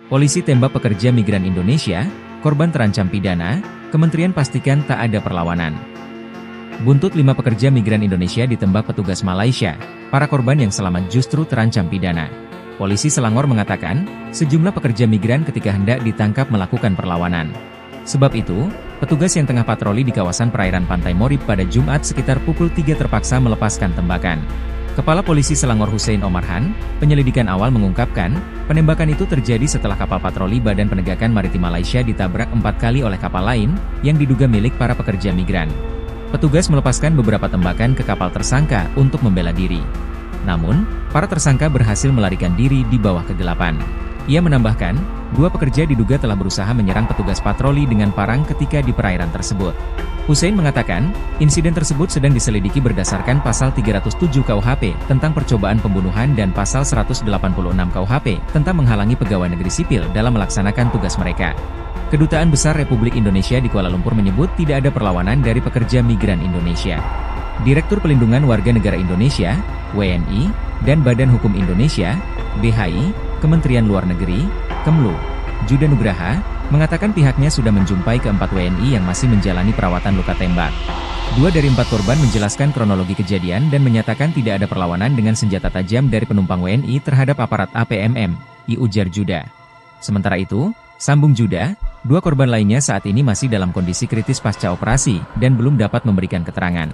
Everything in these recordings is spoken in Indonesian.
Polisi tembak pekerja migran Indonesia, korban terancam pidana, Kementerian pastikan tak ada perlawanan. Buntut 5 pekerja migran Indonesia ditembak petugas Malaysia, para korban yang selamat justru terancam pidana. Polisi Selangor mengatakan, sejumlah pekerja migran ketika hendak ditangkap melakukan perlawanan. Sebab itu, petugas yang tengah patroli di kawasan perairan Pantai Morib pada Jumat sekitar pukul 3 terpaksa melepaskan tembakan. Kepala Polisi Selangor Hussein Omarhan, penyelidikan awal mengungkapkan, penembakan itu terjadi setelah kapal patroli Badan Penegakan Maritim Malaysia ditabrak 4 kali oleh kapal lain, yang diduga milik para pekerja migran. Petugas melepaskan beberapa tembakan ke kapal tersangka untuk membela diri. Namun, para tersangka berhasil melarikan diri di bawah kegelapan. Ia menambahkan, 2 pekerja diduga telah berusaha menyerang petugas patroli dengan parang ketika di perairan tersebut. Hussein mengatakan, insiden tersebut sedang diselidiki berdasarkan pasal 307 KUHP tentang percobaan pembunuhan dan pasal 186 KUHP tentang menghalangi pegawai negeri sipil dalam melaksanakan tugas mereka. Kedutaan Besar Republik Indonesia di Kuala Lumpur menyebut tidak ada perlawanan dari pekerja migran Indonesia. Direktur Pelindungan Warga Negara Indonesia, WNI, dan Badan Hukum Indonesia, BHI, Kementerian Luar Negeri, Kemlu, Juda Nugraha, mengatakan pihaknya sudah menjumpai ke-4 WNI yang masih menjalani perawatan luka tembak. 2 dari 4 korban menjelaskan kronologi kejadian dan menyatakan tidak ada perlawanan dengan senjata tajam dari penumpang WNI terhadap aparat APMM, ujar Juda. Sementara itu, sambung Juda, 2 korban lainnya saat ini masih dalam kondisi kritis pasca operasi dan belum dapat memberikan keterangan.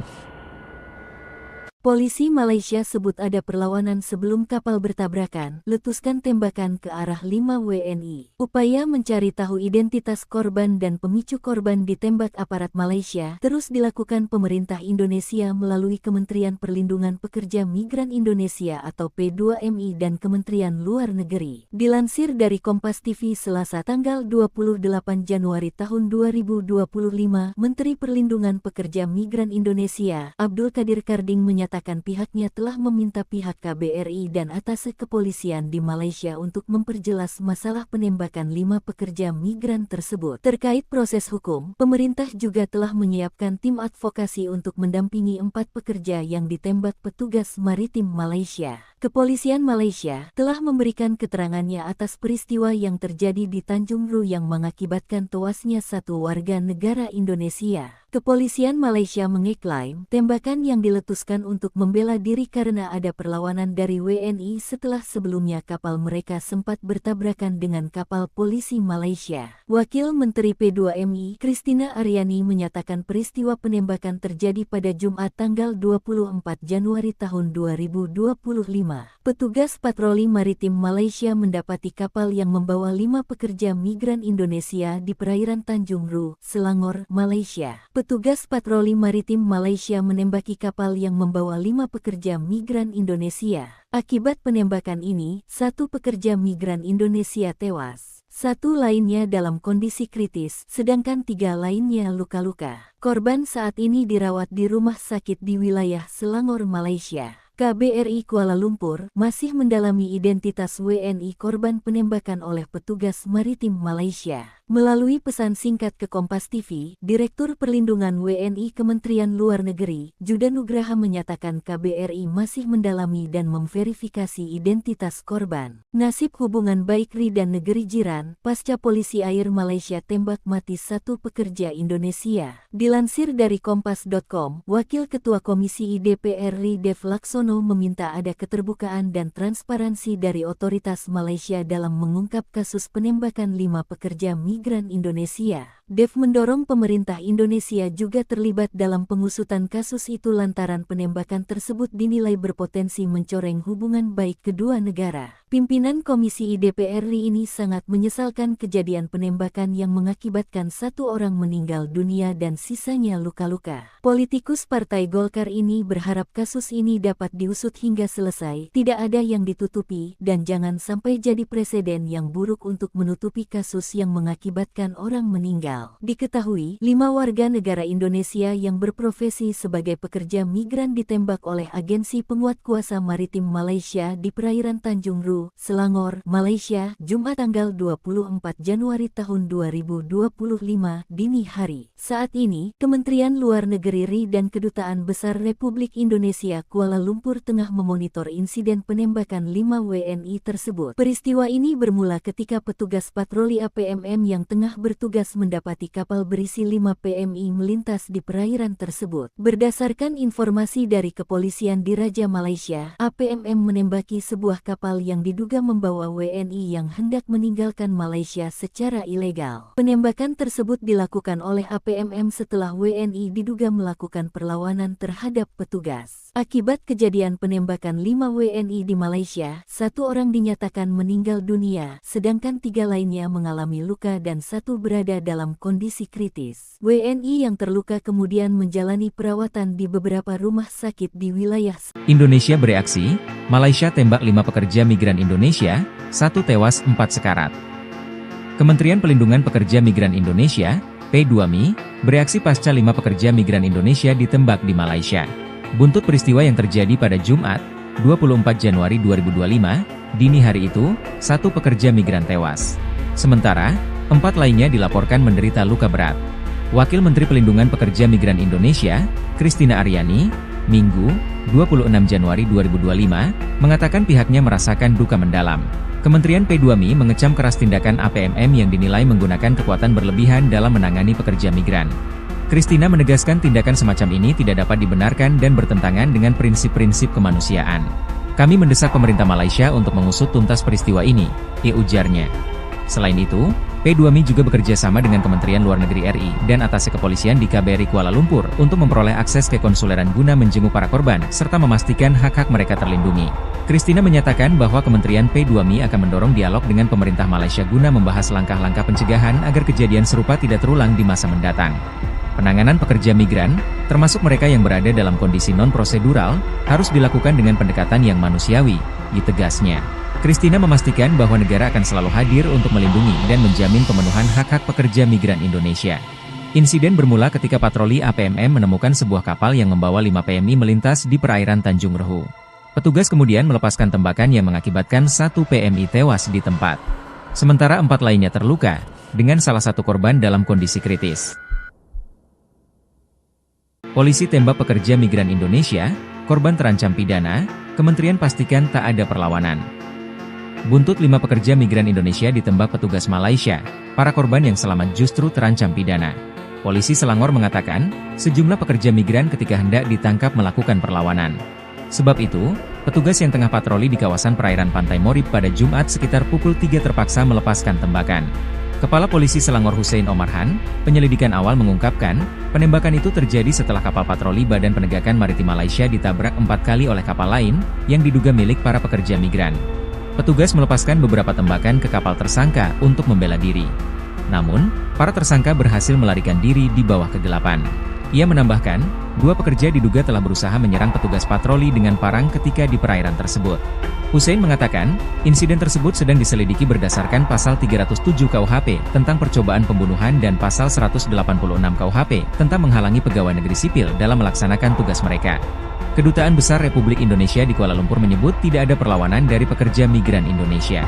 Polisi Malaysia sebut ada perlawanan sebelum kapal bertabrakan, letuskan tembakan ke arah 5 WNI. Upaya mencari tahu identitas korban dan pemicu korban ditembak aparat Malaysia terus dilakukan pemerintah Indonesia melalui Kementerian Perlindungan Pekerja Migran Indonesia atau P2MI dan Kementerian Luar Negeri. Dilansir dari Kompas TV Selasa tanggal 28 Januari tahun 2025, Menteri Perlindungan Pekerja Migran Indonesia, Abdul Kadir Karding menyatakan pihaknya telah meminta pihak KBRI dan atase kepolisian di Malaysia untuk memperjelas masalah penembakan 5 pekerja migran tersebut. Terkait proses hukum, pemerintah juga telah menyiapkan tim advokasi untuk mendampingi 4 pekerja yang ditembak petugas maritim Malaysia. Kepolisian Malaysia telah memberikan keterangannya atas peristiwa yang terjadi di Tanjung Ru yang mengakibatkan tewasnya 1 warga negara Indonesia. Kepolisian Malaysia mengeklaim tembakan yang diletuskan untuk membela diri karena ada perlawanan dari WNI setelah sebelumnya kapal mereka sempat bertabrakan dengan kapal polisi Malaysia. Wakil Menteri P2MI, Christina Aryani menyatakan peristiwa penembakan terjadi pada Jumat tanggal 24 Januari tahun 2025. Petugas patroli maritim Malaysia mendapati kapal yang membawa 5 pekerja migran Indonesia di perairan Tanjung Ru, Selangor, Malaysia. Petugas patroli maritim Malaysia menembaki kapal yang membawa 5 pekerja migran Indonesia. Akibat penembakan ini, 1 pekerja migran Indonesia tewas. 1 lainnya dalam kondisi kritis, sedangkan 3 lainnya luka-luka. Korban saat ini dirawat di rumah sakit di wilayah Selangor, Malaysia. KBRI Kuala Lumpur masih mendalami identitas WNI korban penembakan oleh petugas maritim Malaysia. Melalui pesan singkat ke Kompas TV, Direktur Perlindungan WNI Kementerian Luar Negeri, Juda Nugraha menyatakan KBRI masih mendalami dan memverifikasi identitas korban. Nasib hubungan baik RI dan negeri jiran, pasca polisi air Malaysia tembak mati 1 pekerja Indonesia. Dilansir dari Kompas.com, Wakil Ketua Komisi DPR RI Dev Laksono meminta ada keterbukaan dan transparansi dari otoritas Malaysia dalam mengungkap kasus penembakan 5 pekerja migran Indonesia. Dev mendorong pemerintah Indonesia juga terlibat dalam pengusutan kasus itu lantaran penembakan tersebut dinilai berpotensi mencoreng hubungan baik kedua negara. Pimpinan Komisi DPR RI ini sangat menyesalkan kejadian penembakan yang mengakibatkan 1 orang meninggal dunia dan sisanya luka-luka. Politikus Partai Golkar ini berharap kasus ini dapat diusut hingga selesai, tidak ada yang ditutupi, dan jangan sampai jadi presiden yang buruk untuk menutupi kasus yang mengakibatkan orang meninggal. ilegal. Diketahui, 5 warga negara Indonesia yang berprofesi sebagai pekerja migran ditembak oleh Agensi Penguat Kuasa Maritim Malaysia di perairan Tanjung Ru, Selangor, Malaysia, Jumat tanggal 24 Januari tahun 2025 dini hari. Saat ini, Kementerian Luar Negeri RI dan Kedutaan Besar Republik Indonesia Kuala Lumpur tengah memonitor insiden penembakan 5 WNI tersebut. Peristiwa ini bermula ketika petugas patroli APMM yang tengah bertugas mendapati kapal berisi 5 PMI melintas di perairan tersebut. Berdasarkan informasi dari kepolisian di Raja Malaysia, APMM menembaki sebuah kapal yang diduga membawa WNI yang hendak meninggalkan Malaysia secara ilegal. Penembakan tersebut dilakukan oleh APMM setelah WNI diduga melakukan perlawanan terhadap petugas. Akibat kejadian penembakan 5 WNI di Malaysia, 1 orang dinyatakan meninggal dunia, sedangkan 3 lainnya mengalami luka dan 1 berada dalam kondisi kritis. WNI yang terluka kemudian menjalani perawatan di beberapa rumah sakit di wilayah Indonesia bereaksi, Malaysia tembak 5 pekerja migran Indonesia, 1 tewas 4 sekarat. Kementerian Pelindungan Pekerja Migran Indonesia, P2MI, bereaksi pasca 5 pekerja migran Indonesia ditembak di Malaysia. Buntut peristiwa yang terjadi pada Jumat, 24 Januari 2025, dini hari itu, 1 pekerja migran tewas. Sementara, 4 lainnya dilaporkan menderita luka berat. Wakil Menteri Pelindungan Pekerja Migran Indonesia, Christina Aryani, Minggu, 26 Januari 2025, mengatakan pihaknya merasakan duka mendalam. Kementerian P2MI mengecam keras tindakan APMM yang dinilai menggunakan kekuatan berlebihan dalam menangani pekerja migran. Christina menegaskan tindakan semacam ini tidak dapat dibenarkan dan bertentangan dengan prinsip-prinsip kemanusiaan. Kami mendesak pemerintah Malaysia untuk mengusut tuntas peristiwa ini, ujarnya. Selain itu, P2MI juga bekerja sama dengan Kementerian Luar Negeri RI dan atase kepolisian di KBRI Kuala Lumpur untuk memperoleh akses ke konsuleran guna menjenguk para korban, serta memastikan hak-hak mereka terlindungi. Christina menyatakan bahwa Kementerian P2MI akan mendorong dialog dengan pemerintah Malaysia guna membahas langkah-langkah pencegahan agar kejadian serupa tidak terulang di masa mendatang. Penanganan pekerja migran, termasuk mereka yang berada dalam kondisi non-prosedural, harus dilakukan dengan pendekatan yang manusiawi, tegasnya. Christina memastikan bahwa negara akan selalu hadir untuk melindungi dan menjamin pemenuhan hak-hak pekerja migran Indonesia. Insiden bermula ketika patroli APMM menemukan sebuah kapal yang membawa 5 PMI melintas di perairan Tanjung Ru. Petugas kemudian melepaskan tembakan yang mengakibatkan 1 PMI tewas di tempat. Sementara 4 lainnya terluka, dengan salah satu korban dalam kondisi kritis. Polisi tembak pekerja migran Indonesia, korban terancam pidana, Kementerian pastikan tak ada perlawanan. Buntut 5 pekerja migran Indonesia ditembak petugas Malaysia, para korban yang selamat justru terancam pidana. Polisi Selangor mengatakan, sejumlah pekerja migran ketika hendak ditangkap melakukan perlawanan. Sebab itu, petugas yang tengah patroli di kawasan perairan Pantai Morib pada Jumat sekitar pukul 3 terpaksa melepaskan tembakan. Kepala Polisi Selangor Hussein Omarhan, penyelidikan awal mengungkapkan, penembakan itu terjadi setelah kapal patroli Badan Penegakan Maritim Malaysia ditabrak 4 kali oleh kapal lain, yang diduga milik para pekerja migran. Petugas melepaskan beberapa tembakan ke kapal tersangka untuk membela diri. Namun, para tersangka berhasil melarikan diri di bawah kegelapan. Ia menambahkan, 2 pekerja diduga telah berusaha menyerang petugas patroli dengan parang ketika di perairan tersebut. Hussein mengatakan, insiden tersebut sedang diselidiki berdasarkan pasal 307 KUHP tentang percobaan pembunuhan dan pasal 186 KUHP tentang menghalangi pegawai negeri sipil dalam melaksanakan tugas mereka. Kedutaan Besar Republik Indonesia di Kuala Lumpur menyebut tidak ada perlawanan dari pekerja migran Indonesia.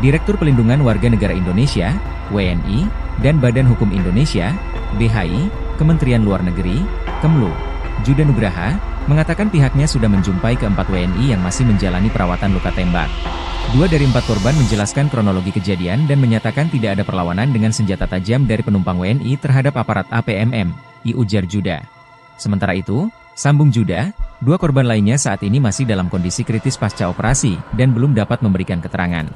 Direktur Pelindungan Warga Negara Indonesia, WNI, dan Badan Hukum Indonesia, BHI, Kementerian Luar Negeri, Kemlu, Juda Nugraha, mengatakan pihaknya sudah menjumpai ke-4 WNI yang masih menjalani perawatan luka tembak. 2 dari 4 korban menjelaskan kronologi kejadian dan menyatakan tidak ada perlawanan dengan senjata tajam dari penumpang WNI terhadap aparat APMM, ujar Juda. Sementara itu, sambung Juda, 2 korban lainnya saat ini masih dalam kondisi kritis pasca operasi dan belum dapat memberikan keterangan.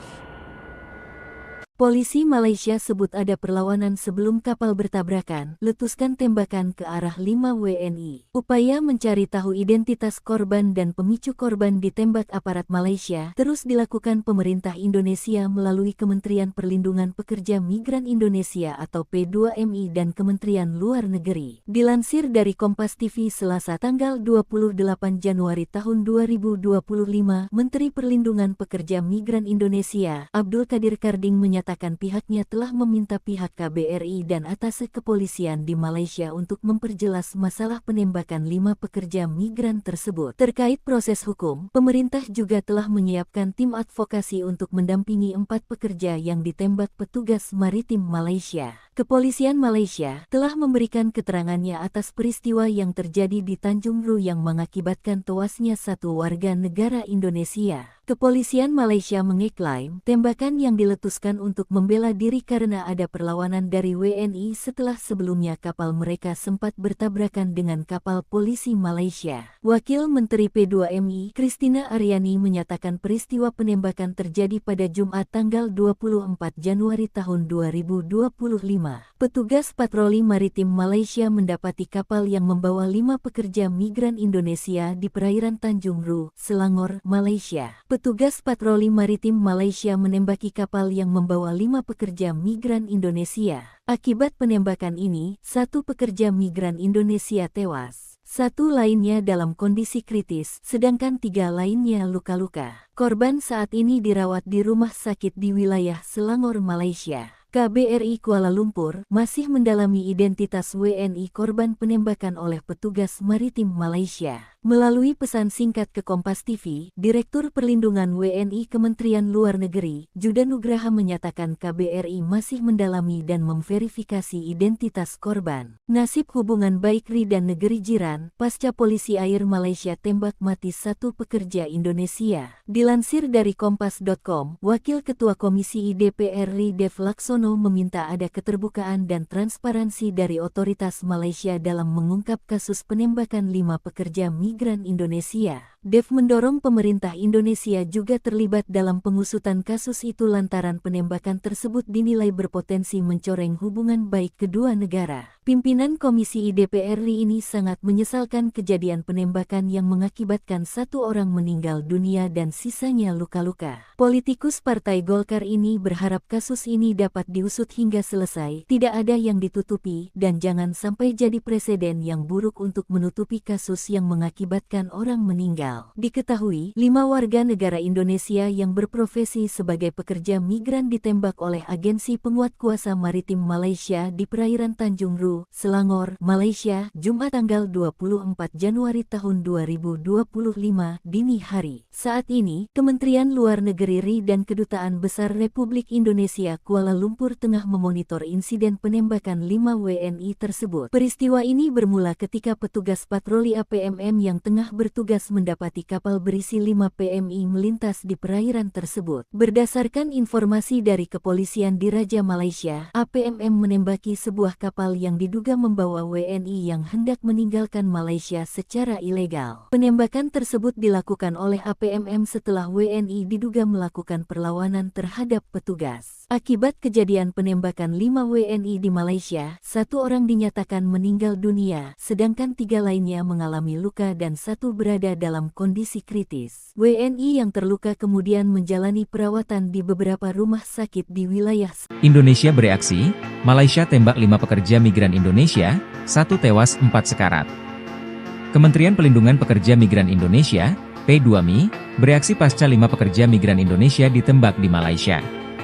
Polisi Malaysia sebut ada perlawanan sebelum kapal bertabrakan, letuskan tembakan ke arah 5 WNI. Upaya mencari tahu identitas korban dan pemicu korban ditembak aparat Malaysia terus dilakukan pemerintah Indonesia melalui Kementerian Perlindungan Pekerja Migran Indonesia atau P2MI dan Kementerian Luar Negeri. Dilansir dari Kompas TV Selasa tanggal 28 Januari tahun 2025, Menteri Perlindungan Pekerja Migran Indonesia, Abdul Qadir Karding menyatakan menyatakan pihaknya telah meminta pihak KBRI dan atase kepolisian di Malaysia untuk memperjelas masalah penembakan 5 pekerja migran tersebut. Terkait proses hukum, pemerintah juga telah menyiapkan tim advokasi untuk mendampingi 4 pekerja yang ditembak petugas maritim Malaysia. Kepolisian Malaysia telah memberikan keterangannya atas peristiwa yang terjadi di Tanjung Ru yang mengakibatkan tewasnya 1 warga negara Indonesia. Kepolisian Malaysia mengeklaim tembakan yang diletuskan untuk membela diri karena ada perlawanan dari WNI setelah sebelumnya kapal mereka sempat bertabrakan dengan kapal polisi Malaysia. Wakil Menteri P2MI, Christina Aryani menyatakan peristiwa penembakan terjadi pada Jumat tanggal 24 Januari tahun 2025. Petugas patroli maritim Malaysia mendapati kapal yang membawa 5 pekerja migran Indonesia di perairan Tanjung Ru, Selangor, Malaysia. Petugas patroli maritim Malaysia menembaki kapal yang membawa 5 pekerja migran Indonesia. Akibat penembakan ini, 1 pekerja migran Indonesia tewas. 1 lainnya dalam kondisi kritis, sedangkan 3 lainnya luka-luka. Korban saat ini dirawat di rumah sakit di wilayah Selangor, Malaysia. KBRI Kuala Lumpur masih mendalami identitas WNI korban penembakan oleh petugas maritim Malaysia. Melalui pesan singkat ke Kompas TV, Direktur Perlindungan WNI Kementerian Luar Negeri, Judan Nugraha menyatakan KBRI masih mendalami dan memverifikasi identitas korban. Nasib hubungan baik RI dan negeri jiran, pasca polisi air Malaysia tembak mati 1 pekerja Indonesia. Dilansir dari Kompas.com, Wakil Ketua Komisi DPR RI Dev Laksono meminta ada keterbukaan dan transparansi dari otoritas Malaysia dalam mengungkap kasus penembakan 5 pekerja migran Indonesia. Dev mendorong pemerintah Indonesia juga terlibat dalam pengusutan kasus itu lantaran penembakan tersebut dinilai berpotensi mencoreng hubungan baik kedua negara. Pimpinan Komisi DPR RI ini sangat menyesalkan kejadian penembakan yang mengakibatkan 1 orang meninggal dunia dan sisanya luka-luka. Politikus Partai Golkar ini berharap kasus ini dapat diusut hingga selesai, tidak ada yang ditutupi, dan jangan sampai jadi presiden yang buruk untuk menutupi kasus yang mengakibatkan orang meninggal. Diketahui, 5 warga negara Indonesia yang berprofesi sebagai pekerja migran ditembak oleh agensi penguat kuasa maritim Malaysia di perairan Tanjung Ru, Selangor, Malaysia, Jumat tanggal 24 Januari tahun 2025 dini hari. Saat ini, Kementerian Luar Negeri RI dan Kedutaan Besar Republik Indonesia Kuala Lumpur tengah memonitor insiden penembakan 5 WNI tersebut. Peristiwa ini bermula ketika petugas patroli APMM yang tengah bertugas mendapati kapal berisi 5 PMI melintas di perairan tersebut. Berdasarkan informasi dari kepolisian di Raja Malaysia, APMM menembaki sebuah kapal yang diduga membawa WNI yang hendak meninggalkan Malaysia secara ilegal. Penembakan tersebut dilakukan oleh APMM setelah WNI diduga melakukan perlawanan terhadap petugas. Akibat kejadian penembakan 5 WNI di Malaysia, 1 orang dinyatakan meninggal dunia, sedangkan 3 lainnya mengalami luka dan 1 berada dalam kondisi kritis. WNI yang terluka kemudian menjalani perawatan di beberapa rumah sakit di wilayah Indonesia bereaksi, Malaysia tembak 5 pekerja migran Indonesia, 1 tewas 4 sekarat. Kementerian Pelindungan Pekerja Migran Indonesia, P2MI, bereaksi pasca 5 pekerja migran Indonesia ditembak di Malaysia.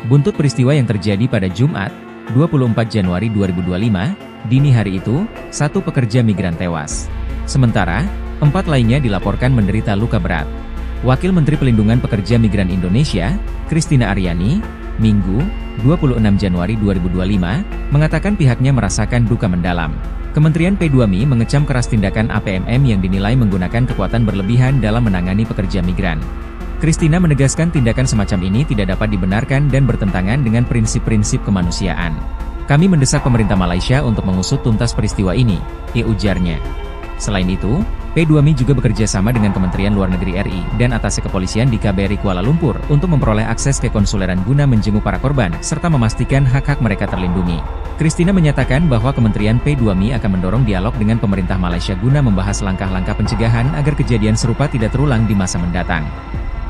Buntut peristiwa yang terjadi pada Jumat, 24 Januari 2025, dini hari itu, 1 pekerja migran tewas. Sementara, 4 lainnya dilaporkan menderita luka berat. Wakil Menteri Pelindungan Pekerja Migran Indonesia, Christina Aryani, Minggu, 26 Januari 2025, mengatakan pihaknya merasakan duka mendalam. Kementerian P2MI mengecam keras tindakan APMM yang dinilai menggunakan kekuatan berlebihan dalam menangani pekerja migran. Christina menegaskan tindakan semacam ini tidak dapat dibenarkan dan bertentangan dengan prinsip-prinsip kemanusiaan. Kami mendesak pemerintah Malaysia untuk mengusut tuntas peristiwa ini, ujarnya. Selain itu, P2MI juga bekerja sama dengan Kementerian Luar Negeri RI dan atase kepolisian di KBRI Kuala Lumpur untuk memperoleh akses ke konsuleran guna menjenguk para korban serta memastikan hak-hak mereka terlindungi. Christina menyatakan bahwa Kementerian P2MI akan mendorong dialog dengan pemerintah Malaysia guna membahas langkah-langkah pencegahan agar kejadian serupa tidak terulang di masa mendatang.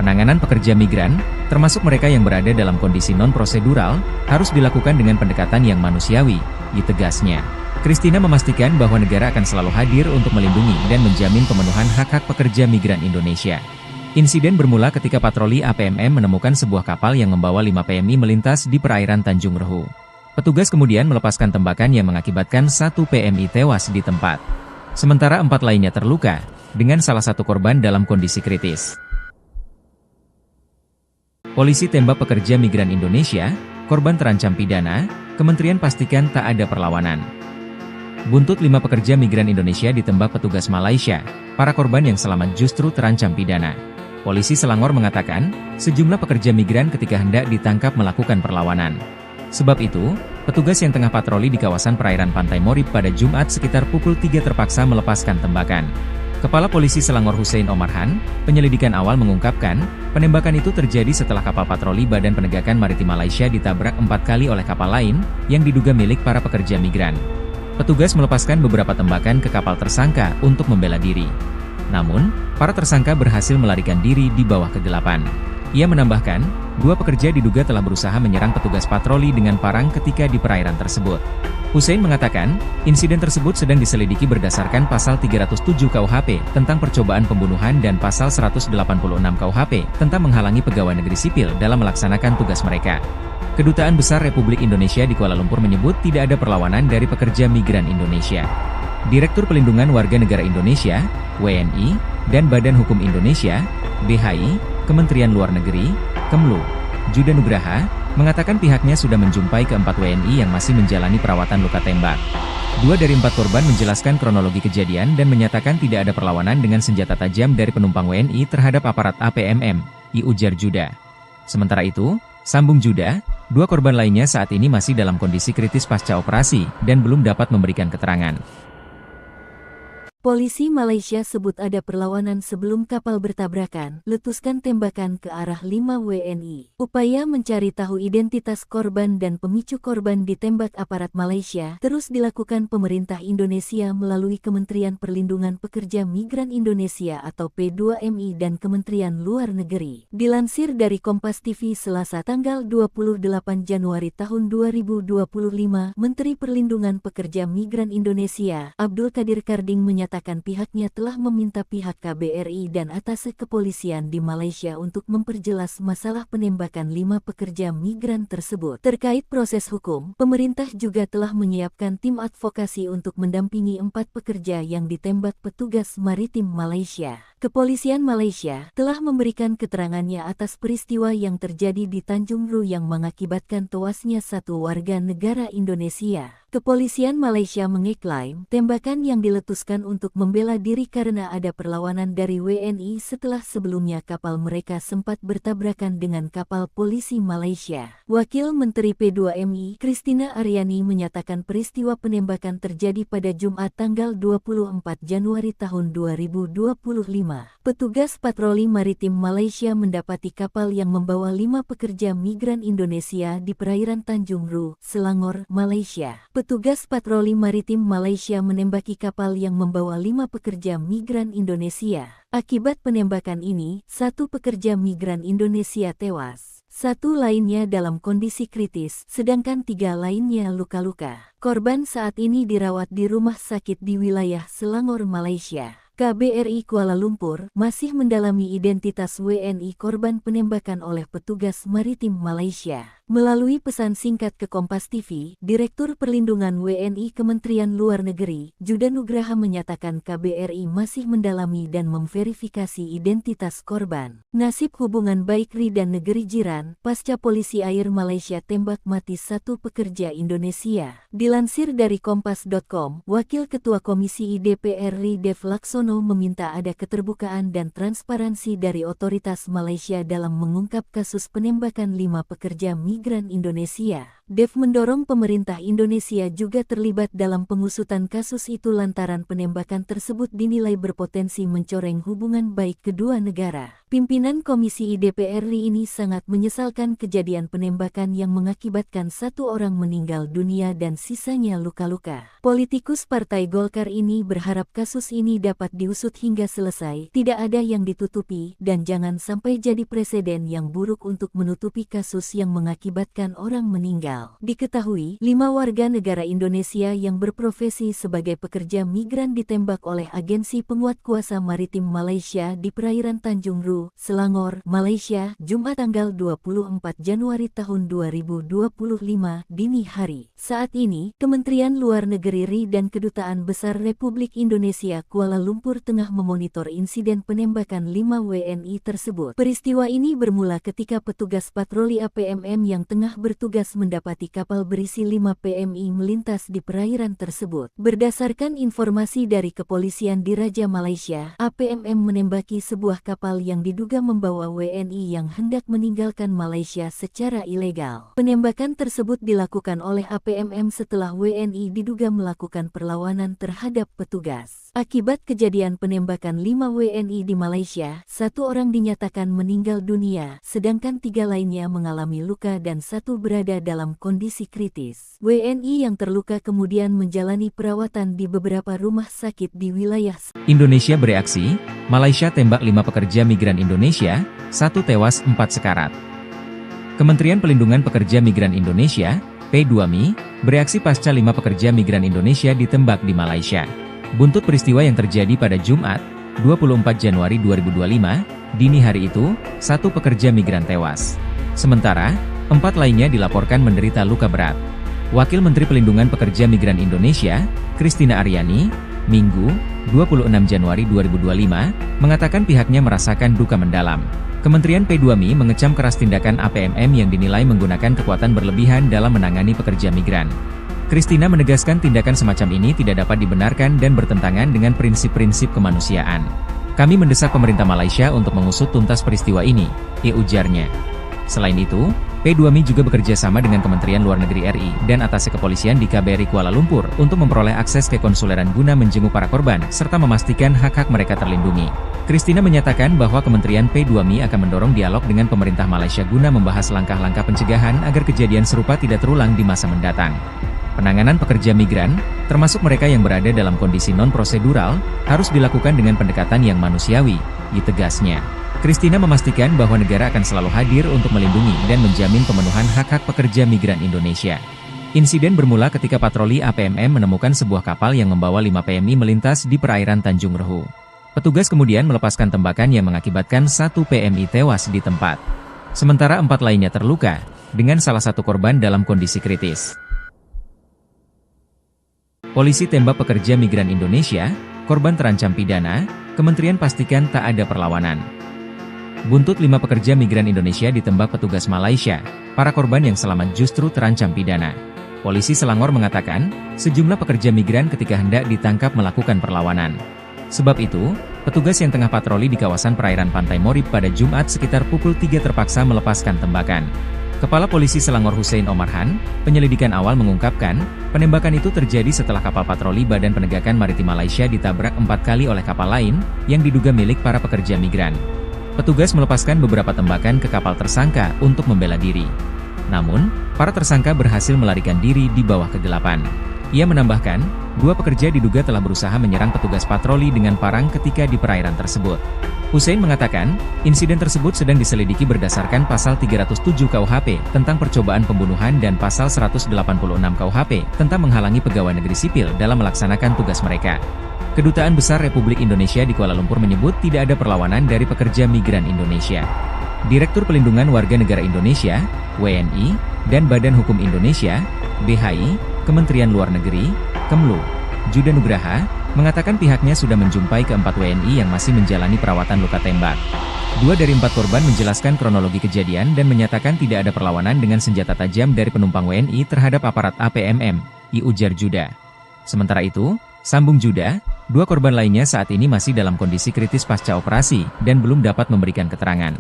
Penanganan pekerja migran, termasuk mereka yang berada dalam kondisi non-prosedural, harus dilakukan dengan pendekatan yang manusiawi, tegasnya. Christina memastikan bahwa negara akan selalu hadir untuk melindungi dan menjamin pemenuhan hak-hak pekerja migran Indonesia. Insiden bermula ketika patroli APMM menemukan sebuah kapal yang membawa 5 PMI melintas di perairan Tanjung Rehu. Petugas kemudian melepaskan tembakan yang mengakibatkan 1 PMI tewas di tempat. Sementara 4 lainnya terluka, dengan salah satu korban dalam kondisi kritis. Polisi tembak pekerja migran Indonesia, korban terancam pidana, Kementerian pastikan tak ada perlawanan. Buntut 5 pekerja migran Indonesia ditembak petugas Malaysia, para korban yang selamat justru terancam pidana. Polisi Selangor mengatakan, sejumlah pekerja migran ketika hendak ditangkap melakukan perlawanan. Sebab itu, petugas yang tengah patroli di kawasan perairan Pantai Morib pada Jumat sekitar pukul 3 terpaksa melepaskan tembakan. Kepala Polisi Selangor Hussein Omarhan, penyelidikan awal mengungkapkan, penembakan itu terjadi setelah kapal patroli Badan Penegakan Maritim Malaysia ditabrak 4 kali oleh kapal lain, yang diduga milik para pekerja migran. Petugas melepaskan beberapa tembakan ke kapal tersangka untuk membela diri. Namun, para tersangka berhasil melarikan diri di bawah kegelapan. Ia menambahkan, 2 pekerja diduga telah berusaha menyerang petugas patroli dengan parang ketika di perairan tersebut. Hussein mengatakan, insiden tersebut sedang diselidiki berdasarkan pasal 307 KUHP tentang percobaan pembunuhan dan pasal 186 KUHP tentang menghalangi pegawai negeri sipil dalam melaksanakan tugas mereka. Kedutaan Besar Republik Indonesia di Kuala Lumpur menyebut tidak ada perlawanan dari pekerja migran Indonesia. Direktur Pelindungan Warga Negara Indonesia, WNI, dan Badan Hukum Indonesia, BHI, Kementerian Luar Negeri, Kemlu, Juda Nugraha, mengatakan pihaknya sudah menjumpai ke-4 WNI yang masih menjalani perawatan luka tembak. 2 dari 4 korban menjelaskan kronologi kejadian dan menyatakan tidak ada perlawanan dengan senjata tajam dari penumpang WNI terhadap aparat APMM, ujar Juda. Sementara itu, sambung Juda, 2 korban lainnya saat ini masih dalam kondisi kritis pasca operasi dan belum dapat memberikan keterangan. Polisi Malaysia sebut ada perlawanan sebelum kapal bertabrakan, letuskan tembakan ke arah 5 WNI. Upaya mencari tahu identitas korban dan pemicu korban ditembak aparat Malaysia terus dilakukan pemerintah Indonesia melalui Kementerian Perlindungan Pekerja Migran Indonesia atau P2MI dan Kementerian Luar Negeri. Dilansir dari Kompas TV Selasa tanggal 28 Januari tahun 2025, Menteri Perlindungan Pekerja Migran Indonesia, Abdul Qadir Karding menyatakan pihaknya telah meminta pihak KBRI dan atase kepolisian di Malaysia untuk memperjelas masalah penembakan 5 pekerja migran tersebut. Terkait proses hukum, pemerintah juga telah menyiapkan tim advokasi untuk mendampingi 4 pekerja yang ditembak petugas maritim Malaysia. Kepolisian Malaysia telah memberikan keterangannya atas peristiwa yang terjadi di Tanjung Rehu yang mengakibatkan tewasnya 1 warga negara Indonesia. Kepolisian Malaysia mengeklaim tembakan yang diletuskan untuk membela diri karena ada perlawanan dari WNI setelah sebelumnya kapal mereka sempat bertabrakan dengan kapal polisi Malaysia. Wakil Menteri P2MI, Christina Aryani menyatakan peristiwa penembakan terjadi pada Jumat tanggal 24 Januari tahun 2025. Petugas patroli maritim Malaysia mendapati kapal yang membawa 5 pekerja migran Indonesia di perairan Tanjung Rehu, Selangor, Malaysia. Petugas patroli maritim Malaysia menembaki kapal yang membawa 5 pekerja migran Indonesia. Akibat penembakan ini, 1 pekerja migran Indonesia tewas. 1 lainnya dalam kondisi kritis, sedangkan 3 lainnya luka-luka. Korban saat ini dirawat di rumah sakit di wilayah Selangor, Malaysia. KBRI Kuala Lumpur masih mendalami identitas WNI korban penembakan oleh petugas maritim Malaysia. Melalui pesan singkat ke Kompas TV, Direktur Perlindungan WNI Kementerian Luar Negeri, Juda Nugraha menyatakan KBRI masih mendalami dan memverifikasi identitas korban. Nasib hubungan baik RI dan negeri jiran, pasca polisi air Malaysia tembak mati 1 pekerja Indonesia. Dilansir dari Kompas.com, Wakil Ketua Komisi DPR RI Dev Laksono meminta ada keterbukaan dan transparansi dari otoritas Malaysia dalam mengungkap kasus penembakan 5 pekerja migran Indonesia. Dev mendorong pemerintah Indonesia juga terlibat dalam pengusutan kasus itu lantaran penembakan tersebut dinilai berpotensi mencoreng hubungan baik kedua negara. Pimpinan Komisi DPR RI ini sangat menyesalkan kejadian penembakan yang mengakibatkan 1 orang meninggal dunia dan sisanya luka-luka. Politikus Partai Golkar ini berharap kasus ini dapat diusut hingga selesai, tidak ada yang ditutupi, dan jangan sampai jadi presiden yang buruk untuk menutupi kasus yang mengakibatkan orang meninggal. Diketahui, 5 warga negara Indonesia yang berprofesi sebagai pekerja migran ditembak oleh agensi penguat kuasa maritim Malaysia di perairan Tanjung Rehu, Guru, Selangor, Malaysia, Jumat tanggal 24 Januari tahun 2025 dini hari. Saat ini, Kementerian Luar Negeri RI dan Kedutaan Besar Republik Indonesia Kuala Lumpur tengah memonitor insiden penembakan 5 WNI tersebut. Peristiwa ini bermula ketika petugas patroli APMM yang tengah bertugas mendapati kapal berisi 5 PMI melintas di perairan tersebut. Berdasarkan informasi dari kepolisian di Raja Malaysia, APMM menembaki sebuah kapal yang diduga membawa WNI yang hendak meninggalkan Malaysia secara ilegal. Penembakan tersebut dilakukan oleh APMM setelah WNI diduga melakukan perlawanan terhadap petugas. Akibat kejadian penembakan 5 WNI di Malaysia, 1 orang dinyatakan meninggal dunia, sedangkan 3 lainnya mengalami luka dan 1 berada dalam kondisi kritis. WNI yang terluka kemudian menjalani perawatan di beberapa rumah sakit di wilayah Indonesia bereaksi, Malaysia tembak 5 pekerja migran Indonesia, 1 tewas 4 sekarat. Kementerian Pelindungan Pekerja Migran Indonesia, P2MI, bereaksi pasca 5 pekerja migran Indonesia ditembak di Malaysia. Buntut peristiwa yang terjadi pada Jumat, 24 Januari 2025, dini hari itu, 1 pekerja migran tewas. Sementara, 4 lainnya dilaporkan menderita luka berat. Wakil Menteri Pelindungan Pekerja Migran Indonesia, Christina Aryani, Minggu, 26 Januari 2025, mengatakan pihaknya merasakan duka mendalam. Kementerian P2MI mengecam keras tindakan APMM yang dinilai menggunakan kekuatan berlebihan dalam menangani pekerja migran. Christina menegaskan tindakan semacam ini tidak dapat dibenarkan dan bertentangan dengan prinsip-prinsip kemanusiaan. Kami mendesak pemerintah Malaysia untuk mengusut tuntas peristiwa ini, ujarnya. Selain itu, P2MI juga bekerja sama dengan Kementerian Luar Negeri RI dan atasé kepolisian di KBRI Kuala Lumpur untuk memperoleh akses ke konsuleran guna menjenguk para korban serta memastikan hak-hak mereka terlindungi. Christina menyatakan bahwa Kementerian P2MI akan mendorong dialog dengan pemerintah Malaysia guna membahas langkah-langkah pencegahan agar kejadian serupa tidak terulang di masa mendatang. Penanganan pekerja migran, termasuk mereka yang berada dalam kondisi non-prosedural, harus dilakukan dengan pendekatan yang manusiawi, ditegasnya. Christina memastikan bahwa negara akan selalu hadir untuk melindungi dan menjamin pemenuhan hak-hak pekerja migran Indonesia. Insiden bermula ketika patroli APMM menemukan sebuah kapal yang membawa 5 PMI melintas di perairan Tanjung Rehu. Petugas kemudian melepaskan tembakan yang mengakibatkan 1 PMI tewas di tempat. Sementara 4 lainnya terluka, dengan salah satu korban dalam kondisi kritis. Polisi tembak pekerja migran Indonesia, korban terancam pidana, Kementerian pastikan tak ada perlawanan. Buntut 5 pekerja migran Indonesia ditembak petugas Malaysia, para korban yang selamat justru terancam pidana. Polisi Selangor mengatakan, sejumlah pekerja migran ketika hendak ditangkap melakukan perlawanan. Sebab itu, petugas yang tengah patroli di kawasan perairan Pantai Morib pada Jumat sekitar pukul 3 terpaksa melepaskan tembakan. Kepala Polisi Selangor Hussein Omarhan, penyelidikan awal mengungkapkan, penembakan itu terjadi setelah kapal patroli Badan Penegakan Maritim Malaysia ditabrak 4 kali oleh kapal lain, yang diduga milik para pekerja migran. Petugas melepaskan beberapa tembakan ke kapal tersangka untuk membela diri. Namun, para tersangka berhasil melarikan diri di bawah kegelapan. Ia menambahkan, 2 pekerja diduga telah berusaha menyerang petugas patroli dengan parang ketika di perairan tersebut. Hussein mengatakan, insiden tersebut sedang diselidiki berdasarkan pasal 307 KUHP tentang percobaan pembunuhan dan pasal 186 KUHP tentang menghalangi pegawai negeri sipil dalam melaksanakan tugas mereka. Kedutaan Besar Republik Indonesia di Kuala Lumpur menyebut tidak ada perlawanan dari pekerja migran Indonesia. Direktur Pelindungan Warga Negara Indonesia, WNI, dan Badan Hukum Indonesia, BHI, Kementerian Luar Negeri, Kemlu, Juda Nugraha, mengatakan pihaknya sudah menjumpai ke-4 WNI yang masih menjalani perawatan luka tembak. 2 dari 4 korban menjelaskan kronologi kejadian dan menyatakan tidak ada perlawanan dengan senjata tajam dari penumpang WNI terhadap aparat APMM, ujar Juda. Sementara itu, sambung Juda, 2 korban lainnya saat ini masih dalam kondisi kritis pasca operasi dan belum dapat memberikan keterangan.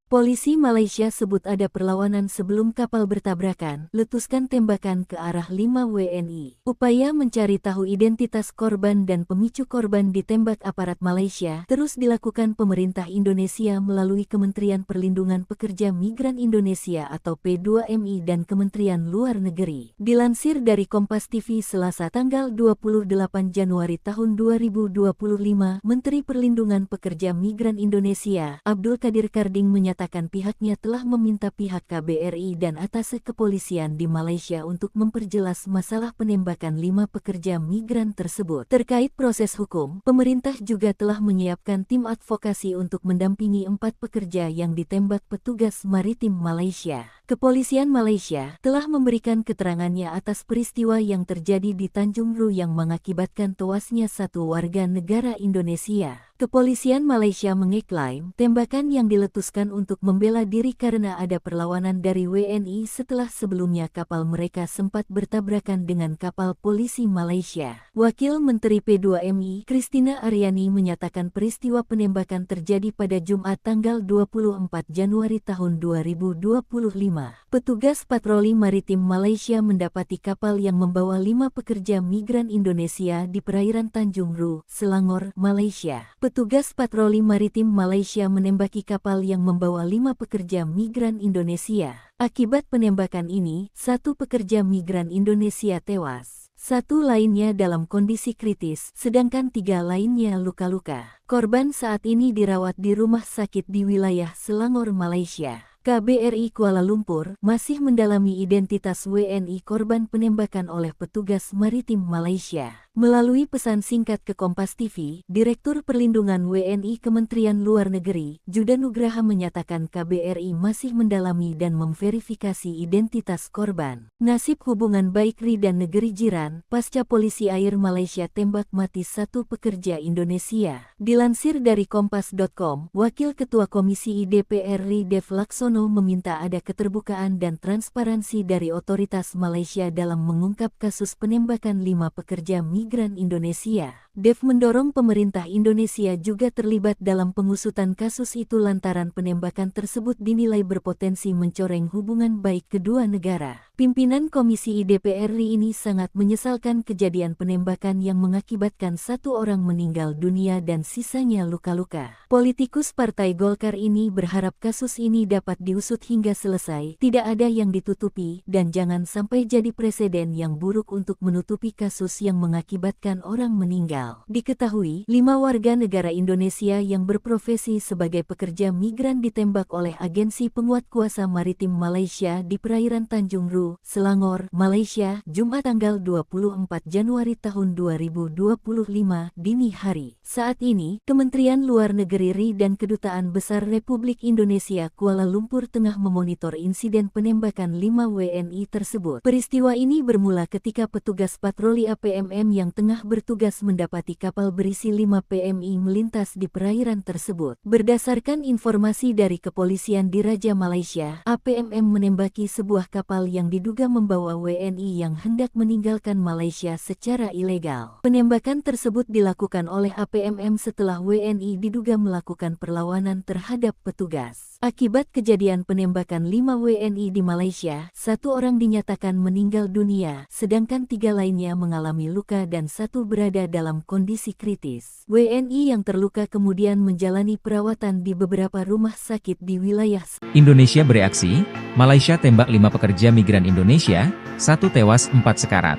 Polisi Malaysia sebut ada perlawanan sebelum kapal bertabrakan, letuskan tembakan ke arah 5 WNI. Upaya mencari tahu identitas korban dan pemicu korban ditembak aparat Malaysia terus dilakukan pemerintah Indonesia melalui Kementerian Perlindungan Pekerja Migran Indonesia atau P2MI dan Kementerian Luar Negeri. Dilansir dari Kompas TV Selasa tanggal 28 Januari tahun 2025, Menteri Perlindungan Pekerja Migran Indonesia, Abdul Qadir Karding menyatakan menyatakan pihaknya telah meminta pihak KBRI dan atase kepolisian di Malaysia untuk memperjelas masalah penembakan 5 pekerja migran tersebut. Terkait proses hukum, pemerintah juga telah menyiapkan tim advokasi untuk mendampingi 4 pekerja yang ditembak petugas maritim Malaysia. Kepolisian Malaysia telah memberikan keterangannya atas peristiwa yang terjadi di Tanjung Ru yang mengakibatkan tewasnya 1 warga negara Indonesia. Kepolisian Malaysia mengeklaim tembakan yang diletuskan untuk membela diri karena ada perlawanan dari WNI setelah sebelumnya kapal mereka sempat bertabrakan dengan kapal polisi Malaysia. Wakil Menteri P2MI, Christina Aryani menyatakan peristiwa penembakan terjadi pada Jumat tanggal 24 Januari tahun 2025. Petugas patroli maritim Malaysia mendapati kapal yang membawa 5 pekerja migran Indonesia di perairan Tanjung Ru, Selangor, Malaysia. Petugas patroli maritim Malaysia menembaki kapal yang membawa 5 pekerja migran Indonesia. Akibat penembakan ini, 1 pekerja migran Indonesia tewas. 1 lainnya dalam kondisi kritis, sedangkan 3 lainnya luka-luka. Korban saat ini dirawat di rumah sakit di wilayah Selangor, Malaysia. KBRI Kuala Lumpur masih mendalami identitas WNI korban penembakan oleh petugas maritim Malaysia. Melalui pesan singkat ke Kompas TV, Direktur Perlindungan WNI Kementerian Luar Negeri, Judan Nugraha menyatakan KBRI masih mendalami dan memverifikasi identitas korban. Nasib hubungan baik RI dan negeri jiran, pasca polisi air Malaysia tembak mati 1 pekerja Indonesia. Dilansir dari Kompas.com, Wakil Ketua Komisi DPR RI Dev Laksono meminta ada keterbukaan dan transparansi dari otoritas Malaysia dalam mengungkap kasus penembakan 5 pekerja migran Indonesia. Dev mendorong pemerintah Indonesia juga terlibat dalam pengusutan kasus itu lantaran penembakan tersebut dinilai berpotensi mencoreng hubungan baik kedua negara. Pimpinan Komisi DPR RI ini sangat menyesalkan kejadian penembakan yang mengakibatkan 1 orang meninggal dunia dan sisanya luka-luka. Politikus Partai Golkar ini berharap kasus ini dapat diusut hingga selesai, tidak ada yang ditutupi, dan jangan sampai jadi presiden yang buruk untuk menutupi kasus yang mengakibatkan orang meninggal. Diketahui, 5 warga negara Indonesia yang berprofesi sebagai pekerja migran ditembak oleh agensi penguat kuasa maritim Malaysia di perairan Tanjung Ru, Selangor, Malaysia, Jumat tanggal 24 Januari tahun 2025 dini hari. Saat ini, Kementerian Luar Negeri RI dan Kedutaan Besar Republik Indonesia Kuala Lumpur tengah memonitor insiden penembakan 5 WNI tersebut. Peristiwa ini bermula ketika petugas patroli APMM yang tengah bertugas mendapati kapal berisi 5 PMI melintas di perairan tersebut. Berdasarkan informasi dari kepolisian di Raja Malaysia, APMM menembaki sebuah kapal yang diduga membawa WNI yang hendak meninggalkan Malaysia secara ilegal. Penembakan tersebut dilakukan oleh APMM setelah WNI diduga melakukan perlawanan terhadap petugas. Akibat kejadian penembakan 5 WNI di Malaysia, 1 orang dinyatakan meninggal dunia, sedangkan 3 lainnya mengalami luka dan 1 berada dalam kondisi kritis. WNI yang terluka kemudian menjalani perawatan di beberapa rumah sakit di wilayah Indonesia bereaksi, Malaysia tembak 5 pekerja migran Indonesia, 1 tewas 4 sekarat.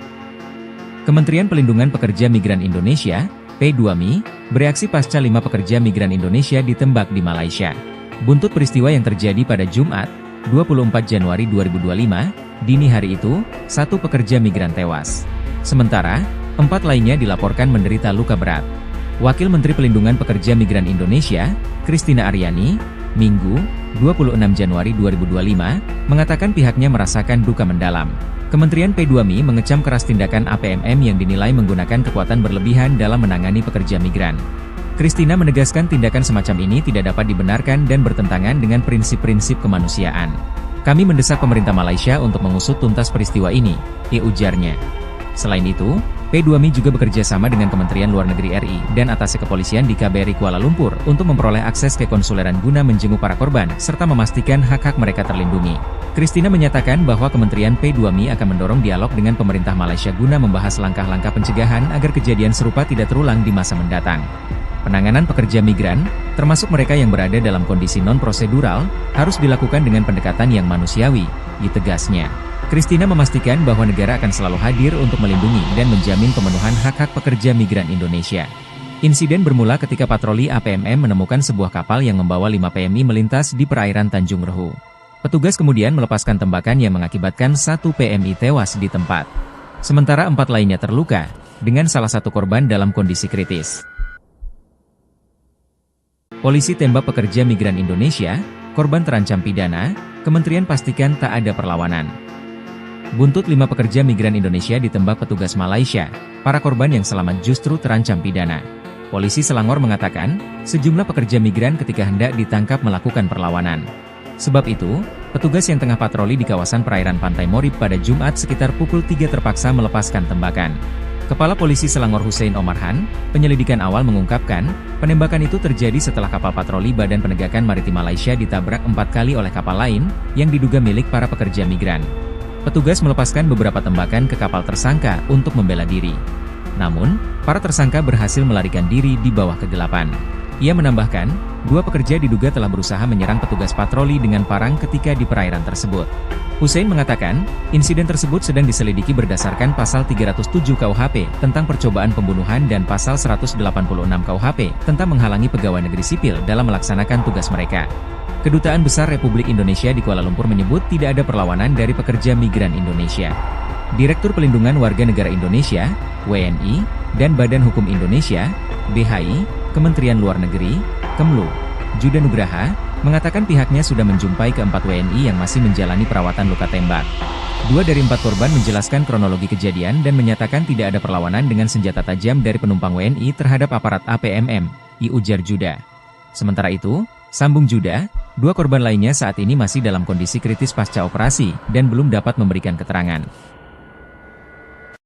Kementerian Pelindungan Pekerja Migran Indonesia, P2MI, bereaksi pasca 5 pekerja migran Indonesia ditembak di Malaysia. Buntut peristiwa yang terjadi pada Jumat, 24 Januari 2025, dini hari itu, 1 pekerja migran tewas. Sementara, 4 lainnya dilaporkan menderita luka berat. Wakil Menteri Pelindungan Pekerja Migran Indonesia, Christina Aryani, Minggu, 26 Januari 2025, mengatakan pihaknya merasakan duka mendalam. Kementerian P2MI mengecam keras tindakan APMM yang dinilai menggunakan kekuatan berlebihan dalam menangani pekerja migran. Christina menegaskan tindakan semacam ini tidak dapat dibenarkan dan bertentangan dengan prinsip-prinsip kemanusiaan. Kami mendesak pemerintah Malaysia untuk mengusut tuntas peristiwa ini, ujarnya. Selain itu, P2MI juga bekerja sama dengan Kementerian Luar Negeri RI dan atase kepolisian di KBRI Kuala Lumpur untuk memperoleh akses ke konsuleran guna menjenguk para korban serta memastikan hak-hak mereka terlindungi. Christina menyatakan bahwa Kementerian P2MI akan mendorong dialog dengan pemerintah Malaysia guna membahas langkah-langkah pencegahan agar kejadian serupa tidak terulang di masa mendatang. Penanganan pekerja migran, termasuk mereka yang berada dalam kondisi non-prosedural, harus dilakukan dengan pendekatan yang manusiawi, tegasnya. Christina memastikan bahwa negara akan selalu hadir untuk melindungi dan menjamin pemenuhan hak-hak pekerja migran Indonesia. Insiden bermula ketika patroli APMM menemukan sebuah kapal yang membawa 5 PMI melintas di perairan Tanjung Rehu. Petugas kemudian melepaskan tembakan yang mengakibatkan 1 PMI tewas di tempat. Sementara 4 lainnya terluka, dengan salah satu korban dalam kondisi kritis. Polisi tembak pekerja migran Indonesia, korban terancam pidana, Kementerian pastikan tak ada perlawanan. Buntut 5 pekerja migran Indonesia ditembak petugas Malaysia, para korban yang selamat justru terancam pidana. Polisi Selangor mengatakan, sejumlah pekerja migran ketika hendak ditangkap melakukan perlawanan. Sebab itu, petugas yang tengah patroli di kawasan perairan Pantai Morib pada Jumat sekitar pukul 3 terpaksa melepaskan tembakan. Kepala Polisi Selangor Hussein Omarhan, penyelidikan awal mengungkapkan, penembakan itu terjadi setelah kapal patroli Badan Penegakan Maritim Malaysia ditabrak 4 kali oleh kapal lain, yang diduga milik para pekerja migran. Petugas melepaskan beberapa tembakan ke kapal tersangka untuk membela diri. Namun, para tersangka berhasil melarikan diri di bawah kegelapan. Ia menambahkan, 2 pekerja diduga telah berusaha menyerang petugas patroli dengan parang ketika di perairan tersebut. Hussein mengatakan, insiden tersebut sedang diselidiki berdasarkan pasal 307 KUHP tentang percobaan pembunuhan dan pasal 186 KUHP tentang menghalangi pegawai negeri sipil dalam melaksanakan tugas mereka. Kedutaan Besar Republik Indonesia di Kuala Lumpur menyebut tidak ada perlawanan dari pekerja migran Indonesia. Direktur Pelindungan Warga Negara Indonesia, WNI, dan Badan Hukum Indonesia, BHI, Kementerian Luar Negeri, Kemlu, Juda Nugraha, mengatakan pihaknya sudah menjumpai ke-4 WNI yang masih menjalani perawatan luka tembak. 2 dari 4 korban menjelaskan kronologi kejadian dan menyatakan tidak ada perlawanan dengan senjata tajam dari penumpang WNI terhadap aparat APMM, ujar Juda. Sementara itu, sambung Juda, 2 korban lainnya saat ini masih dalam kondisi kritis pasca operasi dan belum dapat memberikan keterangan.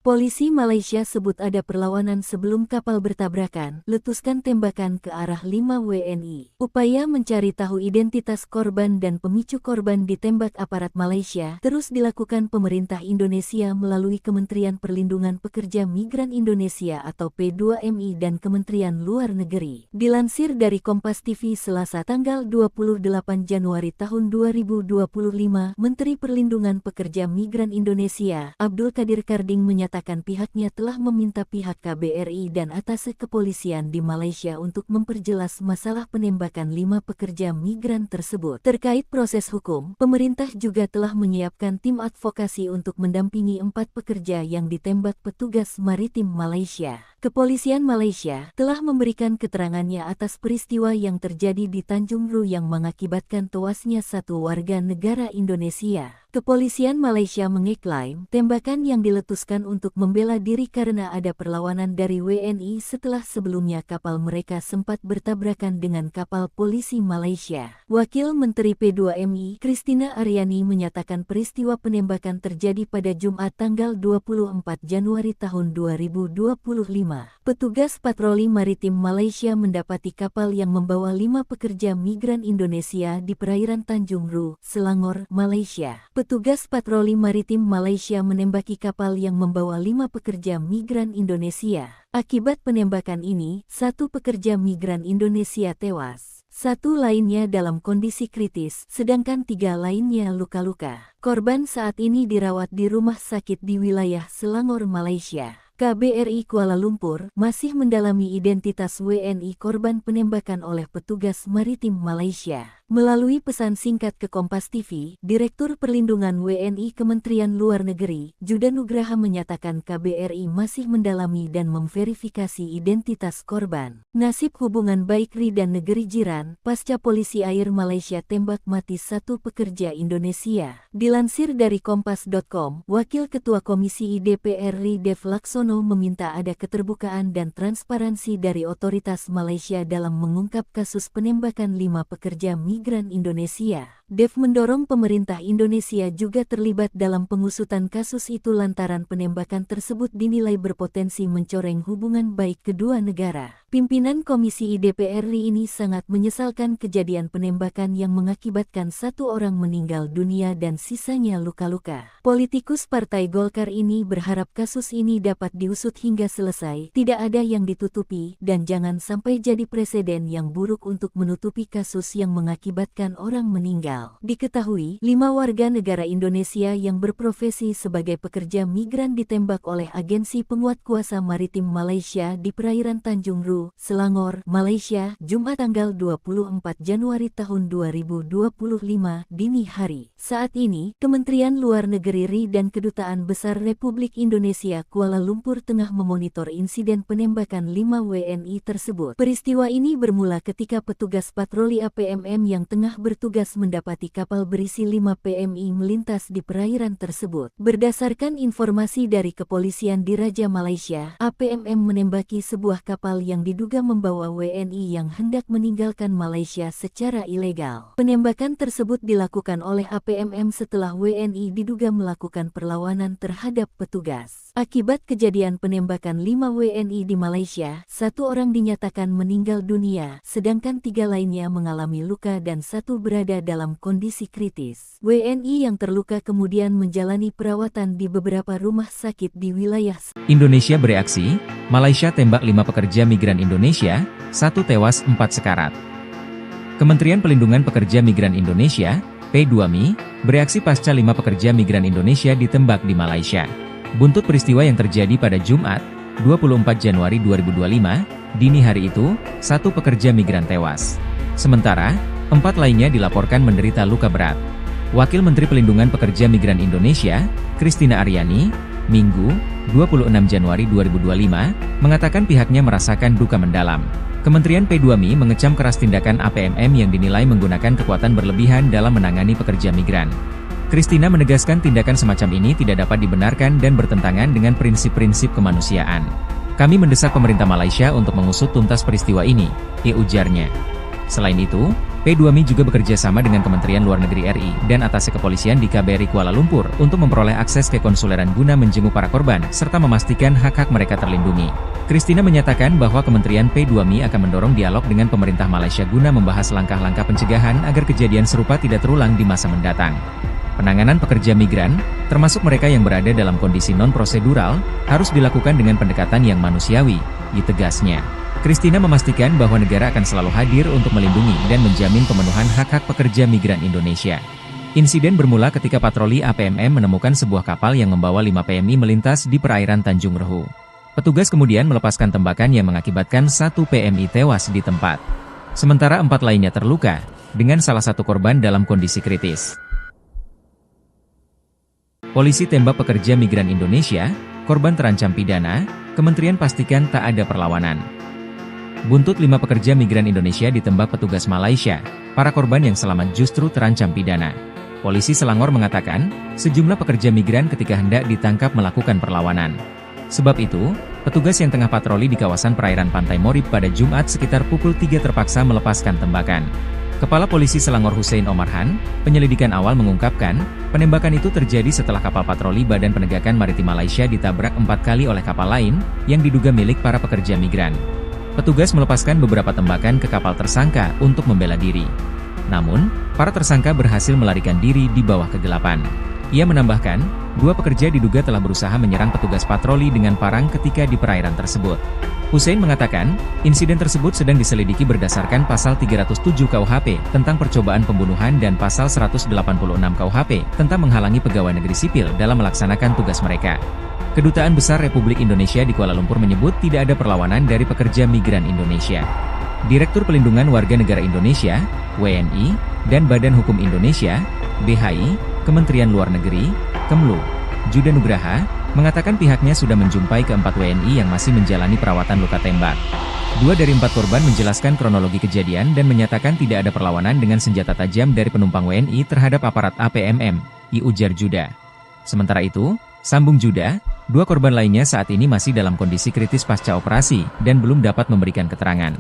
Polisi Malaysia sebut ada perlawanan sebelum kapal bertabrakan, letuskan tembakan ke arah 5 WNI. Upaya mencari tahu identitas korban dan pemicu korban ditembak aparat Malaysia terus dilakukan pemerintah Indonesia melalui Kementerian Perlindungan Pekerja Migran Indonesia atau P2MI dan Kementerian Luar Negeri. Dilansir dari Kompas TV Selasa tanggal 28 Januari tahun 2025, Menteri Perlindungan Pekerja Migran Indonesia, Abdul Qadir Karding menyatakan pihaknya telah meminta pihak KBRI dan Atase Kepolisian di Malaysia untuk memperjelas masalah penembakan 5 pekerja migran tersebut. Terkait proses hukum, pemerintah juga telah menyiapkan tim advokasi untuk mendampingi 4 pekerja yang ditembak petugas maritim Malaysia. Kepolisian Malaysia telah memberikan keterangannya atas peristiwa yang terjadi di Tanjung Ru yang mengakibatkan tewasnya 1 warga negara Indonesia. Kepolisian Malaysia mengeklaim tembakan yang diletuskan untuk membela diri karena ada perlawanan dari WNI setelah sebelumnya kapal mereka sempat bertabrakan dengan kapal polisi Malaysia. Wakil Menteri P2MI, Christina Aryani menyatakan peristiwa penembakan terjadi pada Jumat tanggal 24 Januari tahun 2025. Petugas patroli maritim Malaysia mendapati kapal yang membawa 5 pekerja migran Indonesia di perairan Tanjung Ru, Selangor, Malaysia. Petugas patroli maritim Malaysia menembaki kapal yang membawa 5 pekerja migran Indonesia. Akibat penembakan ini, 1 pekerja migran Indonesia tewas. 1 lainnya dalam kondisi kritis, sedangkan 3 lainnya luka-luka. Korban saat ini dirawat di rumah sakit di wilayah Selangor, Malaysia. KBRI Kuala Lumpur masih mendalami identitas WNI korban penembakan oleh petugas maritim Malaysia. Melalui pesan singkat ke Kompas TV, Direktur Perlindungan WNI Kementerian Luar Negeri, Juda Nugraha menyatakan KBRI masih mendalami dan memverifikasi identitas korban. Nasib hubungan baik RI dan negeri jiran, pasca polisi air Malaysia tembak mati 1 pekerja Indonesia. Dilansir dari Kompas.com, Wakil Ketua Komisi DPR RI Dev Laksono meminta ada keterbukaan dan transparansi dari otoritas Malaysia dalam mengungkap kasus penembakan 5 pekerja migran Indonesia. Dev mendorong pemerintah Indonesia juga terlibat dalam pengusutan kasus itu lantaran penembakan tersebut dinilai berpotensi mencoreng hubungan baik kedua negara. Pimpinan Komisi DPR RI ini sangat menyesalkan kejadian penembakan yang mengakibatkan 1 orang meninggal dunia dan sisanya luka-luka. Politikus Partai Golkar ini berharap kasus ini dapat diusut hingga selesai, tidak ada yang ditutupi, dan jangan sampai jadi presiden yang buruk untuk menutupi kasus yang mengakibatkan orang meninggal. ilegal. Diketahui, 5 warga negara Indonesia yang berprofesi sebagai pekerja migran ditembak oleh Agensi Penguat Kuasa Maritim Malaysia di perairan Tanjung Ru, Selangor, Malaysia, Jumat tanggal 24 Januari tahun 2025 dini hari. Saat ini, Kementerian Luar Negeri RI dan Kedutaan Besar Republik Indonesia Kuala Lumpur tengah memonitor insiden penembakan 5 WNI tersebut. Peristiwa ini bermula ketika petugas patroli APMM yang tengah bertugas mendapati kapal berisi 5 PMI melintas di perairan tersebut. Berdasarkan informasi dari kepolisian di Raja Malaysia, APMM menembaki sebuah kapal yang diduga membawa WNI yang hendak meninggalkan Malaysia secara ilegal. Penembakan tersebut dilakukan oleh APMM setelah WNI diduga melakukan perlawanan terhadap petugas. Akibat kejadian penembakan 5 WNI di Malaysia, 1 orang dinyatakan meninggal dunia, sedangkan 3 lainnya mengalami luka dan 1 berada dalam kondisi kritis. WNI yang terluka kemudian menjalani perawatan di beberapa rumah sakit di wilayah Indonesia bereaksi, Malaysia tembak 5 pekerja migran Indonesia, 1 tewas 4 sekarat. Kementerian Pelindungan Pekerja Migran Indonesia, P2MI, bereaksi pasca 5 pekerja migran Indonesia ditembak di Malaysia. Buntut peristiwa yang terjadi pada Jumat, 24 Januari 2025, dini hari itu, 1 pekerja migran tewas. Sementara, 4 lainnya dilaporkan menderita luka berat. Wakil Menteri Pelindungan Pekerja Migran Indonesia, Christina Aryani, Minggu, 26 Januari 2025, mengatakan pihaknya merasakan duka mendalam. Kementerian P2MI mengecam keras tindakan APMM yang dinilai menggunakan kekuatan berlebihan dalam menangani pekerja migran. Christina menegaskan tindakan semacam ini tidak dapat dibenarkan dan bertentangan dengan prinsip-prinsip kemanusiaan. Kami mendesak pemerintah Malaysia untuk mengusut tuntas peristiwa ini, ujarnya. Selain itu, P2MI juga bekerja sama dengan Kementerian Luar Negeri RI dan atase kepolisian di KBRI Kuala Lumpur untuk memperoleh akses ke konsuleran guna menjenguk para korban serta memastikan hak-hak mereka terlindungi. Christina menyatakan bahwa Kementerian P2MI akan mendorong dialog dengan pemerintah Malaysia guna membahas langkah-langkah pencegahan agar kejadian serupa tidak terulang di masa mendatang. Penanganan pekerja migran, termasuk mereka yang berada dalam kondisi non-prosedural, harus dilakukan dengan pendekatan yang manusiawi, tegasnya. Christina memastikan bahwa negara akan selalu hadir untuk melindungi dan menjamin pemenuhan hak-hak pekerja migran Indonesia. Insiden bermula ketika patroli APMM menemukan sebuah kapal yang membawa 5 PMI melintas di perairan Tanjung Ru. Petugas kemudian melepaskan tembakan yang mengakibatkan 1 PMI tewas di tempat. Sementara 4 lainnya terluka, dengan salah satu korban dalam kondisi kritis. Polisi tembak pekerja migran Indonesia, korban terancam pidana, Kementerian pastikan tak ada perlawanan. Buntut 5 pekerja migran Indonesia ditembak petugas Malaysia, para korban yang selamat justru terancam pidana. Polisi Selangor mengatakan, sejumlah pekerja migran ketika hendak ditangkap melakukan perlawanan. Sebab itu, petugas yang tengah patroli di kawasan perairan Pantai Morib pada Jumat sekitar pukul 3 terpaksa melepaskan tembakan. Kepala Polisi Selangor Hussein Omarhan, penyelidikan awal mengungkapkan, penembakan itu terjadi setelah kapal patroli Badan Penegakan Maritim Malaysia ditabrak 4 kali oleh kapal lain, yang diduga milik para pekerja migran. Petugas melepaskan beberapa tembakan ke kapal tersangka untuk membela diri. Namun, para tersangka berhasil melarikan diri di bawah kegelapan. Ia menambahkan, 2 pekerja diduga telah berusaha menyerang petugas patroli dengan parang ketika di perairan tersebut. Hussein mengatakan, insiden tersebut sedang diselidiki berdasarkan pasal 307 KUHP tentang percobaan pembunuhan dan pasal 186 KUHP tentang menghalangi pegawai negeri sipil dalam melaksanakan tugas mereka. Kedutaan Besar Republik Indonesia di Kuala Lumpur menyebut tidak ada perlawanan dari pekerja migran Indonesia. Direktur Pelindungan Warga Negara Indonesia, WNI, dan Badan Hukum Indonesia, BHI, Kementerian Luar Negeri, Kemlu, Juda Nugraha, mengatakan pihaknya sudah menjumpai ke-4 WNI yang masih menjalani perawatan luka tembak. 2 dari 4 korban menjelaskan kronologi kejadian dan menyatakan tidak ada perlawanan dengan senjata tajam dari penumpang WNI terhadap aparat APMM, ujar Juda. Sementara itu, sambung Juda, 2 korban lainnya saat ini masih dalam kondisi kritis pasca operasi dan belum dapat memberikan keterangan.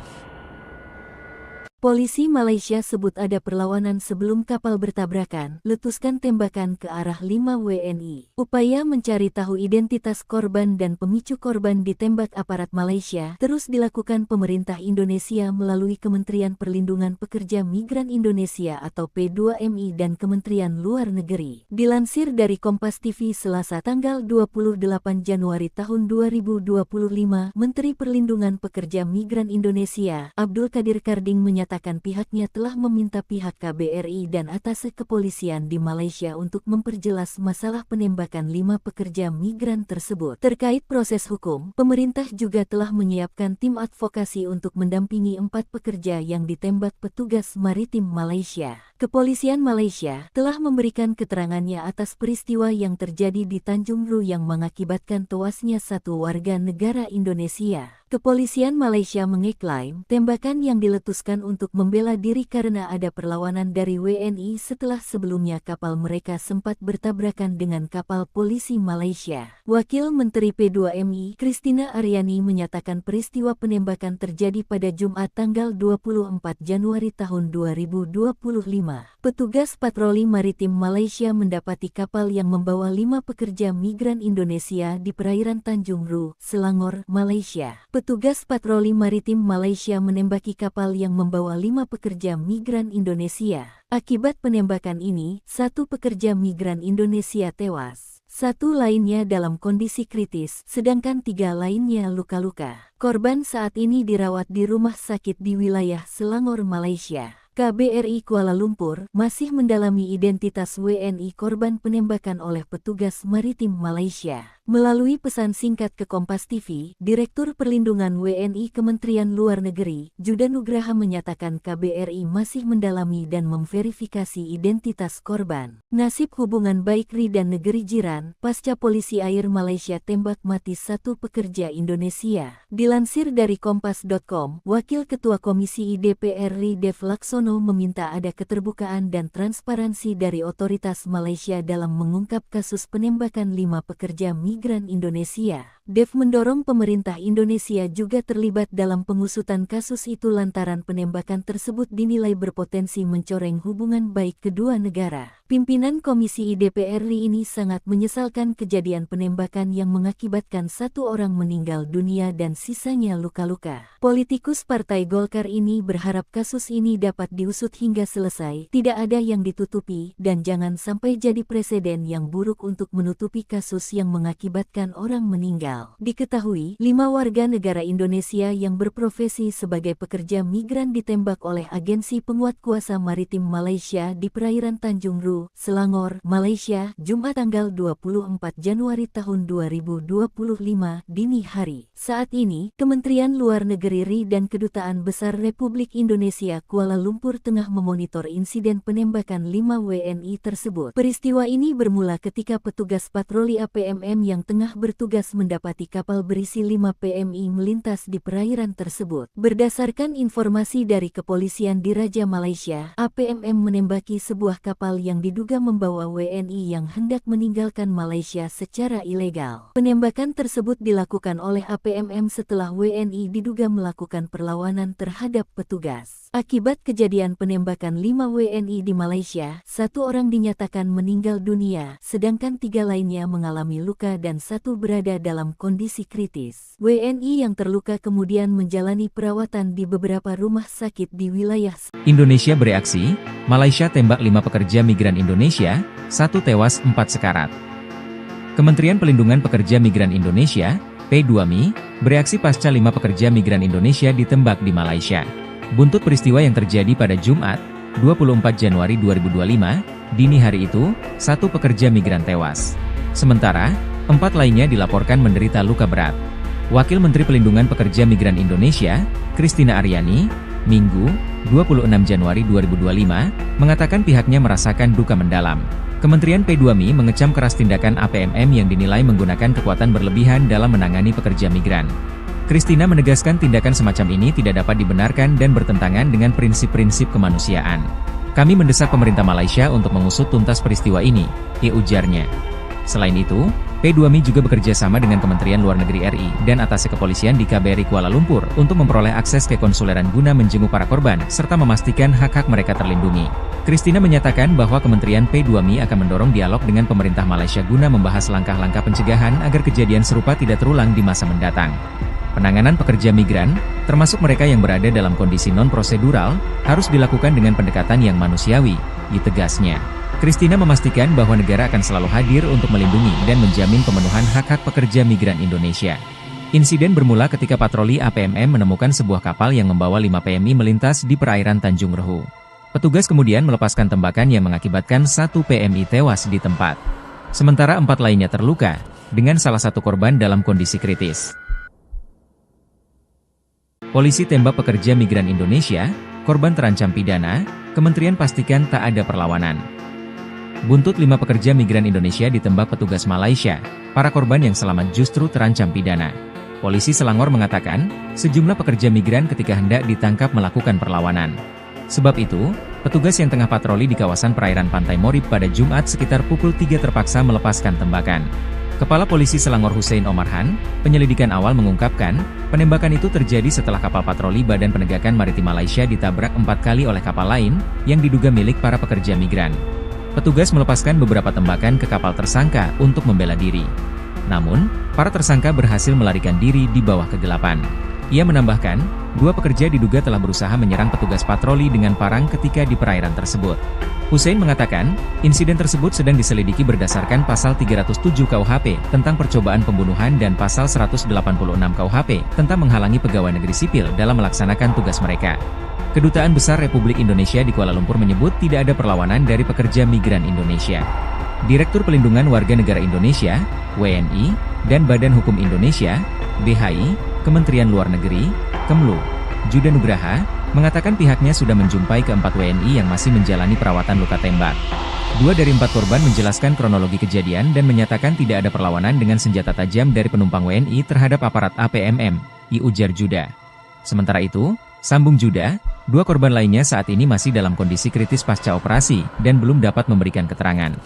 Polisi Malaysia sebut ada perlawanan sebelum kapal bertabrakan, letuskan tembakan ke arah 5 WNI. Upaya mencari tahu identitas korban dan pemicu korban ditembak aparat Malaysia terus dilakukan pemerintah Indonesia melalui Kementerian Perlindungan Pekerja Migran Indonesia atau P2MI dan Kementerian Luar Negeri. Dilansir dari Kompas TV Selasa tanggal 28 Januari tahun 2025, Menteri Perlindungan Pekerja Migran Indonesia, Abdul Qadir Karding menyatakan menyatakan pihaknya telah meminta pihak KBRI dan atase kepolisian di Malaysia untuk memperjelas masalah penembakan 5 pekerja migran tersebut. Terkait proses hukum, pemerintah juga telah menyiapkan tim advokasi untuk mendampingi 4 pekerja yang ditembak petugas maritim Malaysia. Kepolisian Malaysia telah memberikan keterangannya atas peristiwa yang terjadi di Tanjung Ru yang mengakibatkan tewasnya 1 warga negara Indonesia. Kepolisian Malaysia mengeklaim tembakan yang diletuskan untuk membela diri karena ada perlawanan dari WNI setelah sebelumnya kapal mereka sempat bertabrakan dengan kapal polisi Malaysia. Wakil Menteri P2MI, Christina Aryani menyatakan peristiwa penembakan terjadi pada Jumat tanggal 24 Januari tahun 2025. Petugas patroli maritim Malaysia mendapati kapal yang membawa 5 pekerja migran Indonesia di perairan Tanjung Ru, Selangor, Malaysia. Petugas patroli maritim Malaysia menembaki kapal yang membawa 5 pekerja migran Indonesia. Akibat penembakan ini, 1 pekerja migran Indonesia tewas. 1 lainnya dalam kondisi kritis, sedangkan 3 lainnya luka-luka. Korban saat ini dirawat di rumah sakit di wilayah Selangor, Malaysia. KBRI Kuala Lumpur masih mendalami identitas WNI korban penembakan oleh petugas maritim Malaysia. Melalui pesan singkat ke Kompas TV, Direktur Perlindungan WNI Kementerian Luar Negeri, Juda Nugraha menyatakan KBRI masih mendalami dan memverifikasi identitas korban. Nasib hubungan baik RI dan negeri jiran, pasca polisi air Malaysia tembak mati 1 pekerja Indonesia. Dilansir dari Kompas.com, Wakil Ketua Komisi DPR RI Dev Laksono meminta ada keterbukaan dan transparansi dari otoritas Malaysia dalam mengungkap kasus penembakan 5 pekerja migran Indonesia. Dev mendorong pemerintah Indonesia juga terlibat dalam pengusutan kasus itu lantaran penembakan tersebut dinilai berpotensi mencoreng hubungan baik kedua negara. Pimpinan Komisi DPR RI ini sangat menyesalkan kejadian penembakan yang mengakibatkan 1 orang meninggal dunia dan sisanya luka-luka. Politikus Partai Golkar ini berharap kasus ini dapat diusut hingga selesai, tidak ada yang ditutupi, dan jangan sampai jadi presiden yang buruk untuk menutupi kasus yang mengakibatkan orang meninggal. Diketahui, 5 warga negara Indonesia yang berprofesi sebagai pekerja migran ditembak oleh agensi penguat kuasa maritim Malaysia di perairan Tanjung Ru, Selangor, Malaysia, Jumat tanggal 24 Januari tahun 2025 dini hari. Saat ini, Kementerian Luar Negeri RI dan Kedutaan Besar Republik Indonesia Kuala Lumpur tengah memonitor insiden penembakan 5 WNI tersebut. Peristiwa ini bermula ketika petugas patroli APMM yang tengah bertugas mendapati kapal berisi 5 PMI melintas di perairan tersebut. Berdasarkan informasi dari kepolisian di Raja Malaysia, APMM menembaki sebuah kapal yang diduga membawa WNI yang hendak meninggalkan Malaysia secara ilegal. Penembakan tersebut dilakukan oleh APMM setelah WNI diduga melakukan perlawanan terhadap petugas. Akibat kejadian penembakan 5 WNI di Malaysia, 1 orang dinyatakan meninggal dunia, sedangkan 3 lainnya mengalami luka dan 1 berada dalam kondisi kritis. WNI yang terluka kemudian menjalani perawatan di beberapa rumah sakit di wilayah Indonesia bereaksi, Malaysia tembak 5 pekerja migran Indonesia, 1 tewas 4 sekarat. Kementerian Pelindungan Pekerja Migran Indonesia, P2MI, bereaksi pasca 5 pekerja migran Indonesia ditembak di Malaysia. Buntut peristiwa yang terjadi pada Jumat, 24 Januari 2025, dini hari itu, 1 pekerja migran tewas. Sementara, 4 lainnya dilaporkan menderita luka berat. Wakil Menteri Pelindungan Pekerja Migran Indonesia, Christina Aryani, Minggu, 26 Januari 2025, mengatakan pihaknya merasakan duka mendalam. Kementerian P2MI mengecam keras tindakan APMM yang dinilai menggunakan kekuatan berlebihan dalam menangani pekerja migran. Christina menegaskan tindakan semacam ini tidak dapat dibenarkan dan bertentangan dengan prinsip-prinsip kemanusiaan. Kami mendesak pemerintah Malaysia untuk mengusut tuntas peristiwa ini, ujarnya. Selain itu, P2MI juga bekerja sama dengan Kementerian Luar Negeri RI dan atase kepolisian di KBRI Kuala Lumpur untuk memperoleh akses ke konsuleran guna menjenguk para korban serta memastikan hak-hak mereka terlindungi. Christina menyatakan bahwa Kementerian P2MI akan mendorong dialog dengan pemerintah Malaysia guna membahas langkah-langkah pencegahan agar kejadian serupa tidak terulang di masa mendatang. Penanganan pekerja migran, termasuk mereka yang berada dalam kondisi non-prosedural, harus dilakukan dengan pendekatan yang manusiawi, tegasnya. Christina memastikan bahwa negara akan selalu hadir untuk melindungi dan menjamin pemenuhan hak-hak pekerja migran Indonesia. Insiden bermula ketika patroli APMM menemukan sebuah kapal yang membawa 5 PMI melintas di perairan Tanjung Rehu. Petugas kemudian melepaskan tembakan yang mengakibatkan 1 PMI tewas di tempat. Sementara 4 lainnya terluka, dengan salah satu korban dalam kondisi kritis. Polisi tembak pekerja migran Indonesia, korban terancam pidana, Kementerian pastikan tak ada perlawanan. Buntut 5 pekerja migran Indonesia ditembak petugas Malaysia, para korban yang selamat justru terancam pidana. Polisi Selangor mengatakan, sejumlah pekerja migran ketika hendak ditangkap melakukan perlawanan. Sebab itu, petugas yang tengah patroli di kawasan perairan Pantai Morib pada Jumat sekitar pukul 3 terpaksa melepaskan tembakan. Kepala Polisi Selangor Hussein Omarhan, penyelidikan awal mengungkapkan, penembakan itu terjadi setelah kapal patroli Badan Penegakan Maritim Malaysia ditabrak 4 kali oleh kapal lain, yang diduga milik para pekerja migran. Petugas melepaskan beberapa tembakan ke kapal tersangka untuk membela diri. Namun, para tersangka berhasil melarikan diri di bawah kegelapan. Ia menambahkan, 2 pekerja diduga telah berusaha menyerang petugas patroli dengan parang ketika di perairan tersebut. Hussein mengatakan, insiden tersebut sedang diselidiki berdasarkan pasal 307 KUHP tentang percobaan pembunuhan dan pasal 186 KUHP tentang menghalangi pegawai negeri sipil dalam melaksanakan tugas mereka. Kedutaan Besar Republik Indonesia di Kuala Lumpur menyebut tidak ada perlawanan dari pekerja migran Indonesia. Direktur Pelindungan Warga Negara Indonesia, WNI, dan Badan Hukum Indonesia, BHI, Kementerian Luar Negeri, Kemlu, Juda Nugraha, mengatakan pihaknya sudah menjumpai ke-4 WNI yang masih menjalani perawatan luka tembak. 2 dari 4 korban menjelaskan kronologi kejadian dan menyatakan tidak ada perlawanan dengan senjata tajam dari penumpang WNI terhadap aparat APMM, ujar Juda. Sementara itu, sambung Juda, 2 korban lainnya saat ini masih dalam kondisi kritis pasca operasi dan belum dapat memberikan keterangan.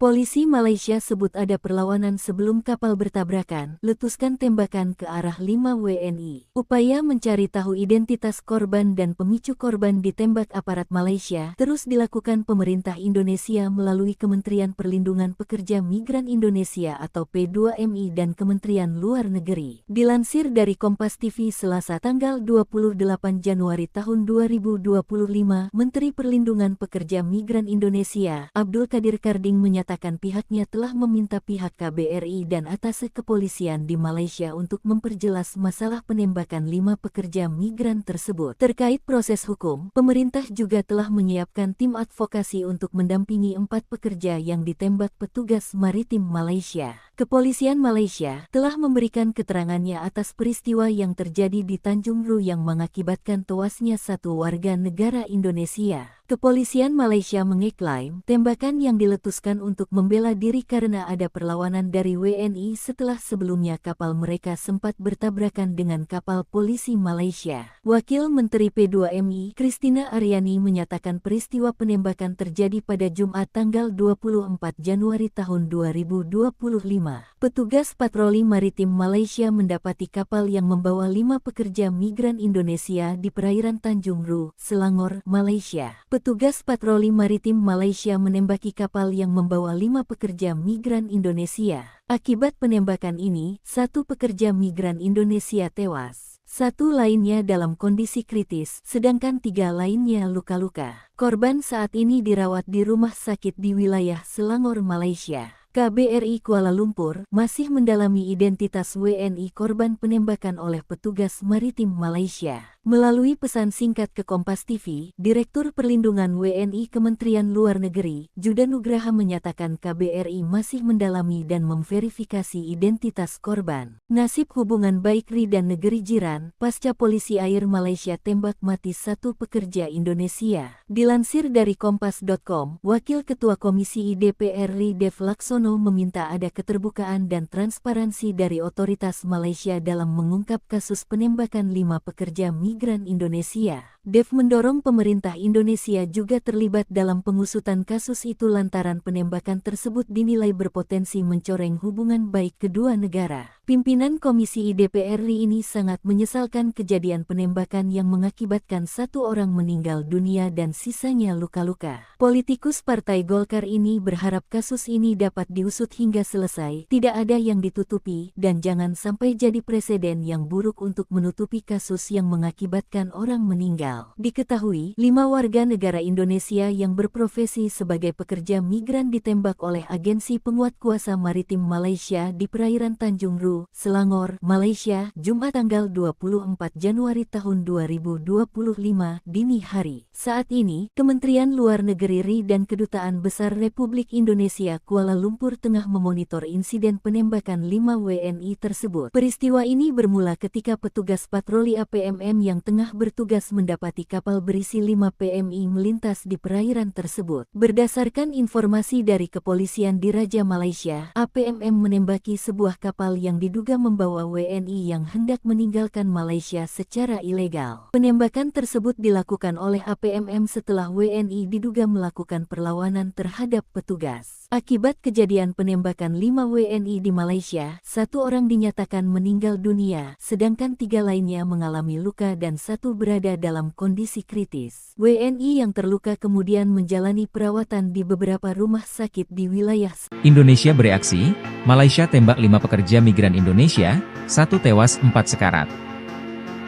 Polisi Malaysia sebut ada perlawanan sebelum kapal bertabrakan, letuskan tembakan ke arah 5 WNI. Upaya mencari tahu identitas korban dan pemicu korban ditembak aparat Malaysia terus dilakukan pemerintah Indonesia melalui Kementerian Perlindungan Pekerja Migran Indonesia atau P2MI dan Kementerian Luar Negeri. Dilansir dari Kompas TV Selasa tanggal 28 Januari tahun 2025, Menteri Perlindungan Pekerja Migran Indonesia, Abdul Qadir Karding menyatakan pihaknya telah meminta pihak KBRI dan atase kepolisian di Malaysia untuk memperjelas masalah penembakan 5 pekerja migran tersebut. Terkait proses hukum, pemerintah juga telah menyiapkan tim advokasi untuk mendampingi 4 pekerja yang ditembak petugas maritim Malaysia. Kepolisian Malaysia telah memberikan keterangannya atas peristiwa yang terjadi di Tanjung Rehu yang mengakibatkan tewasnya 1 warga negara Indonesia. Kepolisian Malaysia mengeklaim tembakan yang diletuskan untuk membela diri karena ada perlawanan dari WNI setelah sebelumnya kapal mereka sempat bertabrakan dengan kapal polisi Malaysia. Wakil Menteri P2MI, Christina Aryani menyatakan peristiwa penembakan terjadi pada Jumat tanggal 24 Januari tahun 2025. Petugas patroli maritim Malaysia mendapati kapal yang membawa 5 pekerja migran Indonesia di perairan Tanjung Rehu, Selangor, Malaysia. Petugas patroli maritim Malaysia menembaki kapal yang membawa 5 pekerja migran Indonesia. Akibat penembakan ini, 1 pekerja migran Indonesia tewas. 1 lainnya dalam kondisi kritis, sedangkan 3 lainnya luka-luka. Korban saat ini dirawat di rumah sakit di wilayah Selangor, Malaysia. KBRI Kuala Lumpur masih mendalami identitas WNI korban penembakan oleh petugas maritim Malaysia. Melalui pesan singkat ke Kompas TV, Direktur Perlindungan WNI Kementerian Luar Negeri, Juda Nugraha menyatakan KBRI masih mendalami dan memverifikasi identitas korban. Nasib hubungan baik RI dan negeri jiran, pasca polisi air Malaysia tembak mati 1 pekerja Indonesia. Dilansir dari Kompas.com, Wakil Ketua Komisi DPR RI Dev Laksono meminta ada keterbukaan dan transparansi dari otoritas Malaysia dalam mengungkap kasus penembakan 5 pekerja migran Indonesia. Dev mendorong pemerintah Indonesia juga terlibat dalam pengusutan kasus itu lantaran penembakan tersebut dinilai berpotensi mencoreng hubungan baik kedua negara. Pimpinan Komisi DPR RI ini sangat menyesalkan kejadian penembakan yang mengakibatkan 1 orang meninggal dunia dan sisanya luka-luka. Politikus Partai Golkar ini berharap kasus ini dapat diusut hingga selesai, tidak ada yang ditutupi, dan jangan sampai jadi presiden yang buruk untuk menutupi kasus yang mengakibatkan orang meninggal. ilegal. Diketahui, 5 warga negara Indonesia yang berprofesi sebagai pekerja migran ditembak oleh Agensi Penguat Kuasa Maritim Malaysia di perairan Tanjung Ru, Selangor, Malaysia, Jumat tanggal 24 Januari tahun 2025 dini hari. Saat ini, Kementerian Luar Negeri RI dan Kedutaan Besar Republik Indonesia Kuala Lumpur tengah memonitor insiden penembakan 5 WNI tersebut. Peristiwa ini bermula ketika petugas patroli APMM yang tengah bertugas mendapati kapal berisi 5 PMI melintas di perairan tersebut. Berdasarkan informasi dari kepolisian di Raja Malaysia, APMM menembaki sebuah kapal yang diduga membawa WNI yang hendak meninggalkan Malaysia secara ilegal. Penembakan tersebut dilakukan oleh APMM setelah WNI diduga melakukan perlawanan terhadap petugas. Akibat kejadian penembakan 5 WNI di Malaysia, 1 orang dinyatakan meninggal dunia, sedangkan 3 lainnya mengalami luka dan 1 berada dalam kondisi kritis. WNI yang terluka kemudian menjalani perawatan di beberapa rumah sakit di wilayah Indonesia bereaksi, Malaysia tembak 5 pekerja migran Indonesia, 1 tewas 4 sekarat.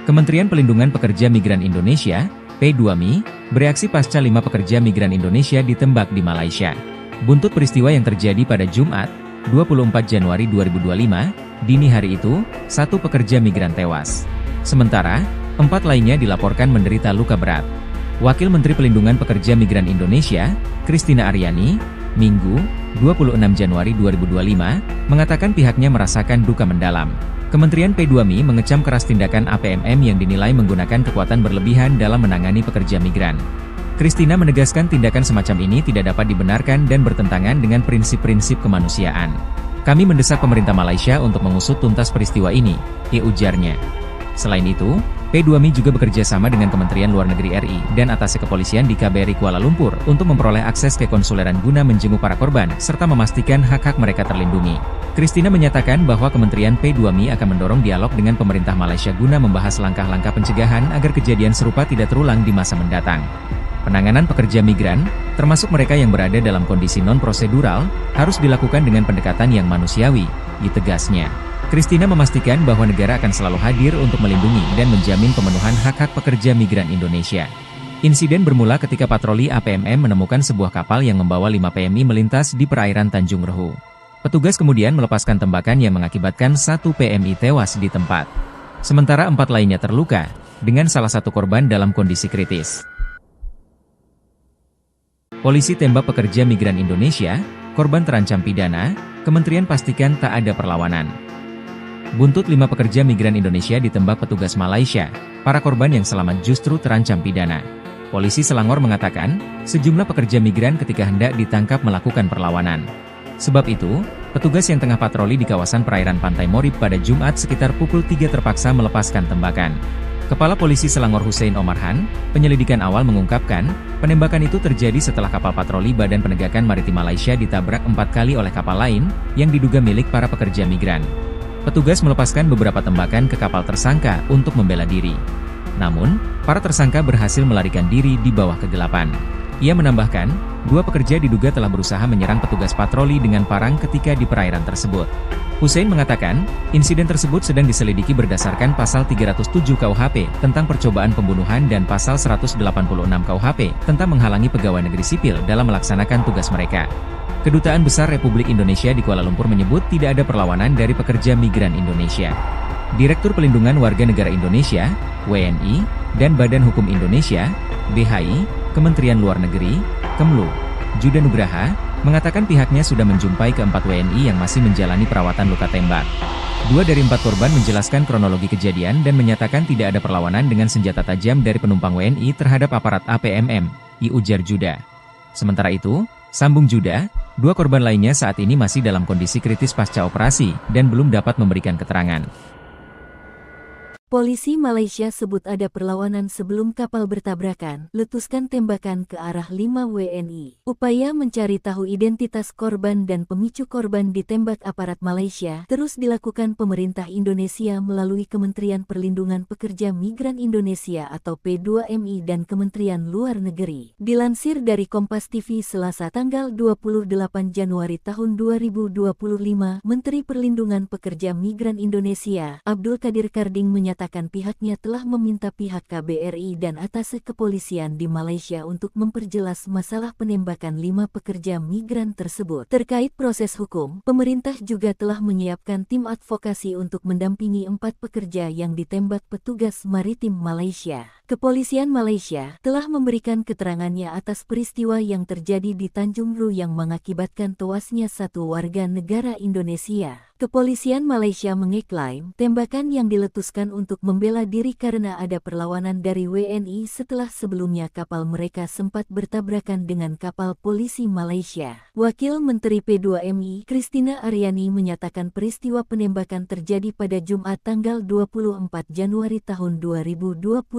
Kementerian Pelindungan Pekerja Migran Indonesia, P2MI, bereaksi pasca 5 pekerja migran Indonesia ditembak di Malaysia. Buntut peristiwa yang terjadi pada Jumat, 24 Januari 2025, dini hari itu, 1 pekerja migran tewas. Sementara, 4 lainnya dilaporkan menderita luka berat. Wakil Menteri Pelindungan Pekerja Migran Indonesia, Christina Aryani, Minggu, 26 Januari 2025, mengatakan pihaknya merasakan duka mendalam. Kementerian P2MI mengecam keras tindakan APMM yang dinilai menggunakan kekuatan berlebihan dalam menangani pekerja migran. Christina menegaskan tindakan semacam ini tidak dapat dibenarkan dan bertentangan dengan prinsip-prinsip kemanusiaan. Kami mendesak pemerintah Malaysia untuk mengusut tuntas peristiwa ini, ujarnya. Selain itu, P2MI juga bekerja sama dengan Kementerian Luar Negeri RI dan Atase Kepolisian di KBRI Kuala Lumpur untuk memperoleh akses ke konsuleran guna menjenguk para korban serta memastikan hak-hak mereka terlindungi. Christina menyatakan bahwa Kementerian P2MI akan mendorong dialog dengan pemerintah Malaysia guna membahas langkah-langkah pencegahan agar kejadian serupa tidak terulang di masa mendatang. Penanganan pekerja migran, termasuk mereka yang berada dalam kondisi non-prosedural, harus dilakukan dengan pendekatan yang manusiawi, ditegasnya. Christina memastikan bahwa negara akan selalu hadir untuk melindungi dan menjamin pemenuhan hak-hak pekerja migran Indonesia. Insiden bermula ketika patroli APMM menemukan sebuah kapal yang membawa 5 PMI melintas di perairan Tanjung Ru. Petugas kemudian melepaskan tembakan yang mengakibatkan 1 PMI tewas di tempat. Sementara 4 lainnya terluka, dengan salah satu korban dalam kondisi kritis. Polisi tembak pekerja migran Indonesia, korban terancam pidana, Kementerian pastikan tak ada perlawanan. Buntut 5 pekerja migran Indonesia ditembak petugas Malaysia, para korban yang selamat justru terancam pidana. Polisi Selangor mengatakan, sejumlah pekerja migran ketika hendak ditangkap melakukan perlawanan. Sebab itu, petugas yang tengah patroli di kawasan perairan Pantai Morib pada Jumat sekitar pukul 3 terpaksa melepaskan tembakan. Kepala Polisi Selangor Hussein Omarhan, penyelidikan awal mengungkapkan, penembakan itu terjadi setelah kapal patroli Badan Penegakan Maritim Malaysia ditabrak 4 kali oleh kapal lain, yang diduga milik para pekerja migran. Petugas melepaskan beberapa tembakan ke kapal tersangka untuk membela diri. Namun, para tersangka berhasil melarikan diri di bawah kegelapan. Ia menambahkan, 2 pekerja diduga telah berusaha menyerang petugas patroli dengan parang ketika di perairan tersebut. Hussein mengatakan, insiden tersebut sedang diselidiki berdasarkan pasal 307 KUHP tentang percobaan pembunuhan dan pasal 186 KUHP tentang menghalangi pegawai negeri sipil dalam melaksanakan tugas mereka. Kedutaan Besar Republik Indonesia di Kuala Lumpur menyebut tidak ada perlawanan dari pekerja migran Indonesia. Direktur Pelindungan Warga Negara Indonesia, WNI, dan Badan Hukum Indonesia, BHI, Kementerian Luar Negeri, Kemlu, Juda Nugraha, mengatakan pihaknya sudah menjumpai ke-4 WNI yang masih menjalani perawatan luka tembak. 2 dari 4 korban menjelaskan kronologi kejadian dan menyatakan tidak ada perlawanan dengan senjata tajam dari penumpang WNI terhadap aparat APMM, ujar Juda. Sementara itu, sambung Juda, 2 korban lainnya saat ini masih dalam kondisi kritis pasca operasi dan belum dapat memberikan keterangan. Polisi Malaysia sebut ada perlawanan sebelum kapal bertabrakan, letuskan tembakan ke arah 5 WNI. Upaya mencari tahu identitas korban dan pemicu korban ditembak aparat Malaysia terus dilakukan pemerintah Indonesia melalui Kementerian Perlindungan Pekerja Migran Indonesia atau P2MI dan Kementerian Luar Negeri. Dilansir dari Kompas TV Selasa tanggal 28 Januari tahun 2025, Menteri Perlindungan Pekerja Migran Indonesia, Abdul Qadir Karding menyatakan menyatakan pihaknya telah meminta pihak KBRI dan atase kepolisian di Malaysia untuk memperjelas masalah penembakan 5 pekerja migran tersebut. Terkait proses hukum, pemerintah juga telah menyiapkan tim advokasi untuk mendampingi 4 pekerja yang ditembak petugas maritim Malaysia. Kepolisian Malaysia telah memberikan keterangannya atas peristiwa yang terjadi di Tanjung Ru yang mengakibatkan tewasnya 1 warga negara Indonesia. Kepolisian Malaysia mengeklaim tembakan yang diletuskan untuk membela diri karena ada perlawanan dari WNI setelah sebelumnya kapal mereka sempat bertabrakan dengan kapal polisi Malaysia. Wakil Menteri P2MI, Christina Aryani menyatakan peristiwa penembakan terjadi pada Jumat tanggal 24 Januari tahun 2025.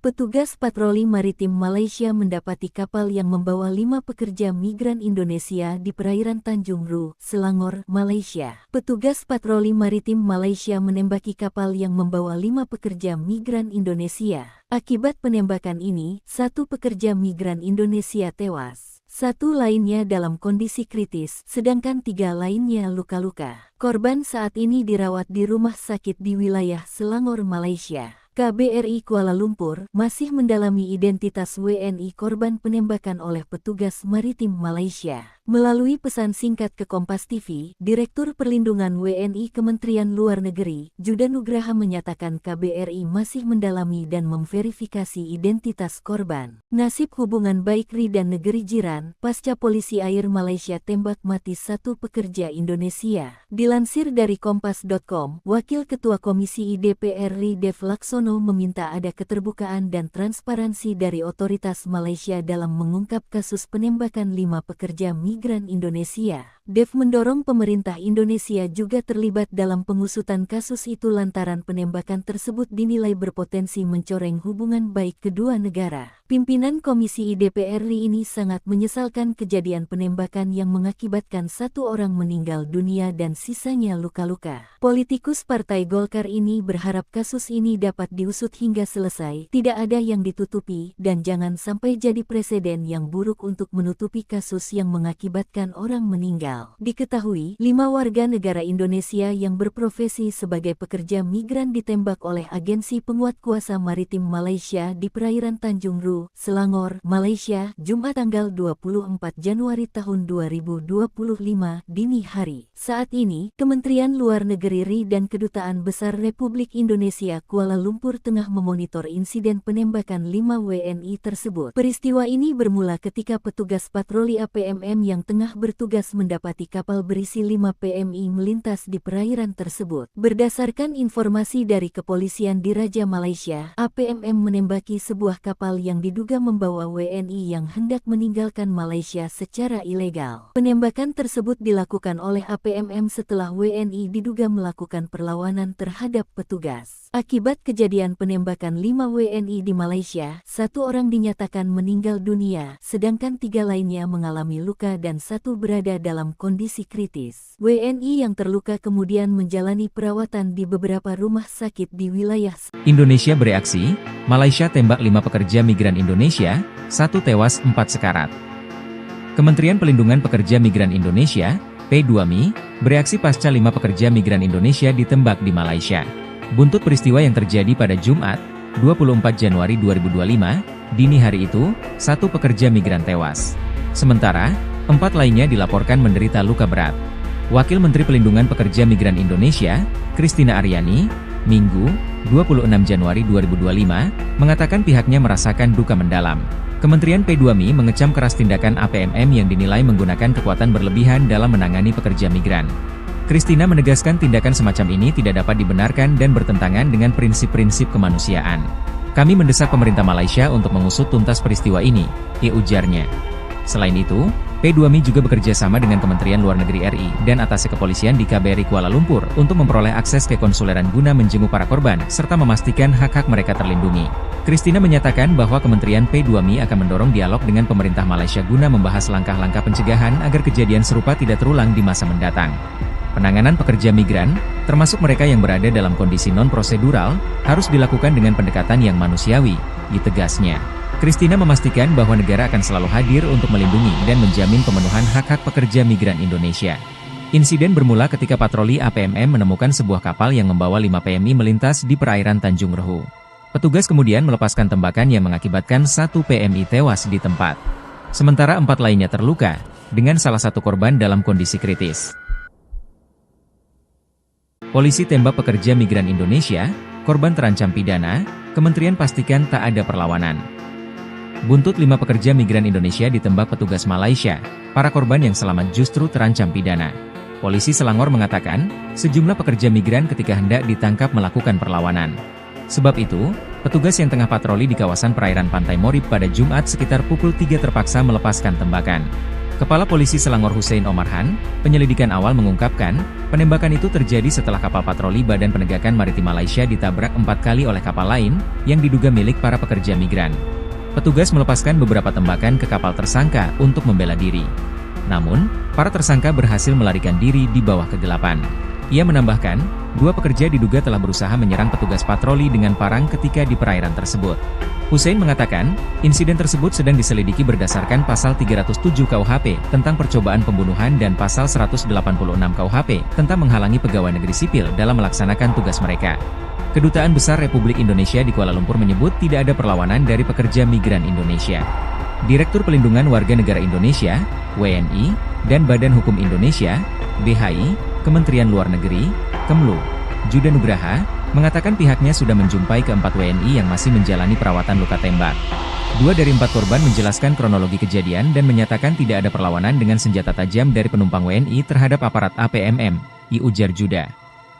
Petugas patroli maritim Malaysia mendapati kapal yang membawa 5 pekerja migran Indonesia di perairan Tanjung Ru, Selangor, Malaysia. Petugas patroli maritim Malaysia menembaki kapal yang membawa 5 pekerja migran Indonesia. Akibat penembakan ini, 1 pekerja migran Indonesia tewas. 1 lainnya dalam kondisi kritis, sedangkan 3 lainnya luka-luka. Korban saat ini dirawat di rumah sakit di wilayah Selangor, Malaysia. KBRI Kuala Lumpur masih mendalami identitas WNI korban penembakan oleh petugas maritim Malaysia. Melalui pesan singkat ke Kompas TV, Direktur Perlindungan WNI Kementerian Luar Negeri, Juda Nugraha menyatakan KBRI masih mendalami dan memverifikasi identitas korban. Nasib hubungan baik RI dan negeri jiran, pasca polisi air Malaysia tembak mati 1 pekerja Indonesia. Dilansir dari Kompas.com, Wakil Ketua Komisi DPR RI Dev Laksono meminta ada keterbukaan dan transparansi dari otoritas Malaysia dalam mengungkap kasus penembakan 5 pekerja migran Indonesia. Dev mendorong pemerintah Indonesia juga terlibat dalam pengusutan kasus itu lantaran penembakan tersebut dinilai berpotensi mencoreng hubungan baik kedua negara. Pimpinan Komisi DPR RI ini sangat menyesalkan kejadian penembakan yang mengakibatkan 1 orang meninggal dunia dan sisanya luka-luka. Politikus Partai Golkar ini berharap kasus ini dapat diusut hingga selesai, tidak ada yang ditutupi, dan jangan sampai jadi presiden yang buruk untuk menutupi kasus yang mengakibatkan orang meninggal. Diketahui, 5 warga negara Indonesia yang berprofesi sebagai pekerja migran ditembak oleh agensi penguat kuasa maritim Malaysia di perairan Tanjung Ru, Selangor, Malaysia, Jumat tanggal 24 Januari tahun 2025 dini hari. Saat ini, Kementerian Luar Negeri RI dan Kedutaan Besar Republik Indonesia Kuala Lumpur tengah memonitor insiden penembakan 5 WNI tersebut. Peristiwa ini bermula ketika petugas patroli APMM yang tengah bertugas mendapati kapal berisi 5 PMI melintas di perairan tersebut. Berdasarkan informasi dari kepolisian di Raja Malaysia, APMM menembaki sebuah kapal yang diduga membawa WNI yang hendak meninggalkan Malaysia secara ilegal. Penembakan tersebut dilakukan oleh APMM setelah WNI diduga melakukan perlawanan terhadap petugas. Akibat kejadian penembakan 5 WNI di Malaysia, 1 orang dinyatakan meninggal dunia, sedangkan 3 lainnya mengalami luka dan 1 berada dalam kondisi kritis. WNI yang terluka kemudian menjalani perawatan di beberapa rumah sakit di wilayah Indonesia bereaksi, Malaysia tembak 5 pekerja migran Indonesia, 1 tewas 4 sekarat. Kementerian Pelindungan Pekerja Migran Indonesia, P2MI, bereaksi pasca 5 pekerja migran Indonesia ditembak di Malaysia. Buntut peristiwa yang terjadi pada Jumat, 24 Januari 2025, dini hari itu, 1 pekerja migran tewas. Sementara, 4 lainnya dilaporkan menderita luka berat. Wakil Menteri Pelindungan Pekerja Migran Indonesia, Christina Aryani, Minggu, 26 Januari 2025, mengatakan pihaknya merasakan duka mendalam. Kementerian P2MI mengecam keras tindakan APMM yang dinilai menggunakan kekuatan berlebihan dalam menangani pekerja migran. Christina menegaskan tindakan semacam ini tidak dapat dibenarkan dan bertentangan dengan prinsip-prinsip kemanusiaan. Kami mendesak pemerintah Malaysia untuk mengusut tuntas peristiwa ini, ujarnya. Selain itu, P2MI juga bekerja sama dengan Kementerian Luar Negeri RI dan atase kepolisian di KBRI Kuala Lumpur untuk memperoleh akses ke konsuleran guna menjenguk para korban serta memastikan hak-hak mereka terlindungi. Christina menyatakan bahwa Kementerian P2MI akan mendorong dialog dengan pemerintah Malaysia guna membahas langkah-langkah pencegahan agar kejadian serupa tidak terulang di masa mendatang. Penanganan pekerja migran, termasuk mereka yang berada dalam kondisi non-prosedural, harus dilakukan dengan pendekatan yang manusiawi, ditegasnya. Christina memastikan bahwa negara akan selalu hadir untuk melindungi dan menjamin pemenuhan hak-hak pekerja migran Indonesia. Insiden bermula ketika patroli APMM menemukan sebuah kapal yang membawa 5 PMI melintas di perairan Tanjung Rehu. Petugas kemudian melepaskan tembakan yang mengakibatkan 1 PMI tewas di tempat. Sementara 4 lainnya terluka, dengan salah satu korban dalam kondisi kritis. Polisi tembak pekerja migran Indonesia, korban terancam pidana, Kementerian pastikan tak ada perlawanan. Buntut 5 pekerja migran Indonesia ditembak petugas Malaysia, para korban yang selamat justru terancam pidana. Polisi Selangor mengatakan, sejumlah pekerja migran ketika hendak ditangkap melakukan perlawanan. Sebab itu, petugas yang tengah patroli di kawasan perairan Pantai Morib pada Jumat sekitar pukul 3 terpaksa melepaskan tembakan. Kepala Polisi Selangor Hussein Omarhan, penyelidikan awal mengungkapkan, penembakan itu terjadi setelah kapal patroli Badan Penegakan Maritim Malaysia ditabrak 4 kali oleh kapal lain, yang diduga milik para pekerja migran. Petugas melepaskan beberapa tembakan ke kapal tersangka untuk membela diri. Namun, para tersangka berhasil melarikan diri di bawah kegelapan. Ia menambahkan, 2 pekerja diduga telah berusaha menyerang petugas patroli dengan parang ketika di perairan tersebut. Hussein mengatakan, insiden tersebut sedang diselidiki berdasarkan pasal 307 KUHP tentang percobaan pembunuhan dan pasal 186 KUHP tentang menghalangi pegawai negeri sipil dalam melaksanakan tugas mereka. Kedutaan Besar Republik Indonesia di Kuala Lumpur menyebut tidak ada perlawanan dari pekerja migran Indonesia. Direktur Pelindungan Warga Negara Indonesia, WNI, dan Badan Hukum Indonesia, BHI, Kementerian Luar Negeri, Kemlu, Juda Nugraha, mengatakan pihaknya sudah menjumpai ke-4 WNI yang masih menjalani perawatan luka tembak. 2 dari 4 korban menjelaskan kronologi kejadian dan menyatakan tidak ada perlawanan dengan senjata tajam dari penumpang WNI terhadap aparat APMM, ujar Juda.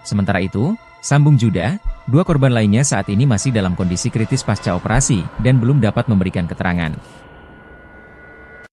Sementara itu, sambung Juda, 2 korban lainnya saat ini masih dalam kondisi kritis pasca operasi dan belum dapat memberikan keterangan.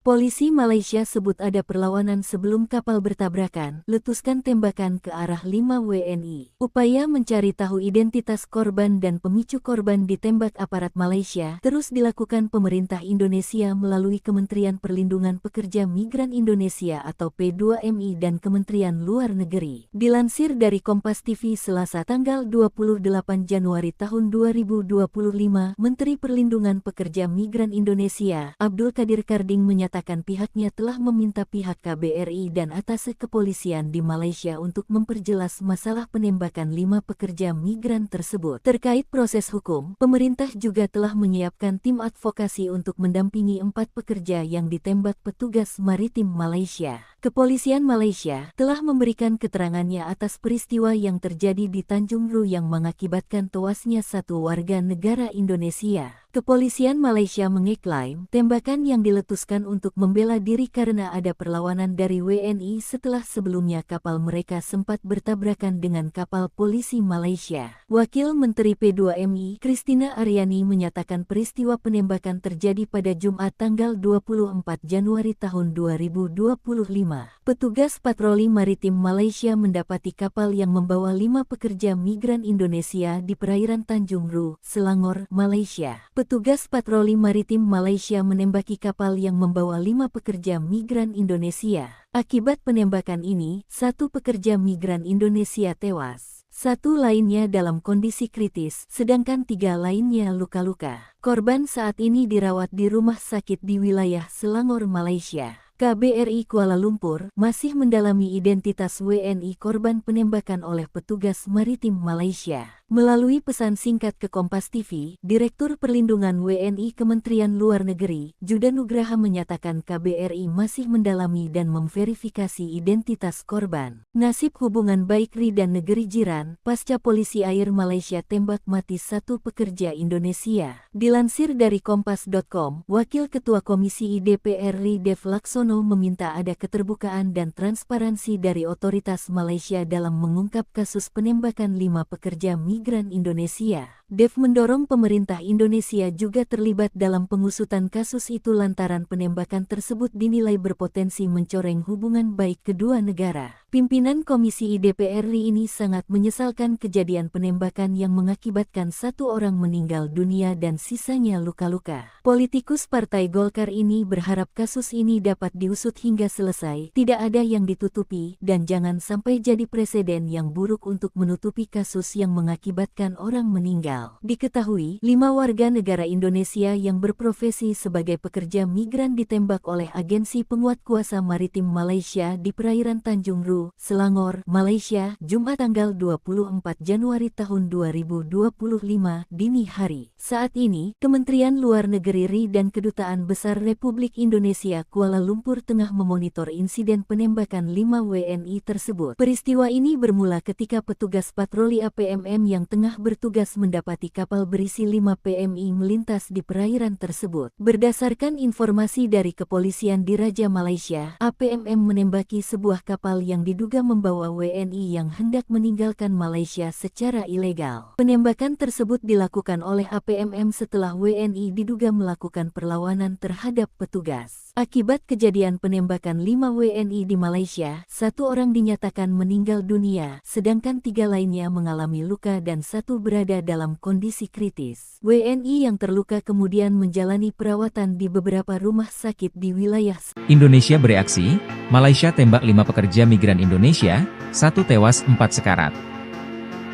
Polisi Malaysia sebut ada perlawanan sebelum kapal bertabrakan, letuskan tembakan ke arah 5 WNI. Upaya mencari tahu identitas korban dan pemicu korban ditembak aparat Malaysia terus dilakukan pemerintah Indonesia melalui Kementerian Perlindungan Pekerja Migran Indonesia atau P2MI dan Kementerian Luar Negeri. Dilansir dari Kompas TV Selasa tanggal 28 Januari tahun 2025, Menteri Perlindungan Pekerja Migran Indonesia, Abdul Kadir Karding menyatakan pihaknya telah meminta pihak KBRI dan atase kepolisian di Malaysia untuk memperjelas masalah penembakan 5 pekerja migran tersebut. Terkait proses hukum, pemerintah juga telah menyiapkan tim advokasi untuk mendampingi 4 pekerja yang ditembak petugas maritim Malaysia. Kepolisian Malaysia telah memberikan keterangannya atas peristiwa yang terjadi di Tanjung Rehu yang mengakibatkan tewasnya 1 warga negara Indonesia. Kepolisian Malaysia mengeklaim tembakan yang diletuskan untuk membela diri karena ada perlawanan dari WNI setelah sebelumnya kapal mereka sempat bertabrakan dengan kapal polisi Malaysia. Wakil Menteri P2MI, Christina Aryani menyatakan peristiwa penembakan terjadi pada Jumat tanggal 24 Januari tahun 2025. Petugas patroli maritim Malaysia mendapati kapal yang membawa 5 pekerja migran Indonesia di perairan Tanjung Rehu, Selangor, Malaysia. Petugas patroli maritim Malaysia menembaki kapal yang membawa 5 pekerja migran Indonesia. Akibat penembakan ini, 1 pekerja migran Indonesia tewas. 1 lainnya dalam kondisi kritis, sedangkan 3 lainnya luka-luka. Korban saat ini dirawat di rumah sakit di wilayah Selangor, Malaysia. KBRI Kuala Lumpur masih mendalami identitas WNI korban penembakan oleh petugas maritim Malaysia. Melalui pesan singkat ke Kompas TV, Direktur Perlindungan WNI Kementerian Luar Negeri, Juda Nugraha menyatakan KBRI masih mendalami dan memverifikasi identitas korban. Nasib hubungan baik RI dan negeri jiran, pasca polisi air Malaysia tembak mati 1 pekerja Indonesia. Dilansir dari Kompas.com, Wakil Ketua Komisi DPR RI Dev Laksono meminta ada keterbukaan dan transparansi dari otoritas Malaysia dalam mengungkap kasus penembakan 5 pekerja migran Indonesia. Dev mendorong pemerintah Indonesia juga terlibat dalam pengusutan kasus itu lantaran penembakan tersebut dinilai berpotensi mencoreng hubungan baik kedua negara. Pimpinan Komisi DPR RI ini sangat menyesalkan kejadian penembakan yang mengakibatkan 1 orang meninggal dunia dan sisanya luka-luka. Politikus Partai Golkar ini berharap kasus ini dapat diusut hingga selesai, tidak ada yang ditutupi, dan jangan sampai jadi presiden yang buruk untuk menutupi kasus yang mengakibatkan orang meninggal. ilegal. Diketahui, 5 warga negara Indonesia yang berprofesi sebagai pekerja migran ditembak oleh Agensi Penguat Kuasa Maritim Malaysia di perairan Tanjung Ru, Selangor, Malaysia, Jumat tanggal 24 Januari tahun 2025 dini hari. Saat ini, Kementerian Luar Negeri RI dan Kedutaan Besar Republik Indonesia Kuala Lumpur tengah memonitor insiden penembakan 5 WNI tersebut. Peristiwa ini bermula ketika petugas patroli APMM yang tengah bertugas mendapati kapal berisi 5 PMI melintas di perairan tersebut. Berdasarkan informasi dari kepolisian di Raja Malaysia, APMM menembaki sebuah kapal yang diduga membawa WNI yang hendak meninggalkan Malaysia secara ilegal. Penembakan tersebut dilakukan oleh APMM setelah WNI diduga melakukan perlawanan terhadap petugas. Akibat kejadian penembakan 5 WNI di Malaysia, 1 orang dinyatakan meninggal dunia, sedangkan 3 lainnya mengalami luka dan 1 berada dalam kondisi kritis. WNI yang terluka kemudian menjalani perawatan di beberapa rumah sakit di wilayah Indonesia bereaksi, Malaysia tembak 5 pekerja migran Indonesia, 1 tewas 4 sekarat.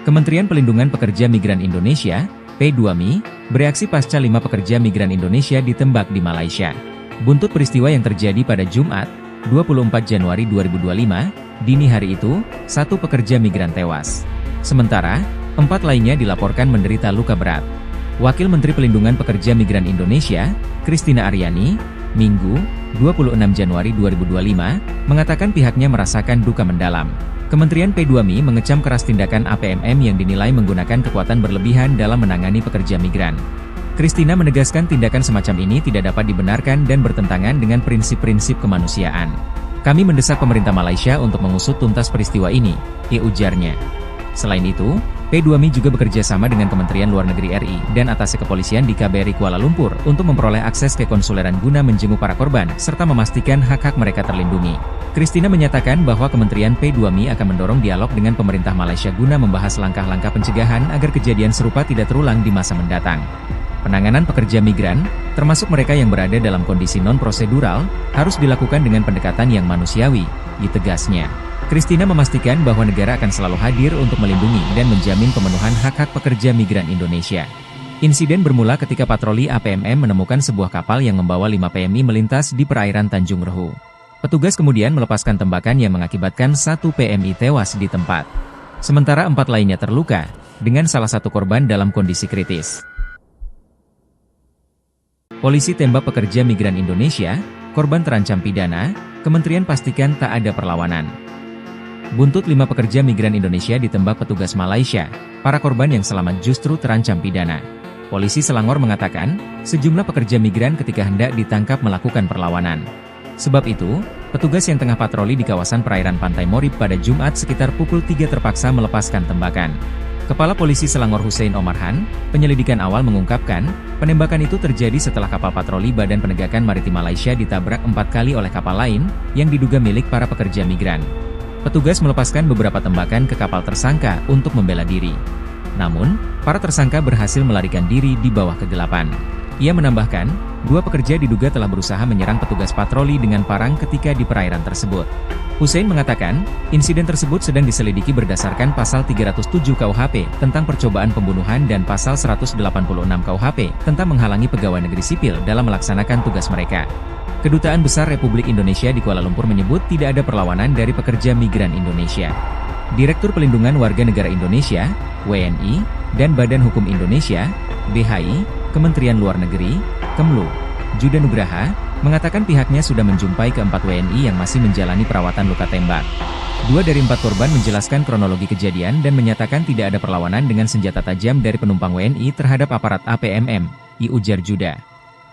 Kementerian Pelindungan Pekerja Migran Indonesia, P2MI, bereaksi pasca 5 pekerja migran Indonesia ditembak di Malaysia. Buntut peristiwa yang terjadi pada Jumat, 24 Januari 2025, dini hari itu, 1 pekerja migran tewas. Sementara, 4 lainnya dilaporkan menderita luka berat. Wakil Menteri Pelindungan Pekerja Migran Indonesia, Christina Aryani, Minggu, 26 Januari 2025, mengatakan pihaknya merasakan duka mendalam. Kementerian P2MI mengecam keras tindakan APMM yang dinilai menggunakan kekuatan berlebihan dalam menangani pekerja migran. Christina menegaskan tindakan semacam ini tidak dapat dibenarkan dan bertentangan dengan prinsip-prinsip kemanusiaan. Kami mendesak pemerintah Malaysia untuk mengusut tuntas peristiwa ini, ujarnya. Selain itu, P2MI juga bekerja sama dengan Kementerian Luar Negeri RI dan atasé kepolisian di KBRI Kuala Lumpur untuk memperoleh akses ke konsuleran guna menjenguk para korban serta memastikan hak-hak mereka terlindungi. Christina menyatakan bahwa Kementerian P2MI akan mendorong dialog dengan pemerintah Malaysia guna membahas langkah-langkah pencegahan agar kejadian serupa tidak terulang di masa mendatang. Penanganan pekerja migran, termasuk mereka yang berada dalam kondisi non-prosedural, harus dilakukan dengan pendekatan yang manusiawi, tegasnya. Christina memastikan bahwa negara akan selalu hadir untuk melindungi dan menjamin pemenuhan hak-hak pekerja migran Indonesia. Insiden bermula ketika patroli APMM menemukan sebuah kapal yang membawa 5 PMI melintas di perairan Tanjung Ru. Petugas kemudian melepaskan tembakan yang mengakibatkan 1 PMI tewas di tempat. Sementara 4 lainnya terluka, dengan salah satu korban dalam kondisi kritis. Polisi tembak pekerja migran Indonesia, korban terancam pidana, Kementerian pastikan tak ada perlawanan. Buntut 5 pekerja migran Indonesia ditembak petugas Malaysia, para korban yang selamat justru terancam pidana. Polisi Selangor mengatakan, sejumlah pekerja migran ketika hendak ditangkap melakukan perlawanan. Sebab itu, petugas yang tengah patroli di kawasan perairan Pantai Morib pada Jumat sekitar pukul 3 terpaksa melepaskan tembakan. Kepala Polisi Selangor Hussein Omarhan, penyelidikan awal mengungkapkan, penembakan itu terjadi setelah kapal patroli Badan Penegakan Maritim Malaysia ditabrak 4 kali oleh kapal lain, yang diduga milik para pekerja migran. Petugas melepaskan beberapa tembakan ke kapal tersangka untuk membela diri. Namun, para tersangka berhasil melarikan diri di bawah kegelapan. Ia menambahkan, 2 pekerja diduga telah berusaha menyerang petugas patroli dengan parang ketika di perairan tersebut. Hussein mengatakan, insiden tersebut sedang diselidiki berdasarkan pasal 307 KUHP tentang percobaan pembunuhan dan pasal 186 KUHP tentang menghalangi pegawai negeri sipil dalam melaksanakan tugas mereka. Kedutaan Besar Republik Indonesia di Kuala Lumpur menyebut tidak ada perlawanan dari pekerja migran Indonesia. Direktur Pelindungan Warga Negara Indonesia, WNI, dan Badan Hukum Indonesia, BHI, Kementerian Luar Negeri, Kemlu, Juda Nugraha, mengatakan pihaknya sudah menjumpai ke-4 WNI yang masih menjalani perawatan luka tembak. 2 dari 4 korban menjelaskan kronologi kejadian dan menyatakan tidak ada perlawanan dengan senjata tajam dari penumpang WNI terhadap aparat APMM, ujar Juda.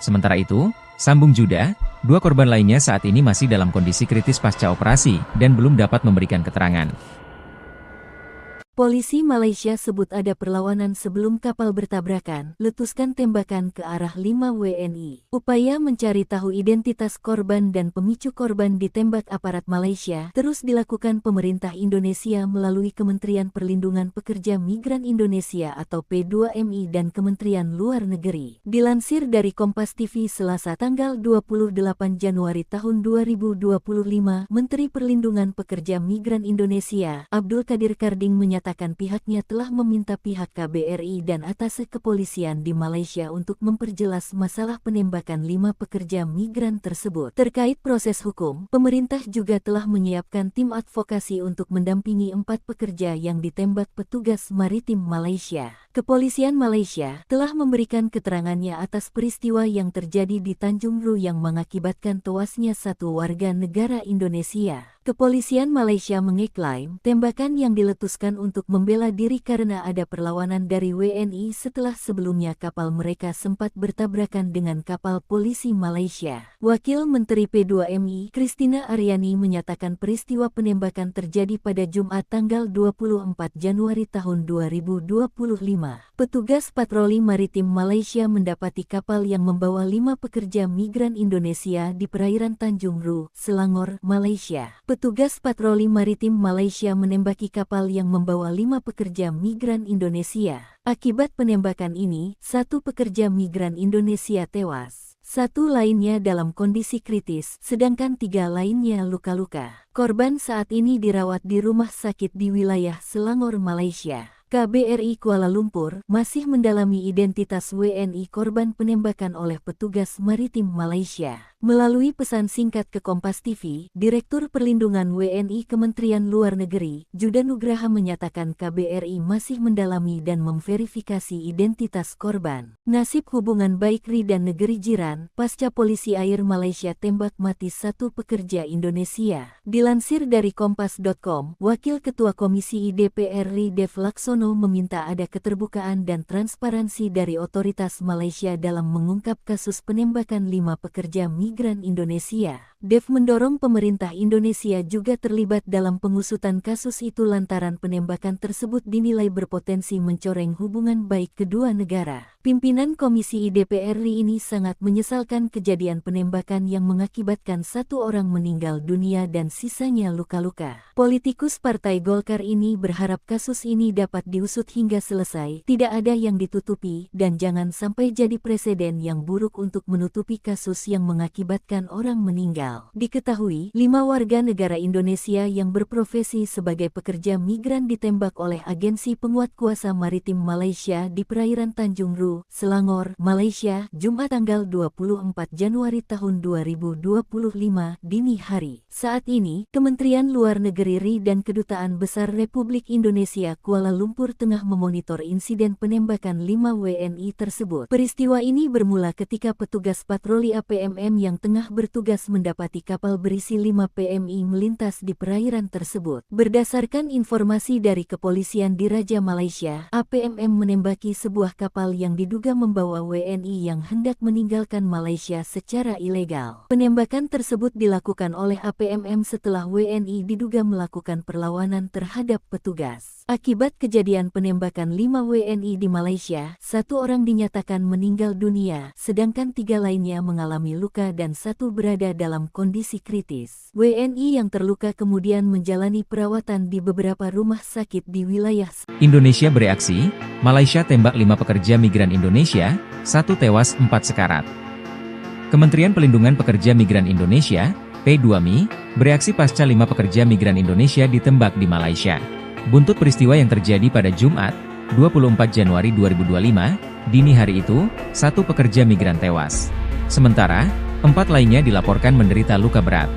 Sementara itu, sambung Juda, 2 korban lainnya saat ini masih dalam kondisi kritis pasca operasi dan belum dapat memberikan keterangan. Polisi Malaysia sebut ada perlawanan sebelum kapal bertabrakan, letuskan tembakan ke arah 5 WNI. Upaya mencari tahu identitas korban dan pemicu korban ditembak aparat Malaysia terus dilakukan pemerintah Indonesia melalui Kementerian Perlindungan Pekerja Migran Indonesia atau P2MI dan Kementerian Luar Negeri. Dilansir dari Kompas TV Selasa tanggal 28 Januari tahun 2025, Menteri Perlindungan Pekerja Migran Indonesia, Abdul Qadir Karding menyatakan menyatakan pihaknya telah meminta pihak KBRI dan atase kepolisian di Malaysia untuk memperjelas masalah penembakan 5 pekerja migran tersebut. Terkait proses hukum, pemerintah juga telah menyiapkan tim advokasi untuk mendampingi 4 pekerja yang ditembak petugas maritim Malaysia. Kepolisian Malaysia telah memberikan keterangannya atas peristiwa yang terjadi di Tanjung Ru yang mengakibatkan tewasnya 1 warga negara Indonesia. Kepolisian Malaysia mengeklaim tembakan yang diletuskan untuk membela diri karena ada perlawanan dari WNI setelah sebelumnya kapal mereka sempat bertabrakan dengan kapal polisi Malaysia. Wakil Menteri P2MI, Christina Aryani menyatakan peristiwa penembakan terjadi pada Jumat tanggal 24 Januari tahun 2025. Petugas patroli maritim Malaysia mendapati kapal yang membawa 5 pekerja migran Indonesia di perairan Tanjung Ru, Selangor, Malaysia. Petugas patroli maritim Malaysia menembaki kapal yang membawa 5 pekerja migran Indonesia. Akibat penembakan ini, 1 pekerja migran Indonesia tewas. 1 lainnya dalam kondisi kritis, sedangkan 3 lainnya luka-luka. Korban saat ini dirawat di rumah sakit di wilayah Selangor, Malaysia. KBRI Kuala Lumpur masih mendalami identitas WNI korban penembakan oleh petugas maritim Malaysia. Melalui pesan singkat ke Kompas TV, Direktur Perlindungan WNI Kementerian Luar Negeri, Judan Nugraha menyatakan KBRI masih mendalami dan memverifikasi identitas korban. Nasib hubungan baik RI dan negeri jiran, pasca polisi air Malaysia tembak mati 1 pekerja Indonesia. Dilansir dari Kompas.com, Wakil Ketua Komisi DPR RI Dev Laksono meminta ada keterbukaan dan transparansi dari otoritas Malaysia dalam mengungkap kasus penembakan 5 pekerja migran Indonesia. Dev mendorong pemerintah Indonesia juga terlibat dalam pengusutan kasus itu lantaran penembakan tersebut dinilai berpotensi mencoreng hubungan baik kedua negara. Pimpinan Komisi DPR RI ini sangat menyesalkan kejadian penembakan yang mengakibatkan 1 orang meninggal dunia dan sisanya luka-luka. Politikus Partai Golkar ini berharap kasus ini dapat diusut hingga selesai, tidak ada yang ditutupi, dan jangan sampai jadi presiden yang buruk untuk menutupi kasus yang mengakibatkan orang meninggal. Diketahui, 5 warga negara Indonesia yang berprofesi sebagai pekerja migran ditembak oleh agensi penguat kuasa maritim Malaysia di perairan Tanjung Ru, Selangor, Malaysia, Jumat tanggal 24 Januari tahun 2025 dini hari. Saat ini, Kementerian Luar Negeri RI dan Kedutaan Besar Republik Indonesia Kuala Lumpur tengah memonitor insiden penembakan 5 WNI tersebut. Peristiwa ini bermula ketika petugas patroli APMM yang tengah bertugas mendapati kapal berisi 5 PMI melintas di perairan tersebut. Berdasarkan informasi dari kepolisian di Raja Malaysia, APMM menembaki sebuah kapal yang diduga membawa WNI yang hendak meninggalkan Malaysia secara ilegal. Penembakan tersebut dilakukan oleh APMM setelah WNI diduga melakukan perlawanan terhadap petugas. Akibat kejadian penembakan 5 WNI di Malaysia, 1 orang dinyatakan meninggal dunia, sedangkan 3 lainnya mengalami luka dan 1 berada dalam kondisi kritis. WNI yang terluka kemudian menjalani perawatan di beberapa rumah sakit di wilayah Indonesia bereaksi, Malaysia tembak 5 pekerja migran Indonesia, 1 tewas 4 sekarat. Kementerian Pelindungan Pekerja Migran Indonesia, P2MI, bereaksi pasca 5 pekerja migran Indonesia ditembak di Malaysia. Buntut peristiwa yang terjadi pada Jumat, 24 Januari 2025, dini hari itu, 1 pekerja migran tewas. Sementara, 4 lainnya dilaporkan menderita luka berat.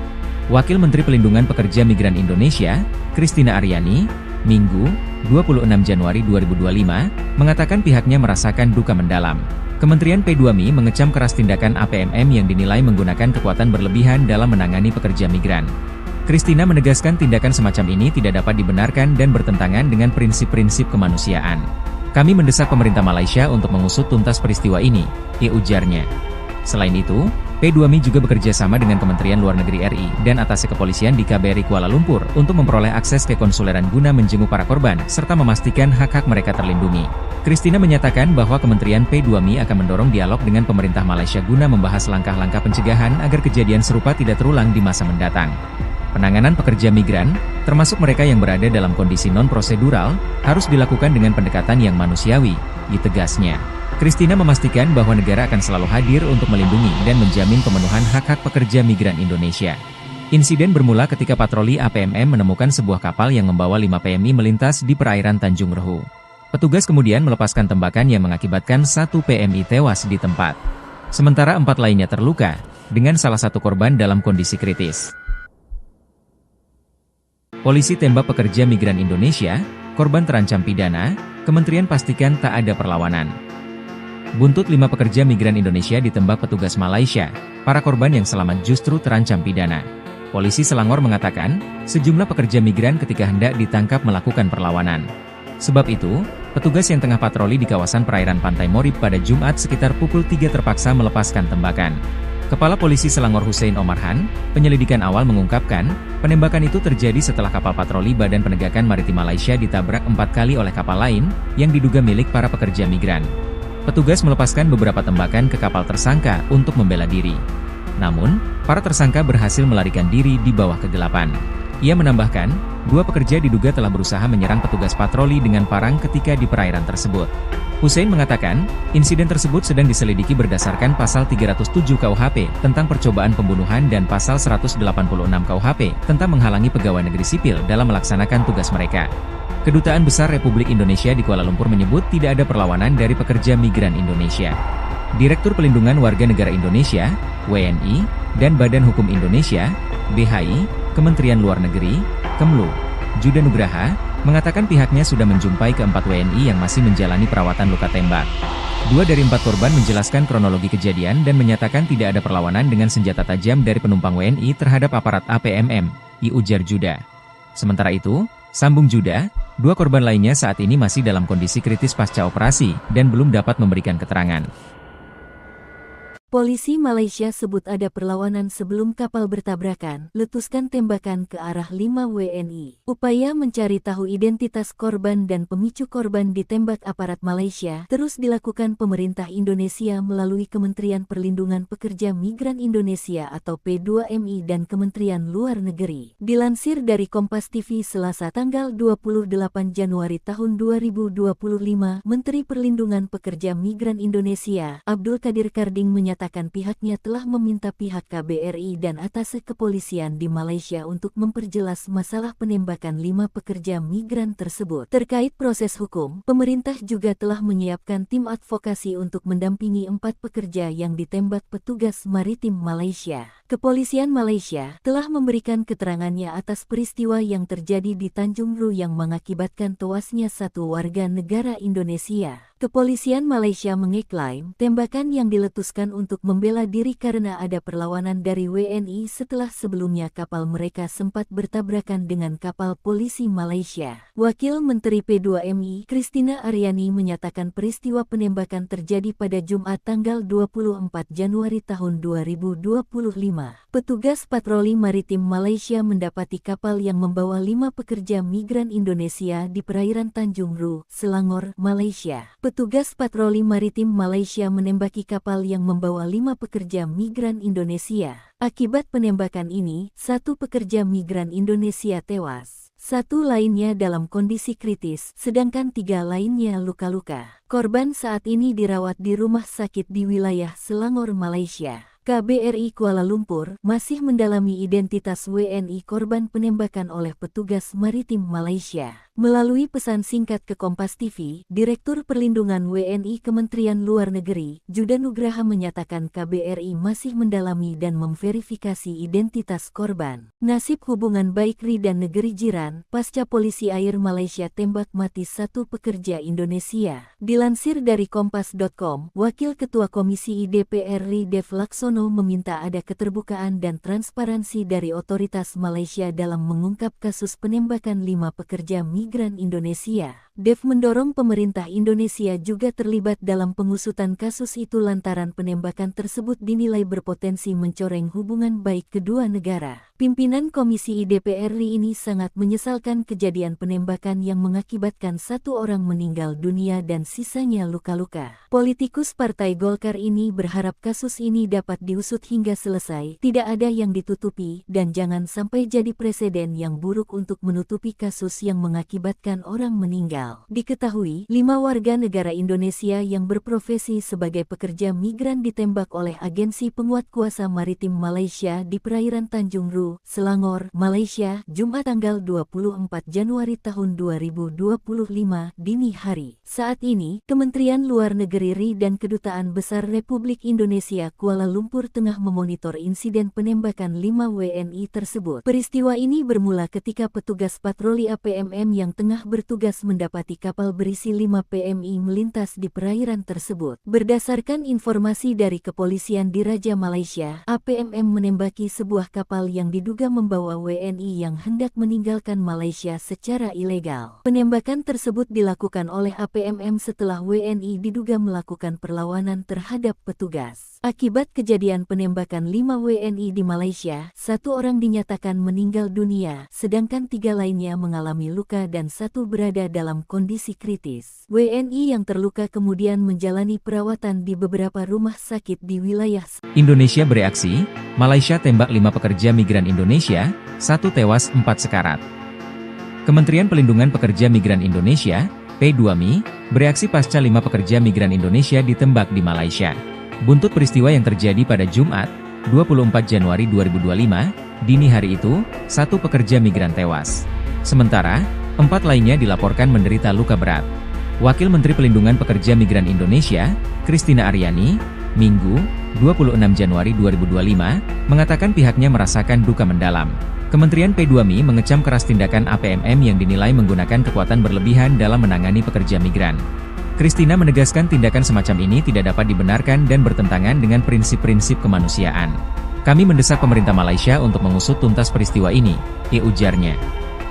Wakil Menteri Pelindungan Pekerja Migran Indonesia, Christina Aryani, Minggu, 26 Januari 2025, mengatakan pihaknya merasakan duka mendalam. Kementerian P2MI mengecam keras tindakan APMM yang dinilai menggunakan kekuatan berlebihan dalam menangani pekerja migran. Christina menegaskan tindakan semacam ini tidak dapat dibenarkan dan bertentangan dengan prinsip-prinsip kemanusiaan. Kami mendesak pemerintah Malaysia untuk mengusut tuntas peristiwa ini, ujarnya. Selain itu, P2MI juga bekerja sama dengan Kementerian Luar Negeri RI dan atase kepolisian di KBRI Kuala Lumpur untuk memperoleh akses ke konsuleran guna menjenguk para korban serta memastikan hak-hak mereka terlindungi. Christina menyatakan bahwa Kementerian P2MI akan mendorong dialog dengan pemerintah Malaysia guna membahas langkah-langkah pencegahan agar kejadian serupa tidak terulang di masa mendatang. Penanganan pekerja migran, termasuk mereka yang berada dalam kondisi non-prosedural, harus dilakukan dengan pendekatan yang manusiawi, ditegasnya. Christina memastikan bahwa negara akan selalu hadir untuk melindungi dan menjamin pemenuhan hak-hak pekerja migran Indonesia. Insiden bermula ketika patroli APMM menemukan sebuah kapal yang membawa 5 PMI melintas di perairan Tanjung Rehu. Petugas kemudian melepaskan tembakan yang mengakibatkan 1 PMI tewas di tempat. Sementara 4 lainnya terluka, dengan salah satu korban dalam kondisi kritis. Polisi tembak pekerja migran Indonesia, korban terancam pidana, Kementerian pastikan tak ada perlawanan. Buntut 5 pekerja migran Indonesia ditembak petugas Malaysia, para korban yang selamat justru terancam pidana. Polisi Selangor mengatakan, sejumlah pekerja migran ketika hendak ditangkap melakukan perlawanan. Sebab itu, petugas yang tengah patroli di kawasan perairan Pantai Morib pada Jumat sekitar pukul 3 terpaksa melepaskan tembakan. Kepala Polisi Selangor Hussein Omarhan, penyelidikan awal mengungkapkan, penembakan itu terjadi setelah kapal patroli Badan Penegakan Maritim Malaysia ditabrak 4 kali oleh kapal lain, yang diduga milik para pekerja migran. Petugas melepaskan beberapa tembakan ke kapal tersangka untuk membela diri. Namun, para tersangka berhasil melarikan diri di bawah kegelapan. Ia menambahkan, 2 pekerja diduga telah berusaha menyerang petugas patroli dengan parang ketika di perairan tersebut. Hussein mengatakan, insiden tersebut sedang diselidiki berdasarkan pasal 307 KUHP tentang percobaan pembunuhan dan pasal 186 KUHP tentang menghalangi pegawai negeri sipil dalam melaksanakan tugas mereka. Kedutaan Besar Republik Indonesia di Kuala Lumpur menyebut tidak ada perlawanan dari pekerja migran Indonesia. Direktur Pelindungan Warga Negara Indonesia, WNI, dan Badan Hukum Indonesia, BHI, Kementerian Luar Negeri, Kemlu, Juda Nugraha, mengatakan pihaknya sudah menjumpai ke-4 WNI yang masih menjalani perawatan luka tembak. 2 dari 4 korban menjelaskan kronologi kejadian dan menyatakan tidak ada perlawanan dengan senjata tajam dari penumpang WNI terhadap aparat APMM, ujar Juda. Sementara itu, sambung Juda, 2 korban lainnya saat ini masih dalam kondisi kritis pasca operasi dan belum dapat memberikan keterangan. Polisi Malaysia sebut ada perlawanan sebelum kapal bertabrakan, letuskan tembakan ke arah 5 WNI. Upaya mencari tahu identitas korban dan pemicu korban ditembak aparat Malaysia terus dilakukan pemerintah Indonesia melalui Kementerian Perlindungan Pekerja Migran Indonesia atau P2MI dan Kementerian Luar Negeri. Dilansir dari Kompas TV Selasa tanggal 28 Januari tahun 2025, Menteri Perlindungan Pekerja Migran Indonesia, Abdul Kadir Karding menyatakan pihaknya telah meminta pihak KBRI dan atase kepolisian di Malaysia untuk memperjelas masalah penembakan 5 pekerja migran tersebut. Terkait proses hukum, pemerintah juga telah menyiapkan tim advokasi untuk mendampingi 4 pekerja yang ditembak petugas maritim Malaysia. Kepolisian Malaysia telah memberikan keterangannya atas peristiwa yang terjadi di Tanjung Rehu yang mengakibatkan tewasnya 1 warga negara Indonesia. Kepolisian Malaysia mengeklaim tembakan yang diletuskan untuk membela diri karena ada perlawanan dari WNI setelah sebelumnya kapal mereka sempat bertabrakan dengan kapal polisi Malaysia. Wakil Menteri P2MI, Christina Aryani menyatakan peristiwa penembakan terjadi pada Jumat tanggal 24 Januari tahun 2025. Petugas patroli maritim Malaysia mendapati kapal yang membawa 5 pekerja migran Indonesia di perairan Tanjung Rehu, Selangor, Malaysia. Petugas patroli maritim Malaysia menembaki kapal yang membawa 5 pekerja migran Indonesia. Akibat penembakan ini, 1 pekerja migran Indonesia tewas. 1 lainnya dalam kondisi kritis, sedangkan 3 lainnya luka-luka. Korban saat ini dirawat di rumah sakit di wilayah Selangor, Malaysia. KBRI Kuala Lumpur masih mendalami identitas WNI korban penembakan oleh petugas maritim Malaysia. Melalui pesan singkat ke Kompas TV, Direktur Perlindungan WNI Kementerian Luar Negeri, Juda Nugraha menyatakan KBRI masih mendalami dan memverifikasi identitas korban. Nasib hubungan baik RI dan negeri jiran, pasca polisi air Malaysia tembak mati 1 pekerja Indonesia. Dilansir dari Kompas.com, Wakil Ketua Komisi DPR RI Dev Laksono meminta ada keterbukaan dan transparansi dari otoritas Malaysia dalam mengungkap kasus penembakan 5 pekerja migran Indonesia. Dev mendorong pemerintah Indonesia juga terlibat dalam pengusutan kasus itu lantaran penembakan tersebut dinilai berpotensi mencoreng hubungan baik kedua negara. Pimpinan Komisi DPR RI ini sangat menyesalkan kejadian penembakan yang mengakibatkan 1 orang meninggal dunia dan sisanya luka-luka. Politikus Partai Golkar ini berharap kasus ini dapat diusut hingga selesai, tidak ada yang ditutupi, dan jangan sampai jadi presiden yang buruk untuk menutupi kasus yang mengakibatkan orang meninggal. ilegal. Diketahui, 5 warga negara Indonesia yang berprofesi sebagai pekerja migran ditembak oleh Agensi Penguat Kuasa Maritim Malaysia di perairan Tanjung Ru, Selangor, Malaysia, Jumat tanggal 24 Januari tahun 2025 dini hari. Saat ini, Kementerian Luar Negeri RI dan Kedutaan Besar Republik Indonesia Kuala Lumpur tengah memonitor insiden penembakan 5 WNI tersebut. Peristiwa ini bermula ketika petugas patroli APMM yang tengah bertugas mendapati kapal berisi 5 PMI melintas di perairan tersebut. Berdasarkan informasi dari kepolisian di Raja Malaysia, APMM menembaki sebuah kapal yang diduga membawa WNI yang hendak meninggalkan Malaysia secara ilegal. Penembakan tersebut dilakukan oleh APMM setelah WNI diduga melakukan perlawanan terhadap petugas. Akibat kejadian penembakan 5 WNI di Malaysia, 1 orang dinyatakan meninggal dunia, sedangkan 3 lainnya mengalami luka dan 1 berada dalam kondisi kritis. WNI yang terluka kemudian menjalani perawatan di beberapa rumah sakit di wilayah Indonesia bereaksi, Malaysia tembak 5 pekerja migran Indonesia, 1 tewas 4 sekarat. Kementerian Pelindungan Pekerja Migran Indonesia, P2MI, bereaksi pasca 5 pekerja migran Indonesia ditembak di Malaysia. Buntut peristiwa yang terjadi pada Jumat, 24 Januari 2025, dini hari itu, 1 pekerja migran tewas. Sementara, 4 lainnya dilaporkan menderita luka berat. Wakil Menteri Pelindungan Pekerja Migran Indonesia, Christina Aryani, Minggu, 26 Januari 2025, mengatakan pihaknya merasakan duka mendalam. Kementerian P2MI mengecam keras tindakan APMM yang dinilai menggunakan kekuatan berlebihan dalam menangani pekerja migran. Christina menegaskan tindakan semacam ini tidak dapat dibenarkan dan bertentangan dengan prinsip-prinsip kemanusiaan. Kami mendesak pemerintah Malaysia untuk mengusut tuntas peristiwa ini, ujarnya.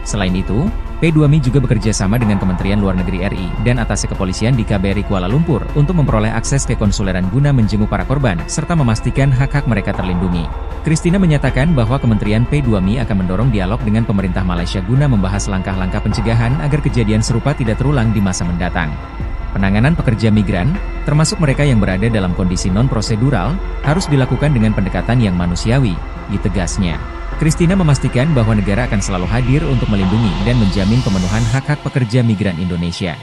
Selain itu, P2MI juga bekerja sama dengan Kementerian Luar Negeri RI dan atase kepolisian di KBRI Kuala Lumpur untuk memperoleh akses ke konsuleran guna menjenguk para korban, serta memastikan hak-hak mereka terlindungi. Christina menyatakan bahwa Kementerian P2MI akan mendorong dialog dengan pemerintah Malaysia guna membahas langkah-langkah pencegahan agar kejadian serupa tidak terulang di masa mendatang. Penanganan pekerja migran, termasuk mereka yang berada dalam kondisi non-prosedural, harus dilakukan dengan pendekatan yang manusiawi, ditegasnya. Christina memastikan bahwa negara akan selalu hadir untuk melindungi dan menjamin pemenuhan hak-hak pekerja migran Indonesia.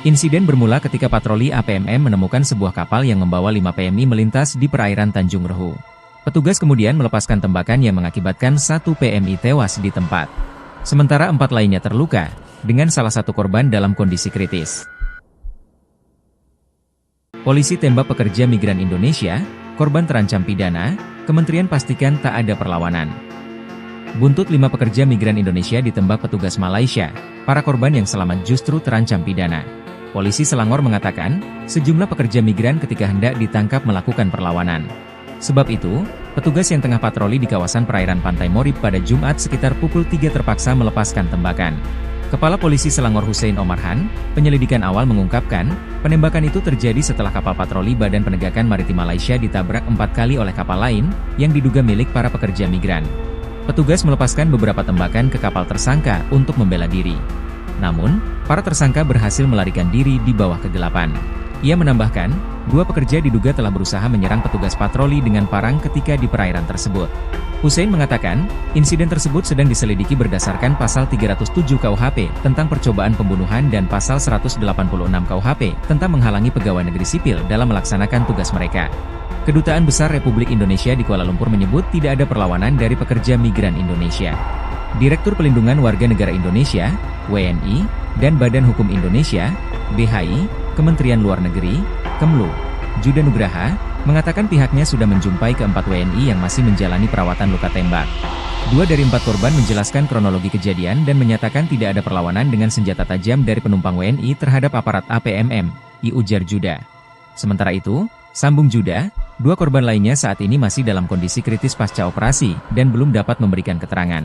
Insiden bermula ketika patroli APMM menemukan sebuah kapal yang membawa 5 PMI melintas di perairan Tanjung Ru. Petugas kemudian melepaskan tembakan yang mengakibatkan 1 PMI tewas di tempat. Sementara 4 lainnya terluka, dengan salah satu korban dalam kondisi kritis. Polisi tembak pekerja migran Indonesia, korban terancam pidana, Kementerian pastikan tak ada perlawanan. Buntut 5 pekerja migran Indonesia ditembak petugas Malaysia, para korban yang selamat justru terancam pidana. Polisi Selangor mengatakan, sejumlah pekerja migran ketika hendak ditangkap melakukan perlawanan. Sebab itu, petugas yang tengah patroli di kawasan perairan Pantai Morib pada Jumat sekitar pukul 3 terpaksa melepaskan tembakan. Kepala Polisi Selangor Hussein Omarhan, penyelidikan awal mengungkapkan, penembakan itu terjadi setelah kapal patroli Badan Penegakan Maritim Malaysia ditabrak 4 kali oleh kapal lain, yang diduga milik para pekerja migran. Petugas melepaskan beberapa tembakan ke kapal tersangka untuk membela diri. Namun, para tersangka berhasil melarikan diri di bawah kegelapan. Ia menambahkan, 2 pekerja diduga telah berusaha menyerang petugas patroli dengan parang ketika di perairan tersebut. Hussein mengatakan, insiden tersebut sedang diselidiki berdasarkan pasal 307 KUHP tentang percobaan pembunuhan dan pasal 186 KUHP tentang menghalangi pegawai negeri sipil dalam melaksanakan tugas mereka. Kedutaan Besar Republik Indonesia di Kuala Lumpur menyebut tidak ada perlawanan dari pekerja migran Indonesia. Direktur Pelindungan Warga Negara Indonesia, WNI, dan Badan Hukum Indonesia, BHI, Kementerian Luar Negeri, Kemlu, Juda Nugraha, mengatakan pihaknya sudah menjumpai ke-4 WNI yang masih menjalani perawatan luka tembak. 2 dari 4 korban menjelaskan kronologi kejadian dan menyatakan tidak ada perlawanan dengan senjata tajam dari penumpang WNI terhadap aparat APMM, ujar Juda. Sementara itu, sambung Juda, 2 korban lainnya saat ini masih dalam kondisi kritis pasca operasi dan belum dapat memberikan keterangan.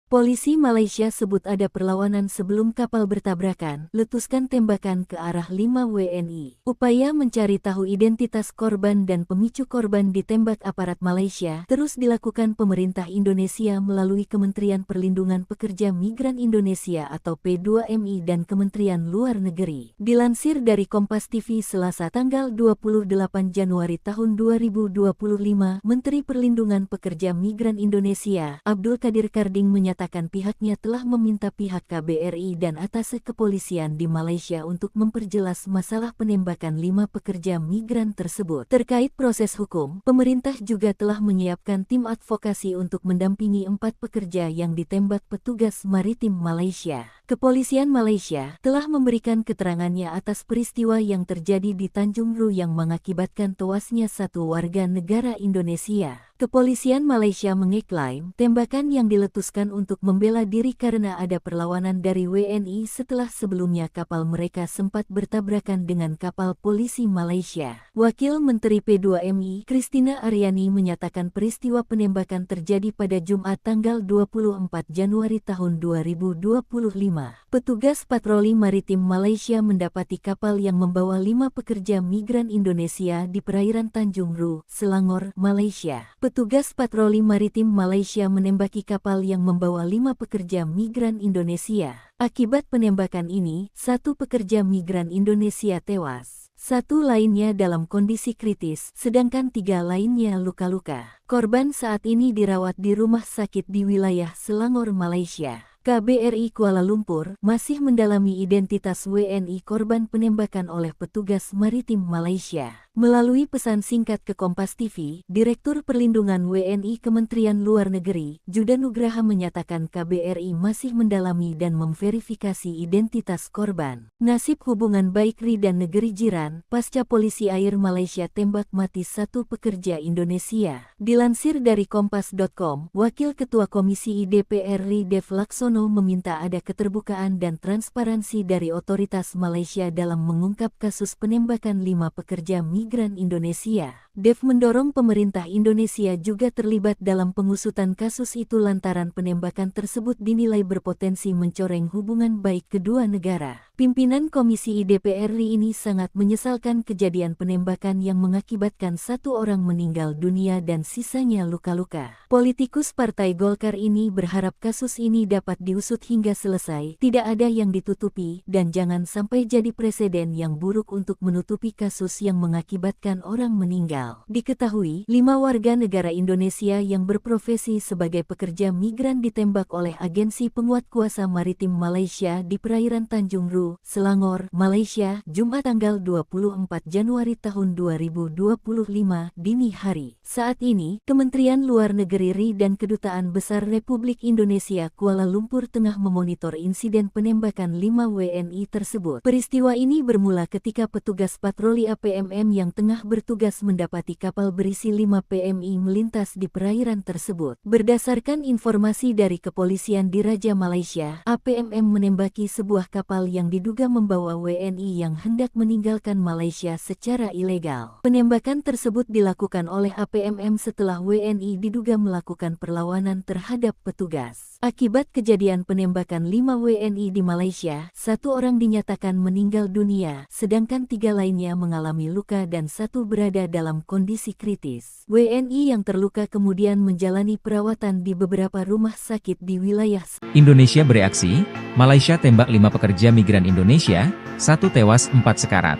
Polisi Malaysia sebut ada perlawanan sebelum kapal bertabrakan, letuskan tembakan ke arah 5 WNI. Upaya mencari tahu identitas korban dan pemicu korban ditembak aparat Malaysia terus dilakukan pemerintah Indonesia melalui Kementerian Perlindungan Pekerja Migran Indonesia atau P2MI dan Kementerian Luar Negeri. Dilansir dari Kompas TV Selasa tanggal 28 Januari tahun 2025, Menteri Perlindungan Pekerja Migran Indonesia, Abdul Qadir Karding menyatakan menyatakan pihaknya telah meminta pihak KBRI dan atase kepolisian di Malaysia untuk memperjelas masalah penembakan 5 pekerja migran tersebut. Terkait proses hukum, pemerintah juga telah menyiapkan tim advokasi untuk mendampingi 4 pekerja yang ditembak petugas maritim Malaysia. Kepolisian Malaysia telah memberikan keterangannya atas peristiwa yang terjadi di Tanjung Ru yang mengakibatkan tewasnya 1 warga negara Indonesia. Kepolisian Malaysia mengeklaim tembakan yang diletuskan untuk membela diri karena ada perlawanan dari WNI setelah sebelumnya kapal mereka sempat bertabrakan dengan kapal polisi Malaysia. Wakil Menteri P2MI, Christina Aryani menyatakan peristiwa penembakan terjadi pada Jumat tanggal 24 Januari tahun 2025. Petugas patroli maritim Malaysia mendapati kapal yang membawa 5 pekerja migran Indonesia di perairan Tanjung Ru, Selangor, Malaysia. Petugas patroli maritim Malaysia menembaki kapal yang membawa 5 pekerja migran Indonesia. Akibat penembakan ini, 1 pekerja migran Indonesia tewas. 1 lainnya dalam kondisi kritis, sedangkan 3 lainnya luka-luka. Korban saat ini dirawat di rumah sakit di wilayah Selangor, Malaysia. KBRI Kuala Lumpur masih mendalami identitas WNI korban penembakan oleh petugas maritim Malaysia. Melalui pesan singkat ke Kompas TV, Direktur Perlindungan WNI Kementerian Luar Negeri, Judan Nugraha menyatakan KBRI masih mendalami dan memverifikasi identitas korban. Nasib hubungan baik RI dan negeri jiran, pasca polisi air Malaysia tembak mati 1 pekerja Indonesia. Dilansir dari Kompas.com, Wakil Ketua Komisi DPR RI Dev Laksono meminta ada keterbukaan dan transparansi dari otoritas Malaysia dalam mengungkap kasus penembakan 5 pekerja migran Indonesia. Dev mendorong pemerintah Indonesia juga terlibat dalam pengusutan kasus itu lantaran penembakan tersebut dinilai berpotensi mencoreng hubungan baik kedua negara. Pimpinan Komisi DPR RI ini sangat menyesalkan kejadian penembakan yang mengakibatkan 1 orang meninggal dunia dan sisanya luka-luka. Politikus Partai Golkar ini berharap kasus ini dapat diusut hingga selesai, tidak ada yang ditutupi, dan jangan sampai jadi presiden yang buruk untuk menutupi kasus yang mengakibatkan orang meninggal. Diketahui, 5 warga negara Indonesia yang berprofesi sebagai pekerja migran ditembak oleh agensi penguat kuasa maritim Malaysia di perairan Tanjung Ru, Selangor, Malaysia, Jumat tanggal 24 Januari tahun 2025 dini hari. Saat ini, Kementerian Luar Negeri RI dan Kedutaan Besar Republik Indonesia Kuala Lumpur tengah memonitor insiden penembakan 5 WNI tersebut. Peristiwa ini bermula ketika petugas patroli APMM yang tengah bertugas mendapati kapal berisi 5 PMI melintas di perairan tersebut. Berdasarkan informasi dari kepolisian di Raja Malaysia, APMM menembaki sebuah kapal yang diduga membawa WNI yang hendak meninggalkan Malaysia secara ilegal. Penembakan tersebut dilakukan oleh APMM setelah WNI diduga melakukan perlawanan terhadap petugas. Akibat kejadian penembakan 5 WNI di Malaysia, 1 orang dinyatakan meninggal dunia, sedangkan 3 lainnya mengalami luka dan 1 berada dalam kondisi kritis. WNI yang terluka kemudian menjalani perawatan di beberapa rumah sakit di wilayah Indonesia bereaksi, Malaysia tembak 5 pekerja migran Indonesia, 1 tewas 4 sekarat.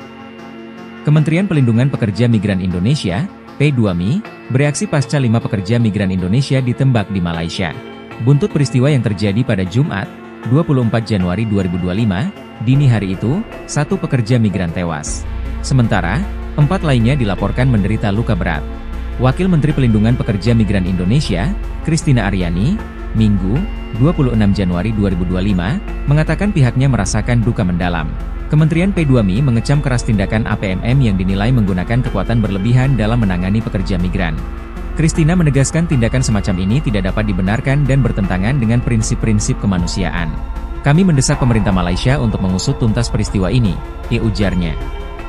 Kementerian Pelindungan Pekerja Migran Indonesia, P2MI, bereaksi pasca 5 pekerja migran Indonesia ditembak di Malaysia. Buntut peristiwa yang terjadi pada Jumat, 24 Januari 2025, dini hari itu, 1 pekerja migran tewas. Sementara, 4 lainnya dilaporkan menderita luka berat. Wakil Menteri Pelindungan Pekerja Migran Indonesia, Christina Aryani, Minggu, 26 Januari 2025, mengatakan pihaknya merasakan duka mendalam. Kementerian P2MI mengecam keras tindakan APMM yang dinilai menggunakan kekuatan berlebihan dalam menangani pekerja migran. Christina menegaskan tindakan semacam ini tidak dapat dibenarkan dan bertentangan dengan prinsip-prinsip kemanusiaan. Kami mendesak pemerintah Malaysia untuk mengusut tuntas peristiwa ini, ujarnya.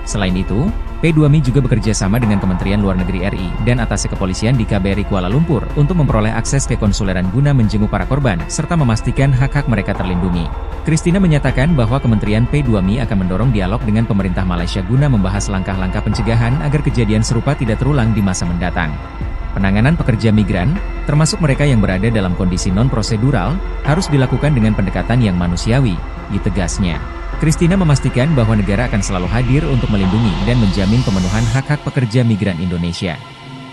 Selain itu, P2MI juga bekerja sama dengan Kementerian Luar Negeri RI dan atase kepolisian di KBRI Kuala Lumpur untuk memperoleh akses ke konsuleran guna menjenguk para korban serta memastikan hak-hak mereka terlindungi. Christina menyatakan bahwa Kementerian P2MI akan mendorong dialog dengan pemerintah Malaysia guna membahas langkah-langkah pencegahan agar kejadian serupa tidak terulang di masa mendatang. Penanganan pekerja migran, termasuk mereka yang berada dalam kondisi non-prosedural, harus dilakukan dengan pendekatan yang manusiawi, ditegasnya. Christina memastikan bahwa negara akan selalu hadir untuk melindungi dan menjamin pemenuhan hak-hak pekerja migran Indonesia.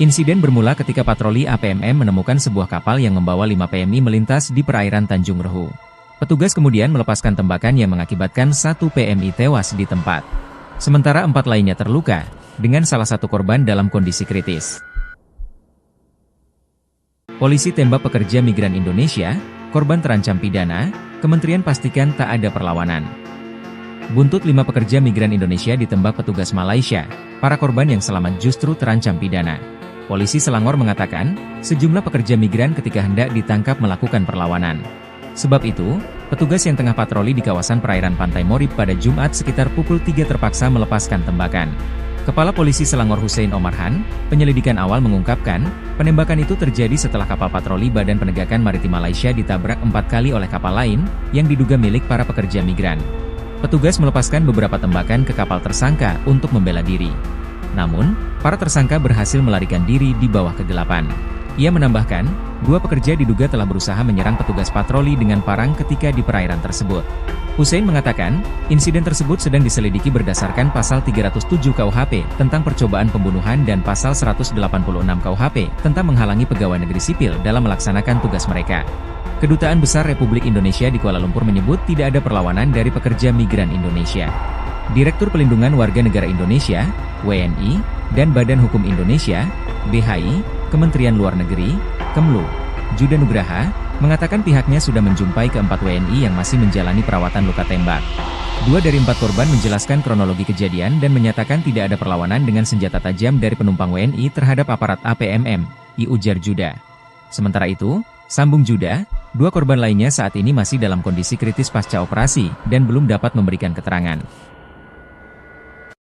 Insiden bermula ketika patroli APMM menemukan sebuah kapal yang membawa 5 PMI melintas di perairan Tanjung Rehu. Petugas kemudian melepaskan tembakan yang mengakibatkan 1 PMI tewas di tempat. Sementara 4 lainnya terluka, dengan salah satu korban dalam kondisi kritis. Polisi tembak pekerja migran Indonesia, korban terancam pidana, Kementerian pastikan tak ada perlawanan. Buntut 5 pekerja migran Indonesia ditembak petugas Malaysia, para korban yang selamat justru terancam pidana. Polisi Selangor mengatakan, sejumlah pekerja migran ketika hendak ditangkap melakukan perlawanan. Sebab itu, petugas yang tengah patroli di kawasan perairan Pantai Morib pada Jumat sekitar pukul 3 terpaksa melepaskan tembakan. Kepala Polisi Selangor Hussein Omarhan, penyelidikan awal mengungkapkan, penembakan itu terjadi setelah kapal patroli Badan Penegakan Maritim Malaysia ditabrak 4 kali oleh kapal lain, yang diduga milik para pekerja migran. Petugas melepaskan beberapa tembakan ke kapal tersangka untuk membela diri. Namun, para tersangka berhasil melarikan diri di bawah kegelapan. Ia menambahkan, 2 pekerja diduga telah berusaha menyerang petugas patroli dengan parang ketika di perairan tersebut. Hussein mengatakan, insiden tersebut sedang diselidiki berdasarkan pasal 307 KUHP tentang percobaan pembunuhan dan pasal 186 KUHP tentang menghalangi pegawai negeri sipil dalam melaksanakan tugas mereka. Kedutaan Besar Republik Indonesia di Kuala Lumpur menyebut tidak ada perlawanan dari pekerja migran Indonesia. Direktur Pelindungan Warga Negara Indonesia, WNI, dan Badan Hukum Indonesia, BHI, Kementerian Luar Negeri, Kemlu, Juda Nugraha, mengatakan pihaknya sudah menjumpai ke-4 WNI yang masih menjalani perawatan luka tembak. 2 dari 4 korban menjelaskan kronologi kejadian dan menyatakan tidak ada perlawanan dengan senjata tajam dari penumpang WNI terhadap aparat APMM, ujar Juda. Sementara itu, sambung Juda, 2 korban lainnya saat ini masih dalam kondisi kritis pasca operasi dan belum dapat memberikan keterangan.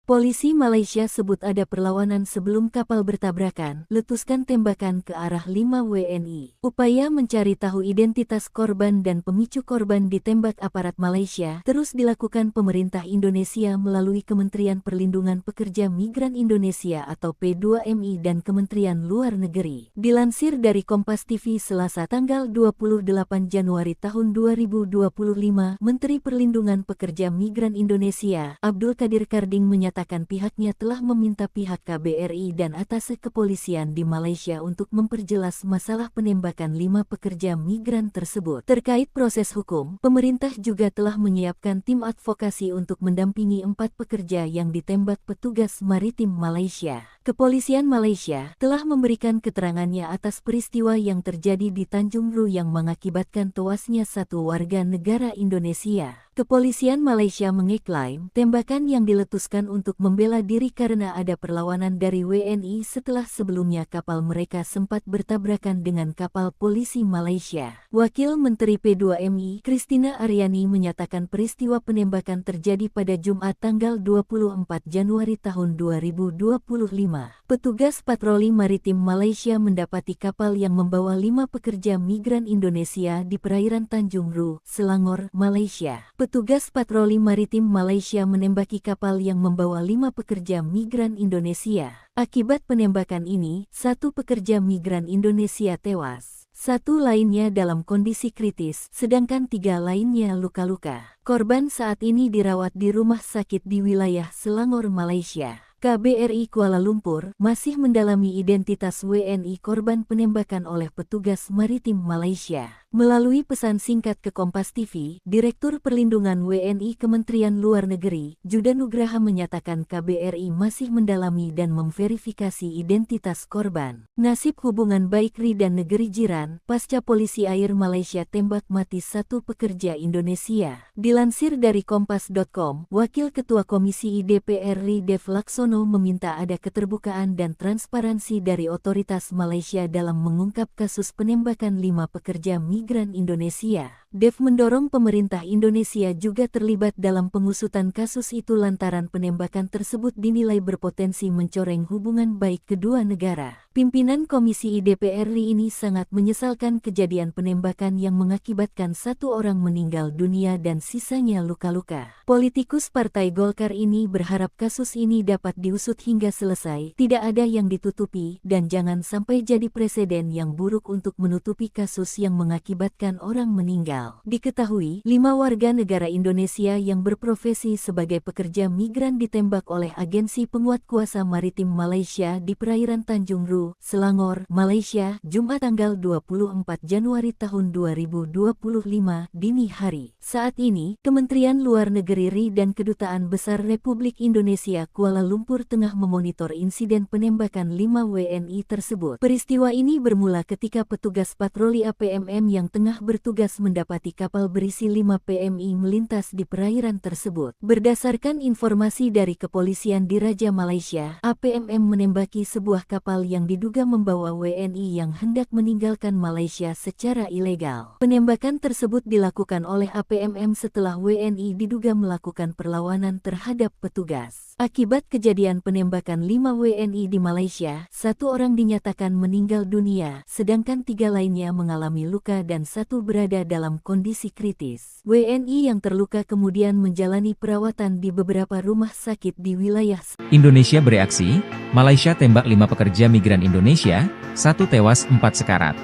Polisi Malaysia sebut ada perlawanan sebelum kapal bertabrakan, letuskan tembakan ke arah 5 WNI. Upaya mencari tahu identitas korban dan pemicu korban ditembak aparat Malaysia terus dilakukan pemerintah Indonesia melalui Kementerian Perlindungan Pekerja Migran Indonesia atau P2MI dan Kementerian Luar Negeri. Dilansir dari Kompas TV Selasa tanggal 28 Januari tahun 2025, Menteri Perlindungan Pekerja Migran Indonesia, Abdul Qadir Karding menyatakan pihaknya telah meminta pihak KBRI dan atase kepolisian di Malaysia untuk memperjelas masalah penembakan 5 pekerja migran tersebut. Terkait proses hukum, pemerintah juga telah menyiapkan tim advokasi untuk mendampingi 4 pekerja yang ditembak petugas maritim Malaysia. Kepolisian Malaysia telah memberikan keterangannya atas peristiwa yang terjadi di Tanjung Rehu yang mengakibatkan tewasnya 1 warga negara Indonesia. Kepolisian Malaysia mengeklaim tembakan yang diletuskan untuk membela diri karena ada perlawanan dari WNI setelah sebelumnya kapal mereka sempat bertabrakan dengan kapal polisi Malaysia. Wakil Menteri P2MI, Christina Aryani menyatakan peristiwa penembakan terjadi pada Jumat tanggal 24 Januari tahun 2025. Petugas patroli maritim Malaysia mendapati kapal yang membawa 5 pekerja migran Indonesia di perairan Tanjung Rehu, Selangor, Malaysia. Petugas patroli maritim Malaysia menembaki kapal yang membawa 5 pekerja migran Indonesia. Akibat penembakan ini, 1 pekerja migran Indonesia tewas. 1 lainnya dalam kondisi kritis, sedangkan 3 lainnya luka-luka. Korban saat ini dirawat di rumah sakit di wilayah Selangor, Malaysia. KBRI Kuala Lumpur masih mendalami identitas WNI korban penembakan oleh petugas maritim Malaysia. Melalui pesan singkat ke Kompas TV, Direktur Perlindungan WNI Kementerian Luar Negeri, Juda Nugraha menyatakan KBRI masih mendalami dan memverifikasi identitas korban. Nasib hubungan baik RI dan negeri jiran, pasca polisi air Malaysia tembak mati 1 pekerja Indonesia. Dilansir dari Kompas.com, Wakil Ketua Komisi DPR RI Dev Laksono meminta ada keterbukaan dan transparansi dari otoritas Malaysia dalam mengungkap kasus penembakan 5 pekerja migran Indonesia. Dev mendorong pemerintah Indonesia juga terlibat dalam pengusutan kasus itu lantaran penembakan tersebut dinilai berpotensi mencoreng hubungan baik kedua negara. Pimpinan Komisi DPR RI ini sangat menyesalkan kejadian penembakan yang mengakibatkan 1 orang meninggal dunia dan sisanya luka-luka. Politikus Partai Golkar ini berharap kasus ini dapat diusut hingga selesai, tidak ada yang ditutupi, dan jangan sampai jadi presiden yang buruk untuk menutupi kasus yang mengakibatkan orang meninggal. Diketahui, 5 warga negara Indonesia yang berprofesi sebagai pekerja migran ditembak oleh agensi penguat kuasa maritim Malaysia di perairan Tanjung Rehu, Guru, Selangor, Malaysia, Jumat tanggal 24 Januari tahun 2025 dini hari. Saat ini, Kementerian Luar Negeri RI dan Kedutaan Besar Republik Indonesia Kuala Lumpur tengah memonitor insiden penembakan 5 WNI tersebut. Peristiwa ini bermula ketika petugas patroli APMM yang tengah bertugas mendapati kapal berisi 5 PMI melintas di perairan tersebut. Berdasarkan informasi dari kepolisian di Raja Malaysia, APMM menembaki sebuah kapal yang diduga membawa WNI yang hendak meninggalkan Malaysia secara ilegal. Penembakan tersebut dilakukan oleh APMM setelah WNI diduga melakukan perlawanan terhadap petugas. Akibat kejadian penembakan 5 WNI di Malaysia, 1 orang dinyatakan meninggal dunia, sedangkan 3 lainnya mengalami luka dan 1 berada dalam kondisi kritis. WNI yang terluka kemudian menjalani perawatan di beberapa rumah sakit di wilayah Indonesia bereaksi, Malaysia tembak 5 pekerja migran Indonesia, 1 tewas 4 sekarat.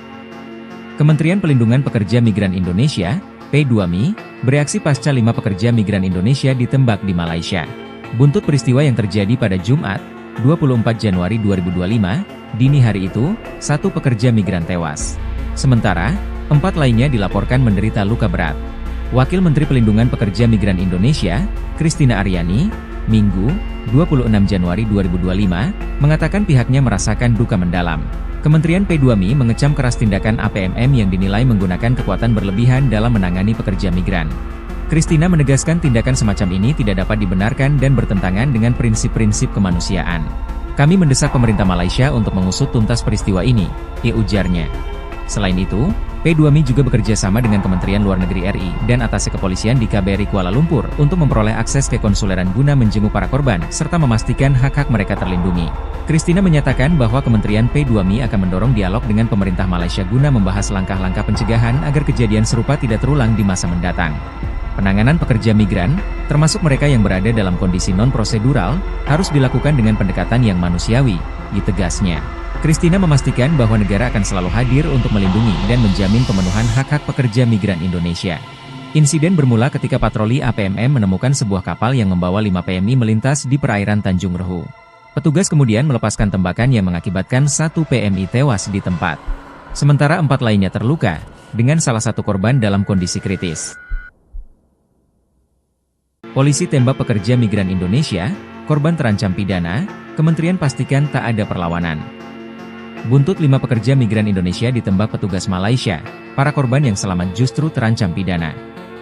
Kementerian Pelindungan Pekerja Migran Indonesia, P2MI, bereaksi pasca 5 pekerja migran Indonesia ditembak di Malaysia. Buntut peristiwa yang terjadi pada Jumat, 24 Januari 2025, dini hari itu, 1 pekerja migran tewas. Sementara, 4 lainnya dilaporkan menderita luka berat. Wakil Menteri Pelindungan Pekerja Migran Indonesia, Christina Aryani, Minggu, 26 Januari 2025, mengatakan pihaknya merasakan duka mendalam. Kementerian P2MI mengecam keras tindakan APMM yang dinilai menggunakan kekuatan berlebihan dalam menangani pekerja migran. Christina menegaskan tindakan semacam ini tidak dapat dibenarkan dan bertentangan dengan prinsip-prinsip kemanusiaan. Kami mendesak pemerintah Malaysia untuk mengusut tuntas peristiwa ini, ujarnya. Selain itu, P2MI juga bekerja sama dengan Kementerian Luar Negeri RI dan atasé kepolisian di KBRI Kuala Lumpur untuk memperoleh akses ke konsuleran guna menjenguk para korban serta memastikan hak-hak mereka terlindungi. Christina menyatakan bahwa Kementerian P2MI akan mendorong dialog dengan pemerintah Malaysia guna membahas langkah-langkah pencegahan agar kejadian serupa tidak terulang di masa mendatang. Penanganan pekerja migran, termasuk mereka yang berada dalam kondisi non-prosedural, harus dilakukan dengan pendekatan yang manusiawi, ditegasnya. Christina memastikan bahwa negara akan selalu hadir untuk melindungi dan menjamin pemenuhan hak-hak pekerja migran Indonesia. Insiden bermula ketika patroli APMM menemukan sebuah kapal yang membawa 5 PMI melintas di perairan Tanjung Rehu. Petugas kemudian melepaskan tembakan yang mengakibatkan 1 PMI tewas di tempat. Sementara 4 lainnya terluka, dengan salah satu korban dalam kondisi kritis. Polisi tembak pekerja migran Indonesia, korban terancam pidana, Kementerian pastikan tak ada perlawanan. Buntut 5 pekerja migran Indonesia ditembak petugas Malaysia, para korban yang selamat justru terancam pidana.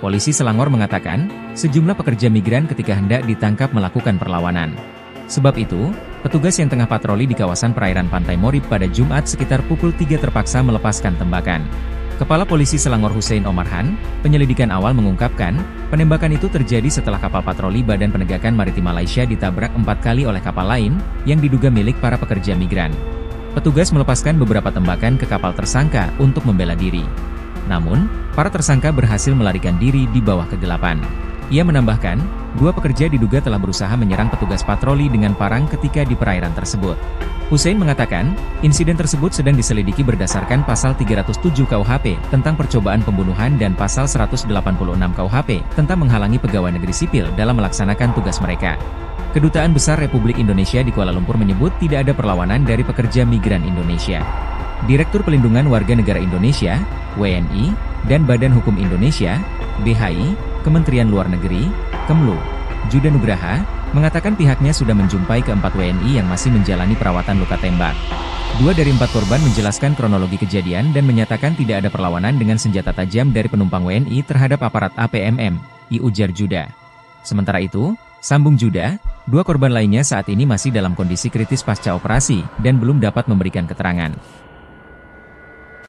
Polisi Selangor mengatakan, sejumlah pekerja migran ketika hendak ditangkap melakukan perlawanan. Sebab itu, petugas yang tengah patroli di kawasan perairan Pantai Morib pada Jumat sekitar pukul 3 terpaksa melepaskan tembakan. Kepala Polisi Selangor Hussein Omarhan, penyelidikan awal mengungkapkan, penembakan itu terjadi setelah kapal patroli Badan Penegakan Maritim Malaysia ditabrak 4 kali oleh kapal lain, yang diduga milik para pekerja migran. Petugas melepaskan beberapa tembakan ke kapal tersangka untuk membela diri. Namun, para tersangka berhasil melarikan diri di bawah kegelapan. Ia menambahkan, 2 pekerja diduga telah berusaha menyerang petugas patroli dengan parang ketika di perairan tersebut. Hussein mengatakan, insiden tersebut sedang diselidiki berdasarkan pasal 307 KUHP tentang percobaan pembunuhan dan pasal 186 KUHP tentang menghalangi pegawai negeri sipil dalam melaksanakan tugas mereka. Kedutaan Besar Republik Indonesia di Kuala Lumpur menyebut tidak ada perlawanan dari pekerja migran Indonesia. Direktur Pelindungan Warga Negara Indonesia, WNI, dan Badan Hukum Indonesia, BHI, Kementerian Luar Negeri, Kemlu, Juda Nugraha, mengatakan pihaknya sudah menjumpai ke-4 WNI yang masih menjalani perawatan luka tembak. 2 dari 4 korban menjelaskan kronologi kejadian dan menyatakan tidak ada perlawanan dengan senjata tajam dari penumpang WNI terhadap aparat APMM, ujar Juda. Sementara itu, sambung Juda, 2 korban lainnya saat ini masih dalam kondisi kritis pasca operasi dan belum dapat memberikan keterangan.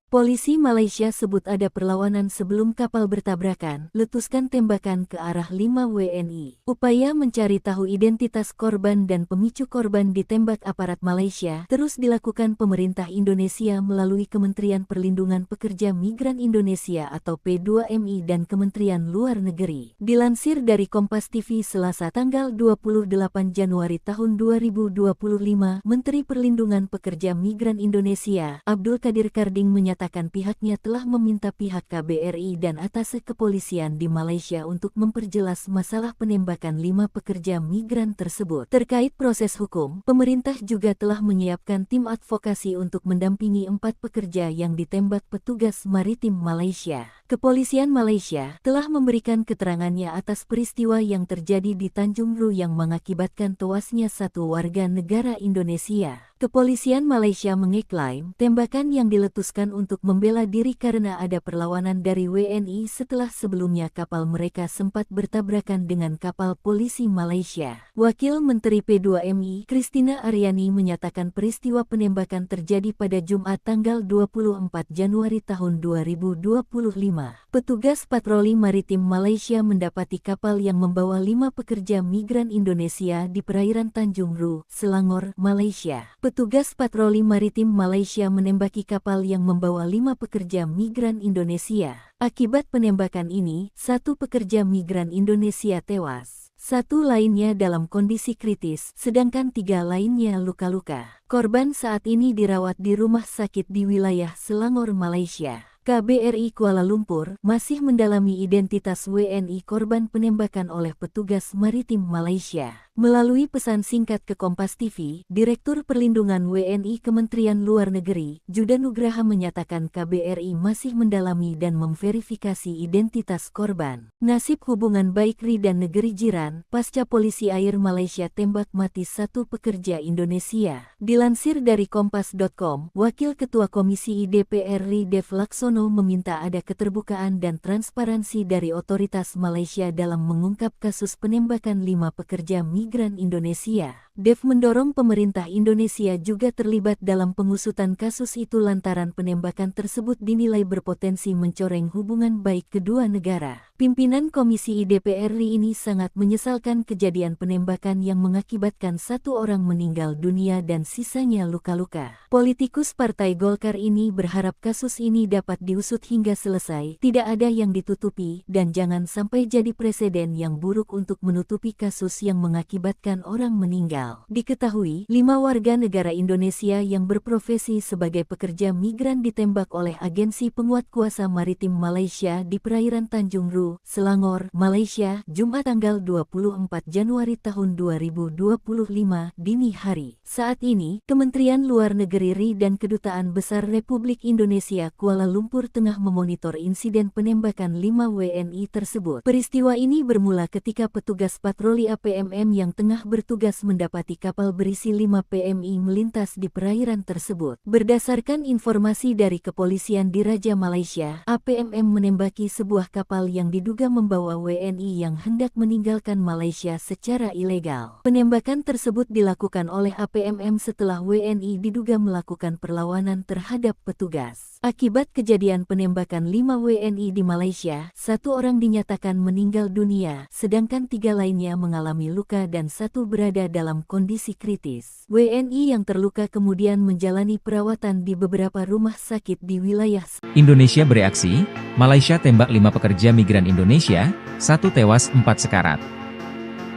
Polisi Malaysia sebut ada perlawanan sebelum kapal bertabrakan, letuskan tembakan ke arah 5 WNI. Upaya mencari tahu identitas korban dan pemicu korban ditembak aparat Malaysia terus dilakukan pemerintah Indonesia melalui Kementerian Perlindungan Pekerja Migran Indonesia atau P2MI dan Kementerian Luar Negeri. Dilansir dari Kompas TV Selasa tanggal 28 Januari tahun 2025, Menteri Perlindungan Pekerja Migran Indonesia, Abdul Qadir Karding menyatakan menyatakan pihaknya telah meminta pihak KBRI dan atase kepolisian di Malaysia untuk memperjelas masalah penembakan 5 pekerja migran tersebut. Terkait proses hukum, pemerintah juga telah menyiapkan tim advokasi untuk mendampingi 4 pekerja yang ditembak petugas maritim Malaysia. Kepolisian Malaysia telah memberikan keterangannya atas peristiwa yang terjadi di Tanjung Ru yang mengakibatkan tewasnya 1 warga negara Indonesia. Kepolisian Malaysia mengeklaim tembakan yang diletuskan untuk membela diri karena ada perlawanan dari WNI setelah sebelumnya kapal mereka sempat bertabrakan dengan kapal polisi Malaysia. Wakil Menteri P2MI, Christina Aryani menyatakan peristiwa penembakan terjadi pada Jumat tanggal 24 Januari tahun 2025. Petugas patroli maritim Malaysia mendapati kapal yang membawa 5 pekerja migran Indonesia di perairan Tanjung Ru, Selangor, Malaysia. Petugas patroli maritim Malaysia menembaki kapal yang membawa 5 pekerja migran Indonesia. Akibat penembakan ini, 1 pekerja migran Indonesia tewas. 1 lainnya dalam kondisi kritis, sedangkan 3 lainnya luka-luka. Korban saat ini dirawat di rumah sakit di wilayah Selangor, Malaysia. KBRI Kuala Lumpur masih mendalami identitas WNI korban penembakan oleh petugas maritim Malaysia. Melalui pesan singkat ke Kompas TV, Direktur Perlindungan WNI Kementerian Luar Negeri, Judan Nugraha menyatakan KBRI masih mendalami dan memverifikasi identitas korban. Nasib hubungan baik RI dan negeri jiran, pasca polisi air Malaysia tembak mati 1 pekerja Indonesia. Dilansir dari Kompas.com, Wakil Ketua Komisi DPR RI Dev Laksono meminta ada keterbukaan dan transparansi dari otoritas Malaysia dalam mengungkap kasus penembakan 5 pekerja migran Indonesia. Dev mendorong pemerintah Indonesia juga terlibat dalam pengusutan kasus itu lantaran penembakan tersebut dinilai berpotensi mencoreng hubungan baik kedua negara. Pimpinan Komisi DPR RI ini sangat menyesalkan kejadian penembakan yang mengakibatkan 1 orang meninggal dunia dan sisanya luka-luka. Politikus Partai Golkar ini berharap kasus ini dapat diusut hingga selesai, tidak ada yang ditutupi, dan jangan sampai jadi presiden yang buruk untuk menutupi kasus yang mengakibatkan orang meninggal. Diketahui, 5 warga negara Indonesia yang berprofesi sebagai pekerja migran ditembak oleh agensi penguat kuasa maritim Malaysia di perairan Tanjung Ru, Selangor, Malaysia, Jumat tanggal 24 Januari tahun 2025 dini hari. Saat ini, Kementerian Luar Negeri RI dan Kedutaan Besar Republik Indonesia Kuala Lumpur tengah memonitor insiden penembakan 5 WNI tersebut. Peristiwa ini bermula ketika petugas patroli APMM yang tengah bertugas mendapati kapal berisi 5 PMI melintas di perairan tersebut. Berdasarkan informasi dari kepolisian di Raja Malaysia, APMM menembaki sebuah kapal yang diduga membawa WNI yang hendak meninggalkan Malaysia secara ilegal. Penembakan tersebut dilakukan oleh APMM setelah WNI diduga melakukan perlawanan terhadap petugas. Akibat kejadian penembakan 5 WNI di Malaysia, 1 orang dinyatakan meninggal dunia, sedangkan 3 lainnya mengalami luka dan 1 berada dalam kondisi kritis. WNI yang terluka kemudian menjalani perawatan di beberapa rumah sakit di wilayah Indonesia bereaksi, Malaysia tembak 5 pekerja migran Indonesia, 1 tewas 4 sekarat.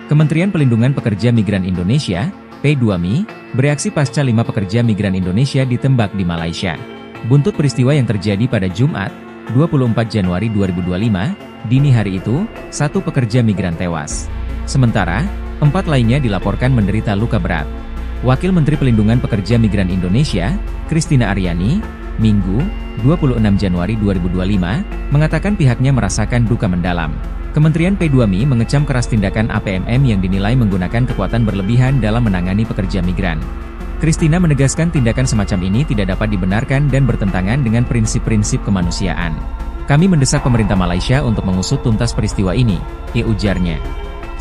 Kementerian Pelindungan Pekerja Migran Indonesia, P2MI, bereaksi pasca 5 pekerja migran Indonesia ditembak di Malaysia. Buntut peristiwa yang terjadi pada Jumat, 24 Januari 2025, dini hari itu, 1 pekerja migran tewas. Sementara, 4 lainnya dilaporkan menderita luka berat. Wakil Menteri Pelindungan Pekerja Migran Indonesia, Christina Aryani, Minggu, 26 Januari 2025, mengatakan pihaknya merasakan duka mendalam. Kementerian P2MI mengecam keras tindakan APMM yang dinilai menggunakan kekuatan berlebihan dalam menangani pekerja migran. Christina menegaskan tindakan semacam ini tidak dapat dibenarkan dan bertentangan dengan prinsip-prinsip kemanusiaan. Kami mendesak pemerintah Malaysia untuk mengusut tuntas peristiwa ini, ujarnya.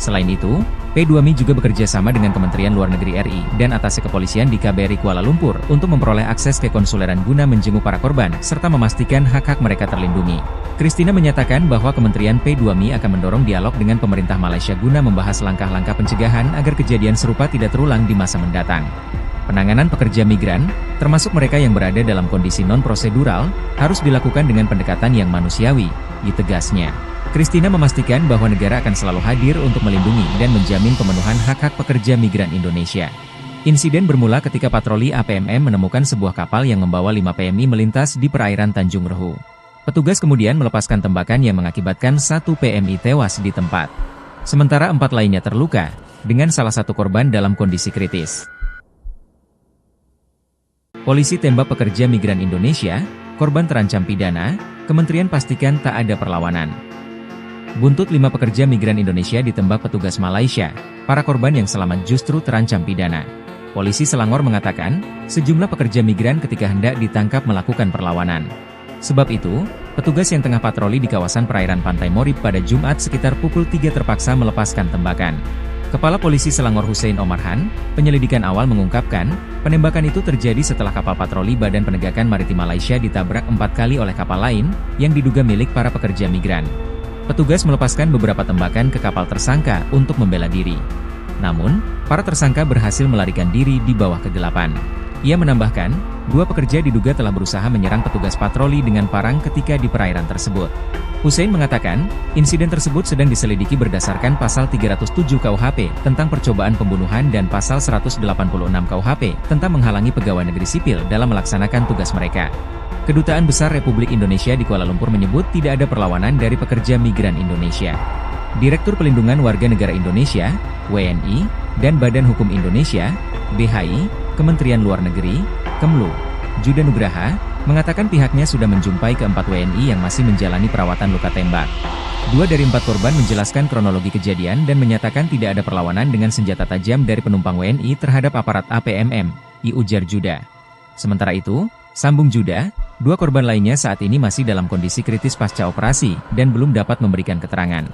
Selain itu, P2MI juga bekerja sama dengan Kementerian Luar Negeri RI dan atase kepolisian di KBRI Kuala Lumpur untuk memperoleh akses ke konsuleran guna menjenguk para korban serta memastikan hak-hak mereka terlindungi. Christina menyatakan bahwa Kementerian P2MI akan mendorong dialog dengan pemerintah Malaysia guna membahas langkah-langkah pencegahan agar kejadian serupa tidak terulang di masa mendatang. Penanganan pekerja migran, termasuk mereka yang berada dalam kondisi non-prosedural, harus dilakukan dengan pendekatan yang manusiawi, tegasnya. Christina memastikan bahwa negara akan selalu hadir untuk melindungi dan menjamin pemenuhan hak-hak pekerja migran Indonesia. Insiden bermula ketika patroli APMM menemukan sebuah kapal yang membawa 5 PMI melintas di perairan Tanjung Rehu. Petugas kemudian melepaskan tembakan yang mengakibatkan 1 PMI tewas di tempat. Sementara 4 lainnya terluka, dengan salah satu korban dalam kondisi kritis. Polisi tembak pekerja migran Indonesia, korban terancam pidana, Kementerian pastikan tak ada perlawanan. Buntut 5 pekerja migran Indonesia ditembak petugas Malaysia, para korban yang selamat justru terancam pidana. Polisi Selangor mengatakan, sejumlah pekerja migran ketika hendak ditangkap melakukan perlawanan. Sebab itu, petugas yang tengah patroli di kawasan perairan Pantai Morib pada Jumat sekitar pukul 3 terpaksa melepaskan tembakan. Kepala Polisi Selangor Hussein Omarhan, penyelidikan awal mengungkapkan, penembakan itu terjadi setelah kapal patroli Badan Penegakan Maritim Malaysia ditabrak 4 kali oleh kapal lain, yang diduga milik para pekerja migran. Petugas melepaskan beberapa tembakan ke kapal tersangka untuk membela diri. Namun, para tersangka berhasil melarikan diri di bawah kegelapan. Ia menambahkan, 2 pekerja diduga telah berusaha menyerang petugas patroli dengan parang ketika di perairan tersebut. Hussein mengatakan, insiden tersebut sedang diselidiki berdasarkan pasal 307 KUHP tentang percobaan pembunuhan dan pasal 186 KUHP tentang menghalangi pegawai negeri sipil dalam melaksanakan tugas mereka. Kedutaan Besar Republik Indonesia di Kuala Lumpur menyebut tidak ada perlawanan dari pekerja migran Indonesia. Direktur Pelindungan Warga Negara Indonesia, WNI, dan Badan Hukum Indonesia, BHI, Kementerian Luar Negeri, Kemlu, Juda Nugraha, mengatakan pihaknya sudah menjumpai ke-4 WNI yang masih menjalani perawatan luka tembak. 2 dari 4 korban menjelaskan kronologi kejadian dan menyatakan tidak ada perlawanan dengan senjata tajam dari penumpang WNI terhadap aparat APMM, ujar Juda. Sementara itu, sambung Juda, 2 korban lainnya saat ini masih dalam kondisi kritis pasca operasi dan belum dapat memberikan keterangan.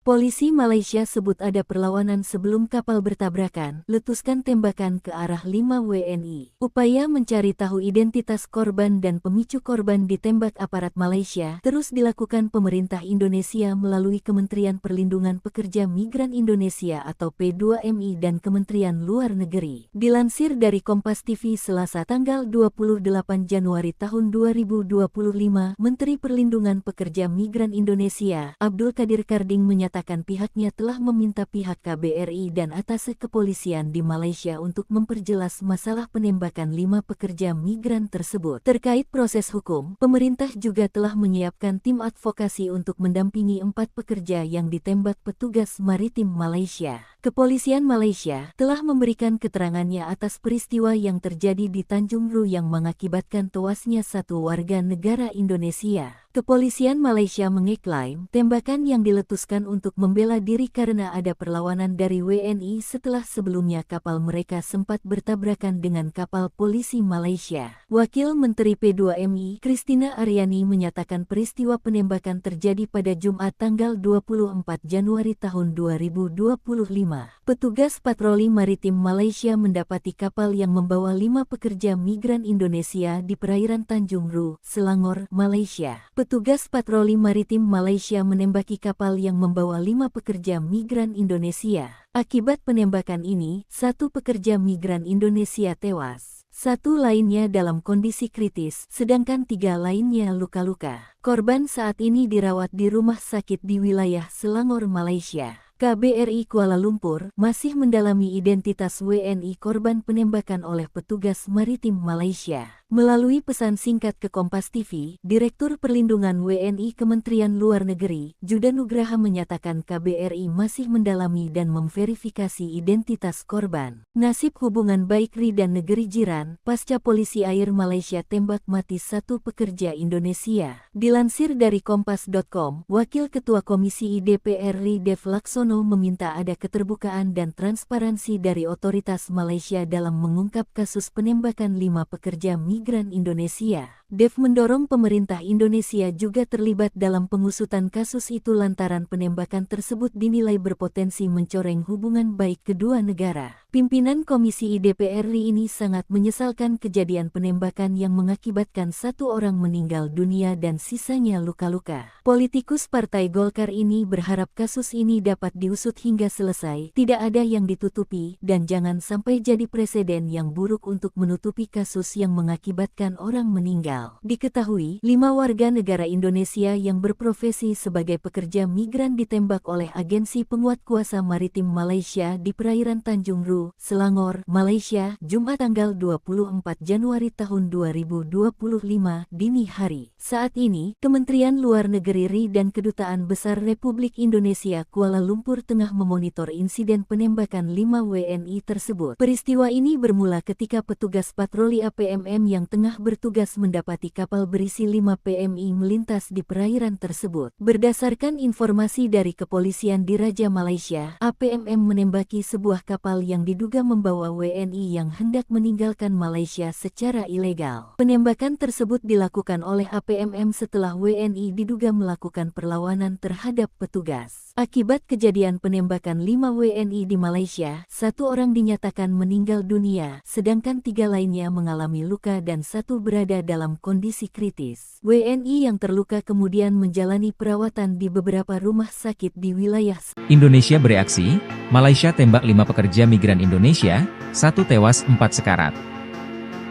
Polisi Malaysia sebut ada perlawanan sebelum kapal bertabrakan, letuskan tembakan ke arah 5 WNI. Upaya mencari tahu identitas korban dan pemicu korban ditembak aparat Malaysia terus dilakukan pemerintah Indonesia melalui Kementerian Perlindungan Pekerja Migran Indonesia atau P2MI dan Kementerian Luar Negeri. Dilansir dari Kompas TV Selasa tanggal 28 Januari tahun 2025, Menteri Perlindungan Pekerja Migran Indonesia, Abdul Qadir Karding menyatakan pihaknya telah meminta pihak KBRI dan Atase Kepolisian di Malaysia untuk memperjelas masalah penembakan 5 pekerja migran tersebut. Terkait proses hukum, pemerintah juga telah menyiapkan tim advokasi untuk mendampingi 4 pekerja yang ditembak petugas maritim Malaysia. Kepolisian Malaysia telah memberikan keterangannya atas peristiwa yang terjadi di Tanjung Ru yang mengakibatkan tewasnya 1 warga negara Indonesia. Kepolisian Malaysia mengeklaim tembakan yang diletuskan untuk membela diri karena ada perlawanan dari WNI setelah sebelumnya kapal mereka sempat bertabrakan dengan kapal polisi Malaysia. Wakil Menteri P2MI, Christina Aryani menyatakan peristiwa penembakan terjadi pada Jumat tanggal 24 Januari tahun 2025. Petugas patroli maritim Malaysia mendapati kapal yang membawa 5 pekerja migran Indonesia di perairan Tanjung Ru, Selangor, Malaysia. Petugas patroli maritim Malaysia menembaki kapal yang membawa 5 pekerja migran Indonesia. Akibat penembakan ini, 1 pekerja migran Indonesia tewas. 1 lainnya dalam kondisi kritis, sedangkan 3 lainnya luka-luka. Korban saat ini dirawat di rumah sakit di wilayah Selangor, Malaysia. KBRI Kuala Lumpur masih mendalami identitas WNI korban penembakan oleh petugas maritim Malaysia. Melalui pesan singkat ke Kompas TV, Direktur Perlindungan WNI Kementerian Luar Negeri, Juda Nugraha menyatakan KBRI masih mendalami dan memverifikasi identitas korban. Nasib hubungan baik RI dan negeri jiran, pasca polisi air Malaysia tembak mati 1 pekerja Indonesia. Dilansir dari Kompas.com, Wakil Ketua Komisi DPR RI Dev Laksono meminta ada keterbukaan dan transparansi dari otoritas Malaysia dalam mengungkap kasus penembakan 5 pekerja migran Indonesia. Dev mendorong pemerintah Indonesia juga terlibat dalam pengusutan kasus itu lantaran penembakan tersebut dinilai berpotensi mencoreng hubungan baik kedua negara. Pimpinan Komisi DPR RI ini sangat menyesalkan kejadian penembakan yang mengakibatkan 1 orang meninggal dunia dan sisanya luka-luka. Politikus Partai Golkar ini berharap kasus ini dapat diusut hingga selesai, tidak ada yang ditutupi, dan jangan sampai jadi presiden yang buruk untuk menutupi kasus yang mengakibatkan orang meninggal. Diketahui, 5 warga negara Indonesia yang berprofesi sebagai pekerja migran ditembak oleh agensi penguat kuasa maritim Malaysia di perairan Tanjung Ru, Selangor, Malaysia, Jumat tanggal 24 Januari tahun 2025 dini hari. Saat ini, Kementerian Luar Negeri RI dan Kedutaan Besar Republik Indonesia Kuala Lumpur tengah memonitor insiden penembakan 5 WNI tersebut. Peristiwa ini bermula ketika petugas patroli APMM yang tengah bertugas mendapati kapal berisi 5 PMI melintas di perairan tersebut. Berdasarkan informasi dari kepolisian di Raja Malaysia, APMM menembaki sebuah kapal yang diduga membawa WNI yang hendak meninggalkan Malaysia secara ilegal. Penembakan tersebut dilakukan oleh APMM setelah WNI diduga melakukan perlawanan terhadap petugas. Akibat kejadian penembakan 5 WNI di Malaysia, 1 orang dinyatakan meninggal dunia, sedangkan 3 lainnya mengalami luka dan 1 berada dalam kondisi kritis. WNI yang terluka kemudian menjalani perawatan di beberapa rumah sakit di wilayah Indonesia bereaksi, Malaysia tembak 5 pekerja migran Indonesia, 1 tewas 4 sekarat.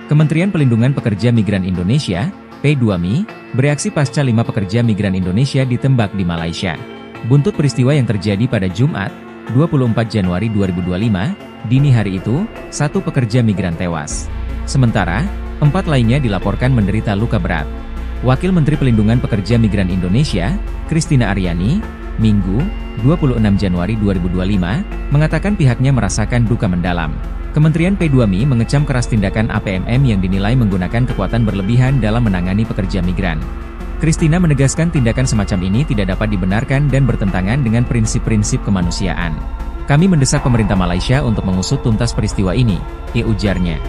Kementerian Pelindungan Pekerja Migran Indonesia, P2MI, bereaksi pasca 5 pekerja migran Indonesia ditembak di Malaysia. Buntut peristiwa yang terjadi pada Jumat, 24 Januari 2025, dini hari itu, 1 pekerja migran tewas. Sementara, 4 lainnya dilaporkan menderita luka berat. Wakil Menteri Pelindungan Pekerja Migran Indonesia, Christina Aryani, Minggu, 26 Januari 2025, mengatakan pihaknya merasakan duka mendalam. Kementerian P2MI mengecam keras tindakan APMM yang dinilai menggunakan kekuatan berlebihan dalam menangani pekerja migran. Christina menegaskan tindakan semacam ini tidak dapat dibenarkan dan bertentangan dengan prinsip-prinsip kemanusiaan. Kami mendesak pemerintah Malaysia untuk mengusut tuntas peristiwa ini, ujarnya.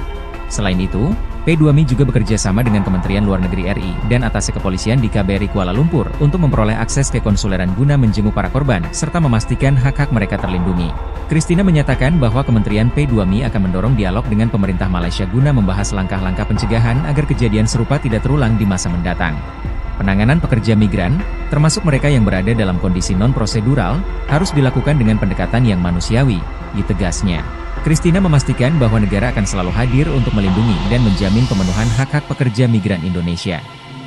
Selain itu, P2MI juga bekerja sama dengan Kementerian Luar Negeri RI dan atasé kepolisian di KBRI Kuala Lumpur untuk memperoleh akses ke konsuleran guna menjenguk para korban serta memastikan hak-hak mereka terlindungi. Christina menyatakan bahwa Kementerian P2MI akan mendorong dialog dengan pemerintah Malaysia guna membahas langkah-langkah pencegahan agar kejadian serupa tidak terulang di masa mendatang. Penanganan pekerja migran, termasuk mereka yang berada dalam kondisi non-prosedural, harus dilakukan dengan pendekatan yang manusiawi, tegasnya. Christina memastikan bahwa negara akan selalu hadir untuk melindungi dan menjamin pemenuhan hak-hak pekerja migran Indonesia.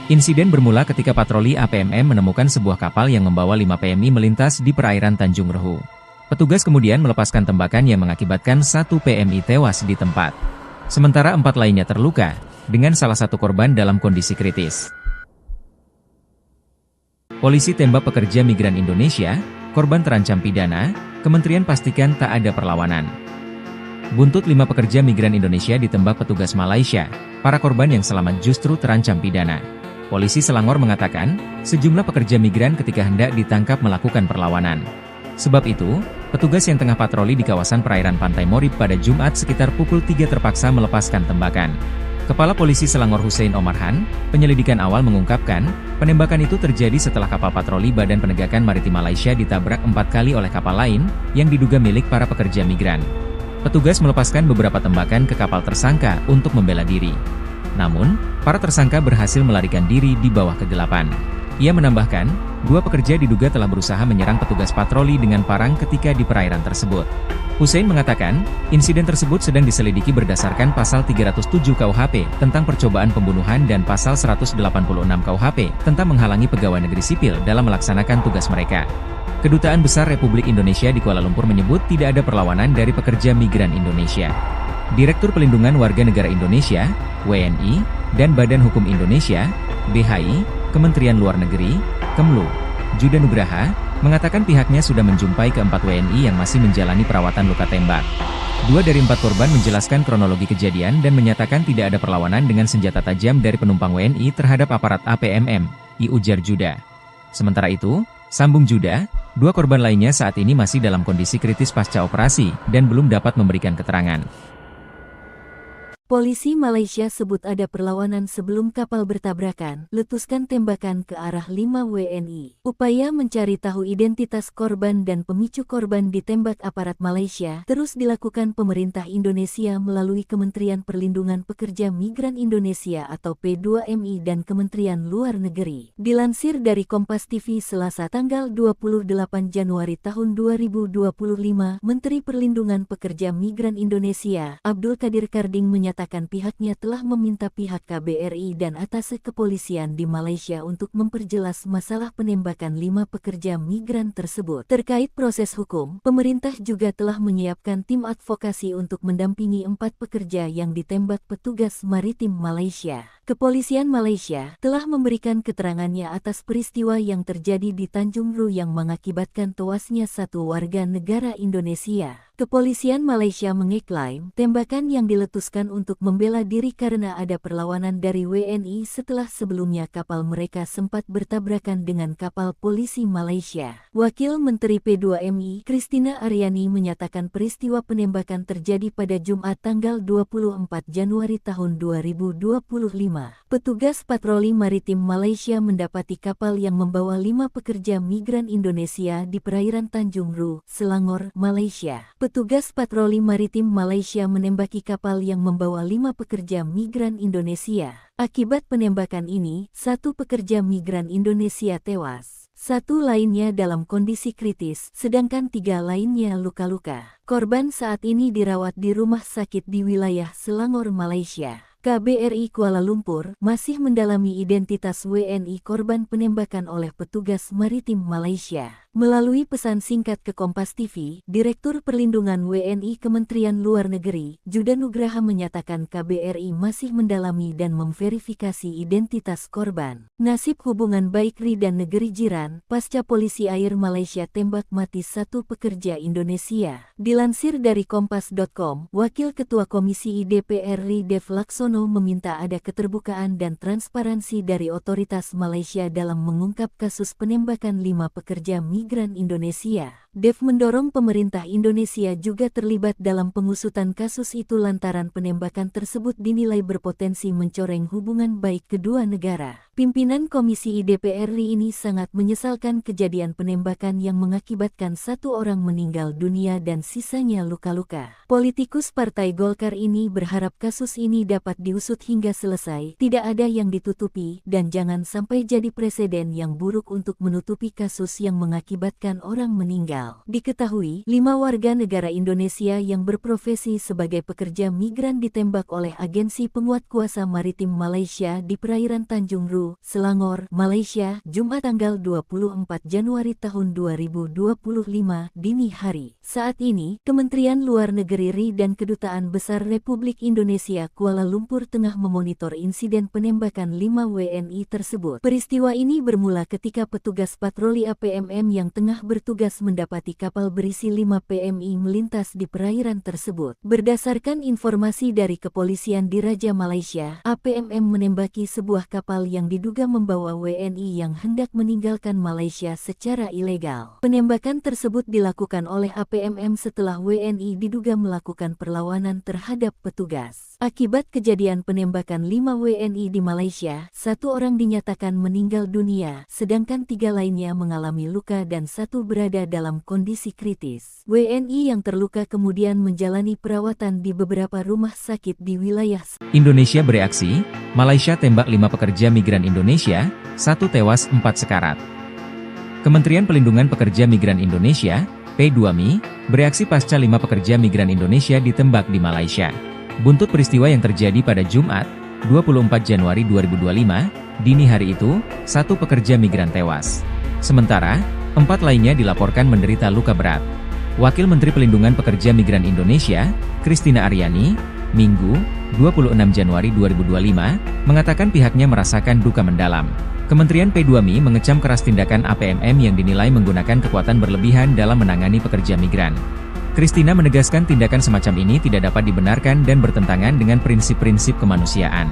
Insiden bermula ketika patroli APMM menemukan sebuah kapal yang membawa 5 PMI melintas di perairan Tanjung Rehu. Petugas kemudian melepaskan tembakan yang mengakibatkan 1 PMI tewas di tempat. Sementara 4 lainnya terluka, dengan salah satu korban dalam kondisi kritis. Polisi tembak pekerja migran Indonesia, korban terancam pidana, Kementerian pastikan tak ada perlawanan. Buntut 5 pekerja migran Indonesia ditembak petugas Malaysia, para korban yang selamat justru terancam pidana. Polisi Selangor mengatakan, sejumlah pekerja migran ketika hendak ditangkap melakukan perlawanan. Sebab itu, petugas yang tengah patroli di kawasan perairan Pantai Morib pada Jumat sekitar pukul 3 terpaksa melepaskan tembakan. Kepala Polisi Selangor Hussein Omarhan, penyelidikan awal mengungkapkan, penembakan itu terjadi setelah kapal patroli Badan Penegakan Maritim Malaysia ditabrak 4 kali oleh kapal lain, yang diduga milik para pekerja migran. Petugas melepaskan beberapa tembakan ke kapal tersangka untuk membela diri. Namun, para tersangka berhasil melarikan diri di bawah kegelapan. Ia menambahkan, 2 pekerja diduga telah berusaha menyerang petugas patroli dengan parang ketika di perairan tersebut. Hussein mengatakan, insiden tersebut sedang diselidiki berdasarkan pasal 307 KUHP tentang percobaan pembunuhan dan pasal 186 KUHP tentang menghalangi pegawai negeri sipil dalam melaksanakan tugas mereka. Kedutaan Besar Republik Indonesia di Kuala Lumpur menyebut tidak ada perlawanan dari pekerja migran Indonesia. Direktur Pelindungan Warga Negara Indonesia, WNI, dan Badan Hukum Indonesia, BHI, Kementerian Luar Negeri, Kemlu, Juda Nugraha, mengatakan pihaknya sudah menjumpai ke-4 WNI yang masih menjalani perawatan luka tembak. 2 dari 4 korban menjelaskan kronologi kejadian dan menyatakan tidak ada perlawanan dengan senjata tajam dari penumpang WNI terhadap aparat APMM, ujar Juda. Sementara itu, sambung Juda, 2 korban lainnya saat ini masih dalam kondisi kritis pasca operasi dan belum dapat memberikan keterangan. Polisi Malaysia sebut ada perlawanan sebelum kapal bertabrakan, letuskan tembakan ke arah 5 WNI. Upaya mencari tahu identitas korban dan pemicu korban ditembak aparat Malaysia terus dilakukan pemerintah Indonesia melalui Kementerian Perlindungan Pekerja Migran Indonesia atau P2MI dan Kementerian Luar Negeri. Dilansir dari Kompas TV Selasa tanggal 28 Januari tahun 2025, Menteri Perlindungan Pekerja Migran Indonesia, Abdul Qadir Karding menyatakan menyatakan pihaknya telah meminta pihak KBRI dan atase kepolisian di Malaysia untuk memperjelas masalah penembakan 5 pekerja migran tersebut. Terkait proses hukum, pemerintah juga telah menyiapkan tim advokasi untuk mendampingi 4 pekerja yang ditembak petugas maritim Malaysia. Kepolisian Malaysia telah memberikan keterangannya atas peristiwa yang terjadi di Tanjung Ru yang mengakibatkan tewasnya 1 warga negara Indonesia. Kepolisian Malaysia mengeklaim tembakan yang diletuskan untuk membela diri karena ada perlawanan dari WNI setelah sebelumnya kapal mereka sempat bertabrakan dengan kapal polisi Malaysia. Wakil Menteri P2MI, Christina Aryani menyatakan peristiwa penembakan terjadi pada Jumat tanggal 24 Januari tahun 2025. Petugas patroli maritim Malaysia mendapati kapal yang membawa 5 pekerja migran Indonesia di perairan Tanjung Ru, Selangor, Malaysia. Petugas patroli maritim Malaysia menembaki kapal yang membawa 5 pekerja migran Indonesia. Akibat penembakan ini, 1 pekerja migran Indonesia tewas. 1 lainnya dalam kondisi kritis, sedangkan 3 lainnya luka-luka. Korban saat ini dirawat di rumah sakit di wilayah Selangor, Malaysia. KBRI Kuala Lumpur masih mendalami identitas WNI korban penembakan oleh petugas maritim Malaysia. Melalui pesan singkat ke Kompas TV, Direktur Perlindungan WNI Kementerian Luar Negeri, Juda Nugraha menyatakan KBRI masih mendalami dan memverifikasi identitas korban. Nasib hubungan baik RI dan negeri jiran, pasca polisi air Malaysia tembak mati 1 pekerja Indonesia. Dilansir dari Kompas.com, Wakil Ketua Komisi DPR RI Dev Laksono meminta ada keterbukaan dan transparansi dari otoritas Malaysia dalam mengungkap kasus penembakan 5 pekerja migran Indonesia. Dev mendorong pemerintah Indonesia juga terlibat dalam pengusutan kasus itu lantaran penembakan tersebut dinilai berpotensi mencoreng hubungan baik kedua negara. Pimpinan Komisi DPR RI ini sangat menyesalkan kejadian penembakan yang mengakibatkan 1 orang meninggal dunia dan sisanya luka-luka. Politikus Partai Golkar ini berharap kasus ini dapat diusut hingga selesai, tidak ada yang ditutupi, dan jangan sampai jadi presiden yang buruk untuk menutupi kasus yang mengakibatkan orang meninggal. Diketahui, 5 warga negara Indonesia yang berprofesi sebagai pekerja migran ditembak oleh agensi penguat kuasa maritim Malaysia di perairan Tanjung Ru, Selangor, Malaysia, Jumat tanggal 24 Januari tahun 2025 dini hari. Saat ini, Kementerian Luar Negeri RI dan Kedutaan Besar Republik Indonesia Kuala Lumpur tengah memonitor insiden penembakan 5 WNI tersebut. Peristiwa ini bermula ketika petugas patroli APMM yang tengah bertugas mendapati kapal berisi 5 PMI melintas di perairan tersebut. Berdasarkan informasi dari kepolisian di Raja Malaysia, APMM menembaki sebuah kapal yang diduga membawa WNI yang hendak meninggalkan Malaysia secara ilegal. Penembakan tersebut dilakukan oleh APMM setelah WNI diduga melakukan perlawanan terhadap petugas. Akibat kejadian penembakan 5 WNI di Malaysia, 1 orang dinyatakan meninggal dunia, sedangkan 3 lainnya mengalami luka dan 1 berada dalam kondisi kritis. WNI yang terluka kemudian menjalani perawatan di beberapa rumah sakit di wilayah Indonesia bereaksi, Malaysia tembak 5 pekerja migran Indonesia, 1 tewas 4 sekarat. Kementerian Pelindungan Pekerja Migran Indonesia, P2MI, bereaksi pasca 5 pekerja migran Indonesia ditembak di Malaysia. Buntut peristiwa yang terjadi pada Jumat, 24 Januari 2025, dini hari itu, 1 pekerja migran tewas. Sementara, 4 lainnya dilaporkan menderita luka berat. Wakil Menteri Pelindungan Pekerja Migran Indonesia, Christina Aryani, Minggu, 26 Januari 2025, mengatakan pihaknya merasakan duka mendalam. Kementerian P2MI mengecam keras tindakan APMM yang dinilai menggunakan kekuatan berlebihan dalam menangani pekerja migran. Christina menegaskan tindakan semacam ini tidak dapat dibenarkan dan bertentangan dengan prinsip-prinsip kemanusiaan.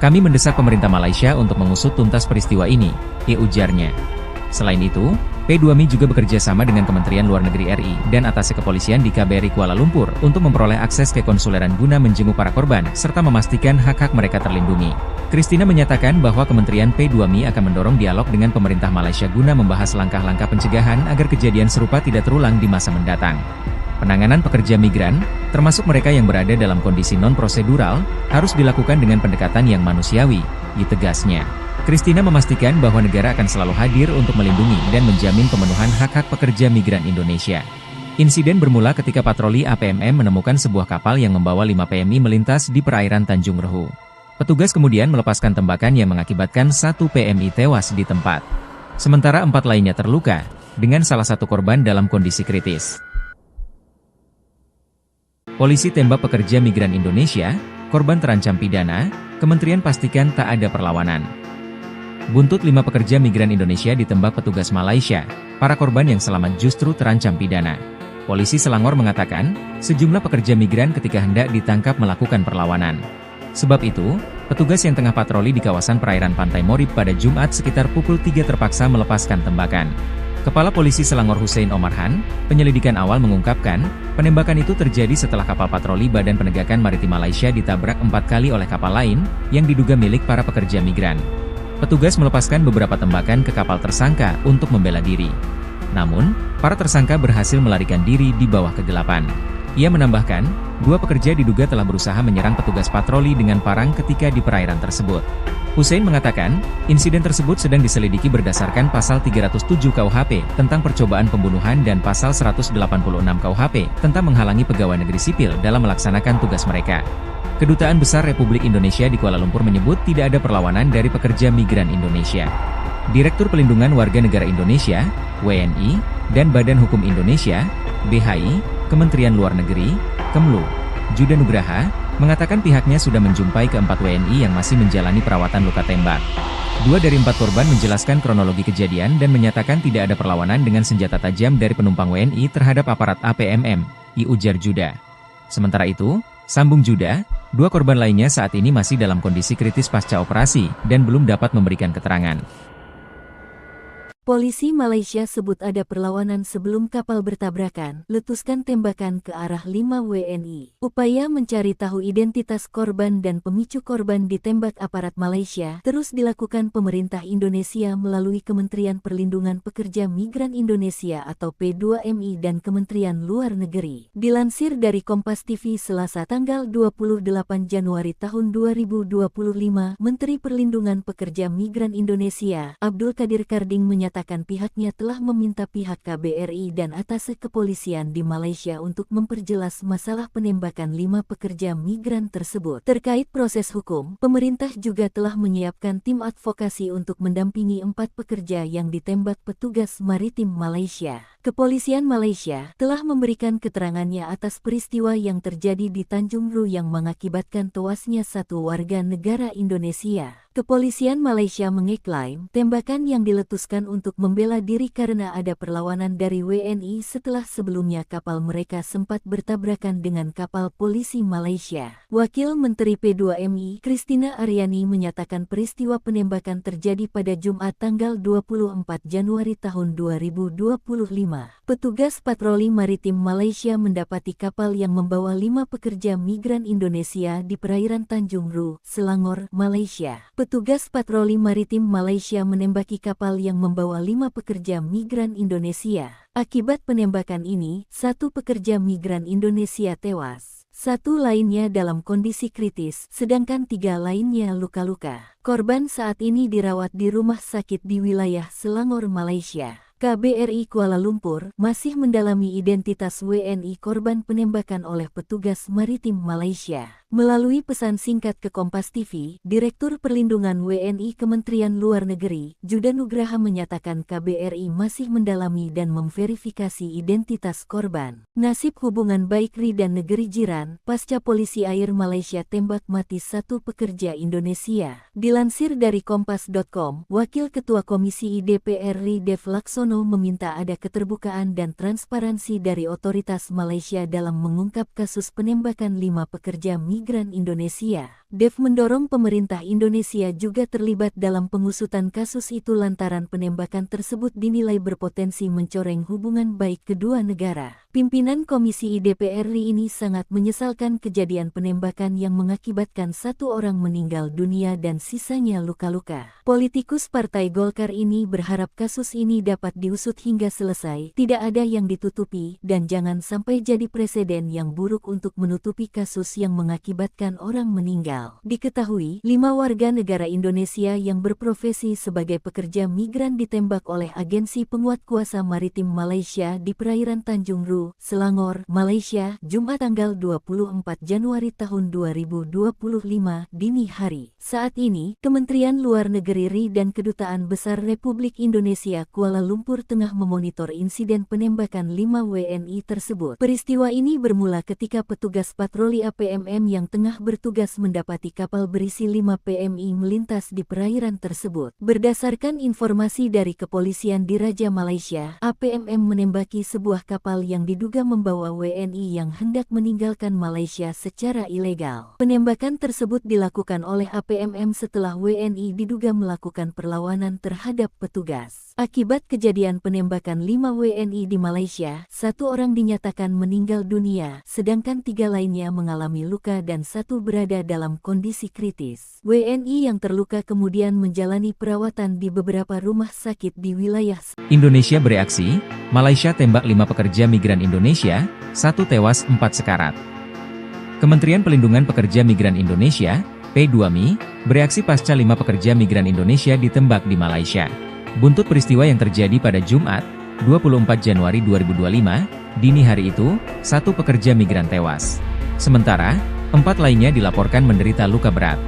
Kami mendesak pemerintah Malaysia untuk mengusut tuntas peristiwa ini, ujarnya. Selain itu, P2MI juga bekerja sama dengan Kementerian Luar Negeri RI dan atase kepolisian di KBRI Kuala Lumpur untuk memperoleh akses ke konsuleran guna menjenguk para korban serta memastikan hak-hak mereka terlindungi. Christina menyatakan bahwa Kementerian P2MI akan mendorong dialog dengan pemerintah Malaysia guna membahas langkah-langkah pencegahan agar kejadian serupa tidak terulang di masa mendatang. Penanganan pekerja migran, termasuk mereka yang berada dalam kondisi non-prosedural, harus dilakukan dengan pendekatan yang manusiawi, tegasnya. Christina memastikan bahwa negara akan selalu hadir untuk melindungi dan menjamin pemenuhan hak-hak pekerja migran Indonesia. Insiden bermula ketika patroli APMM menemukan sebuah kapal yang membawa 5 PMI melintas di perairan Tanjung Rehu. Petugas kemudian melepaskan tembakan yang mengakibatkan 1 PMI tewas di tempat. Sementara 4 lainnya terluka, dengan salah satu korban dalam kondisi kritis. Polisi tembak pekerja migran Indonesia, korban terancam pidana, Kementerian pastikan tak ada perlawanan. Buntut 5 pekerja migran Indonesia ditembak petugas Malaysia, para korban yang selamat justru terancam pidana. Polisi Selangor mengatakan, sejumlah pekerja migran ketika hendak ditangkap melakukan perlawanan. Sebab itu, petugas yang tengah patroli di kawasan perairan Pantai Morib pada Jumat sekitar pukul 3 terpaksa melepaskan tembakan. Kepala Polisi Selangor Hussein Omarhan, penyelidikan awal mengungkapkan, penembakan itu terjadi setelah kapal patroli Badan Penegakan Maritim Malaysia ditabrak 4 kali oleh kapal lain, yang diduga milik para pekerja migran. Petugas melepaskan beberapa tembakan ke kapal tersangka untuk membela diri. Namun, para tersangka berhasil melarikan diri di bawah kegelapan. Ia menambahkan, 2 pekerja diduga telah berusaha menyerang petugas patroli dengan parang ketika di perairan tersebut. Hussein mengatakan, insiden tersebut sedang diselidiki berdasarkan pasal 307 KUHP tentang percobaan pembunuhan dan pasal 186 KUHP tentang menghalangi pegawai negeri sipil dalam melaksanakan tugas mereka. Kedutaan Besar Republik Indonesia di Kuala Lumpur menyebut tidak ada perlawanan dari pekerja migran Indonesia. Direktur Pelindungan Warga Negara Indonesia, WNI, dan Badan Hukum Indonesia, BHI, Kementerian Luar Negeri, Kemlu, Juda Nugraha, mengatakan pihaknya sudah menjumpai ke-4 WNI yang masih menjalani perawatan luka tembak. 2 dari 4 korban menjelaskan kronologi kejadian dan menyatakan tidak ada perlawanan dengan senjata tajam dari penumpang WNI terhadap aparat APMM, ujar Juda. Sementara itu, sambung Juda, 2 korban lainnya saat ini masih dalam kondisi kritis pasca operasi dan belum dapat memberikan keterangan. Polisi Malaysia sebut ada perlawanan sebelum kapal bertabrakan, letuskan tembakan ke arah 5 WNI. Upaya mencari tahu identitas korban dan pemicu korban ditembak aparat Malaysia terus dilakukan pemerintah Indonesia melalui Kementerian Perlindungan Pekerja Migran Indonesia atau P2MI dan Kementerian Luar Negeri. Dilansir dari Kompas TV Selasa tanggal 28 Januari tahun 2025, Menteri Perlindungan Pekerja Migran Indonesia, Abdul Qadir Karding menyatakan pihaknya telah meminta pihak KBRI dan Atase Kepolisian di Malaysia untuk memperjelas masalah penembakan 5 pekerja migran tersebut. Terkait proses hukum, pemerintah juga telah menyiapkan tim advokasi untuk mendampingi 4 pekerja yang ditembak petugas maritim Malaysia. Kepolisian Malaysia telah memberikan keterangannya atas peristiwa yang terjadi di Tanjung Ru yang mengakibatkan tewasnya 1 warga negara Indonesia. Kepolisian Malaysia mengeklaim tembakan yang diletuskan untuk membela diri karena ada perlawanan dari WNI setelah sebelumnya kapal mereka sempat bertabrakan dengan kapal polisi Malaysia. Wakil Menteri P2MI, Christina Aryani menyatakan peristiwa penembakan terjadi pada Jumat tanggal 24 Januari tahun 2025. Petugas patroli maritim Malaysia mendapati kapal yang membawa 5 pekerja migran Indonesia di perairan Tanjung Ru, Selangor, Malaysia. Petugas patroli maritim Malaysia menembaki kapal yang membawa 5 pekerja migran Indonesia. Akibat penembakan ini, 1 pekerja migran Indonesia tewas. 1 lainnya dalam kondisi kritis, sedangkan 3 lainnya luka-luka. Korban saat ini dirawat di rumah sakit di wilayah Selangor, Malaysia. KBRI Kuala Lumpur masih mendalami identitas WNI korban penembakan oleh petugas maritim Malaysia. Melalui pesan singkat ke Kompas TV, Direktur Perlindungan WNI Kementerian Luar Negeri, Juda Nugraha menyatakan KBRI masih mendalami dan memverifikasi identitas korban. Nasib hubungan baik RI dan negeri jiran, pasca polisi air Malaysia tembak mati 1 pekerja Indonesia. Dilansir dari Kompas.com, Wakil Ketua Komisi DPR RI Dev Laksono meminta ada keterbukaan dan transparansi dari otoritas Malaysia dalam mengungkap kasus penembakan 5 pekerja migran Indonesia. Dev mendorong pemerintah Indonesia juga terlibat dalam pengusutan kasus itu lantaran penembakan tersebut dinilai berpotensi mencoreng hubungan baik kedua negara. Pimpinan Komisi DPR RI ini sangat menyesalkan kejadian penembakan yang mengakibatkan 1 orang meninggal dunia dan sisanya luka-luka. Politikus Partai Golkar ini berharap kasus ini dapat diusut hingga selesai, tidak ada yang ditutupi, dan jangan sampai jadi presiden yang buruk untuk menutupi kasus yang mengakibatkan orang meninggal. Diketahui, 5 warga negara Indonesia yang berprofesi sebagai pekerja migran ditembak oleh agensi penguat kuasa maritim Malaysia di perairan Tanjung Ru, Selangor, Malaysia, Jumat tanggal 24 Januari tahun 2025, dini hari. Saat ini, Kementerian Luar Negeri RI dan Kedutaan Besar Republik Indonesia Kuala Lumpur tengah memonitor insiden penembakan 5 WNI tersebut. Peristiwa ini bermula ketika petugas patroli APMM yang tengah bertugas mendapati kapal berisi 5 PMI melintas di perairan tersebut. Berdasarkan informasi dari kepolisian di Raja Malaysia, APMM menembaki sebuah kapal yang diduga membawa WNI yang hendak meninggalkan Malaysia secara ilegal. Penembakan tersebut dilakukan oleh APMM setelah WNI diduga melakukan perlawanan terhadap petugas. Akibat kejadian penembakan 5 WNI di Malaysia, 1 orang dinyatakan meninggal dunia, sedangkan 3 lainnya mengalami luka dan 1 berada dalam kondisi kritis. WNI yang terluka kemudian menjalani perawatan di beberapa rumah sakit di wilayah Indonesia bereaksi, Malaysia tembak 5 pekerja migran Indonesia, 1 tewas 4 sekarat. Kementerian Pelindungan Pekerja Migran Indonesia, P2MI, bereaksi pasca 5 pekerja migran Indonesia ditembak di Malaysia. Buntut peristiwa yang terjadi pada Jumat, 24 Januari 2025, dini hari itu, 1 pekerja migran tewas. Sementara, 4 lainnya dilaporkan menderita luka berat.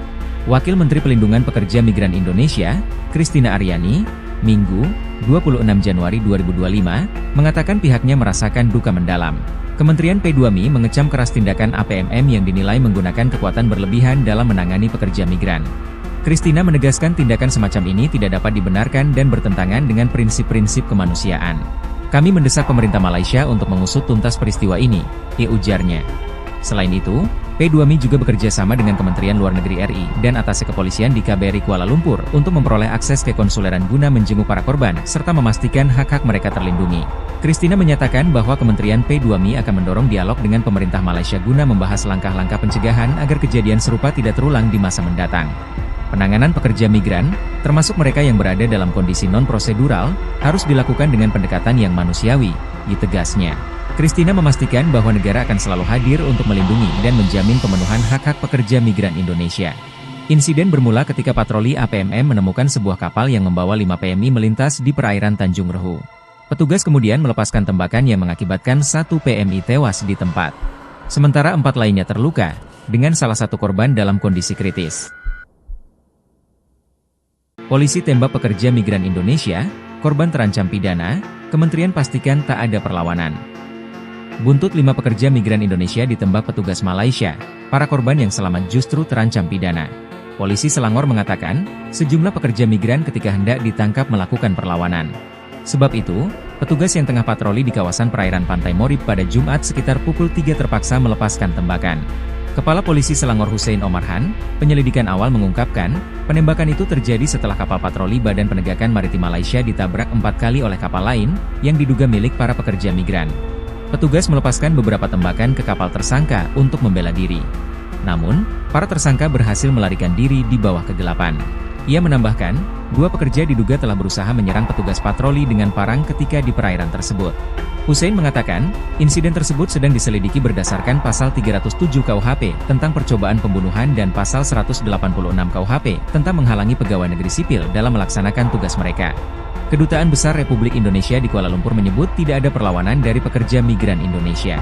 Wakil Menteri Pelindungan Pekerja Migran Indonesia, Christina Aryani, Minggu, 26 Januari 2025, mengatakan pihaknya merasakan duka mendalam. Kementerian P2MI mengecam keras tindakan APMM yang dinilai menggunakan kekuatan berlebihan dalam menangani pekerja migran. Christina menegaskan tindakan semacam ini tidak dapat dibenarkan dan bertentangan dengan prinsip-prinsip kemanusiaan. Kami mendesak pemerintah Malaysia untuk mengusut tuntas peristiwa ini, ujarnya. Selain itu, P2MI juga bekerja sama dengan Kementerian Luar Negeri RI dan atasé kepolisian di KBRI Kuala Lumpur untuk memperoleh akses ke konsuleran guna menjenguk para korban serta memastikan hak-hak mereka terlindungi. Christina menyatakan bahwa Kementerian P2MI akan mendorong dialog dengan pemerintah Malaysia guna membahas langkah-langkah pencegahan agar kejadian serupa tidak terulang di masa mendatang. Penanganan pekerja migran, termasuk mereka yang berada dalam kondisi non-prosedural, harus dilakukan dengan pendekatan yang manusiawi, tegasnya. Christina memastikan bahwa negara akan selalu hadir untuk melindungi dan menjamin pemenuhan hak-hak pekerja migran Indonesia. Insiden bermula ketika patroli APMM menemukan sebuah kapal yang membawa 5 PMI melintas di perairan Tanjung Rehu. Petugas kemudian melepaskan tembakan yang mengakibatkan 1 PMI tewas di tempat. Sementara 4 lainnya terluka, dengan salah satu korban dalam kondisi kritis. Polisi tembak pekerja migran Indonesia, korban terancam pidana, Kementerian pastikan tak ada perlawanan. Buntut 5 pekerja migran Indonesia ditembak petugas Malaysia, para korban yang selamat justru terancam pidana. Polisi Selangor mengatakan, sejumlah pekerja migran ketika hendak ditangkap melakukan perlawanan. Sebab itu, petugas yang tengah patroli di kawasan perairan Pantai Morib pada Jumat sekitar pukul 3 terpaksa melepaskan tembakan. Kepala Polisi Selangor Hussein Omarhan, penyelidikan awal mengungkapkan, penembakan itu terjadi setelah kapal patroli Badan Penegakan Maritim Malaysia ditabrak 4 kali oleh kapal lain, yang diduga milik para pekerja migran. Petugas melepaskan beberapa tembakan ke kapal tersangka untuk membela diri. Namun, para tersangka berhasil melarikan diri di bawah kegelapan. Ia menambahkan, 2 pekerja diduga telah berusaha menyerang petugas patroli dengan parang ketika di perairan tersebut. Hussein mengatakan, insiden tersebut sedang diselidiki berdasarkan pasal 307 KUHP tentang percobaan pembunuhan dan pasal 186 KUHP tentang menghalangi pegawai negeri sipil dalam melaksanakan tugas mereka. Kedutaan Besar Republik Indonesia di Kuala Lumpur menyebut tidak ada perlawanan dari pekerja migran Indonesia.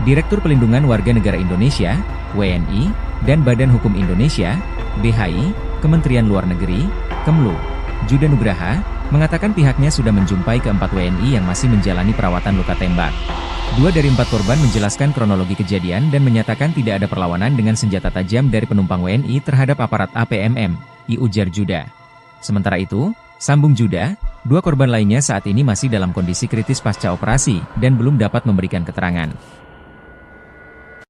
Direktur Pelindungan Warga Negara Indonesia, WNI, dan Badan Hukum Indonesia, BHI, Kementerian Luar Negeri, Kemlu, Juda Nugraha, mengatakan pihaknya sudah menjumpai ke-4 WNI yang masih menjalani perawatan luka tembak. 2 dari 4 korban menjelaskan kronologi kejadian dan menyatakan tidak ada perlawanan dengan senjata tajam dari penumpang WNI terhadap aparat APMM, ujar Juda. Sementara itu, sambung Juda, 2 korban lainnya saat ini masih dalam kondisi kritis pasca operasi dan belum dapat memberikan keterangan.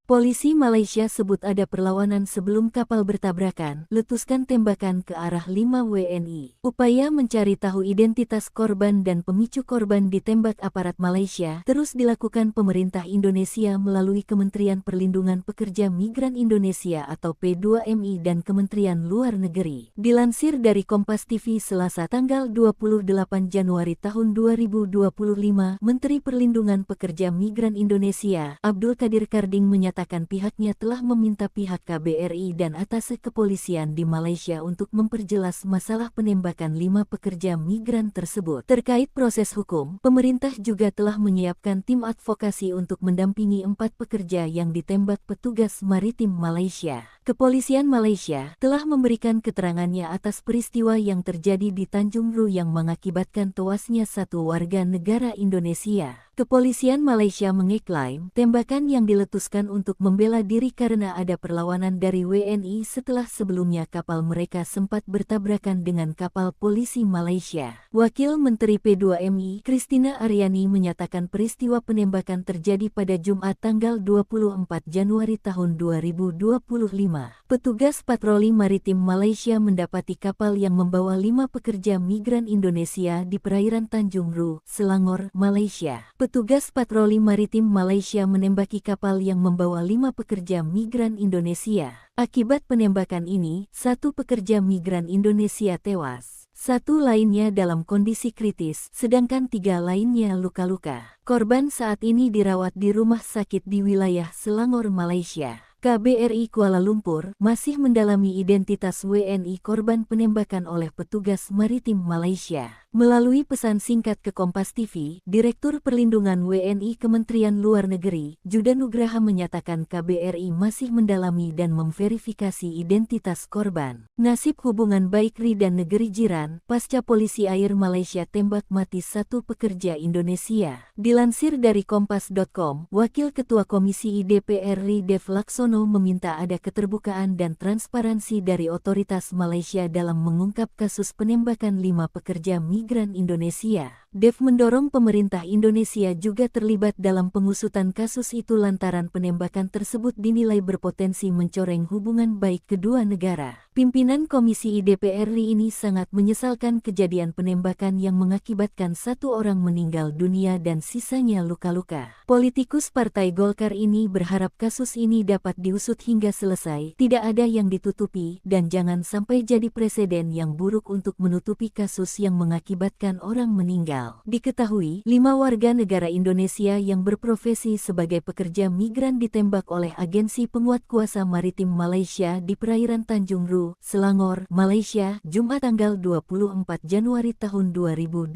Polisi Malaysia sebut ada perlawanan sebelum kapal bertabrakan, letuskan tembakan ke arah 5 WNI. Upaya mencari tahu identitas korban dan pemicu korban ditembak aparat Malaysia terus dilakukan pemerintah Indonesia melalui Kementerian Perlindungan Pekerja Migran Indonesia atau P2MI dan Kementerian Luar Negeri. Dilansir dari Kompas TV Selasa tanggal 28 Januari tahun 2025, Menteri Perlindungan Pekerja Migran Indonesia, Abdul Qadir Karding menyatakan menyatakan pihaknya telah meminta pihak KBRI dan atase kepolisian di Malaysia untuk memperjelas masalah penembakan 5 pekerja migran tersebut. Terkait proses hukum, pemerintah juga telah menyiapkan tim advokasi untuk mendampingi 4 pekerja yang ditembak petugas maritim Malaysia. Kepolisian Malaysia telah memberikan keterangannya atas peristiwa yang terjadi di Tanjung Ru yang mengakibatkan tewasnya 1 warga negara Indonesia. Kepolisian Malaysia mengeklaim tembakan yang diletuskan untuk membela diri karena ada perlawanan dari WNI setelah sebelumnya kapal mereka sempat bertabrakan dengan kapal polisi Malaysia. Wakil Menteri P2MI, Christina Aryani menyatakan peristiwa penembakan terjadi pada Jumat tanggal 24 Januari tahun 2025. Petugas patroli maritim Malaysia mendapati kapal yang membawa 5 pekerja migran Indonesia di perairan Tanjung Ru, Selangor, Malaysia. Petugas patroli maritim Malaysia menembaki kapal yang membawa 5 pekerja migran Indonesia. Akibat penembakan ini, 1 pekerja migran Indonesia tewas. 1 lainnya dalam kondisi kritis, sedangkan 3 lainnya luka-luka. Korban saat ini dirawat di rumah sakit di wilayah Selangor, Malaysia. KBRI Kuala Lumpur masih mendalami identitas WNI korban penembakan oleh petugas maritim Malaysia. Melalui pesan singkat ke Kompas TV, Direktur Perlindungan WNI Kementerian Luar Negeri, Juda Nugraha menyatakan KBRI masih mendalami dan memverifikasi identitas korban. Nasib hubungan baik RI dan negeri jiran, pasca polisi air Malaysia tembak mati 1 pekerja Indonesia. Dilansir dari Kompas.com, Wakil Ketua Komisi DPR RI Dev Laksono meminta ada keterbukaan dan transparansi dari otoritas Malaysia dalam mengungkap kasus penembakan 5 pekerja migran Indonesia. Dev mendorong pemerintah Indonesia juga terlibat dalam pengusutan kasus itu lantaran penembakan tersebut dinilai berpotensi mencoreng hubungan baik kedua negara. Pimpinan Komisi DPR RI ini sangat menyesalkan kejadian penembakan yang mengakibatkan 1 orang meninggal dunia dan sisanya luka-luka. Politikus Partai Golkar ini berharap kasus ini dapat diusut hingga selesai, tidak ada yang ditutupi, dan jangan sampai jadi presiden yang buruk untuk menutupi kasus yang mengakibatkan orang meninggal. Diketahui, 5 warga negara Indonesia yang berprofesi sebagai pekerja migran ditembak oleh agensi penguat kuasa maritim Malaysia di perairan Tanjung Ru, Selangor, Malaysia, Jumat tanggal 24 Januari tahun 2025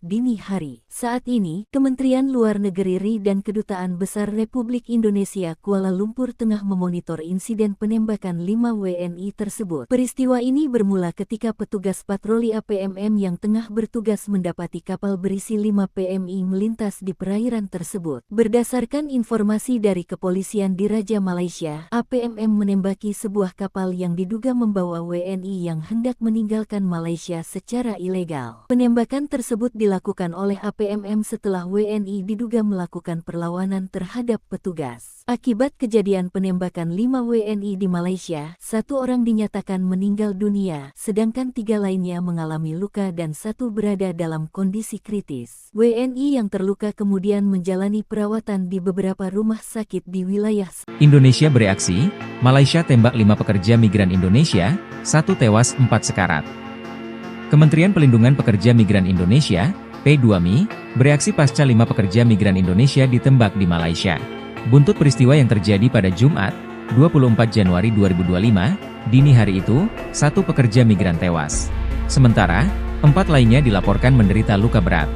dini hari. Saat ini, Kementerian Luar Negeri RI dan Kedutaan Besar Republik Indonesia Kuala Lumpur tengah memonitor insiden penembakan 5 WNI tersebut. Peristiwa ini bermula ketika petugas patroli APMM yang tengah bertugas mendapati kapal berisi 5 PMI melintas di perairan tersebut. Berdasarkan informasi dari kepolisian di Raja Malaysia, APMM menembaki sebuah kapal yang diduga membawa WNI yang hendak meninggalkan Malaysia secara ilegal. Penembakan tersebut dilakukan oleh APMM setelah WNI diduga melakukan perlawanan terhadap petugas. Akibat kejadian penembakan 5 WNI di Malaysia, 1 orang dinyatakan meninggal dunia, sedangkan 3 lainnya mengalami luka dan 1 berada dalam kondisi kritis. WNI yang terluka kemudian menjalani perawatan di beberapa rumah sakit di wilayah Indonesia bereaksi, Malaysia tembak 5 pekerja migran Indonesia, 1 tewas 4 sekarat. Kementerian Pelindungan Pekerja Migran Indonesia, P2MI, bereaksi pasca 5 pekerja migran Indonesia ditembak di Malaysia. Buntut peristiwa yang terjadi pada Jumat, 24 Januari 2025, dini hari itu, 1 pekerja migran tewas. Sementara, 4 lainnya dilaporkan menderita luka berat.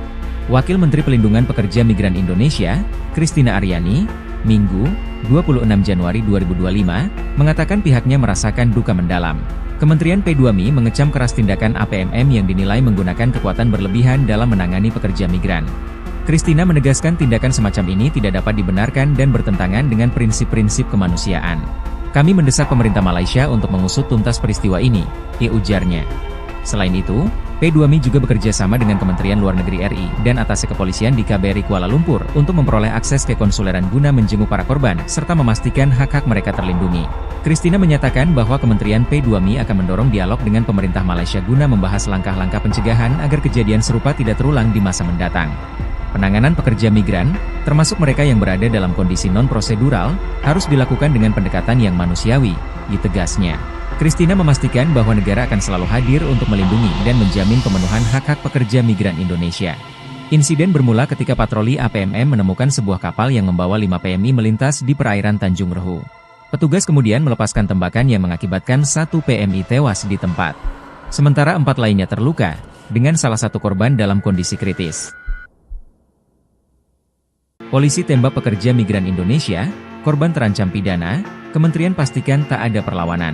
Wakil Menteri Pelindungan Pekerja Migran Indonesia, Christina Aryani, Minggu, 26 Januari 2025, mengatakan pihaknya merasakan duka mendalam. Kementerian P2MI mengecam keras tindakan APMM yang dinilai menggunakan kekuatan berlebihan dalam menangani pekerja migran. Christina menegaskan tindakan semacam ini tidak dapat dibenarkan dan bertentangan dengan prinsip-prinsip kemanusiaan. Kami mendesak pemerintah Malaysia untuk mengusut tuntas peristiwa ini, ujarnya. Selain itu, P2MI juga bekerja sama dengan Kementerian Luar Negeri RI dan atase kepolisian di KBRI Kuala Lumpur untuk memperoleh akses ke konsuleran guna menjenguk para korban serta memastikan hak-hak mereka terlindungi. Christina menyatakan bahwa Kementerian P2MI akan mendorong dialog dengan pemerintah Malaysia guna membahas langkah-langkah pencegahan agar kejadian serupa tidak terulang di masa mendatang. Penanganan pekerja migran, termasuk mereka yang berada dalam kondisi non-prosedural, harus dilakukan dengan pendekatan yang manusiawi, tegasnya. Christina memastikan bahwa negara akan selalu hadir untuk melindungi dan menjamin pemenuhan hak-hak pekerja migran Indonesia. Insiden bermula ketika patroli APMM menemukan sebuah kapal yang membawa 5 PMI melintas di perairan Tanjung Rehu. Petugas kemudian melepaskan tembakan yang mengakibatkan 1 PMI tewas di tempat. Sementara 4 lainnya terluka, dengan salah satu korban dalam kondisi kritis. Polisi tembak pekerja migran Indonesia, korban terancam pidana, Kementerian pastikan tak ada perlawanan.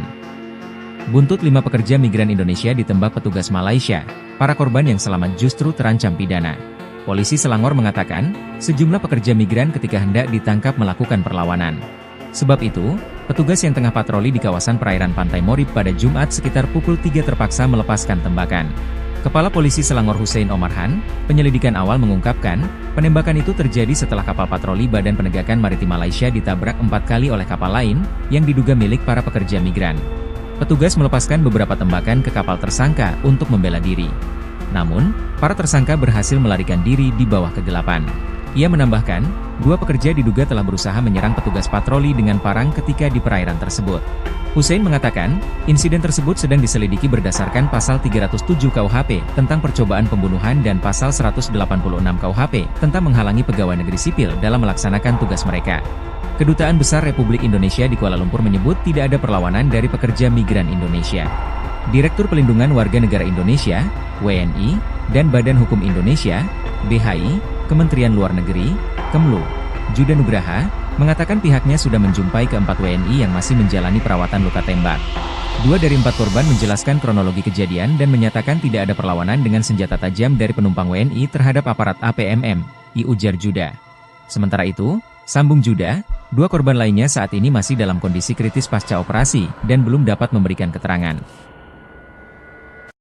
Buntut 5 pekerja migran Indonesia ditembak petugas Malaysia, para korban yang selamat justru terancam pidana. Polisi Selangor mengatakan, sejumlah pekerja migran ketika hendak ditangkap melakukan perlawanan. Sebab itu, petugas yang tengah patroli di kawasan perairan Pantai Morib pada Jumat sekitar pukul 3 terpaksa melepaskan tembakan. Kepala Polisi Selangor Hussein Omarhan, penyelidikan awal mengungkapkan, penembakan itu terjadi setelah kapal patroli Badan Penegakan Maritim Malaysia ditabrak 4 kali oleh kapal lain, yang diduga milik para pekerja migran. Petugas melepaskan beberapa tembakan ke kapal tersangka untuk membela diri. Namun, para tersangka berhasil melarikan diri di bawah kegelapan. Ia menambahkan, 2 pekerja diduga telah berusaha menyerang petugas patroli dengan parang ketika di perairan tersebut. Hussein mengatakan, insiden tersebut sedang diselidiki berdasarkan pasal 307 KUHP tentang percobaan pembunuhan dan pasal 186 KUHP tentang menghalangi pegawai negeri sipil dalam melaksanakan tugas mereka. Kedutaan Besar Republik Indonesia di Kuala Lumpur menyebut tidak ada perlawanan dari pekerja migran Indonesia. Direktur Pelindungan Warga Negara Indonesia, WNI, dan Badan Hukum Indonesia, BHI, Kementerian Luar Negeri, Kemlu, Juda Nugraha, mengatakan pihaknya sudah menjumpai ke-4 WNI yang masih menjalani perawatan luka tembak. 2 dari 4 korban menjelaskan kronologi kejadian dan menyatakan tidak ada perlawanan dengan senjata tajam dari penumpang WNI terhadap aparat APMM, ujar Juda. Sementara itu, sambung Juda, 2 korban lainnya saat ini masih dalam kondisi kritis pasca operasi dan belum dapat memberikan keterangan.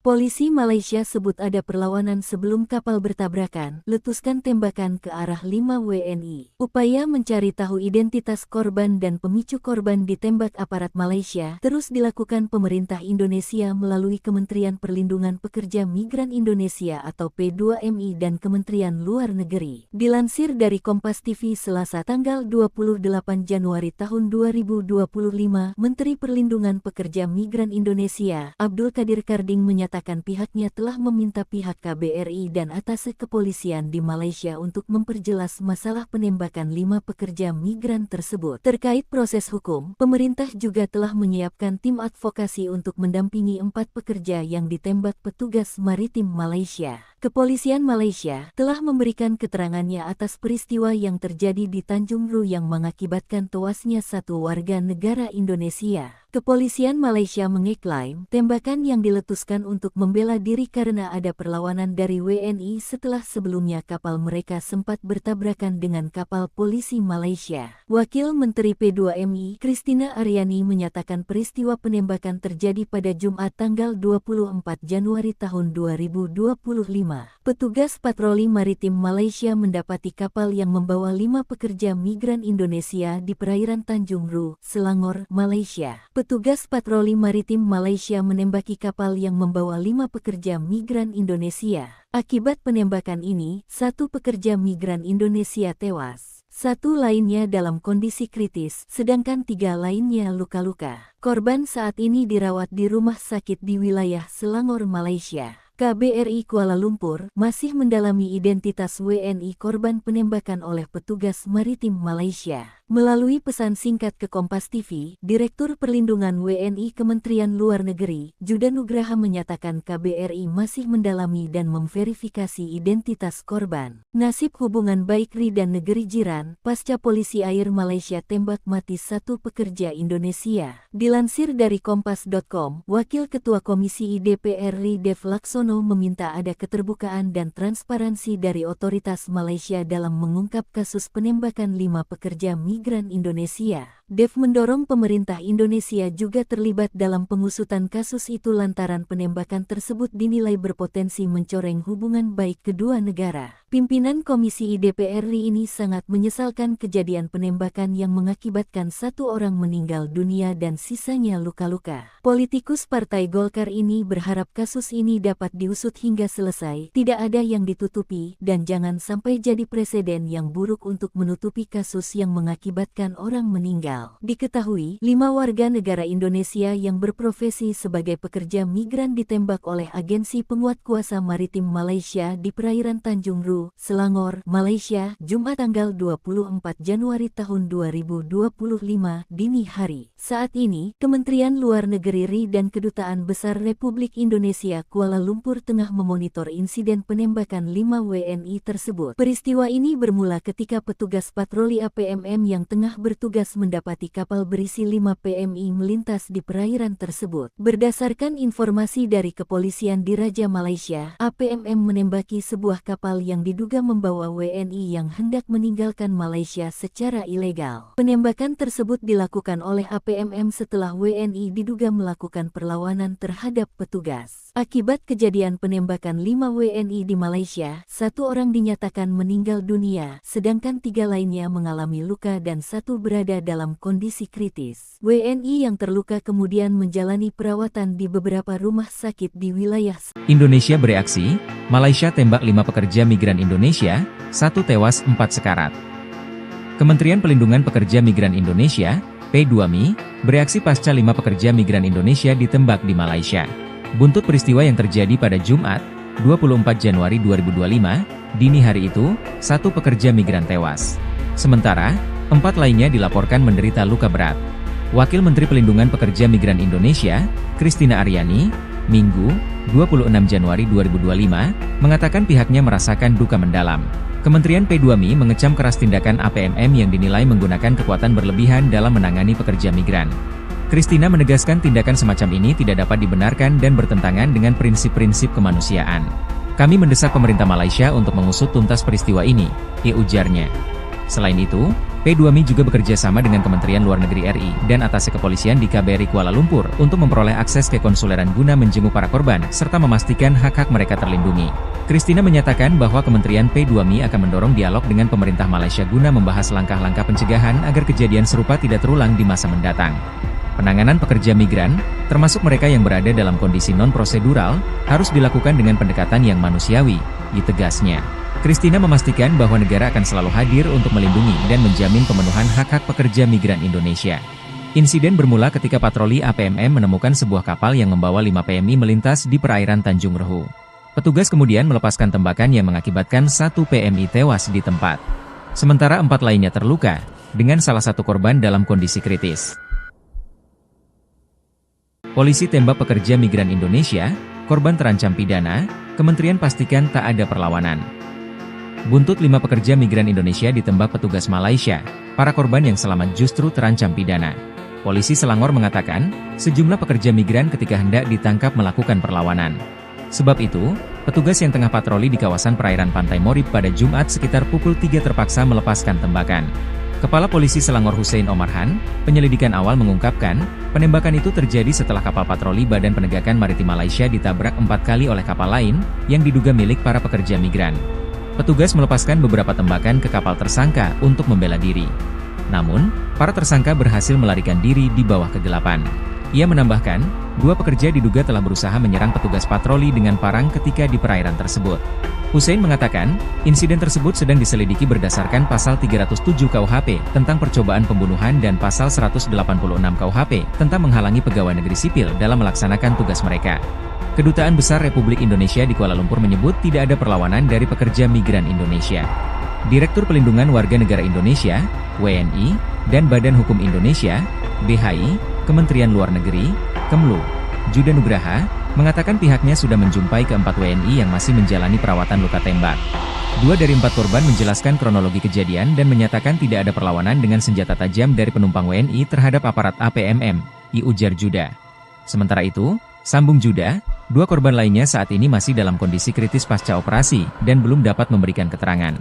Polisi Malaysia sebut ada perlawanan sebelum kapal bertabrakan, letuskan tembakan ke arah 5 WNI. Upaya mencari tahu identitas korban dan pemicu korban ditembak aparat Malaysia terus dilakukan pemerintah Indonesia melalui Kementerian Perlindungan Pekerja Migran Indonesia atau P2MI dan Kementerian Luar Negeri. Dilansir dari Kompas TV Selasa tanggal 28 Januari tahun 2025, Menteri Perlindungan Pekerja Migran Indonesia, Abdul Qadir Karding menyatakan pihaknya telah meminta pihak KBRI dan atase kepolisian di Malaysia untuk memperjelas masalah penembakan 5 pekerja migran tersebut. Terkait proses hukum, pemerintah juga telah menyiapkan tim advokasi untuk mendampingi 4 pekerja yang ditembak petugas maritim Malaysia. Kepolisian Malaysia telah memberikan keterangannya atas peristiwa yang terjadi di Tanjung Ru yang mengakibatkan tewasnya 1 warga negara Indonesia. Kepolisian Malaysia mengeklaim tembakan yang diletuskan untuk membela diri karena ada perlawanan dari WNI setelah sebelumnya kapal mereka sempat bertabrakan dengan kapal polisi Malaysia. Wakil Menteri P2MI, Christina Aryani menyatakan peristiwa penembakan terjadi pada Jumat tanggal 24 Januari tahun 2025. Petugas patroli maritim Malaysia mendapati kapal yang membawa 5 pekerja migran Indonesia di perairan Tanjung Ru, Selangor, Malaysia. Petugas patroli maritim Malaysia menembaki kapal yang membawa 5 pekerja migran Indonesia. Akibat penembakan ini, 1 pekerja migran Indonesia tewas. 1 lainnya dalam kondisi kritis, sedangkan 3 lainnya luka-luka. Korban saat ini dirawat di rumah sakit di wilayah Selangor, Malaysia. KBRI Kuala Lumpur masih mendalami identitas WNI korban penembakan oleh petugas maritim Malaysia. Melalui pesan singkat ke Kompas TV, Direktur Perlindungan WNI Kementerian Luar Negeri, Juda Nugraha menyatakan KBRI masih mendalami dan memverifikasi identitas korban. Nasib hubungan baik RI dan negeri jiran, pasca polisi air Malaysia tembak mati 1 pekerja Indonesia. Dilansir dari Kompas.com, Wakil Ketua Komisi DPR RI Dev Laksono meminta ada keterbukaan dan transparansi dari otoritas Malaysia dalam mengungkap kasus penembakan 5 pekerja migran Indonesia. Dev mendorong pemerintah Indonesia juga terlibat dalam pengusutan kasus itu lantaran penembakan tersebut dinilai berpotensi mencoreng hubungan baik kedua negara. Pimpinan Komisi DPR RI ini sangat menyesalkan kejadian penembakan yang mengakibatkan 1 orang meninggal dunia dan sisanya luka-luka. Politikus Partai Golkar ini berharap kasus ini dapat diusut hingga selesai, tidak ada yang ditutupi, dan jangan sampai jadi presiden yang buruk untuk menutupi kasus yang mengakibatkan orang meninggal. ilegal. Diketahui, 5 warga negara Indonesia yang berprofesi sebagai pekerja migran ditembak oleh Agensi Penguat Kuasa Maritim Malaysia di perairan Tanjung Ru, Selangor, Malaysia, Jumat tanggal 24 Januari tahun 2025 dini hari. Saat ini, Kementerian Luar Negeri RI dan Kedutaan Besar Republik Indonesia Kuala Lumpur tengah memonitor insiden penembakan 5 WNI tersebut. Peristiwa ini bermula ketika petugas patroli APMM yang tengah bertugas mendapati kapal berisi 5 PMI melintas di perairan tersebut. Berdasarkan informasi dari kepolisian di Raja Malaysia, APMM menembaki sebuah kapal yang diduga membawa WNI yang hendak meninggalkan Malaysia secara ilegal. Penembakan tersebut dilakukan oleh APMM setelah WNI diduga melakukan perlawanan terhadap petugas. Akibat kejadian penembakan 5 WNI di Malaysia, 1 orang dinyatakan meninggal dunia, sedangkan 3 lainnya mengalami luka dan 1 berada dalam kondisi kritis. WNI yang terluka kemudian menjalani perawatan di beberapa rumah sakit di wilayah Indonesia bereaksi, Malaysia tembak 5 pekerja migran Indonesia, 1 tewas 4 sekarat. Kementerian Pelindungan Pekerja Migran Indonesia, P2MI, bereaksi pasca 5 pekerja migran Indonesia ditembak di Malaysia. Buntut peristiwa yang terjadi pada Jumat, 24 Januari 2025, dini hari itu, 1 pekerja migran tewas. Sementara, 4 lainnya dilaporkan menderita luka berat. Wakil Menteri Pelindungan Pekerja Migran Indonesia, Christina Aryani, Minggu, 26 Januari 2025, mengatakan pihaknya merasakan duka mendalam. Kementerian P2MI mengecam keras tindakan APMM yang dinilai menggunakan kekuatan berlebihan dalam menangani pekerja migran. Christina menegaskan tindakan semacam ini tidak dapat dibenarkan dan bertentangan dengan prinsip-prinsip kemanusiaan. Kami mendesak pemerintah Malaysia untuk mengusut tuntas peristiwa ini, ujarnya. Selain itu, P2MI juga bekerja sama dengan Kementerian Luar Negeri RI dan atasé kepolisian di KBRI Kuala Lumpur untuk memperoleh akses ke konsuleran guna menjenguk para korban serta memastikan hak-hak mereka terlindungi. Christina menyatakan bahwa Kementerian P2MI akan mendorong dialog dengan pemerintah Malaysia guna membahas langkah-langkah pencegahan agar kejadian serupa tidak terulang di masa mendatang. Penanganan pekerja migran, termasuk mereka yang berada dalam kondisi non-prosedural, harus dilakukan dengan pendekatan yang manusiawi, tegasnya. Christina memastikan bahwa negara akan selalu hadir untuk melindungi dan menjamin pemenuhan hak-hak pekerja migran Indonesia. Insiden bermula ketika patroli APMM menemukan sebuah kapal yang membawa 5 PMI melintas di perairan Tanjung Ru. Petugas kemudian melepaskan tembakan yang mengakibatkan 1 PMI tewas di tempat. Sementara 4 lainnya terluka, dengan salah satu korban dalam kondisi kritis. Polisi tembak pekerja migran Indonesia, korban terancam pidana, Kementerian pastikan tak ada perlawanan. Buntut 5 pekerja migran Indonesia ditembak petugas Malaysia, para korban yang selamat justru terancam pidana. Polisi Selangor mengatakan, sejumlah pekerja migran ketika hendak ditangkap melakukan perlawanan. Sebab itu, petugas yang tengah patroli di kawasan perairan Pantai Morib pada Jumat sekitar pukul 3 terpaksa melepaskan tembakan. Kepala Polisi Selangor Hussein Omarhan, penyelidikan awal mengungkapkan, penembakan itu terjadi setelah kapal patroli Badan Penegakan Maritim Malaysia ditabrak 4 kali oleh kapal lain, yang diduga milik para pekerja migran. Petugas melepaskan beberapa tembakan ke kapal tersangka untuk membela diri. Namun, para tersangka berhasil melarikan diri di bawah kegelapan. Ia menambahkan, 2 pekerja diduga telah berusaha menyerang petugas patroli dengan parang ketika di perairan tersebut. Hussein mengatakan, insiden tersebut sedang diselidiki berdasarkan pasal 307 KUHP tentang percobaan pembunuhan dan pasal 186 KUHP tentang menghalangi pegawai negeri sipil dalam melaksanakan tugas mereka. Kedutaan Besar Republik Indonesia di Kuala Lumpur menyebut tidak ada perlawanan dari pekerja migran Indonesia. Direktur Pelindungan Warga Negara Indonesia, WNI, dan Badan Hukum Indonesia, BHI, Kementerian Luar Negeri, Kemlu, Juda Nugraha, mengatakan pihaknya sudah menjumpai ke-4 WNI yang masih menjalani perawatan luka tembak. 2 dari 4 korban menjelaskan kronologi kejadian dan menyatakan tidak ada perlawanan dengan senjata tajam dari penumpang WNI terhadap aparat APMM, ujar Juda. Sementara itu, sambung Juda, 2 korban lainnya saat ini masih dalam kondisi kritis pasca operasi dan belum dapat memberikan keterangan.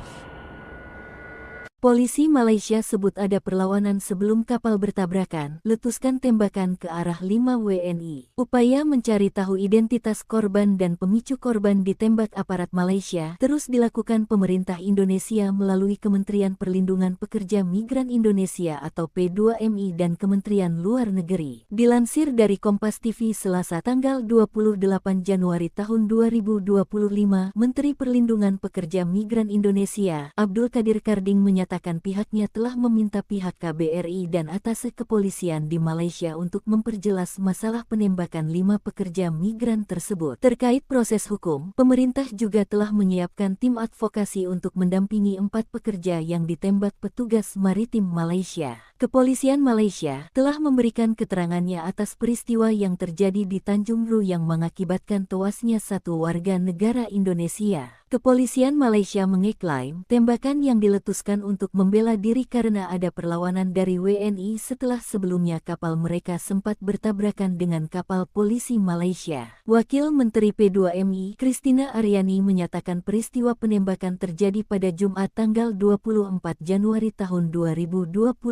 Polisi Malaysia sebut ada perlawanan sebelum kapal bertabrakan, letuskan tembakan ke arah 5 WNI. Upaya mencari tahu identitas korban dan pemicu korban ditembak aparat Malaysia terus dilakukan pemerintah Indonesia melalui Kementerian Perlindungan Pekerja Migran Indonesia atau P2MI dan Kementerian Luar Negeri. Dilansir dari Kompas TV Selasa tanggal 28 Januari tahun 2025, Menteri Perlindungan Pekerja Migran Indonesia, Abdul Qadir Karding menyatakan menyatakan pihaknya telah meminta pihak KBRI dan atase kepolisian di Malaysia untuk memperjelas masalah penembakan 5 pekerja migran tersebut. Terkait proses hukum, pemerintah juga telah menyiapkan tim advokasi untuk mendampingi 4 pekerja yang ditembak petugas maritim Malaysia. Kepolisian Malaysia telah memberikan keterangannya atas peristiwa yang terjadi di Tanjung Ru yang mengakibatkan tewasnya 1 warga negara Indonesia. Kepolisian Malaysia mengeklaim tembakan yang diletuskan untuk membela diri karena ada perlawanan dari WNI setelah sebelumnya kapal mereka sempat bertabrakan dengan kapal polisi Malaysia. Wakil Menteri P2MI, Christina Aryani menyatakan peristiwa penembakan terjadi pada Jumat tanggal 24 Januari tahun 2025.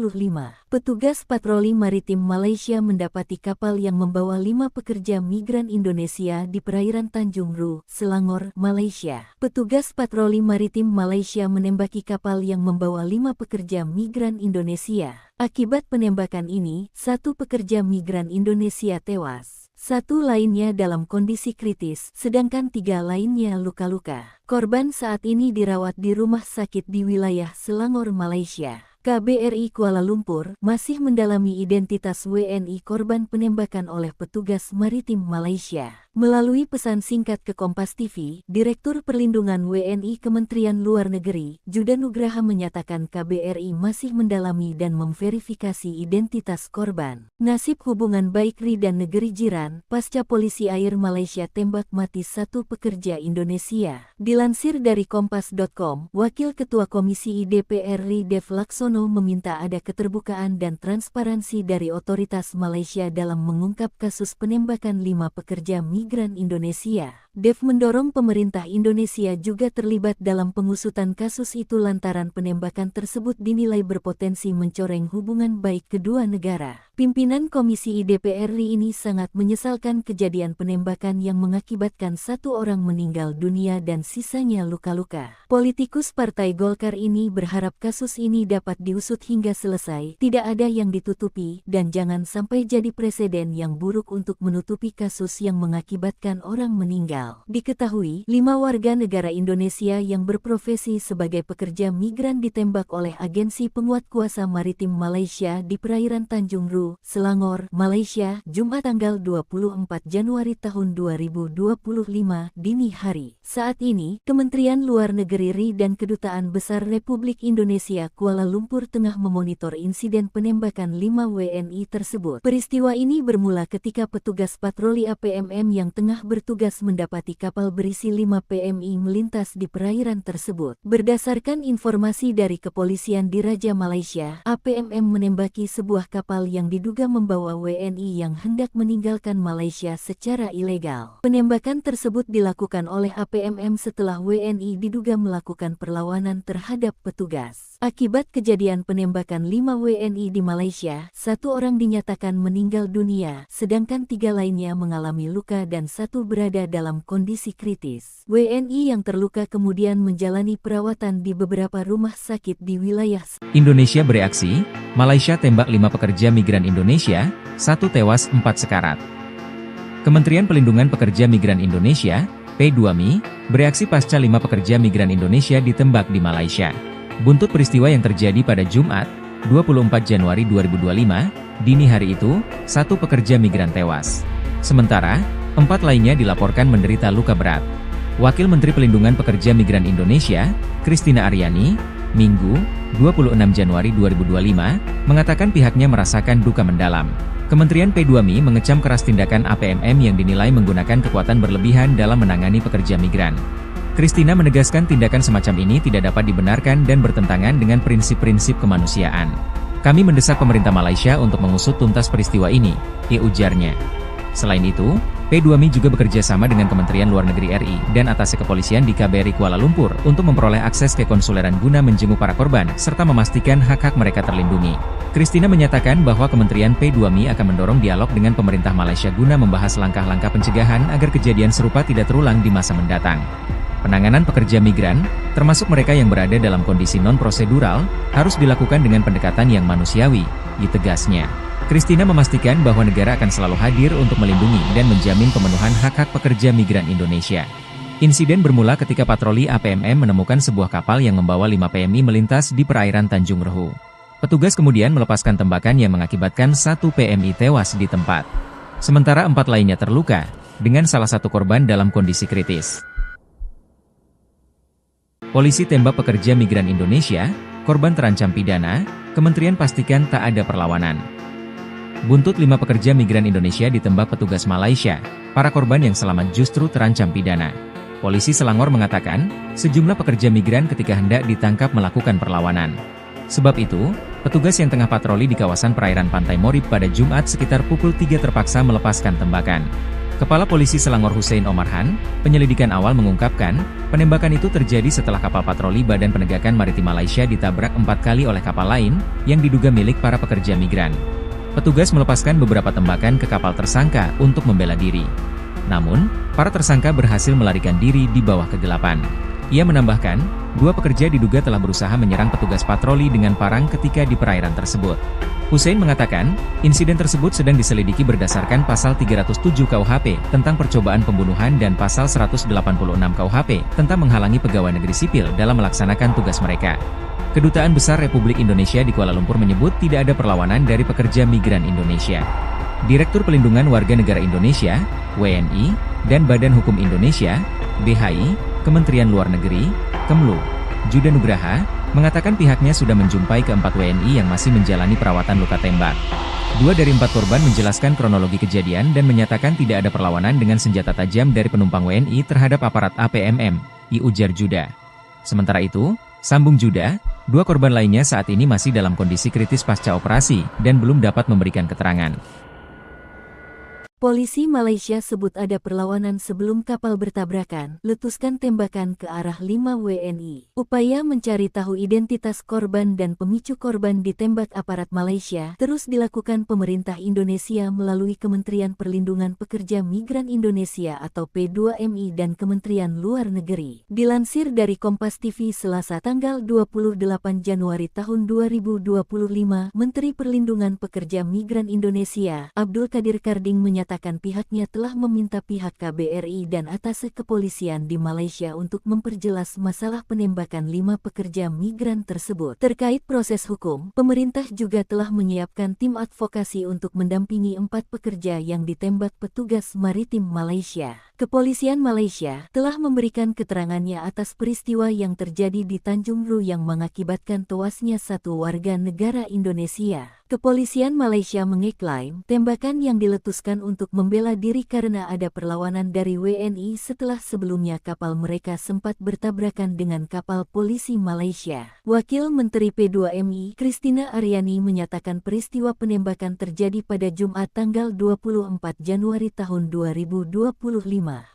Petugas patroli maritim Malaysia mendapati kapal yang membawa 5 pekerja migran Indonesia di perairan Tanjung Ru, Selangor, Malaysia. Petugas patroli maritim Malaysia menembaki kapal yang membawa 5 pekerja migran Indonesia. Akibat penembakan ini, 1 pekerja migran Indonesia tewas. 1 lainnya dalam kondisi kritis, sedangkan 3 lainnya luka-luka. Korban saat ini dirawat di rumah sakit di wilayah Selangor, Malaysia. KBRI Kuala Lumpur masih mendalami identitas WNI korban penembakan oleh petugas maritim Malaysia. Melalui pesan singkat ke Kompas TV, Direktur Perlindungan WNI Kementerian Luar Negeri, Juda Nugraha menyatakan KBRI masih mendalami dan memverifikasi identitas korban. Nasib hubungan baik RI dan negeri jiran, pasca polisi air Malaysia tembak mati 1 pekerja Indonesia. Dilansir dari Kompas.com, Wakil Ketua Komisi DPR RI Dev Laksono meminta ada keterbukaan dan transparansi dari otoritas Malaysia dalam mengungkap kasus penembakan 5 pekerja migran Indonesia. Dev mendorong pemerintah Indonesia juga terlibat dalam pengusutan kasus itu lantaran penembakan tersebut dinilai berpotensi mencoreng hubungan baik kedua negara. Pimpinan Komisi DPR RI ini sangat menyesalkan kejadian penembakan yang mengakibatkan 1 orang meninggal dunia dan sisanya luka-luka. Politikus Partai Golkar ini berharap kasus ini dapat diusut hingga selesai, tidak ada yang ditutupi, dan jangan sampai jadi presiden yang buruk untuk menutupi kasus yang mengakibatkan orang meninggal. Diketahui, 5 warga negara Indonesia yang berprofesi sebagai pekerja migran ditembak oleh agensi penguat kuasa maritim Malaysia di perairan Tanjung Ru, Selangor, Malaysia, Jumat tanggal 24 Januari tahun 2025 dini hari. Saat ini, Kementerian Luar Negeri RI dan Kedutaan Besar Republik Indonesia Kuala Lumpur tengah memonitor insiden penembakan 5 WNI tersebut. Peristiwa ini bermula ketika petugas patroli APMM yang tengah bertugas mendapati kapal berisi 5 PMI melintas di perairan tersebut. Berdasarkan informasi dari kepolisian di Raja Malaysia, APMM menembaki sebuah kapal yang diduga membawa WNI yang hendak meninggalkan Malaysia secara ilegal. Penembakan tersebut dilakukan oleh APMM setelah WNI diduga melakukan perlawanan terhadap petugas. Akibat kejadian penembakan 5 WNI di Malaysia, 1 orang dinyatakan meninggal dunia, sedangkan 3 lainnya mengalami luka dan 1 berada dalam kondisi kritis. WNI yang terluka kemudian menjalani perawatan di beberapa rumah sakit di wilayah Indonesia bereaksi, Malaysia tembak 5 pekerja migran Indonesia, 1 tewas 4 sekarat. Kementerian Pelindungan Pekerja Migran Indonesia, P2MI, bereaksi pasca 5 pekerja migran Indonesia ditembak di Malaysia. Buntut peristiwa yang terjadi pada Jumat, 24 Januari 2025, dini hari itu, 1 pekerja migran tewas. Sementara, 4 lainnya dilaporkan menderita luka berat. Wakil Menteri Pelindungan Pekerja Migran Indonesia, Christina Aryani, Minggu, 26 Januari 2025, mengatakan pihaknya merasakan duka mendalam. Kementerian P2MI mengecam keras tindakan APMM yang dinilai menggunakan kekuatan berlebihan dalam menangani pekerja migran. Christina menegaskan tindakan semacam ini tidak dapat dibenarkan dan bertentangan dengan prinsip-prinsip kemanusiaan. Kami mendesak pemerintah Malaysia untuk mengusut tuntas peristiwa ini, ujarnya. Selain itu, P2MI juga bekerja sama dengan Kementerian Luar Negeri RI dan atase kepolisian di KBRI Kuala Lumpur untuk memperoleh akses ke konsuleran guna menjenguk para korban serta memastikan hak-hak mereka terlindungi. Christina menyatakan bahwa Kementerian P2MI akan mendorong dialog dengan pemerintah Malaysia guna membahas langkah-langkah pencegahan agar kejadian serupa tidak terulang di masa mendatang. Penanganan pekerja migran, termasuk mereka yang berada dalam kondisi non-prosedural, harus dilakukan dengan pendekatan yang manusiawi, ditegasnya. Christina memastikan bahwa negara akan selalu hadir untuk melindungi dan menjamin pemenuhan hak-hak pekerja migran Indonesia. Insiden bermula ketika patroli APMM menemukan sebuah kapal yang membawa 5 PMI melintas di perairan Tanjung Rehu. Petugas kemudian melepaskan tembakan yang mengakibatkan 1 PMI tewas di tempat. Sementara 4 lainnya terluka, dengan salah satu korban dalam kondisi kritis. Polisi tembak pekerja migran Indonesia, korban terancam pidana, Kementerian pastikan tak ada perlawanan. Buntut 5 pekerja migran Indonesia ditembak petugas Malaysia, para korban yang selamat justru terancam pidana. Polisi Selangor mengatakan, sejumlah pekerja migran ketika hendak ditangkap melakukan perlawanan. Sebab itu, petugas yang tengah patroli di kawasan perairan Pantai Morib pada Jumat sekitar pukul 3 terpaksa melepaskan tembakan. Kepala Polisi Selangor Hussein Omarhan, penyelidikan awal mengungkapkan, penembakan itu terjadi setelah kapal patroli Badan Penegakan Maritim Malaysia ditabrak 4 kali oleh kapal lain, yang diduga milik para pekerja migran. Petugas melepaskan beberapa tembakan ke kapal tersangka untuk membela diri. Namun, para tersangka berhasil melarikan diri di bawah kegelapan. Ia menambahkan, 2 pekerja diduga telah berusaha menyerang petugas patroli dengan parang ketika di perairan tersebut. Hussein mengatakan, insiden tersebut sedang diselidiki berdasarkan pasal 307 KUHP tentang percobaan pembunuhan dan pasal 186 KUHP tentang menghalangi pegawai negeri sipil dalam melaksanakan tugas mereka. Kedutaan Besar Republik Indonesia di Kuala Lumpur menyebut tidak ada perlawanan dari pekerja migran Indonesia. Direktur Pelindungan Warga Negara Indonesia, WNI, dan Badan Hukum Indonesia, BHI, Kementerian Luar Negeri, Kemlu, Juda Nugraha, mengatakan pihaknya sudah menjumpai ke-4 WNI yang masih menjalani perawatan luka tembak. 2 dari 4 korban menjelaskan kronologi kejadian dan menyatakan tidak ada perlawanan dengan senjata tajam dari penumpang WNI terhadap aparat APMM, ujar Juda. Sementara itu, sambung Juda, 2 korban lainnya saat ini masih dalam kondisi kritis pasca operasi dan belum dapat memberikan keterangan. Polisi Malaysia sebut ada perlawanan sebelum kapal bertabrakan, letuskan tembakan ke arah 5 WNI. Upaya mencari tahu identitas korban dan pemicu korban ditembak aparat Malaysia terus dilakukan pemerintah Indonesia melalui Kementerian Perlindungan Pekerja Migran Indonesia atau P2MI dan Kementerian Luar Negeri. Dilansir dari Kompas TV Selasa tanggal 28 Januari tahun 2025, Menteri Perlindungan Pekerja Migran Indonesia, Abdul Qadir Karding menyatakan pihaknya telah meminta pihak KBRI dan Atase Kepolisian di Malaysia untuk memperjelas masalah penembakan 5 pekerja migran tersebut. Terkait proses hukum, pemerintah juga telah menyiapkan tim advokasi untuk mendampingi 4 pekerja yang ditembak petugas maritim Malaysia. Kepolisian Malaysia telah memberikan keterangannya atas peristiwa yang terjadi di Tanjung Rehu yang mengakibatkan tewasnya 1 warga negara Indonesia. Kepolisian Malaysia mengeklaim tembakan yang diletuskan untuk membela diri karena ada perlawanan dari WNI setelah sebelumnya kapal mereka sempat bertabrakan dengan kapal polisi Malaysia. Wakil Menteri P2MI, Christina Aryani menyatakan peristiwa penembakan terjadi pada Jumat tanggal 24 Januari tahun 2025.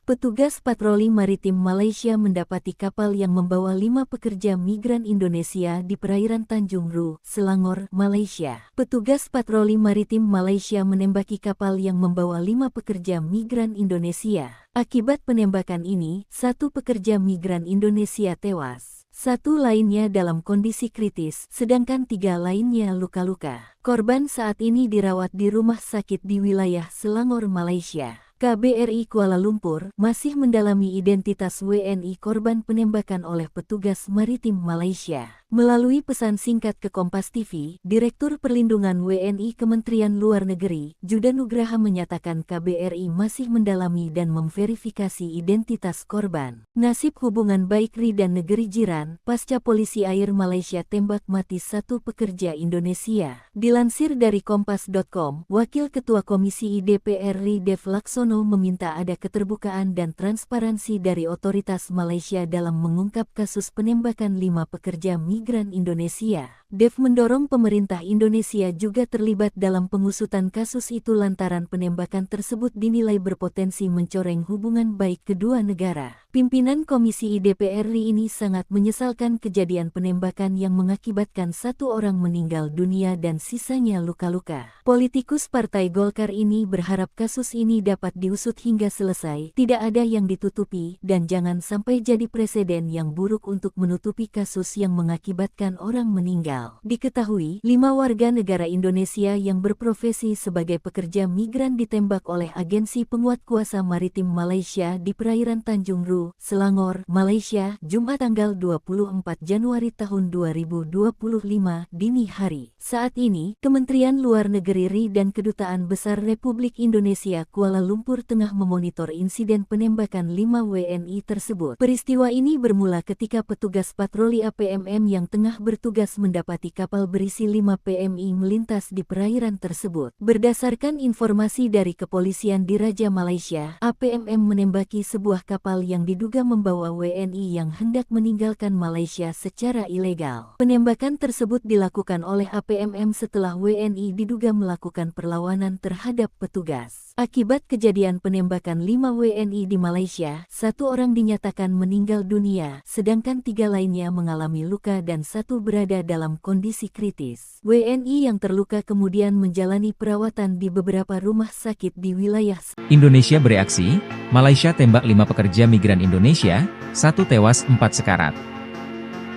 Petugas patroli maritim Malaysia mendapati kapal yang membawa 5 pekerja migran Indonesia di perairan Tanjung Rehu, Selangor, Malaysia. Petugas patroli maritim Malaysia menembaki kapal yang membawa 5 pekerja migran Indonesia. Akibat penembakan ini, 1 pekerja migran Indonesia tewas. 1 lainnya dalam kondisi kritis, sedangkan 3 lainnya luka-luka. Korban saat ini dirawat di rumah sakit di wilayah Selangor, Malaysia. KBRI Kuala Lumpur masih mendalami identitas WNI korban penembakan oleh petugas maritim Malaysia. Melalui pesan singkat ke Kompas TV, Direktur Perlindungan WNI Kementerian Luar Negeri, Juda Nugraha menyatakan KBRI masih mendalami dan memverifikasi identitas korban. Nasib hubungan baik RI dan negeri jiran, pasca polisi air Malaysia tembak mati 1 pekerja Indonesia. Dilansir dari Kompas.com, Wakil Ketua Komisi DPR RI Dev Laksono meminta ada keterbukaan dan transparansi dari otoritas Malaysia dalam mengungkap kasus penembakan 5 pekerja migran Indonesia. Dev mendorong pemerintah Indonesia juga terlibat dalam pengusutan kasus itu lantaran penembakan tersebut dinilai berpotensi mencoreng hubungan baik kedua negara. Pimpinan Komisi DPR RI ini sangat menyesalkan kejadian penembakan yang mengakibatkan 1 orang meninggal dunia dan sisanya luka-luka. Politikus Partai Golkar ini berharap kasus ini dapat diusut hingga selesai, tidak ada yang ditutupi, dan jangan sampai jadi presiden yang buruk untuk menutupi kasus yang mengakibatkan orang meninggal. Diketahui, 5 warga negara Indonesia yang berprofesi sebagai pekerja migran ditembak oleh Agensi Penguat Kuasa Maritim Malaysia di perairan Tanjung Ru, Selangor, Malaysia, Jumat tanggal 24 Januari tahun 2025, dini hari. Saat ini, Kementerian Luar Negeri RI dan Kedutaan Besar Republik Indonesia Kuala Lumpur tengah memonitor insiden penembakan 5 WNI tersebut. Peristiwa ini bermula ketika petugas patroli APMM yang tengah bertugas mendapati kapal berisi 5 PMI melintas di perairan tersebut. Berdasarkan informasi dari kepolisian di Raja Malaysia, APMM menembaki sebuah kapal yang diduga membawa WNI yang hendak meninggalkan Malaysia secara ilegal. Penembakan tersebut dilakukan oleh APMM setelah WNI diduga melakukan perlawanan terhadap petugas. Akibat kejadian penembakan 5 WNI di Malaysia, 1 orang dinyatakan meninggal dunia, sedangkan 3 lainnya mengalami luka dan 1 berada dalam kondisi kritis. WNI yang terluka kemudian menjalani perawatan di beberapa rumah sakit di wilayah Indonesia bereaksi, Malaysia tembak 5 pekerja migran Indonesia, 1 tewas 4 sekarat.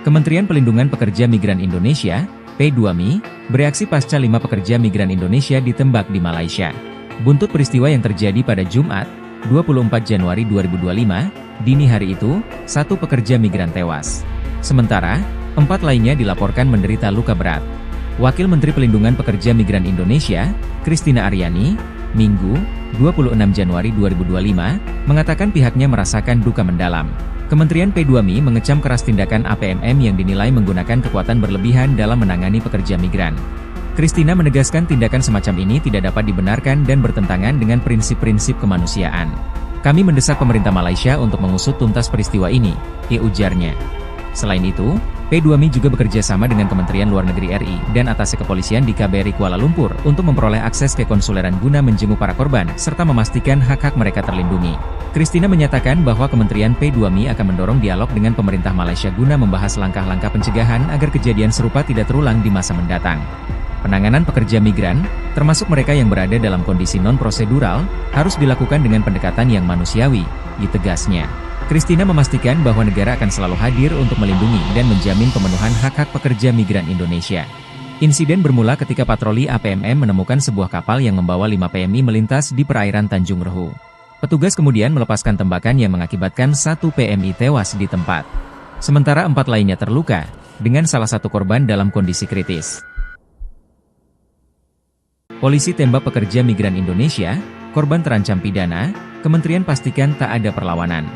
Kementerian Pelindungan Pekerja Migran Indonesia, P2MI, bereaksi pasca 5 pekerja migran Indonesia ditembak di Malaysia. Buntut peristiwa yang terjadi pada Jumat, 24 Januari 2025, dini hari itu, 1 pekerja migran tewas. Sementara, 4 lainnya dilaporkan menderita luka berat. Wakil Menteri Pelindungan Pekerja Migran Indonesia, Christina Aryani, Minggu, 26 Januari 2025, mengatakan pihaknya merasakan duka mendalam. Kementerian P2MI mengecam keras tindakan APMM yang dinilai menggunakan kekuatan berlebihan dalam menangani pekerja migran. Christina menegaskan tindakan semacam ini tidak dapat dibenarkan dan bertentangan dengan prinsip-prinsip kemanusiaan. Kami mendesak pemerintah Malaysia untuk mengusut tuntas peristiwa ini, ujarnya. Selain itu, P2MI juga bekerja sama dengan Kementerian Luar Negeri RI dan atasé kepolisian di KBRI Kuala Lumpur untuk memperoleh akses ke konsuleran guna menjenguk para korban serta memastikan hak-hak mereka terlindungi. Christina menyatakan bahwa Kementerian P2MI akan mendorong dialog dengan pemerintah Malaysia guna membahas langkah-langkah pencegahan agar kejadian serupa tidak terulang di masa mendatang. Penanganan pekerja migran, termasuk mereka yang berada dalam kondisi non-prosedural, harus dilakukan dengan pendekatan yang manusiawi, tegasnya. Christina memastikan bahwa negara akan selalu hadir untuk melindungi dan menjamin pemenuhan hak-hak pekerja migran Indonesia. Insiden bermula ketika patroli APMM menemukan sebuah kapal yang membawa 5 PMI melintas di perairan Tanjung Ru. Petugas kemudian melepaskan tembakan yang mengakibatkan 1 PMI tewas di tempat. Sementara 4 lainnya terluka, dengan salah satu korban dalam kondisi kritis. Polisi tembak pekerja migran Indonesia, korban terancam pidana, Kementerian pastikan tak ada perlawanan.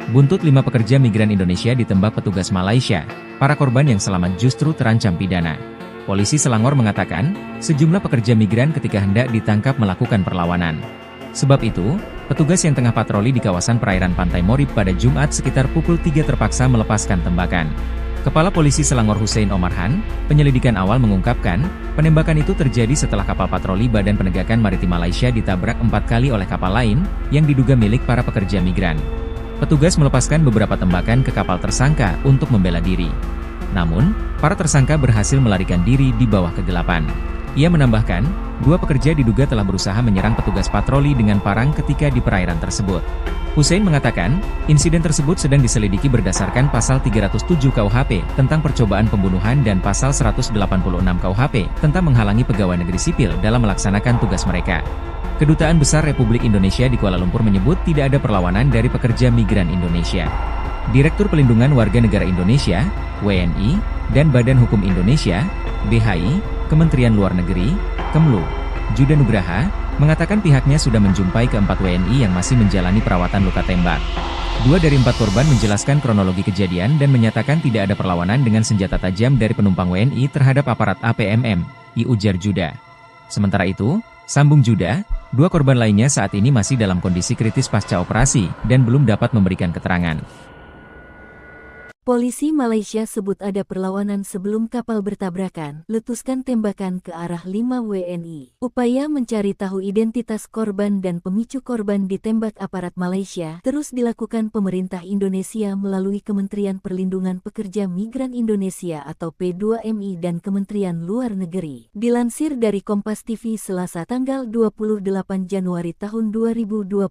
Buntut 5 pekerja migran Indonesia ditembak petugas Malaysia, para korban yang selamat justru terancam pidana. Polisi Selangor mengatakan, sejumlah pekerja migran ketika hendak ditangkap melakukan perlawanan. Sebab itu, petugas yang tengah patroli di kawasan perairan Pantai Morib pada Jumat sekitar pukul 3 terpaksa melepaskan tembakan. Kepala Polisi Selangor Hussein Omarhan, penyelidikan awal mengungkapkan, penembakan itu terjadi setelah kapal patroli Badan Penegakan Maritim Malaysia ditabrak 4 kali oleh kapal lain, yang diduga milik para pekerja migran. Petugas melepaskan beberapa tembakan ke kapal tersangka untuk membela diri. Namun, para tersangka berhasil melarikan diri di bawah kegelapan. Ia menambahkan, 2 pekerja diduga telah berusaha menyerang petugas patroli dengan parang ketika di perairan tersebut. Hussein mengatakan, insiden tersebut sedang diselidiki berdasarkan pasal 307 KUHP tentang percobaan pembunuhan dan pasal 186 KUHP tentang menghalangi pegawai negeri sipil dalam melaksanakan tugas mereka. Kedutaan Besar Republik Indonesia di Kuala Lumpur menyebut tidak ada perlawanan dari pekerja migran Indonesia. Direktur Pelindungan Warga Negara Indonesia, WNI, dan Badan Hukum Indonesia, BHI, Kementerian Luar Negeri, Kemlu, Juda Nugraha, mengatakan pihaknya sudah menjumpai ke-4 WNI yang masih menjalani perawatan luka tembak. 2 dari 4 korban menjelaskan kronologi kejadian dan menyatakan tidak ada perlawanan dengan senjata tajam dari penumpang WNI terhadap aparat APMM, ujar Juda. Sementara itu, sambung Juda, 2 korban lainnya saat ini masih dalam kondisi kritis pasca operasi dan belum dapat memberikan keterangan. Polisi Malaysia sebut ada perlawanan sebelum kapal bertabrakan, letuskan tembakan ke arah 5 WNI. Upaya mencari tahu identitas korban dan pemicu korban ditembak aparat Malaysia terus dilakukan pemerintah Indonesia melalui Kementerian Perlindungan Pekerja Migran Indonesia atau P2MI dan Kementerian Luar Negeri. Dilansir dari Kompas TV Selasa tanggal 28 Januari tahun 2025,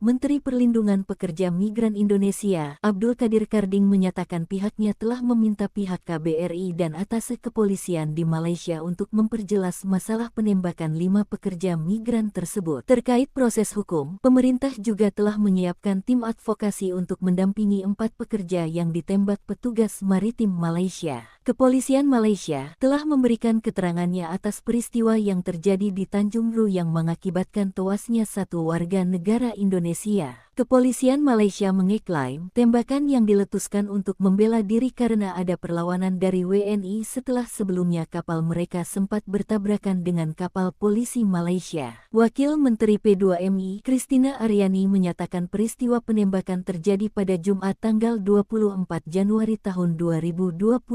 Menteri Perlindungan Pekerja Migran Indonesia, Abdul Qadir Karding menyatakan pihaknya telah meminta pihak KBRI dan atase kepolisian di Malaysia untuk memperjelas masalah penembakan 5 pekerja migran tersebut. Terkait proses hukum, pemerintah juga telah menyiapkan tim advokasi untuk mendampingi 4 pekerja yang ditembak petugas maritim Malaysia. Kepolisian Malaysia telah memberikan keterangannya atas peristiwa yang terjadi di Tanjung Ru yang mengakibatkan tewasnya 1 warga negara Indonesia. Kepolisian Malaysia mengeklaim tembakan yang diletuskan untuk membela diri karena ada perlawanan dari WNI setelah sebelumnya kapal mereka sempat bertabrakan dengan kapal polisi Malaysia. Wakil Menteri P2MI, Christina Aryani menyatakan peristiwa penembakan terjadi pada Jumat tanggal 24 Januari tahun 2025.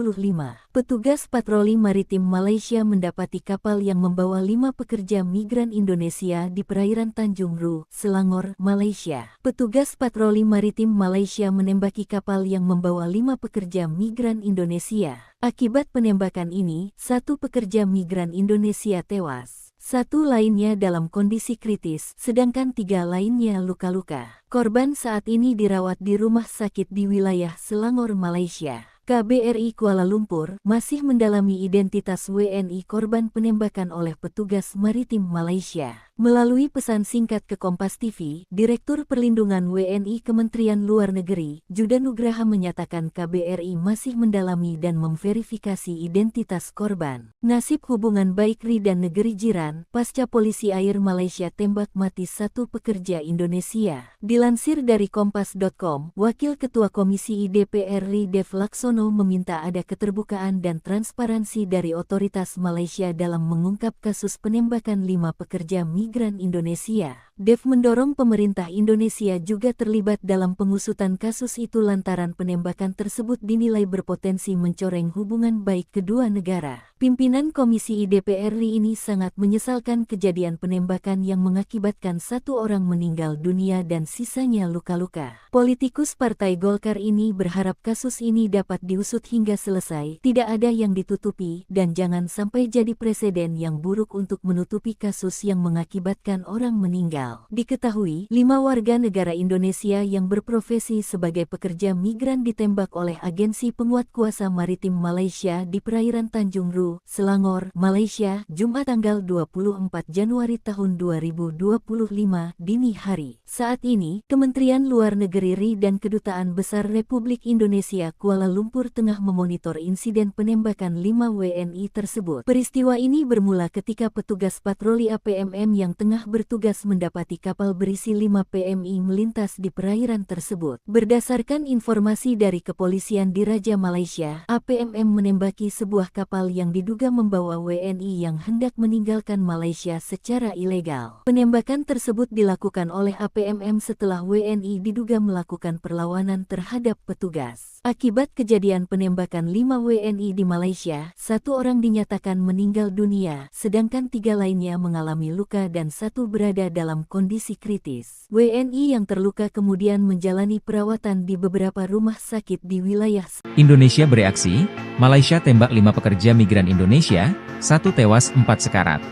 Petugas patroli maritim Malaysia mendapati kapal yang membawa 5 pekerja migran Indonesia di perairan Tanjung Ru, Selangor, Malaysia. Petugas patroli maritim Malaysia menembaki kapal yang membawa 5 pekerja migran Indonesia. Akibat penembakan ini, 1 pekerja migran Indonesia tewas. 1 lainnya dalam kondisi kritis, sedangkan 3 lainnya luka-luka. Korban saat ini dirawat di rumah sakit di wilayah Selangor, Malaysia. KBRI Kuala Lumpur masih mendalami identitas WNI korban penembakan oleh petugas maritim Malaysia. Melalui pesan singkat ke Kompas TV, Direktur Perlindungan WNI Kementerian Luar Negeri, Juda Nugraha menyatakan KBRI masih mendalami dan memverifikasi identitas korban. Nasib hubungan baik RI dan negeri jiran, pasca polisi air Malaysia tembak mati 1 pekerja Indonesia. Dilansir dari Kompas.com, Wakil Ketua Komisi DPR RI Dev Laksono meminta ada keterbukaan dan transparansi dari otoritas Malaysia dalam mengungkap kasus penembakan 5 pekerja migran Indonesia. Dev mendorong pemerintah Indonesia juga terlibat dalam pengusutan kasus itu lantaran penembakan tersebut dinilai berpotensi mencoreng hubungan baik kedua negara. Pimpinan Komisi DPR RI ini sangat menyesalkan kejadian penembakan yang mengakibatkan 1 orang meninggal dunia dan sisanya luka-luka. Politikus Partai Golkar ini berharap kasus ini dapat diusut hingga selesai, tidak ada yang ditutupi, dan jangan sampai jadi presiden yang buruk untuk menutupi kasus yang mengakibatkan orang meninggal. Diketahui, 5 warga negara Indonesia yang berprofesi sebagai pekerja migran ditembak oleh agensi penguat kuasa maritim Malaysia di perairan Tanjung Ru, Selangor, Malaysia, Jumat tanggal 24 Januari tahun 2025 dini hari. Saat ini, Kementerian Luar Negeri RI dan Kedutaan Besar Republik Indonesia Kuala Lumpur tengah memonitor insiden penembakan 5 WNI tersebut. Peristiwa ini bermula ketika petugas patroli APMM yang tengah bertugas mendapati kapal berisi 5 PMI melintas di perairan tersebut. Berdasarkan informasi dari kepolisian di Raja Malaysia, APMM menembaki sebuah kapal yang diduga membawa WNI yang hendak meninggalkan Malaysia secara ilegal. Penembakan tersebut dilakukan oleh APMM setelah WNI diduga melakukan perlawanan terhadap petugas. Akibat kejadian penembakan 5 WNI di Malaysia, 1 orang dinyatakan meninggal dunia, sedangkan 3 lainnya mengalami luka dan 1 berada dalam kondisi kritis. WNI yang terluka kemudian menjalani perawatan di beberapa rumah sakit di wilayah Indonesia bereaksi, Malaysia tembak 5 pekerja migran Indonesia, 1 tewas 4 sekarat.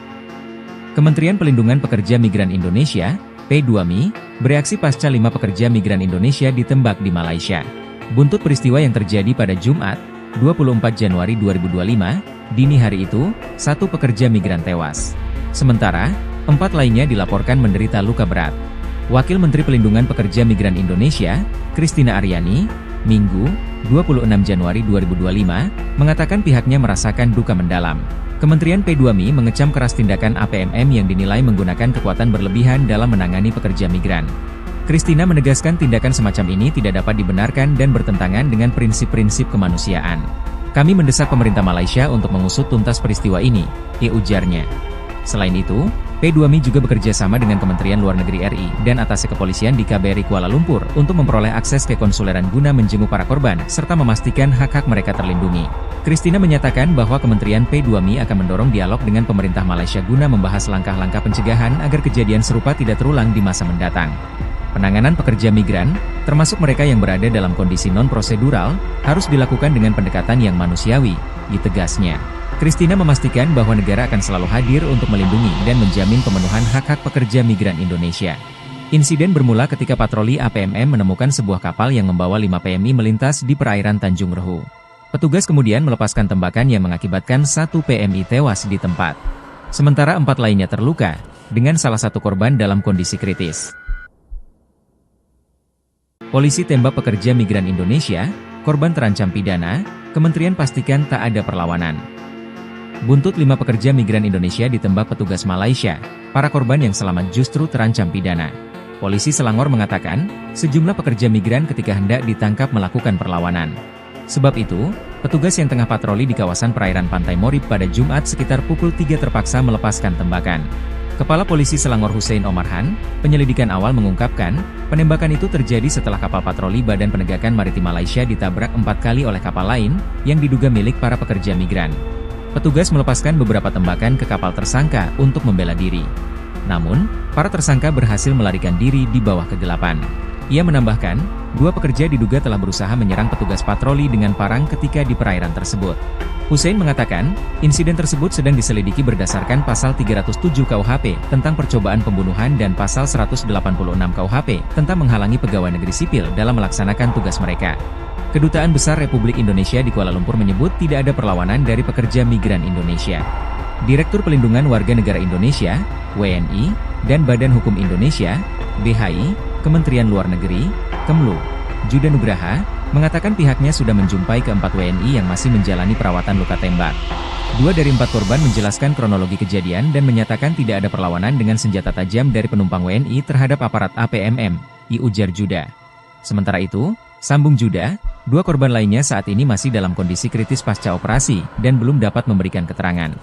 Kementerian Perlindungan Pekerja Migran Indonesia, P2MI, bereaksi pasca 5 pekerja migran Indonesia ditembak di Malaysia. Buntut peristiwa yang terjadi pada Jumat, 24 Januari 2025, dini hari itu, 1 pekerja migran tewas. Sementara, 4 lainnya dilaporkan menderita luka berat. Wakil Menteri Perlindungan Pekerja Migran Indonesia, Christina Aryani, Minggu, 26 Januari 2025, mengatakan pihaknya merasakan duka mendalam. Kementerian P2MI mengecam keras tindakan APMM yang dinilai menggunakan kekuatan berlebihan dalam menangani pekerja migran. Christina menegaskan tindakan semacam ini tidak dapat dibenarkan dan bertentangan dengan prinsip-prinsip kemanusiaan. Kami mendesak pemerintah Malaysia untuk mengusut tuntas peristiwa ini, ujarnya. Selain itu, P2Mi juga bekerja sama dengan Kementerian Luar Negeri RI dan Atase Kepolisian di KBRI Kuala Lumpur untuk memperoleh akses ke konsuleran guna menjenguk para korban serta memastikan hak-hak mereka terlindungi. Christina menyatakan bahwa Kementerian P2Mi akan mendorong dialog dengan pemerintah Malaysia guna membahas langkah-langkah pencegahan agar kejadian serupa tidak terulang di masa mendatang. Penanganan pekerja migran, termasuk mereka yang berada dalam kondisi non-prosedural, harus dilakukan dengan pendekatan yang manusiawi, ditegasnya. Christina memastikan bahwa negara akan selalu hadir untuk melindungi dan menjamin pemenuhan hak-hak pekerja migran Indonesia. Insiden bermula ketika patroli APMM menemukan sebuah kapal yang membawa 5 PMI melintas di perairan Tanjung Rehu. Petugas kemudian melepaskan tembakan yang mengakibatkan 1 PMI tewas di tempat. Sementara 4 lainnya terluka, dengan salah satu korban dalam kondisi kritis. Polisi tembak pekerja migran Indonesia, korban terancam pidana, Kementerian pastikan tak ada perlawanan. Buntut 5 pekerja migran Indonesia ditembak petugas Malaysia, para korban yang selamat justru terancam pidana. Polisi Selangor mengatakan, sejumlah pekerja migran ketika hendak ditangkap melakukan perlawanan. Sebab itu, petugas yang tengah patroli di kawasan perairan Pantai Morib pada Jumat sekitar pukul 3 terpaksa melepaskan tembakan. Kepala Polisi Selangor Hussein Omarhan, penyelidikan awal mengungkapkan, penembakan itu terjadi setelah kapal patroli Badan Penegakan Maritim Malaysia ditabrak 4 kali oleh kapal lain, yang diduga milik para pekerja migran. Petugas melepaskan beberapa tembakan ke kapal tersangka untuk membela diri. Namun, para tersangka berhasil melarikan diri di bawah kegelapan. Ia menambahkan, 2 pekerja diduga telah berusaha menyerang petugas patroli dengan parang ketika di perairan tersebut. Hussein mengatakan, insiden tersebut sedang diselidiki berdasarkan pasal 307 KUHP tentang percobaan pembunuhan dan pasal 186 KUHP tentang menghalangi pegawai negeri sipil dalam melaksanakan tugas mereka. Kedutaan Besar Republik Indonesia di Kuala Lumpur menyebut tidak ada perlawanan dari pekerja migran Indonesia. Direktur Pelindungan Warga Negara Indonesia, WNI, dan Badan Hukum Indonesia, BHI, Kementerian Luar Negeri, Kemlu, Juda Nugraha, mengatakan pihaknya sudah menjumpai ke-4 WNI yang masih menjalani perawatan luka tembak. 2 dari 4 korban menjelaskan kronologi kejadian dan menyatakan tidak ada perlawanan dengan senjata tajam dari penumpang WNI terhadap aparat APMM, ujar Juda. Sementara itu, sambung Juda, 2 korban lainnya saat ini masih dalam kondisi kritis pasca operasi dan belum dapat memberikan keterangan.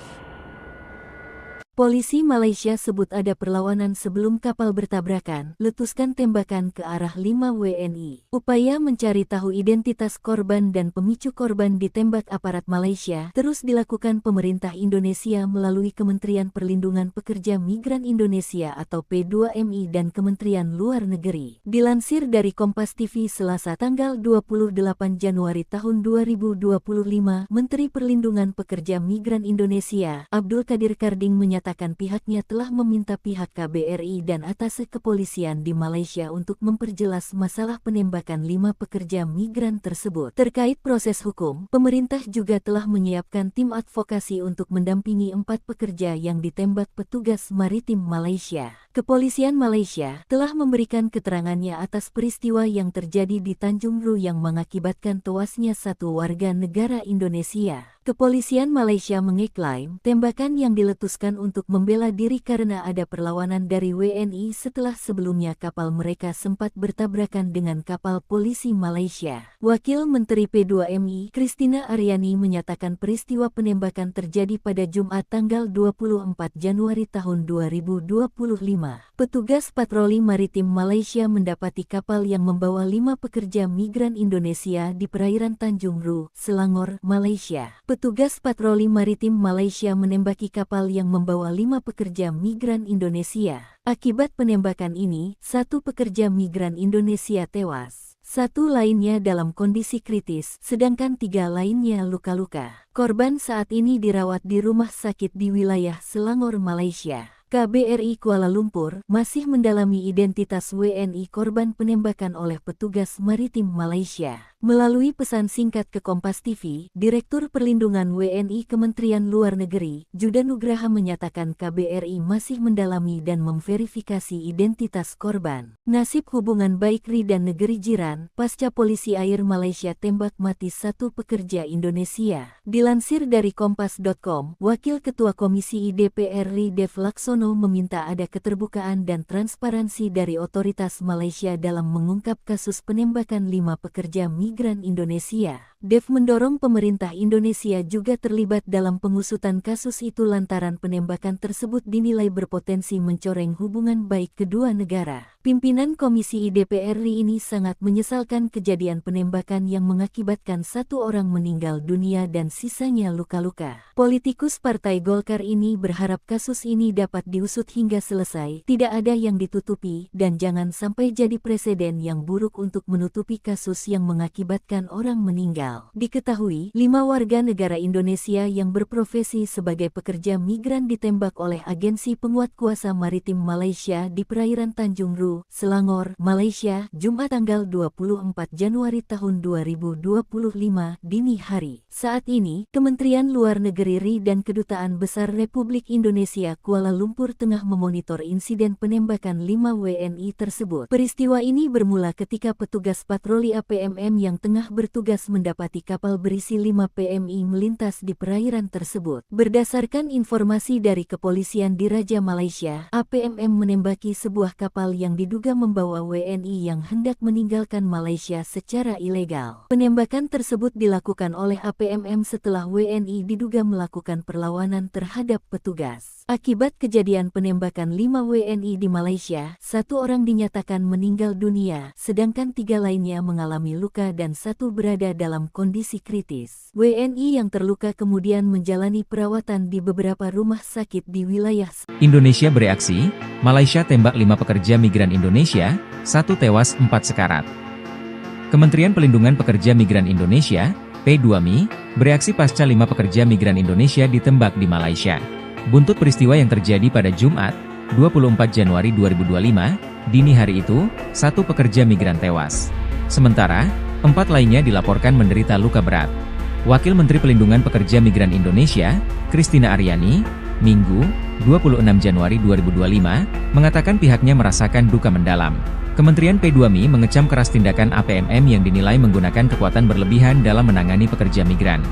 Polisi Malaysia sebut ada perlawanan sebelum kapal bertabrakan, letuskan tembakan ke arah 5 WNI. Upaya mencari tahu identitas korban dan pemicu korban ditembak aparat Malaysia terus dilakukan pemerintah Indonesia melalui Kementerian Perlindungan Pekerja Migran Indonesia atau P2MI dan Kementerian Luar Negeri. Dilansir dari Kompas TV Selasa tanggal 28 Januari tahun 2025, Menteri Perlindungan Pekerja Migran Indonesia, Abdul Kadir Karding menyatakan pihaknya telah meminta pihak KBRI dan Atase Kepolisian di Malaysia untuk memperjelas masalah penembakan 5 pekerja migran tersebut. Terkait proses hukum, pemerintah juga telah menyiapkan tim advokasi untuk mendampingi 4 pekerja yang ditembak petugas maritim Malaysia. Kepolisian Malaysia telah memberikan keterangannya atas peristiwa yang terjadi di Tanjung Ru yang mengakibatkan tewasnya 1 warga negara Indonesia. Kepolisian Malaysia mengeklaim tembakan yang diletuskan untuk membela diri karena ada perlawanan dari WNI setelah sebelumnya kapal mereka sempat bertabrakan dengan kapal polisi Malaysia. Wakil Menteri P2MI, Christina Aryani menyatakan peristiwa penembakan terjadi pada Jumat tanggal 24 Januari tahun 2025. Petugas patroli maritim Malaysia mendapati kapal yang membawa 5 pekerja migran Indonesia di perairan Tanjung Ru, Selangor, Malaysia. Petugas patroli maritim Malaysia menembaki kapal yang membawa 5 pekerja migran Indonesia. Akibat penembakan ini, 1 pekerja migran Indonesia tewas. 1 lainnya dalam kondisi kritis, sedangkan 3 lainnya luka-luka. Korban saat ini dirawat di rumah sakit di wilayah Selangor, Malaysia. KBRI Kuala Lumpur masih mendalami identitas WNI korban penembakan oleh petugas maritim Malaysia. Melalui pesan singkat ke Kompas TV, Direktur Perlindungan WNI Kementerian Luar Negeri, Juda Nugraha menyatakan KBRI masih mendalami dan memverifikasi identitas korban. Nasib hubungan baik RI dan negeri jiran, pasca polisi air Malaysia tembak mati 1 pekerja Indonesia. Dilansir dari Kompas.com, Wakil Ketua Komisi DPR RI Dev Laksono meminta ada keterbukaan dan transparansi dari otoritas Malaysia dalam mengungkap kasus penembakan 5 pekerja migran Indonesia. Dev mendorong pemerintah Indonesia juga terlibat dalam pengusutan kasus itu lantaran penembakan tersebut dinilai berpotensi mencoreng hubungan baik kedua negara. Pimpinan Komisi DPR RI ini sangat menyesalkan kejadian penembakan yang mengakibatkan 1 orang meninggal dunia dan sisanya luka-luka. Politikus Partai Golkar ini berharap kasus ini dapat diusut hingga selesai, tidak ada yang ditutupi, dan jangan sampai jadi presiden yang buruk untuk menutupi kasus yang mengakibatkan orang meninggal. Diketahui, 5 warga negara Indonesia yang berprofesi sebagai pekerja migran ditembak oleh agensi penguat kuasa maritim Malaysia di perairan Tanjung Ru, Selangor, Malaysia, Jumat tanggal 24 Januari tahun 2025 dini hari. Saat ini, Kementerian Luar Negeri RI dan Kedutaan Besar Republik Indonesia Kuala Lumpur tengah memonitor insiden penembakan 5 WNI tersebut. Peristiwa ini bermula ketika petugas patroli APMM yang tengah bertugas mendapati kapal berisi 5 PMI melintas di perairan tersebut. Berdasarkan informasi dari kepolisian di Raja Malaysia, APMM menembaki sebuah kapal yang diduga membawa WNI yang hendak meninggalkan Malaysia secara ilegal. Penembakan tersebut dilakukan oleh APMM setelah WNI diduga melakukan perlawanan terhadap petugas. Akibat kejadian penembakan 5 WNI di Malaysia, 1 orang dinyatakan meninggal dunia, sedangkan 3 lainnya mengalami luka dan 1 berada dalam kondisi kritis. WNI yang terluka kemudian menjalani perawatan di beberapa rumah sakit di wilayah Indonesia bereaksi, Malaysia tembak 5 pekerja migran Indonesia, 1 tewas 4 sekarat. Kementerian Pelindungan Pekerja Migran Indonesia, P2MI, bereaksi pasca 5 pekerja migran Indonesia ditembak di Malaysia. Buntut peristiwa yang terjadi pada Jumat, 24 Januari 2025, dini hari itu, 1 pekerja migran tewas. Sementara, 4 lainnya dilaporkan menderita luka berat. Wakil Menteri Pelindungan Pekerja Migran Indonesia, Christina Aryani, Minggu, 26 Januari 2025, mengatakan pihaknya merasakan duka mendalam. Kementerian P2MI mengecam keras tindakan APMM yang dinilai menggunakan kekuatan berlebihan dalam menangani pekerja migran.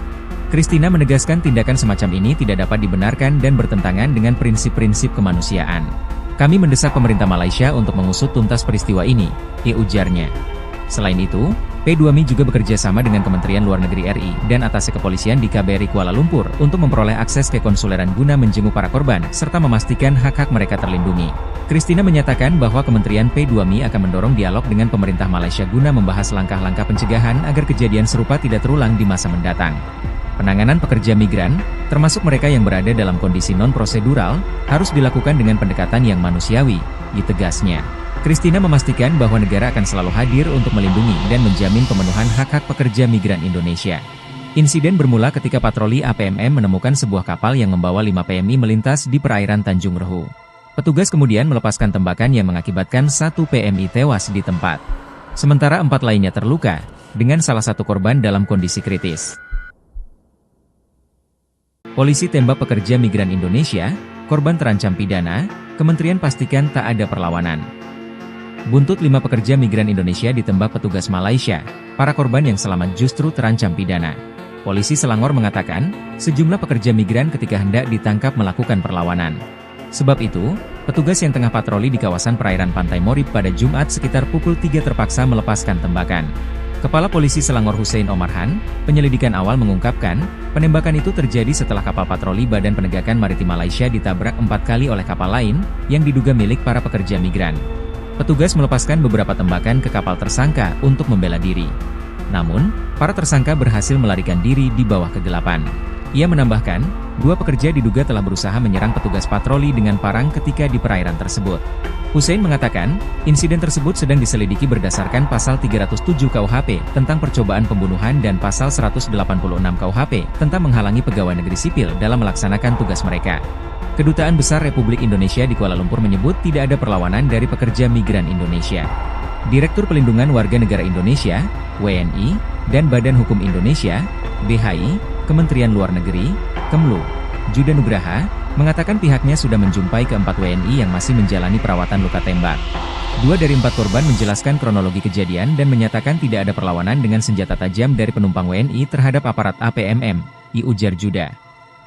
Christina menegaskan tindakan semacam ini tidak dapat dibenarkan dan bertentangan dengan prinsip-prinsip kemanusiaan. Kami mendesak pemerintah Malaysia untuk mengusut tuntas peristiwa ini, ujarnya. Selain itu, P2MI juga bekerja sama dengan Kementerian Luar Negeri RI dan atasé kepolisian di KBRI Kuala Lumpur untuk memperoleh akses ke konsuleran guna menjenguk para korban serta memastikan hak-hak mereka terlindungi. Christina menyatakan bahwa Kementerian P2MI akan mendorong dialog dengan pemerintah Malaysia guna membahas langkah-langkah pencegahan agar kejadian serupa tidak terulang di masa mendatang. Penanganan pekerja migran, termasuk mereka yang berada dalam kondisi non-prosedural, harus dilakukan dengan pendekatan yang manusiawi, ditegasnya. Christina memastikan bahwa negara akan selalu hadir untuk melindungi dan menjamin pemenuhan hak-hak pekerja migran Indonesia. Insiden bermula ketika patroli APMM menemukan sebuah kapal yang membawa 5 PMI melintas di perairan Tanjung Rehu. Petugas kemudian melepaskan tembakan yang mengakibatkan 1 PMI tewas di tempat. Sementara 4 lainnya terluka, dengan salah satu korban dalam kondisi kritis. Polisi tembak pekerja migran Indonesia, korban terancam pidana, Kementerian pastikan tak ada perlawanan. Buntut 5 pekerja migran Indonesia ditembak petugas Malaysia, para korban yang selamat justru terancam pidana. Polisi Selangor mengatakan, sejumlah pekerja migran ketika hendak ditangkap melakukan perlawanan. Sebab itu, petugas yang tengah patroli di kawasan perairan Pantai Morib pada Jumat sekitar pukul 3 terpaksa melepaskan tembakan. Kepala Polisi Selangor Hussein Omarhan, penyelidikan awal mengungkapkan, penembakan itu terjadi setelah kapal patroli Badan Penegakan Maritim Malaysia ditabrak 4 kali oleh kapal lain, yang diduga milik para pekerja migran. Petugas melepaskan beberapa tembakan ke kapal tersangka untuk membela diri. Namun, para tersangka berhasil melarikan diri di bawah kegelapan. Ia menambahkan, 2 pekerja diduga telah berusaha menyerang petugas patroli dengan parang ketika di perairan tersebut. Hussein mengatakan, insiden tersebut sedang diselidiki berdasarkan pasal 307 KUHP tentang percobaan pembunuhan dan pasal 186 KUHP tentang menghalangi pegawai negeri sipil dalam melaksanakan tugas mereka. Kedutaan Besar Republik Indonesia di Kuala Lumpur menyebut tidak ada perlawanan dari pekerja migran Indonesia. Direktur Pelindungan Warga Negara Indonesia, WNI, dan Badan Hukum Indonesia, BHI, Kementerian Luar Negeri, Kemlu, Juda Nugraha, mengatakan pihaknya sudah menjumpai ke-4 WNI yang masih menjalani perawatan luka tembak. 2 dari 4 korban menjelaskan kronologi kejadian dan menyatakan tidak ada perlawanan dengan senjata tajam dari penumpang WNI terhadap aparat APMM, ujar Juda.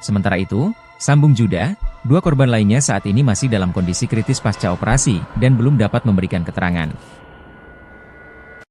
Sementara itu, sambung Juda, 2 korban lainnya saat ini masih dalam kondisi kritis pasca operasi dan belum dapat memberikan keterangan.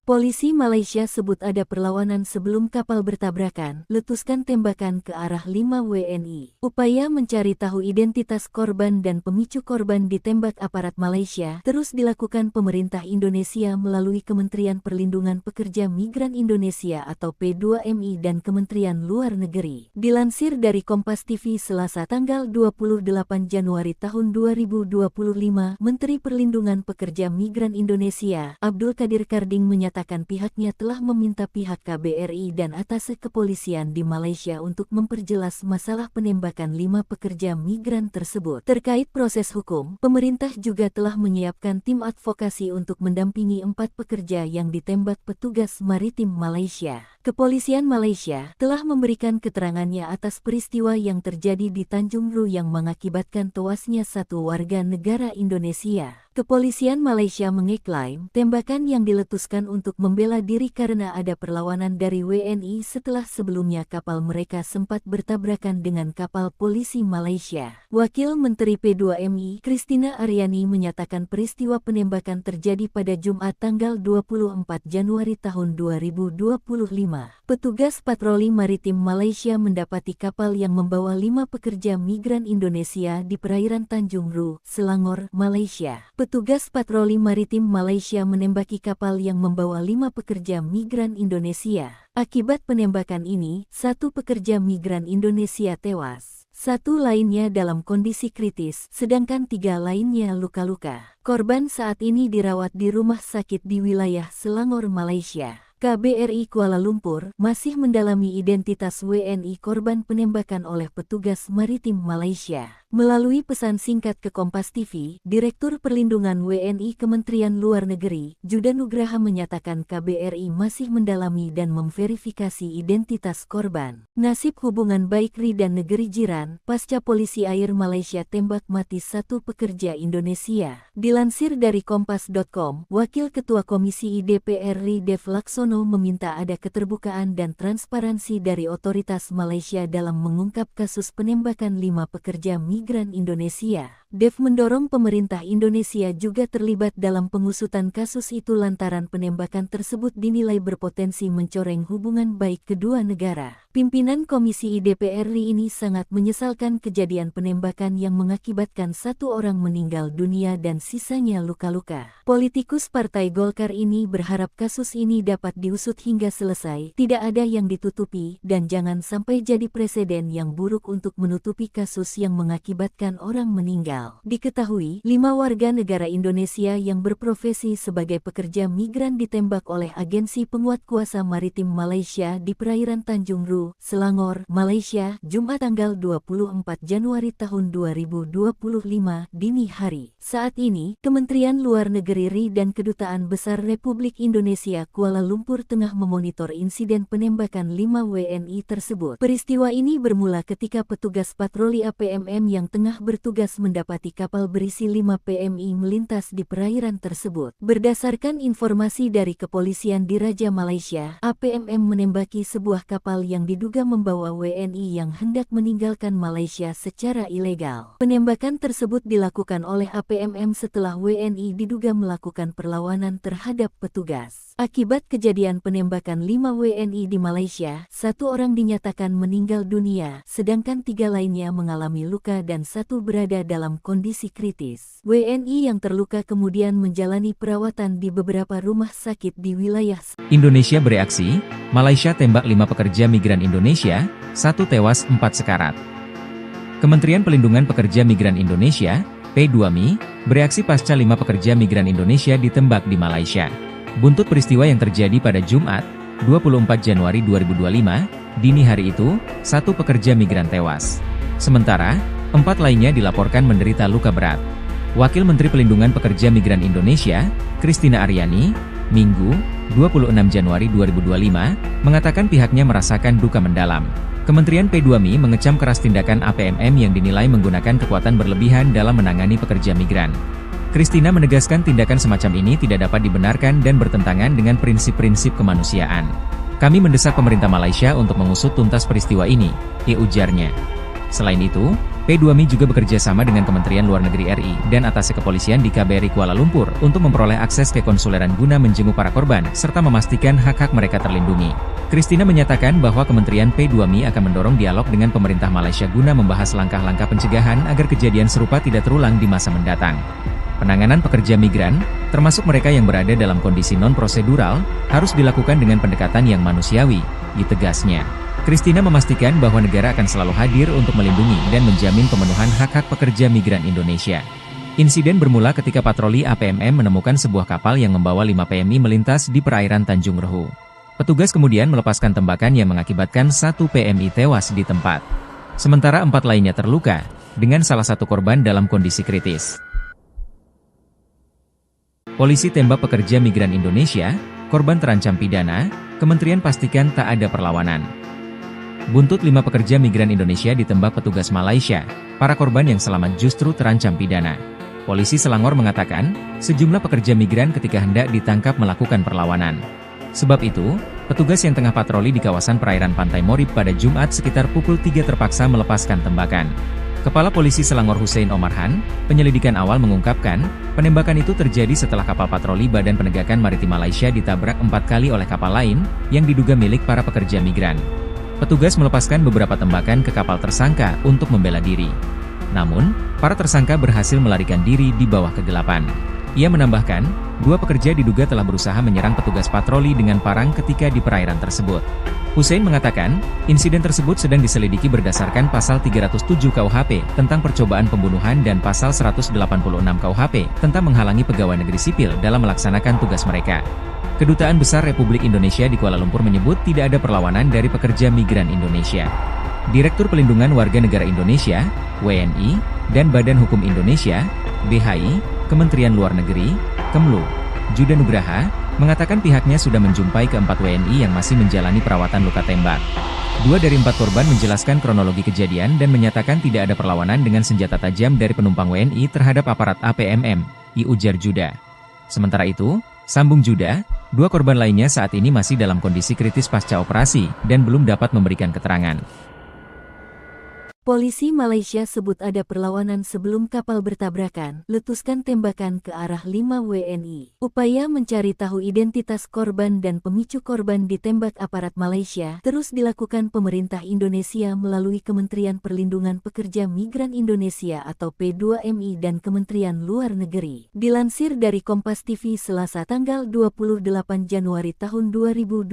Polisi Malaysia sebut ada perlawanan sebelum kapal bertabrakan, letuskan tembakan ke arah 5 WNI. Upaya mencari tahu identitas korban dan pemicu korban ditembak aparat Malaysia terus dilakukan pemerintah Indonesia melalui Kementerian Perlindungan Pekerja Migran Indonesia atau P2MI dan Kementerian Luar Negeri. Dilansir dari Kompas TV Selasa tanggal 28 Januari tahun 2025, Menteri Perlindungan Pekerja Migran Indonesia, Abdul Qadir Karding menyatakan pihaknya telah meminta pihak KBRI dan atase kepolisian di Malaysia untuk memperjelas masalah penembakan 5 pekerja migran tersebut. Terkait proses hukum, pemerintah juga telah menyiapkan tim advokasi untuk mendampingi 4 pekerja yang ditembak petugas maritim Malaysia. Kepolisian Malaysia telah memberikan keterangannya atas peristiwa yang terjadi di Tanjung Ru yang mengakibatkan tewasnya 1 warga negara Indonesia. Kepolisian Malaysia mengeklaim tembakan yang diletuskan untuk membela diri karena ada perlawanan dari WNI setelah sebelumnya kapal mereka sempat bertabrakan dengan kapal polisi Malaysia. Wakil Menteri P2MI, Christina Aryani menyatakan peristiwa penembakan terjadi pada Jumat tanggal 24 Januari tahun 2025. Petugas patroli maritim Malaysia mendapati kapal yang membawa 5 pekerja migran Indonesia di perairan Tanjung Ru, Selangor, Malaysia. Petugas patroli maritim Malaysia menembaki kapal yang membawa 5 pekerja migran Indonesia. Akibat penembakan ini, 1 pekerja migran Indonesia tewas. 1 lainnya dalam kondisi kritis, sedangkan 3 lainnya luka-luka. Korban saat ini dirawat di rumah sakit di wilayah Selangor, Malaysia. KBRI Kuala Lumpur masih mendalami identitas WNI korban penembakan oleh petugas maritim Malaysia. Melalui pesan singkat ke Kompas TV, Direktur Perlindungan WNI Kementerian Luar Negeri, Juda Nugraha menyatakan KBRI masih mendalami dan memverifikasi identitas korban. Nasib hubungan baik RI dan negeri jiran, pasca polisi air Malaysia tembak mati 1 pekerja Indonesia. Dilansir dari Kompas.com, Wakil Ketua Komisi DPR RI Dev Laksono meminta ada keterbukaan dan transparansi dari otoritas Malaysia dalam mengungkap kasus penembakan 5 pekerja migran Indonesia. Dev mendorong pemerintah Indonesia juga terlibat dalam pengusutan kasus itu lantaran penembakan tersebut dinilai berpotensi mencoreng hubungan baik kedua negara. Pimpinan Komisi DPR RI ini sangat menyesalkan kejadian penembakan yang mengakibatkan 1 orang meninggal dunia dan sisanya luka-luka. Politikus Partai Golkar ini berharap kasus ini dapat diusut hingga selesai, tidak ada yang ditutupi, dan jangan sampai jadi presiden yang buruk untuk menutupi kasus yang mengakibatkan orang meninggal. Diketahui, 5 warga negara Indonesia yang berprofesi sebagai pekerja migran ditembak oleh agensi penguat kuasa maritim Malaysia di perairan Tanjung Ru, Selangor, Malaysia, Jumat tanggal 24 Januari tahun 2025 dini hari. Saat ini, Kementerian Luar Negeri RI dan Kedutaan Besar Republik Indonesia Kuala Lumpur tengah memonitor insiden penembakan 5 WNI tersebut. Peristiwa ini bermula ketika petugas patroli APMM yang tengah bertugas mendapati kapal berisi 5 PMI melintas di perairan tersebut. Berdasarkan informasi dari kepolisian di Raja Malaysia, APMM menembaki sebuah kapal yang diduga membawa WNI yang hendak meninggalkan Malaysia secara ilegal. Penembakan tersebut dilakukan oleh APMM setelah WNI diduga melakukan perlawanan terhadap petugas. Akibat kejadian penembakan 5 WNI di Malaysia, 1 orang dinyatakan meninggal dunia, sedangkan 3 lainnya mengalami luka dan 1 berada dalam kondisi kritis. WNI yang terluka kemudian menjalani perawatan di beberapa rumah sakit di wilayah Indonesia bereaksi, Malaysia tembak 5 pekerja migran Indonesia, 1 tewas 4 sekarat. Kementerian Pelindungan Pekerja Migran Indonesia, P2MI, bereaksi pasca 5 pekerja migran Indonesia ditembak di Malaysia. Buntut peristiwa yang terjadi pada Jumat, 24 Januari 2025, dini hari itu, 1 pekerja migran tewas. Sementara, 4 lainnya dilaporkan menderita luka berat. Wakil Menteri Pelindungan Pekerja Migran Indonesia, Christina Aryani, Minggu, 26 Januari 2025, mengatakan pihaknya merasakan duka mendalam. Kementerian P2MI mengecam keras tindakan APMM yang dinilai menggunakan kekuatan berlebihan dalam menangani pekerja migran. Christina menegaskan tindakan semacam ini tidak dapat dibenarkan dan bertentangan dengan prinsip-prinsip kemanusiaan. Kami mendesak pemerintah Malaysia untuk mengusut tuntas peristiwa ini, ujarnya. Selain itu, P2Mi juga bekerja sama dengan Kementerian Luar Negeri RI dan Atase Kepolisian di KBRI Kuala Lumpur untuk memperoleh akses kekonsuleran guna menjenguk para korban serta memastikan hak-hak mereka terlindungi. Christina menyatakan bahwa Kementerian P2Mi akan mendorong dialog dengan pemerintah Malaysia guna membahas langkah-langkah pencegahan agar kejadian serupa tidak terulang di masa mendatang. Penanganan pekerja migran, termasuk mereka yang berada dalam kondisi non-prosedural, harus dilakukan dengan pendekatan yang manusiawi, ditegasnya. Christina memastikan bahwa negara akan selalu hadir untuk melindungi dan menjamin pemenuhan hak-hak pekerja migran Indonesia. Insiden bermula ketika patroli APMM menemukan sebuah kapal yang membawa 5 PMI melintas di perairan Tanjung Rehu. Petugas kemudian melepaskan tembakan yang mengakibatkan 1 PMI tewas di tempat. Sementara 4 lainnya terluka, dengan salah satu korban dalam kondisi kritis. Polisi tembak pekerja migran Indonesia, korban terancam pidana, Kementerian pastikan tak ada perlawanan. Buntut 5 pekerja migran Indonesia ditembak petugas Malaysia, para korban yang selamat justru terancam pidana. Polisi Selangor mengatakan, sejumlah pekerja migran ketika hendak ditangkap melakukan perlawanan. Sebab itu, petugas yang tengah patroli di kawasan perairan Pantai Morib pada Jumat sekitar pukul 3 terpaksa melepaskan tembakan. Kepala Polisi Selangor Hussein Omarhan, penyelidikan awal mengungkapkan, penembakan itu terjadi setelah kapal patroli Badan Penegakan Maritim Malaysia ditabrak 4 kali oleh kapal lain, yang diduga milik para pekerja migran. Petugas melepaskan beberapa tembakan ke kapal tersangka untuk membela diri. Namun, para tersangka berhasil melarikan diri di bawah kegelapan. Ia menambahkan, 2 pekerja diduga telah berusaha menyerang petugas patroli dengan parang ketika di perairan tersebut. Hussein mengatakan, insiden tersebut sedang diselidiki berdasarkan pasal 307 KUHP tentang percobaan pembunuhan dan pasal 186 KUHP tentang menghalangi pegawai negeri sipil dalam melaksanakan tugas mereka. Kedutaan Besar Republik Indonesia di Kuala Lumpur menyebut tidak ada perlawanan dari pekerja migran Indonesia. Direktur Pelindungan Warga Negara Indonesia, WNI, dan Badan Hukum Indonesia, BHI, Kementerian Luar Negeri, Kemlu, Juda Nugraha, mengatakan pihaknya sudah menjumpai keempat WNI yang masih menjalani perawatan luka tembak. 2 dari 4 korban menjelaskan kronologi kejadian dan menyatakan tidak ada perlawanan dengan senjata tajam dari penumpang WNI terhadap aparat APMM, ujar Juda. Sementara itu, sambung Juda, 2 korban lainnya saat ini masih dalam kondisi kritis pasca operasi dan belum dapat memberikan keterangan. Polisi Malaysia sebut ada perlawanan sebelum kapal bertabrakan, letuskan tembakan ke arah 5 WNI. Upaya mencari tahu identitas korban dan pemicu korban ditembak aparat Malaysia terus dilakukan pemerintah Indonesia melalui Kementerian Perlindungan Pekerja Migran Indonesia atau P2MI dan Kementerian Luar Negeri. Dilansir dari Kompas TV Selasa tanggal 28 Januari tahun 2025,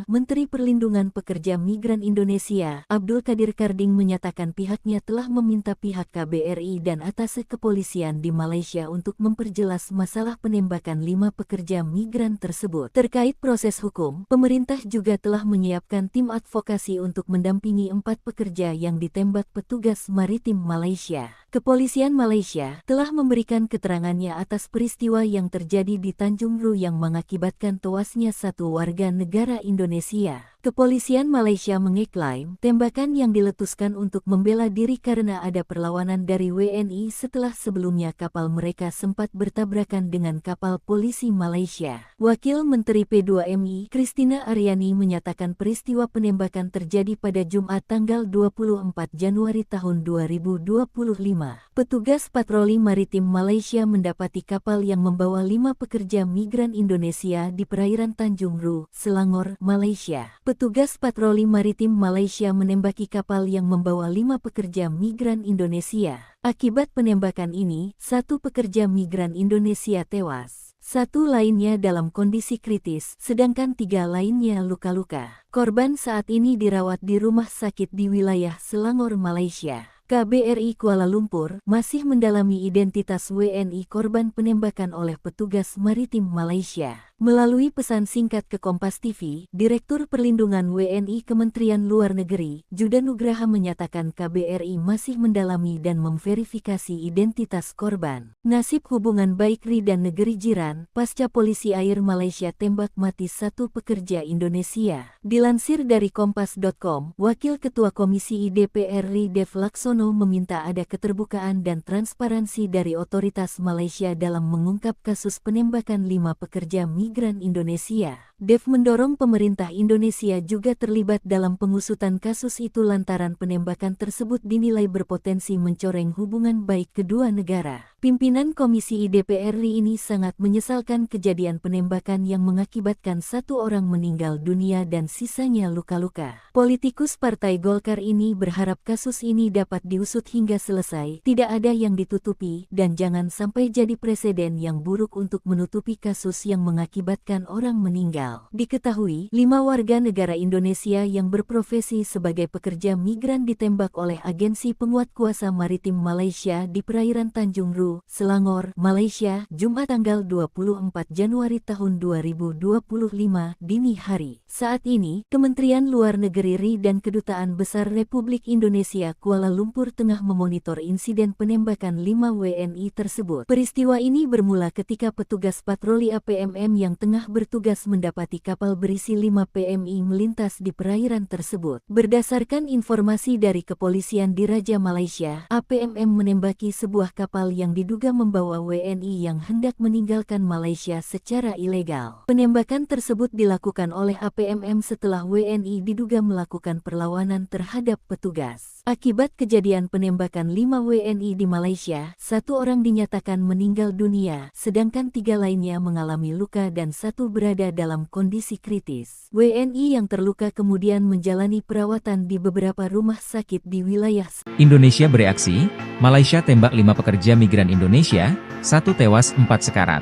Menteri Perlindungan Pekerja Migran Indonesia, Abdul Kadir Karding menyatakan pihaknya telah meminta pihak KBRI dan Atase Kepolisian di Malaysia untuk memperjelas masalah penembakan 5 pekerja migran tersebut. Terkait proses hukum, pemerintah juga telah menyiapkan tim advokasi untuk mendampingi 4 pekerja yang ditembak petugas maritim Malaysia. Kepolisian Malaysia telah memberikan keterangannya atas peristiwa yang terjadi di Tanjung Ru yang mengakibatkan tewasnya 1 warga negara Indonesia. Kepolisian Malaysia mengeklaim tembakan yang diletuskan untuk membela diri karena ada perlawanan dari WNI setelah sebelumnya kapal mereka sempat bertabrakan dengan kapal polisi Malaysia. Wakil Menteri P2MI, Christina Aryani menyatakan peristiwa penembakan terjadi pada Jumat tanggal 24 Januari tahun 2025. Petugas patroli maritim Malaysia mendapati kapal yang membawa 5 pekerja migran Indonesia di perairan Tanjung Ru, Selangor, Malaysia. Petugas patroli maritim Malaysia menembaki kapal yang membawa 5 pekerja migran Indonesia. Akibat penembakan ini, 1 pekerja migran Indonesia tewas. 1 lainnya dalam kondisi kritis, sedangkan 3 lainnya luka-luka. Korban saat ini dirawat di rumah sakit di wilayah Selangor, Malaysia. KBRI Kuala Lumpur masih mendalami identitas WNI korban penembakan oleh petugas maritim Malaysia. Melalui pesan singkat ke Kompas TV, Direktur Perlindungan WNI Kementerian Luar Negeri, Juda Nugraha menyatakan KBRI masih mendalami dan memverifikasi identitas korban. Nasib hubungan baik RI dan negeri jiran, pasca polisi air Malaysia tembak mati 1 pekerja Indonesia. Dilansir dari Kompas.com, Wakil Ketua Komisi DPR RI Dev Laksono meminta ada keterbukaan dan transparansi dari otoritas Malaysia dalam mengungkap kasus penembakan 5 pekerja migran migran Indonesia. Dev mendorong pemerintah Indonesia juga terlibat dalam pengusutan kasus itu lantaran penembakan tersebut dinilai berpotensi mencoreng hubungan baik kedua negara. Pimpinan Komisi DPR RI ini sangat menyesalkan kejadian penembakan yang mengakibatkan 1 orang meninggal dunia dan sisanya luka-luka. Politikus Partai Golkar ini berharap kasus ini dapat diusut hingga selesai, tidak ada yang ditutupi, dan jangan sampai jadi presiden yang buruk untuk menutupi kasus yang mengakibatkan orang meninggal. Diketahui, 5 warga negara Indonesia yang berprofesi sebagai pekerja migran ditembak oleh agensi penguat kuasa maritim Malaysia di perairan Tanjung Ru, Selangor, Malaysia, Jumat tanggal 24 Januari tahun 2025 dini hari. Saat ini, Kementerian Luar Negeri RI dan Kedutaan Besar Republik Indonesia Kuala Lumpur tengah memonitor insiden penembakan 5 WNI tersebut. Peristiwa ini bermula ketika petugas patroli APMM yang tengah bertugas mendapati kapal berisi 5 PMI melintas di perairan tersebut. Berdasarkan informasi dari kepolisian di Raja Malaysia, APMM menembaki sebuah kapal yang diduga membawa WNI yang hendak meninggalkan Malaysia secara ilegal. Penembakan tersebut dilakukan oleh APMM setelah WNI diduga melakukan perlawanan terhadap petugas. Akibat kejadian penembakan 5 WNI di Malaysia, 1 orang dinyatakan meninggal dunia, sedangkan 3 lainnya mengalami luka dan 1 berada dalam kondisi kritis. WNI yang terluka kemudian menjalani perawatan di beberapa rumah sakit di wilayah Indonesia bereaksi, Malaysia tembak 5 pekerja migran Indonesia, 1 tewas 4 sekarat.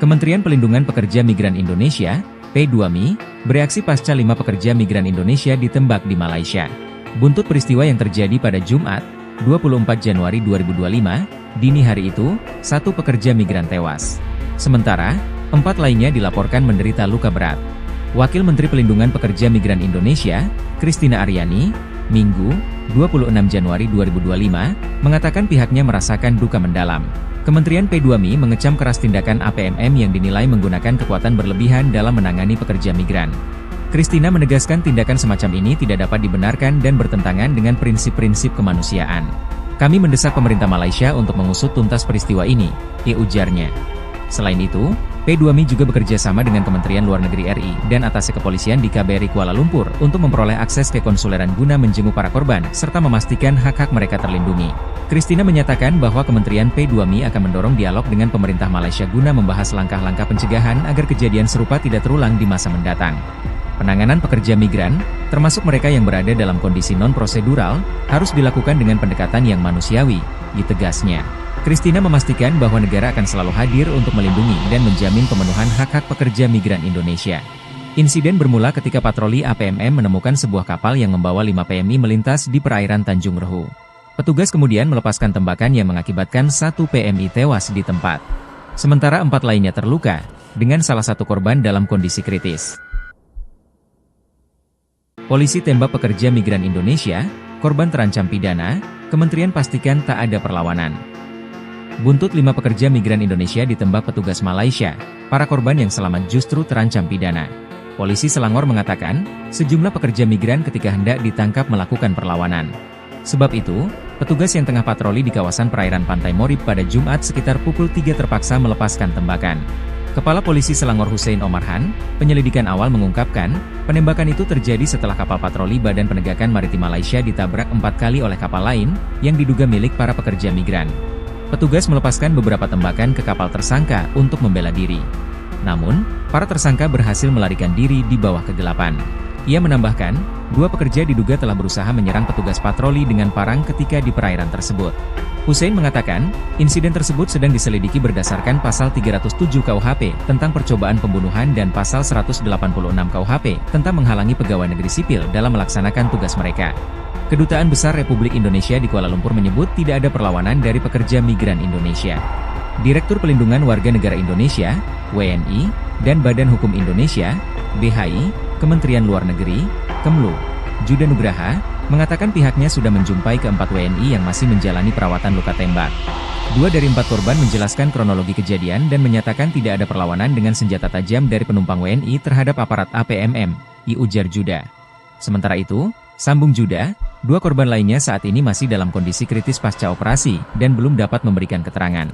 Kementerian Pelindungan Pekerja Migran Indonesia, P2MI, bereaksi pasca 5 pekerja migran Indonesia ditembak di Malaysia. Buntut peristiwa yang terjadi pada Jumat, 24 Januari 2025, dini hari itu, 1 pekerja migran tewas. Sementara, 4 lainnya dilaporkan menderita luka berat. Wakil Menteri Pelindungan Pekerja Migran Indonesia, Christina Aryani, Minggu, 26 Januari 2025, mengatakan pihaknya merasakan duka mendalam. Kementerian P2MI mengecam keras tindakan APMM yang dinilai menggunakan kekuatan berlebihan dalam menangani pekerja migran. Christina menegaskan tindakan semacam ini tidak dapat dibenarkan dan bertentangan dengan prinsip-prinsip kemanusiaan. Kami mendesak pemerintah Malaysia untuk mengusut tuntas peristiwa ini, ujarnya. Selain itu, P2MI juga bekerja sama dengan Kementerian Luar Negeri RI dan atase kepolisian di KBRI Kuala Lumpur untuk memperoleh akses ke konsuleran guna menjenguk para korban serta memastikan hak-hak mereka terlindungi. Christina menyatakan bahwa Kementerian P2MI akan mendorong dialog dengan pemerintah Malaysia guna membahas langkah-langkah pencegahan agar kejadian serupa tidak terulang di masa mendatang. Penanganan pekerja migran, termasuk mereka yang berada dalam kondisi non-prosedural, harus dilakukan dengan pendekatan yang manusiawi, ditegasnya. Christina memastikan bahwa negara akan selalu hadir untuk melindungi dan menjamin pemenuhan hak-hak pekerja migran Indonesia. Insiden bermula ketika patroli APMM menemukan sebuah kapal yang membawa 5 PMI melintas di perairan Tanjung Rehu. Petugas kemudian melepaskan tembakan yang mengakibatkan 1 PMI tewas di tempat. Sementara 4 lainnya terluka, dengan salah satu korban dalam kondisi kritis. Polisi tembak pekerja migran Indonesia, korban terancam pidana, Kementerian pastikan tak ada perlawanan. Buntut 5 pekerja migran Indonesia ditembak petugas Malaysia, para korban yang selamat justru terancam pidana. Polisi Selangor mengatakan, sejumlah pekerja migran ketika hendak ditangkap melakukan perlawanan. Sebab itu, petugas yang tengah patroli di kawasan perairan Pantai Morib pada Jumat sekitar pukul 3 terpaksa melepaskan tembakan. Kepala Polisi Selangor Hussein Omarhan, penyelidikan awal mengungkapkan, penembakan itu terjadi setelah kapal patroli Badan Penegakan Maritim Malaysia ditabrak 4 kali oleh kapal lain, yang diduga milik para pekerja migran. Petugas melepaskan beberapa tembakan ke kapal tersangka untuk membela diri. Namun, para tersangka berhasil melarikan diri di bawah kegelapan. Ia menambahkan, 2 pekerja diduga telah berusaha menyerang petugas patroli dengan parang ketika di perairan tersebut. Hussein mengatakan, insiden tersebut sedang diselidiki berdasarkan pasal 307 KUHP tentang percobaan pembunuhan dan pasal 186 KUHP tentang menghalangi pegawai negeri sipil dalam melaksanakan tugas mereka. Kedutaan Besar Republik Indonesia di Kuala Lumpur menyebut tidak ada perlawanan dari pekerja migran Indonesia. Direktur Pelindungan Warga Negara Indonesia, WNI, dan Badan Hukum Indonesia, BHI, Kementerian Luar Negeri, Kemlu, Juda Nugraha, mengatakan pihaknya sudah menjumpai ke-4 WNI yang masih menjalani perawatan luka tembak. 2 dari 4 korban menjelaskan kronologi kejadian dan menyatakan tidak ada perlawanan dengan senjata tajam dari penumpang WNI terhadap aparat APMM, ujar Juda. Sementara itu, sambung Juda, 2 korban lainnya saat ini masih dalam kondisi kritis pasca operasi dan belum dapat memberikan keterangan.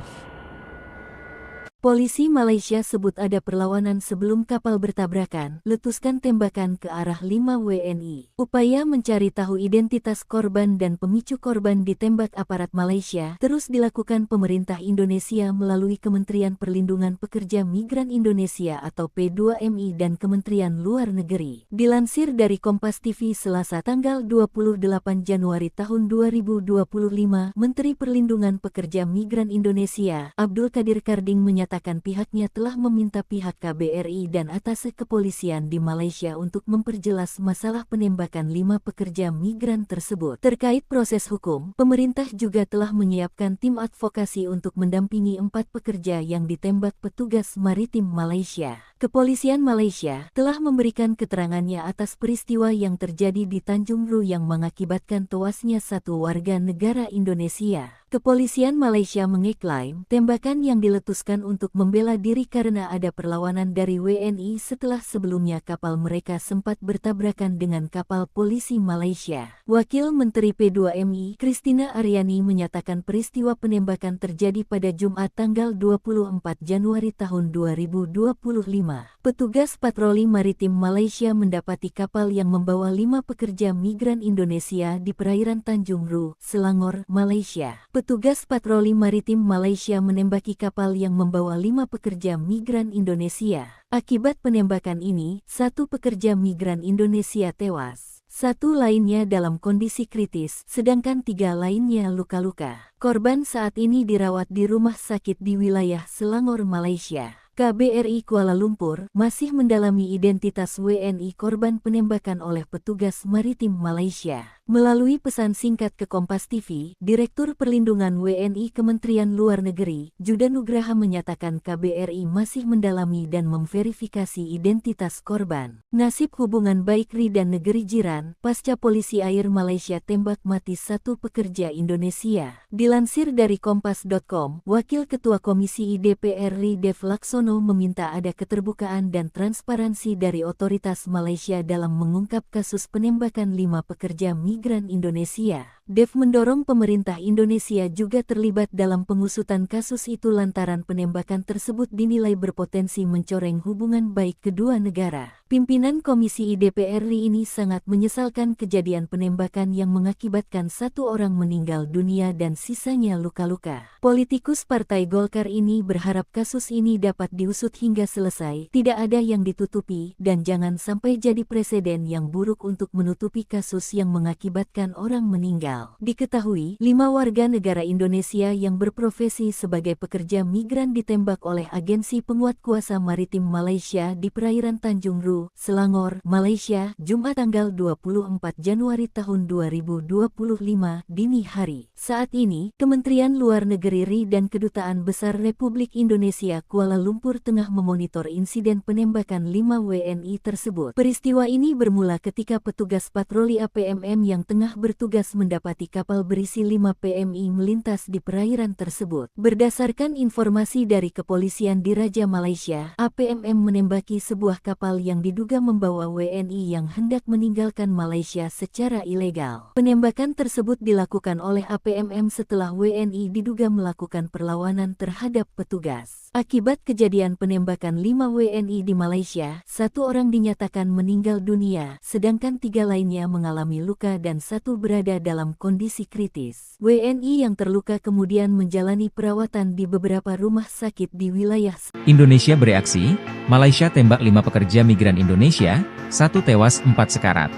Polisi Malaysia sebut ada perlawanan sebelum kapal bertabrakan, letuskan tembakan ke arah 5 WNI. Upaya mencari tahu identitas korban dan pemicu korban ditembak aparat Malaysia terus dilakukan pemerintah Indonesia melalui Kementerian Perlindungan Pekerja Migran Indonesia atau P2MI dan Kementerian Luar Negeri. Dilansir dari Kompas TV Selasa tanggal 28 Januari tahun 2025, Menteri Perlindungan Pekerja Migran Indonesia, Abdul Qadir Karding menyatakan pihaknya telah meminta pihak KBRI dan atase kepolisian di Malaysia untuk memperjelas masalah penembakan 5 pekerja migran tersebut. Terkait proses hukum, pemerintah juga telah menyiapkan tim advokasi untuk mendampingi 4 pekerja yang ditembak petugas maritim Malaysia. Kepolisian Malaysia telah memberikan keterangannya atas peristiwa yang terjadi di Tanjung Ru yang mengakibatkan tewasnya 1 warga negara Indonesia. Kepolisian Malaysia mengeklaim tembakan yang diletuskan untuk membela diri karena ada perlawanan dari WNI setelah sebelumnya kapal mereka sempat bertabrakan dengan kapal polisi Malaysia. Wakil Menteri P2MI, Christina Aryani menyatakan peristiwa penembakan terjadi pada Jumat tanggal 24 Januari tahun 2025. Petugas patroli maritim Malaysia mendapati kapal yang membawa 5 pekerja migran Indonesia di perairan Tanjung Ru, Selangor, Malaysia. Petugas patroli maritim Malaysia menembaki kapal yang membawa 5 pekerja migran Indonesia. Akibat penembakan ini, 1 pekerja migran Indonesia tewas. 1 lainnya dalam kondisi kritis, sedangkan 3 lainnya luka-luka. Korban saat ini dirawat di rumah sakit di wilayah Selangor, Malaysia. KBRI Kuala Lumpur masih mendalami identitas WNI korban penembakan oleh petugas maritim Malaysia. Melalui pesan singkat ke Kompas TV, Direktur Perlindungan WNI Kementerian Luar Negeri, Judan Nugraha menyatakan KBRI masih mendalami dan memverifikasi identitas korban. Nasib hubungan baik RI dan negeri jiran, pasca polisi air Malaysia tembak mati 1 pekerja Indonesia. Dilansir dari Kompas.com, Wakil Ketua Komisi DPR RI Dev Laksono meminta ada keterbukaan dan transparansi dari otoritas Malaysia dalam mengungkap kasus penembakan 5 pekerja migran Indonesia. Dev mendorong pemerintah Indonesia juga terlibat dalam pengusutan kasus itu lantaran penembakan tersebut dinilai berpotensi mencoreng hubungan baik kedua negara. Pimpinan Komisi DPR RI ini sangat menyesalkan kejadian penembakan yang mengakibatkan 1 orang meninggal dunia dan sisanya luka-luka. Politikus Partai Golkar ini berharap kasus ini dapat diusut hingga selesai, tidak ada yang ditutupi, dan jangan sampai jadi presiden yang buruk untuk menutupi kasus yang mengakibatkan orang meninggal. Diketahui, 5 warga negara Indonesia yang berprofesi sebagai pekerja migran ditembak oleh agensi penguat kuasa maritim Malaysia di perairan Tanjung Ru, Selangor, Malaysia, Jumat tanggal 24 Januari tahun 2025 dini hari. Saat ini, Kementerian Luar Negeri RI dan Kedutaan Besar Republik Indonesia Kuala Lumpur tengah memonitor insiden penembakan 5 WNI tersebut. Peristiwa ini bermula ketika petugas patroli APMM yang tengah bertugas mendapati kapal berisi 5 PMI melintas di perairan tersebut. Berdasarkan informasi dari kepolisian di Raja Malaysia, APMM menembaki sebuah kapal yang diduga membawa WNI yang hendak meninggalkan Malaysia secara ilegal. Penembakan tersebut dilakukan oleh APMM setelah WNI diduga melakukan perlawanan terhadap petugas. Akibat kejadian penembakan 5 WNI di Malaysia, 1 orang dinyatakan meninggal dunia, sedangkan 3 lainnya mengalami luka dan 1 berada dalam kondisi kritis. WNI yang terluka kemudian menjalani perawatan di beberapa rumah sakit di wilayah Indonesia bereaksi, Malaysia tembak 5 pekerja migran Indonesia, 1 tewas 4 sekarat.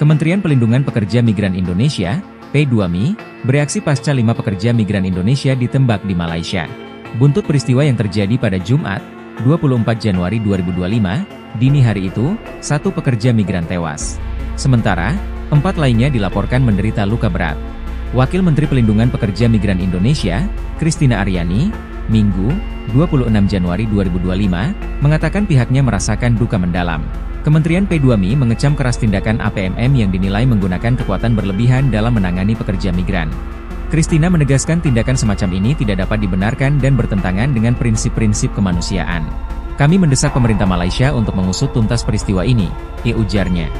Kementerian Pelindungan Pekerja Migran Indonesia, P2MI, bereaksi pasca 5 pekerja migran Indonesia ditembak di Malaysia. Buntut peristiwa yang terjadi pada Jumat, 24 Januari 2025, dini hari itu, 1 pekerja migran tewas. Sementara, 4 lainnya dilaporkan menderita luka berat. Wakil Menteri Pelindungan Pekerja Migran Indonesia, Christina Aryani, Minggu, 26 Januari 2025, mengatakan pihaknya merasakan duka mendalam. Kementerian P2MI mengecam keras tindakan APMM yang dinilai menggunakan kekuatan berlebihan dalam menangani pekerja migran. Christina menegaskan tindakan semacam ini tidak dapat dibenarkan dan bertentangan dengan prinsip-prinsip kemanusiaan. Kami mendesak pemerintah Malaysia untuk mengusut tuntas peristiwa ini, ujarnya.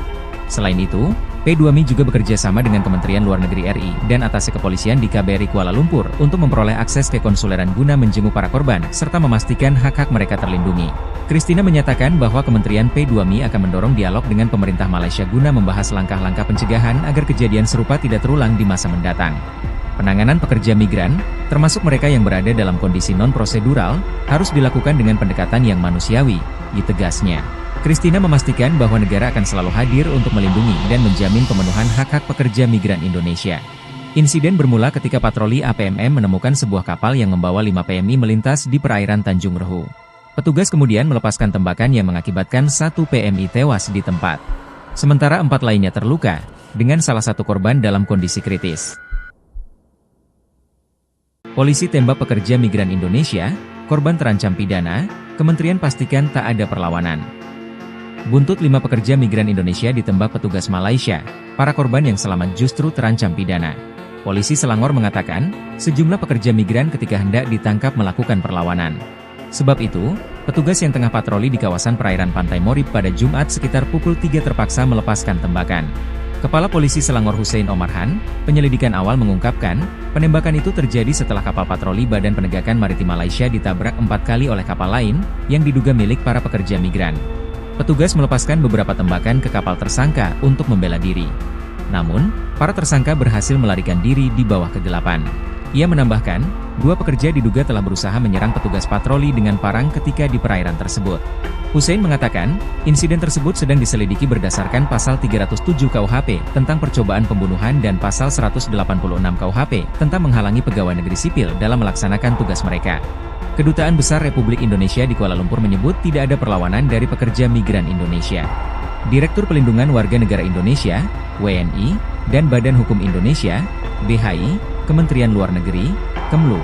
Selain itu, P2Mi juga bekerja sama dengan Kementerian Luar Negeri RI dan Atase Kepolisian di KBRI Kuala Lumpur untuk memperoleh akses ke konsuleran guna menjenguk para korban serta memastikan hak-hak mereka terlindungi. Christina menyatakan bahwa Kementerian P2Mi akan mendorong dialog dengan pemerintah Malaysia guna membahas langkah-langkah pencegahan agar kejadian serupa tidak terulang di masa mendatang. Penanganan pekerja migran, termasuk mereka yang berada dalam kondisi non-prosedural, harus dilakukan dengan pendekatan yang manusiawi, tegasnya. Christina memastikan bahwa negara akan selalu hadir untuk melindungi dan menjamin pemenuhan hak-hak pekerja migran Indonesia. Insiden bermula ketika patroli APMM menemukan sebuah kapal yang membawa 5 PMI melintas di perairan Tanjung Rehu. Petugas kemudian melepaskan tembakan yang mengakibatkan 1 PMI tewas di tempat. Sementara 4 lainnya terluka, dengan salah satu korban dalam kondisi kritis. Polisi tembak pekerja migran Indonesia, korban terancam pidana, Kementerian pastikan tak ada perlawanan. Buntut 5 pekerja migran Indonesia ditembak petugas Malaysia, para korban yang selamat justru terancam pidana. Polisi Selangor mengatakan, sejumlah pekerja migran ketika hendak ditangkap melakukan perlawanan. Sebab itu, petugas yang tengah patroli di kawasan perairan Pantai Morib pada Jumat sekitar pukul 3 terpaksa melepaskan tembakan. Kepala Polisi Selangor Hussein Omarhan, penyelidikan awal mengungkapkan, penembakan itu terjadi setelah kapal patroli Badan Penegakan Maritim Malaysia ditabrak 4 kali oleh kapal lain, yang diduga milik para pekerja migran. Petugas melepaskan beberapa tembakan ke kapal tersangka untuk membela diri. Namun, para tersangka berhasil melarikan diri di bawah kegelapan. Ia menambahkan, 2 pekerja diduga telah berusaha menyerang petugas patroli dengan parang ketika di perairan tersebut. Hussein mengatakan, insiden tersebut sedang diselidiki berdasarkan pasal 307 KUHP tentang percobaan pembunuhan dan pasal 186 KUHP tentang menghalangi pegawai negeri sipil dalam melaksanakan tugas mereka. Kedutaan Besar Republik Indonesia di Kuala Lumpur menyebut tidak ada perlawanan dari pekerja migran Indonesia. Direktur Pelindungan Warga Negara Indonesia, WNI, dan Badan Hukum Indonesia, BHI, Kementerian Luar Negeri, Kemlu,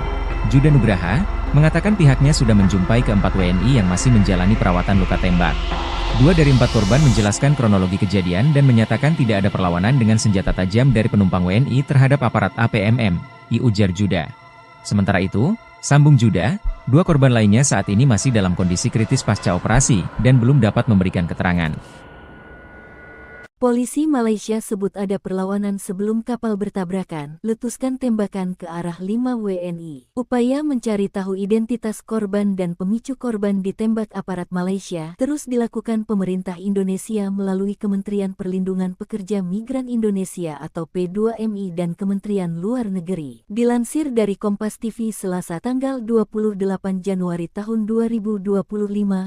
Juda Nugraha, mengatakan pihaknya sudah menjumpai ke-4 WNI yang masih menjalani perawatan luka tembak. 2 dari 4 korban menjelaskan kronologi kejadian dan menyatakan tidak ada perlawanan dengan senjata tajam dari penumpang WNI terhadap aparat APMM, ujar Juda. Sementara itu, sambung Juda, 2 korban lainnya saat ini masih dalam kondisi kritis pasca operasi dan belum dapat memberikan keterangan. Polisi Malaysia sebut ada perlawanan sebelum kapal bertabrakan, letuskan tembakan ke arah 5 WNI. Upaya mencari tahu identitas korban dan pemicu korban ditembak aparat Malaysia terus dilakukan pemerintah Indonesia melalui Kementerian Perlindungan Pekerja Migran Indonesia atau P2MI dan Kementerian Luar Negeri. Dilansir dari Kompas TV Selasa tanggal 28 Januari tahun 2025,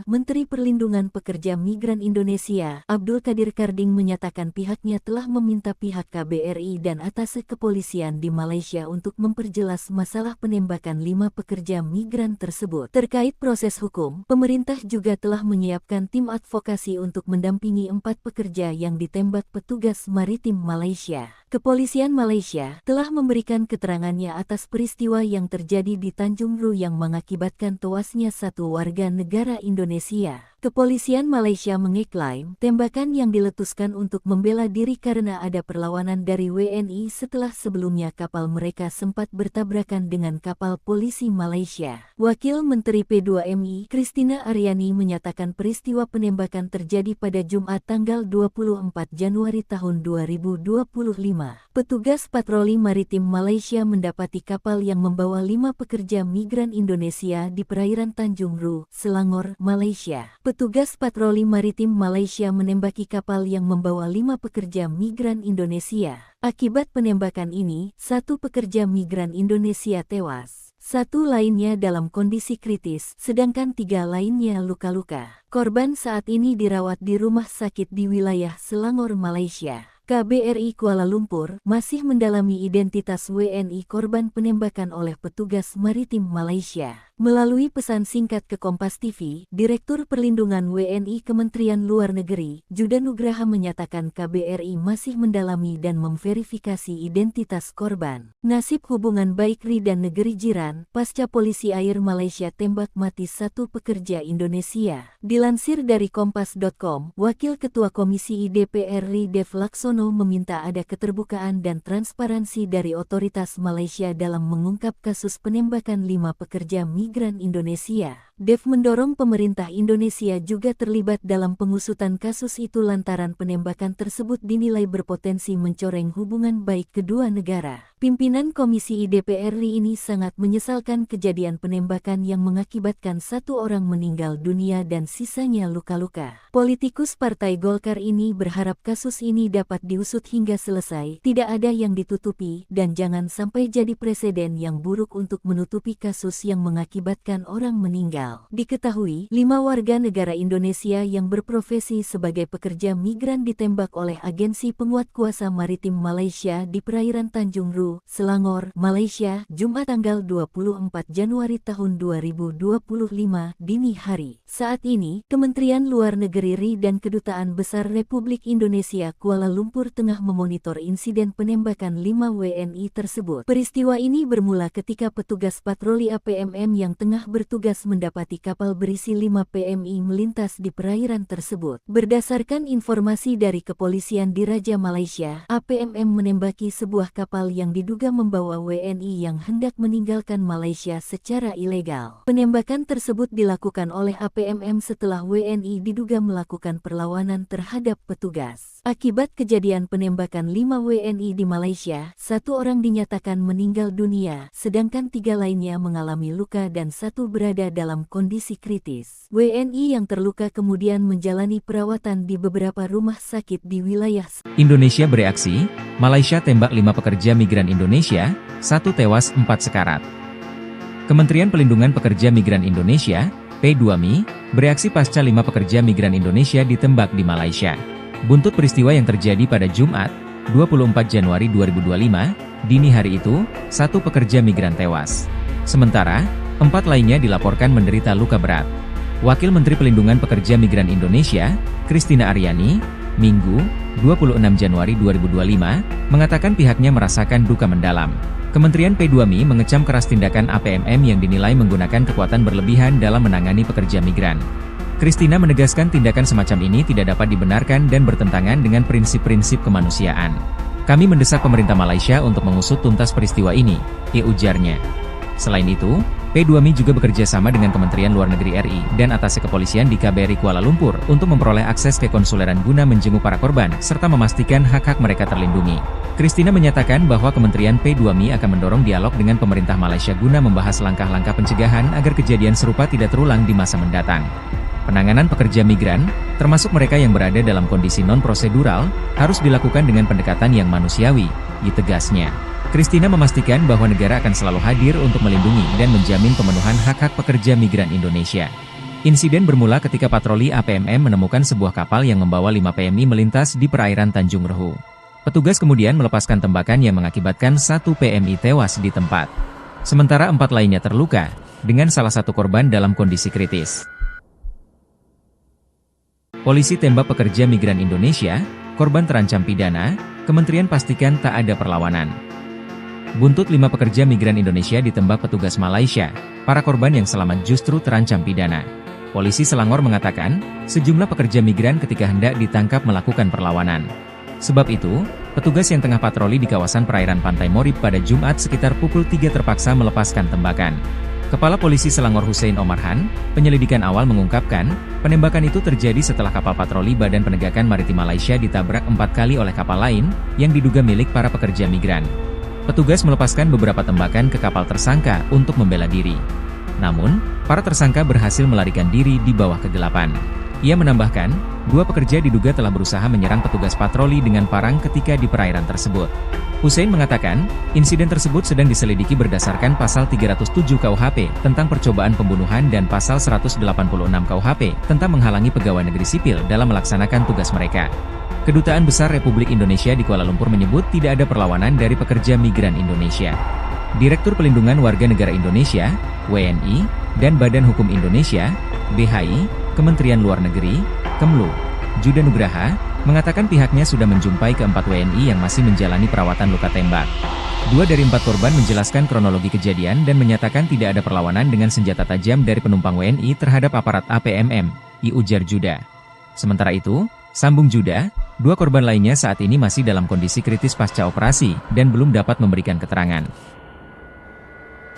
Menteri Perlindungan Pekerja Migran Indonesia, Abdul Kadir Karding menyatakan pihaknya telah meminta pihak KBRI dan Atase Kepolisian di Malaysia untuk memperjelas masalah penembakan 5 pekerja migran tersebut. Terkait proses hukum, pemerintah juga telah menyiapkan tim advokasi untuk mendampingi 4 pekerja yang ditembak petugas maritim Malaysia. Kepolisian Malaysia telah memberikan keterangannya atas peristiwa yang terjadi di Tanjung Ru yang mengakibatkan tewasnya 1 warga negara Indonesia. Kepolisian Malaysia mengeklaim tembakan yang diletuskan untuk membela diri karena ada perlawanan dari WNI setelah sebelumnya kapal mereka sempat bertabrakan dengan kapal polisi Malaysia. Wakil Menteri P2MI, Christina Aryani menyatakan peristiwa penembakan terjadi pada Jumat tanggal 24 Januari tahun 2025. Petugas patroli maritim Malaysia mendapati kapal yang membawa 5 pekerja migran Indonesia di perairan Tanjung Ru, Selangor, Malaysia. Petugas patroli maritim Malaysia menembaki kapal yang membawa 5 pekerja migran Indonesia. Akibat penembakan ini, 1 pekerja migran Indonesia tewas. 1 lainnya dalam kondisi kritis, sedangkan 3 lainnya luka-luka. Korban saat ini dirawat di rumah sakit di wilayah Selangor, Malaysia. KBRI Kuala Lumpur masih mendalami identitas WNI korban penembakan oleh petugas maritim Malaysia. Melalui pesan singkat ke Kompas TV, Direktur Perlindungan WNI Kementerian Luar Negeri, Juda Nugraha menyatakan KBRI masih mendalami dan memverifikasi identitas korban. Nasib hubungan baik RI dan negeri jiran, pasca polisi air Malaysia tembak mati 1 pekerja Indonesia. Dilansir dari Kompas.com, Wakil Ketua Komisi DPR RI Dev Laksono meminta ada keterbukaan dan transparansi dari otoritas Malaysia dalam mengungkap kasus penembakan 5 pekerja migran Indonesia. Dev mendorong pemerintah Indonesia juga terlibat dalam pengusutan kasus itu lantaran penembakan tersebut dinilai berpotensi mencoreng hubungan baik kedua negara. Pimpinan Komisi IDPR RI ini sangat menyesalkan kejadian penembakan yang mengakibatkan 1 orang meninggal dunia dan sisanya luka-luka. Politikus Partai Golkar ini berharap kasus ini dapat diusut hingga selesai, tidak ada yang ditutupi, dan jangan sampai jadi presiden yang buruk untuk menutupi kasus yang mengakibatkan orang meninggal. Diketahui, 5 warga negara Indonesia yang berprofesi sebagai pekerja migran ditembak oleh agensi penguat kuasa maritim Malaysia di perairan Tanjung Ru, Selangor, Malaysia, Jumat tanggal 24 Januari tahun 2025 dini hari. Saat ini, Kementerian Luar Negeri RI dan Kedutaan Besar Republik Indonesia Kuala Lumpur tengah memonitor insiden penembakan 5 WNI tersebut. Peristiwa ini bermula ketika petugas patroli APMM yang tengah bertugas mendapati kapal berisi 5 PMI melintas di perairan tersebut. Berdasarkan informasi dari kepolisian di Raja Malaysia, APMM menembaki sebuah kapal yang diduga membawa WNI yang hendak meninggalkan Malaysia secara ilegal. Penembakan tersebut dilakukan oleh APMM setelah WNI diduga melakukan perlawanan terhadap petugas. Akibat kejadian penembakan 5 WNI di Malaysia, 1 orang dinyatakan meninggal dunia, sedangkan 3 lainnya mengalami luka dan 1 berada dalam kondisi kritis. WNI yang terluka kemudian menjalani perawatan di beberapa rumah sakit di wilayah Indonesia bereaksi, Malaysia tembak 5 pekerja migran Indonesia, 1 tewas 4 sekarat. Kementerian Pelindungan Pekerja Migran Indonesia, P2MI, bereaksi pasca 5 pekerja migran Indonesia ditembak di Malaysia. Buntut peristiwa yang terjadi pada Jumat, 24 Januari 2025, dini hari itu, 1 pekerja migran tewas. Sementara, 4 lainnya dilaporkan menderita luka berat. Wakil Menteri Pelindungan Pekerja Migran Indonesia, Christina Aryani, Minggu, 26 Januari 2025, mengatakan pihaknya merasakan duka mendalam. Kementerian P2MI mengecam keras tindakan APMM yang dinilai menggunakan kekuatan berlebihan dalam menangani pekerja migran. Christina menegaskan tindakan semacam ini tidak dapat dibenarkan dan bertentangan dengan prinsip-prinsip kemanusiaan. Kami mendesak pemerintah Malaysia untuk mengusut tuntas peristiwa ini, ujarnya. Selain itu, P2MI juga bekerja sama dengan Kementerian Luar Negeri RI dan atasé kepolisian di KBRI Kuala Lumpur untuk memperoleh akses ke konsuleran guna menjenguk para korban serta memastikan hak-hak mereka terlindungi. Christina menyatakan bahwa Kementerian P2MI akan mendorong dialog dengan pemerintah Malaysia guna membahas langkah-langkah pencegahan agar kejadian serupa tidak terulang di masa mendatang. Penanganan pekerja migran, termasuk mereka yang berada dalam kondisi non-prosedural, harus dilakukan dengan pendekatan yang manusiawi, tegasnya. Christina memastikan bahwa negara akan selalu hadir untuk melindungi dan menjamin pemenuhan hak-hak pekerja migran Indonesia. Insiden bermula ketika patroli APMM menemukan sebuah kapal yang membawa 5 PMI melintas di perairan Tanjung Rehu. Petugas kemudian melepaskan tembakan yang mengakibatkan 1 PMI tewas di tempat. Sementara 4 lainnya terluka, dengan salah satu korban dalam kondisi kritis. Polisi tembak pekerja migran Indonesia, korban terancam pidana, Kementerian pastikan tak ada perlawanan. Buntut 5 pekerja migran Indonesia ditembak petugas Malaysia, para korban yang selamat justru terancam pidana. Polisi Selangor mengatakan, sejumlah pekerja migran ketika hendak ditangkap melakukan perlawanan. Sebab itu, petugas yang tengah patroli di kawasan perairan Pantai Morib pada Jumat sekitar pukul 3 terpaksa melepaskan tembakan. Kepala Polisi Selangor Hussein Omarhan, penyelidikan awal mengungkapkan, penembakan itu terjadi setelah kapal patroli Badan Penegakan Maritim Malaysia ditabrak 4 kali oleh kapal lain, yang diduga milik para pekerja migran. Petugas melepaskan beberapa tembakan ke kapal tersangka untuk membela diri. Namun, para tersangka berhasil melarikan diri di bawah kegelapan. Ia menambahkan, 2 pekerja diduga telah berusaha menyerang petugas patroli dengan parang ketika di perairan tersebut. Hussein mengatakan, insiden tersebut sedang diselidiki berdasarkan pasal 307 KUHP tentang percobaan pembunuhan dan pasal 186 KUHP tentang menghalangi pegawai negeri sipil dalam melaksanakan tugas mereka. Kedutaan Besar Republik Indonesia di Kuala Lumpur menyebut tidak ada perlawanan dari pekerja migran Indonesia. Direktur Pelindungan Warga Negara Indonesia, WNI, dan Badan Hukum Indonesia, BHI, Kementerian Luar Negeri, Kemlu, Juda Nugraha, mengatakan pihaknya sudah menjumpai ke-4 WNI yang masih menjalani perawatan luka tembak. 2 dari 4 korban menjelaskan kronologi kejadian dan menyatakan tidak ada perlawanan dengan senjata tajam dari penumpang WNI terhadap aparat APMM, ujar Juda. Sementara itu, sambung Juda, 2 korban lainnya saat ini masih dalam kondisi kritis pasca operasi dan belum dapat memberikan keterangan.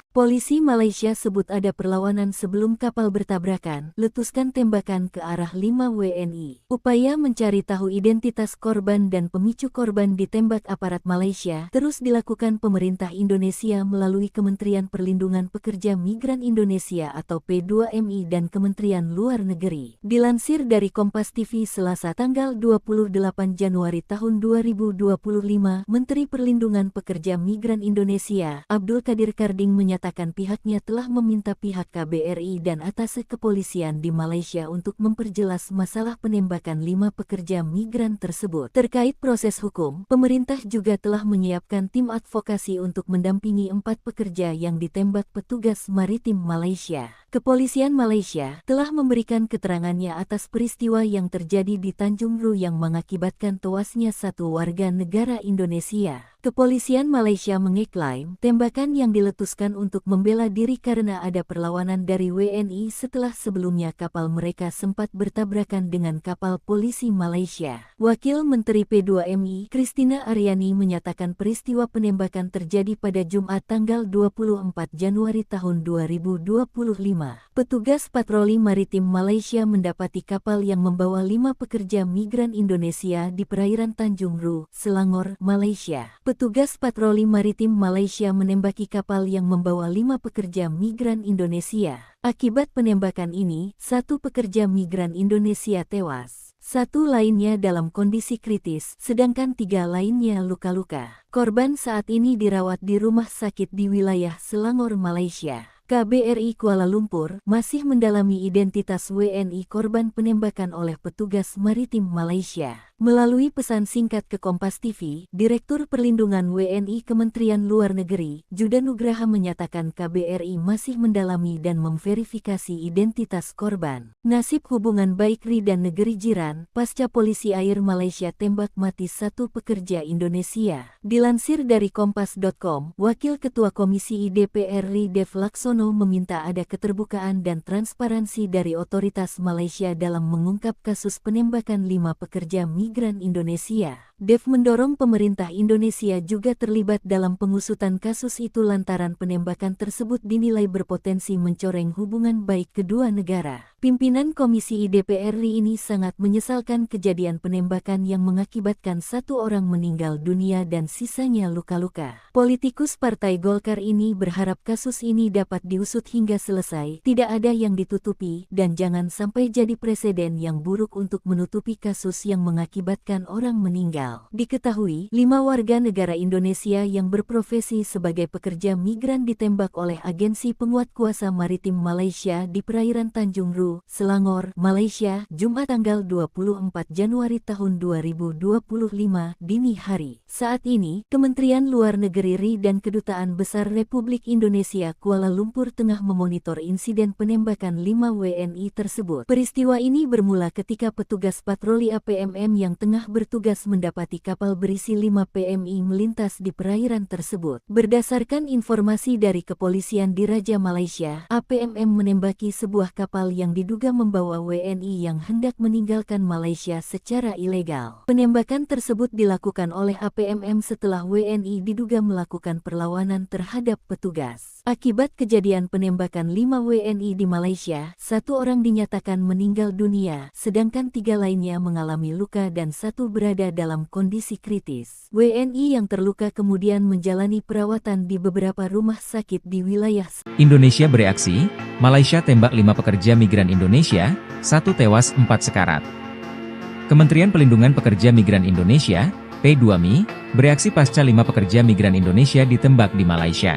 Polisi Malaysia sebut ada perlawanan sebelum kapal bertabrakan, letuskan tembakan ke arah 5 WNI. Upaya mencari tahu identitas korban dan pemicu korban ditembak aparat Malaysia terus dilakukan pemerintah Indonesia melalui Kementerian Perlindungan Pekerja Migran Indonesia atau P2MI dan Kementerian Luar Negeri. Dilansir dari Kompas TV Selasa tanggal 28 Januari tahun 2025, Menteri Perlindungan Pekerja Migran Indonesia, Abdul Qadir Karding menyatakan pihaknya telah meminta pihak KBRI dan atase kepolisian di Malaysia untuk memperjelas masalah penembakan 5 pekerja migran tersebut. Terkait proses hukum, pemerintah juga telah menyiapkan tim advokasi untuk mendampingi 4 pekerja yang ditembak petugas maritim Malaysia. Kepolisian Malaysia telah memberikan keterangannya atas peristiwa yang terjadi di Tanjung Ru yang mengakibatkan tewasnya 1 warga negara Indonesia. Kepolisian Malaysia mengeklaim tembakan yang diletuskan untuk membela diri karena ada perlawanan dari WNI setelah sebelumnya kapal mereka sempat bertabrakan dengan kapal polisi Malaysia. Wakil Menteri P2MI, Christina Aryani menyatakan peristiwa penembakan terjadi pada Jumat tanggal 24 Januari tahun 2025. Petugas patroli maritim Malaysia mendapati kapal yang membawa 5 pekerja migran Indonesia di perairan Tanjung Ru, Selangor, Malaysia. Petugas patroli maritim Malaysia menembaki kapal yang membawa 5 pekerja migran Indonesia. Akibat penembakan ini, 1 pekerja migran Indonesia tewas. 1 lainnya dalam kondisi kritis, sedangkan 3 lainnya luka-luka. Korban saat ini dirawat di rumah sakit di wilayah Selangor, Malaysia. KBRI Kuala Lumpur masih mendalami identitas WNI korban penembakan oleh petugas maritim Malaysia. Melalui pesan singkat ke Kompas TV, Direktur Perlindungan WNI Kementerian Luar Negeri, Judan Nugraha menyatakan KBRI masih mendalami dan memverifikasi identitas korban. Nasib hubungan baik RI dan negeri jiran, pasca polisi air Malaysia tembak mati 1 pekerja Indonesia. Dilansir dari Kompas.com, Wakil Ketua Komisi DPR RI Dev Laksono meminta ada keterbukaan dan transparansi dari otoritas Malaysia dalam mengungkap kasus penembakan 5 pekerja migran Indonesia. Dev mendorong pemerintah Indonesia juga terlibat dalam pengusutan kasus itu lantaran penembakan tersebut dinilai berpotensi mencoreng hubungan baik kedua negara. Pimpinan Komisi DPR RI ini sangat menyesalkan kejadian penembakan yang mengakibatkan 1 orang meninggal dunia dan sisanya luka-luka. Politikus Partai Golkar ini berharap kasus ini dapat diusut hingga selesai, tidak ada yang ditutupi, dan jangan sampai jadi presiden yang buruk untuk menutupi kasus yang mengakibatkan orang meninggal. Diketahui, 5 warga negara Indonesia yang berprofesi sebagai pekerja migran ditembak oleh agensi penguat kuasa maritim Malaysia di perairan Tanjung Ru, Selangor, Malaysia, Jumat tanggal 24 Januari tahun 2025 dini hari. Saat ini, Kementerian Luar Negeri RI dan Kedutaan Besar Republik Indonesia Kuala Lumpur tengah memonitor insiden penembakan 5 WNI tersebut. Peristiwa ini bermula ketika petugas patroli APMM yang tengah bertugas mendapati kapal berisi 5 PMI melintas di perairan tersebut. Berdasarkan informasi dari kepolisian di Raja Malaysia, APMM menembaki sebuah kapal yang diduga membawa WNI yang hendak meninggalkan Malaysia secara ilegal. Penembakan tersebut dilakukan oleh APMM setelah WNI diduga melakukan perlawanan terhadap petugas. Akibat kejadian penembakan 5 WNI di Malaysia, 1 orang dinyatakan meninggal dunia, sedangkan 3 lainnya mengalami luka dan 1 berada dalam kondisi kritis. WNI yang terluka kemudian menjalani perawatan di beberapa rumah sakit di wilayah Indonesia bereaksi, Malaysia tembak 5 pekerja migran Indonesia, 1 tewas 4 sekarat. Kementerian Pelindungan Pekerja Migran Indonesia, P2MI, bereaksi pasca 5 pekerja migran Indonesia ditembak di Malaysia.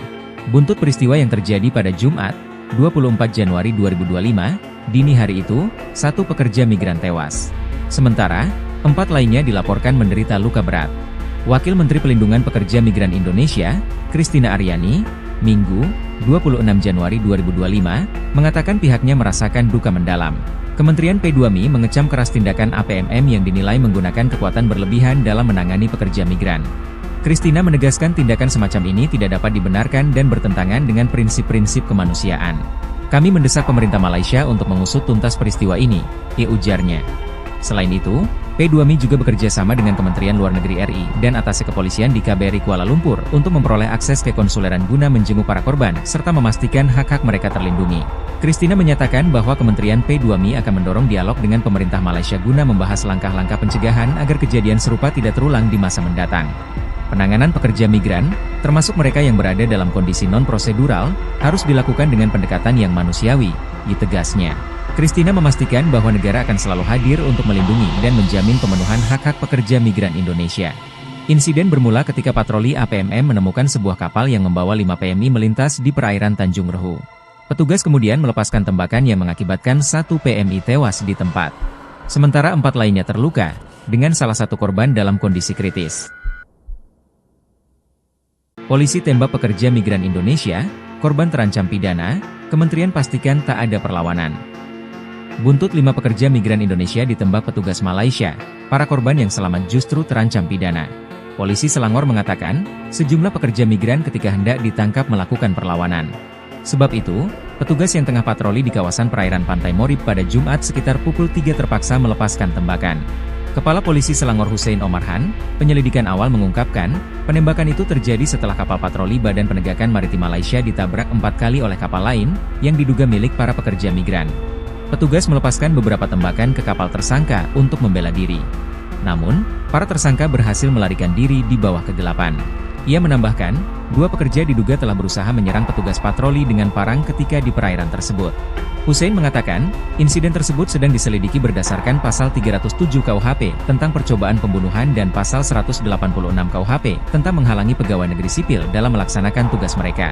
Buntut peristiwa yang terjadi pada Jumat, 24 Januari 2025, dini hari itu, 1 pekerja migran tewas. Sementara, 4 lainnya dilaporkan menderita luka berat. Wakil Menteri Pelindungan Pekerja Migran Indonesia, Christina Aryani, Minggu, 26 Januari 2025, mengatakan pihaknya merasakan duka mendalam. Kementerian P2MI mengecam keras tindakan APMM yang dinilai menggunakan kekuatan berlebihan dalam menangani pekerja migran. Christina menegaskan tindakan semacam ini tidak dapat dibenarkan dan bertentangan dengan prinsip-prinsip kemanusiaan. Kami mendesak pemerintah Malaysia untuk mengusut tuntas peristiwa ini, ujarnya. Selain itu, P2Mi juga bekerja sama dengan Kementerian Luar Negeri RI dan Atase Kepolisian di KBRI Kuala Lumpur untuk memperoleh akses ke konsuleran guna menjenguk para korban, serta memastikan hak-hak mereka terlindungi. Christina menyatakan bahwa Kementerian P2Mi akan mendorong dialog dengan pemerintah Malaysia guna membahas langkah-langkah pencegahan agar kejadian serupa tidak terulang di masa mendatang. Penanganan pekerja migran, termasuk mereka yang berada dalam kondisi non-prosedural, harus dilakukan dengan pendekatan yang manusiawi, ditegasnya. Christina memastikan bahwa negara akan selalu hadir untuk melindungi dan menjamin pemenuhan hak-hak pekerja migran Indonesia. Insiden bermula ketika patroli APMM menemukan sebuah kapal yang membawa 5 PMI melintas di perairan Tanjung Rehu. Petugas kemudian melepaskan tembakan yang mengakibatkan 1 PMI tewas di tempat. Sementara 4 lainnya terluka, dengan salah satu korban dalam kondisi kritis. Polisi tembak pekerja migran Indonesia, korban terancam pidana, Kementerian pastikan tak ada perlawanan. Buntut 5 pekerja migran Indonesia ditembak petugas Malaysia, para korban yang selamat justru terancam pidana. Polisi Selangor mengatakan, sejumlah pekerja migran ketika hendak ditangkap melakukan perlawanan. Sebab itu, petugas yang tengah patroli di kawasan perairan Pantai Morib pada Jumat sekitar pukul 3 terpaksa melepaskan tembakan. Kepala Polisi Selangor Hussein Omarhan, penyelidikan awal mengungkapkan, penembakan itu terjadi setelah kapal patroli Badan Penegakan Maritim Malaysia ditabrak 4 kali oleh kapal lain, yang diduga milik para pekerja migran. Petugas melepaskan beberapa tembakan ke kapal tersangka untuk membela diri. Namun, para tersangka berhasil melarikan diri di bawah kegelapan. Ia menambahkan, 2 pekerja diduga telah berusaha menyerang petugas patroli dengan parang ketika di perairan tersebut. Hussein mengatakan, insiden tersebut sedang diselidiki berdasarkan pasal 307 KUHP tentang percobaan pembunuhan dan pasal 186 KUHP tentang menghalangi pegawai negeri sipil dalam melaksanakan tugas mereka.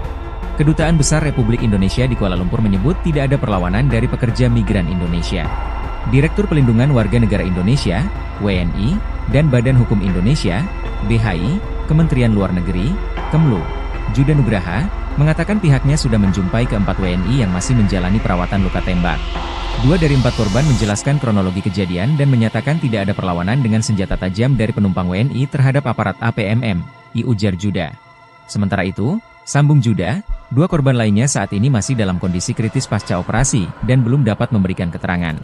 Kedutaan Besar Republik Indonesia di Kuala Lumpur menyebut tidak ada perlawanan dari pekerja migran Indonesia. Direktur Pelindungan Warga Negara Indonesia, WNI, dan Badan Hukum Indonesia, BHI, Kementerian Luar Negeri, Kemlu, Juda Nugraha, mengatakan pihaknya sudah menjumpai ke-4 WNI yang masih menjalani perawatan luka tembak. 2 dari 4 korban menjelaskan kronologi kejadian dan menyatakan tidak ada perlawanan dengan senjata tajam dari penumpang WNI terhadap aparat APMM, ujar Juda. Sementara itu, sambung Juda, 2 korban lainnya saat ini masih dalam kondisi kritis pasca operasi dan belum dapat memberikan keterangan.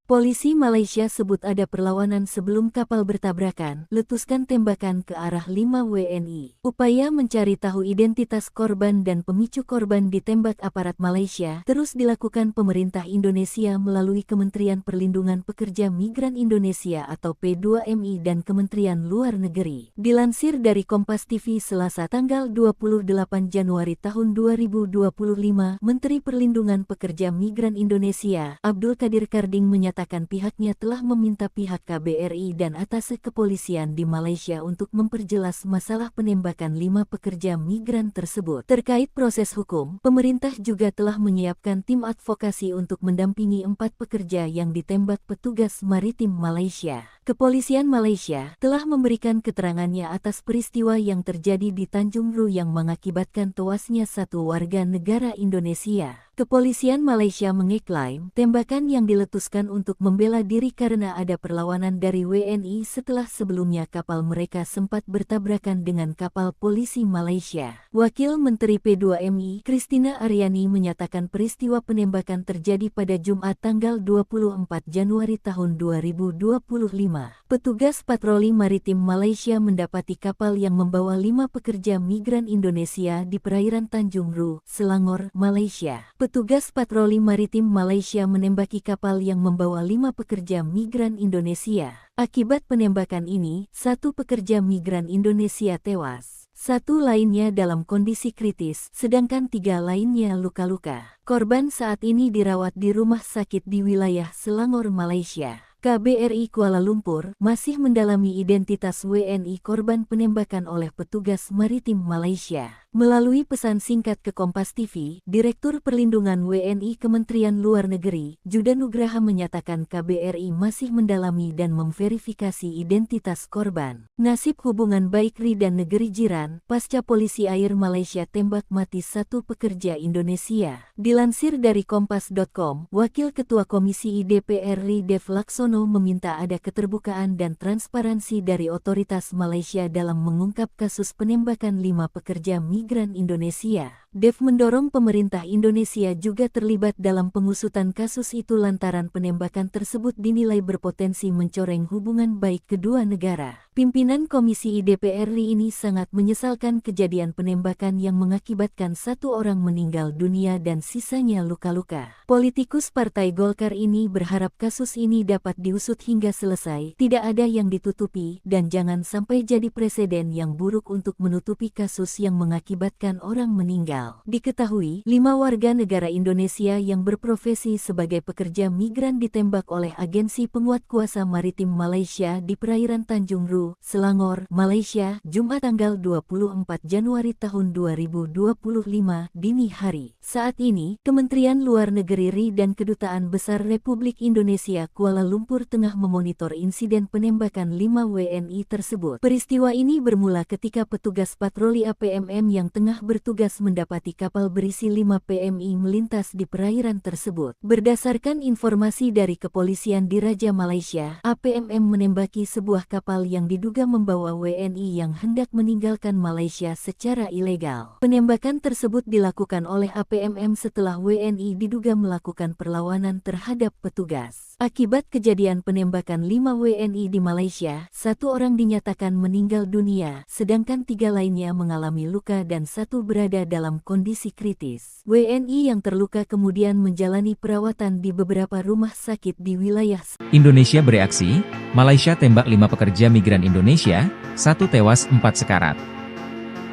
Polisi Malaysia sebut ada perlawanan sebelum kapal bertabrakan, letuskan tembakan ke arah 5 WNI. Upaya mencari tahu identitas korban dan pemicu korban ditembak aparat Malaysia terus dilakukan pemerintah Indonesia melalui Kementerian Perlindungan Pekerja Migran Indonesia atau P2MI dan Kementerian Luar Negeri. Dilansir dari Kompas TV Selasa tanggal 28 Januari tahun 2025, Menteri Perlindungan Pekerja Migran Indonesia, Abdul Kadir Karding menyatakan pihaknya telah meminta pihak KBRI dan Atase Kepolisian di Malaysia untuk memperjelas masalah penembakan 5 pekerja migran tersebut. Terkait proses hukum, pemerintah juga telah menyiapkan tim advokasi untuk mendampingi 4 pekerja yang ditembak petugas maritim Malaysia. Kepolisian Malaysia telah memberikan keterangannya atas peristiwa yang terjadi di Tanjung Ru yang mengakibatkan tewasnya 1 warga negara Indonesia. Kepolisian Malaysia mengeklaim tembakan yang diletuskan untuk membela diri karena ada perlawanan dari WNI setelah sebelumnya kapal mereka sempat bertabrakan dengan kapal polisi Malaysia. Wakil Menteri P2MI, Christina Aryani menyatakan peristiwa penembakan terjadi pada Jumat tanggal 24 Januari tahun 2025. Petugas patroli maritim Malaysia mendapati kapal yang membawa 5 pekerja migran Indonesia di perairan Tanjung Ru, Selangor, Malaysia. Petugas patroli maritim Malaysia menembaki kapal yang membawa 5 pekerja migran Indonesia. Akibat penembakan ini, 1 pekerja migran Indonesia tewas. 1 lainnya dalam kondisi kritis, sedangkan 3 lainnya luka-luka. Korban saat ini dirawat di rumah sakit di wilayah Selangor, Malaysia. KBRI Kuala Lumpur masih mendalami identitas WNI korban penembakan oleh petugas maritim Malaysia. Melalui pesan singkat ke Kompas TV, Direktur Perlindungan WNI Kementerian Luar Negeri, Juda Nugraha menyatakan KBRI masih mendalami dan memverifikasi identitas korban. Nasib hubungan baik RI dan negeri jiran, pasca polisi air Malaysia tembak mati 1 pekerja Indonesia. Dilansir dari Kompas.com, Wakil Ketua Komisi DPR RI Dev Laksono Widono meminta ada keterbukaan dan transparansi dari otoritas Malaysia dalam mengungkap kasus penembakan 5 pekerja migran Indonesia. Dev mendorong pemerintah Indonesia juga terlibat dalam pengusutan kasus itu lantaran penembakan tersebut dinilai berpotensi mencoreng hubungan baik kedua negara. Pimpinan Komisi DPR RI ini sangat menyesalkan kejadian penembakan yang mengakibatkan 1 orang meninggal dunia dan sisanya luka-luka. Politikus Partai Golkar ini berharap kasus ini dapat diusut hingga selesai, tidak ada yang ditutupi, dan jangan sampai jadi presiden yang buruk untuk menutupi kasus yang mengakibatkan orang meninggal. Diketahui, 5 warga negara Indonesia yang berprofesi sebagai pekerja migran ditembak oleh Agensi Penguat Kuasa Maritim Malaysia di perairan Tanjung Ru, Selangor, Malaysia, Jumat tanggal 24 Januari tahun 2025 dini hari. Saat ini, Kementerian Luar Negeri RI dan Kedutaan Besar Republik Indonesia Kuala Lumpur tengah memonitor insiden penembakan 5 WNI tersebut. Peristiwa ini bermula ketika petugas patroli APMM yang tengah bertugas mendapati kapal berisi 5 PMI melintas di perairan tersebut. Berdasarkan informasi dari kepolisian di Raja Malaysia, APMM menembaki sebuah kapal yang diduga membawa WNI yang hendak meninggalkan Malaysia secara ilegal. Penembakan tersebut dilakukan oleh APMM setelah WNI diduga melakukan perlawanan terhadap petugas. Akibat kejadian penembakan 5 WNI di Malaysia, 1 orang dinyatakan meninggal dunia, sedangkan 3 lainnya mengalami luka dan 1 berada dalam kondisi kritis. WNI yang terluka kemudian menjalani perawatan di beberapa rumah sakit di wilayah Indonesia bereaksi, Malaysia tembak 5 pekerja migran Indonesia, 1 tewas 4 sekarat.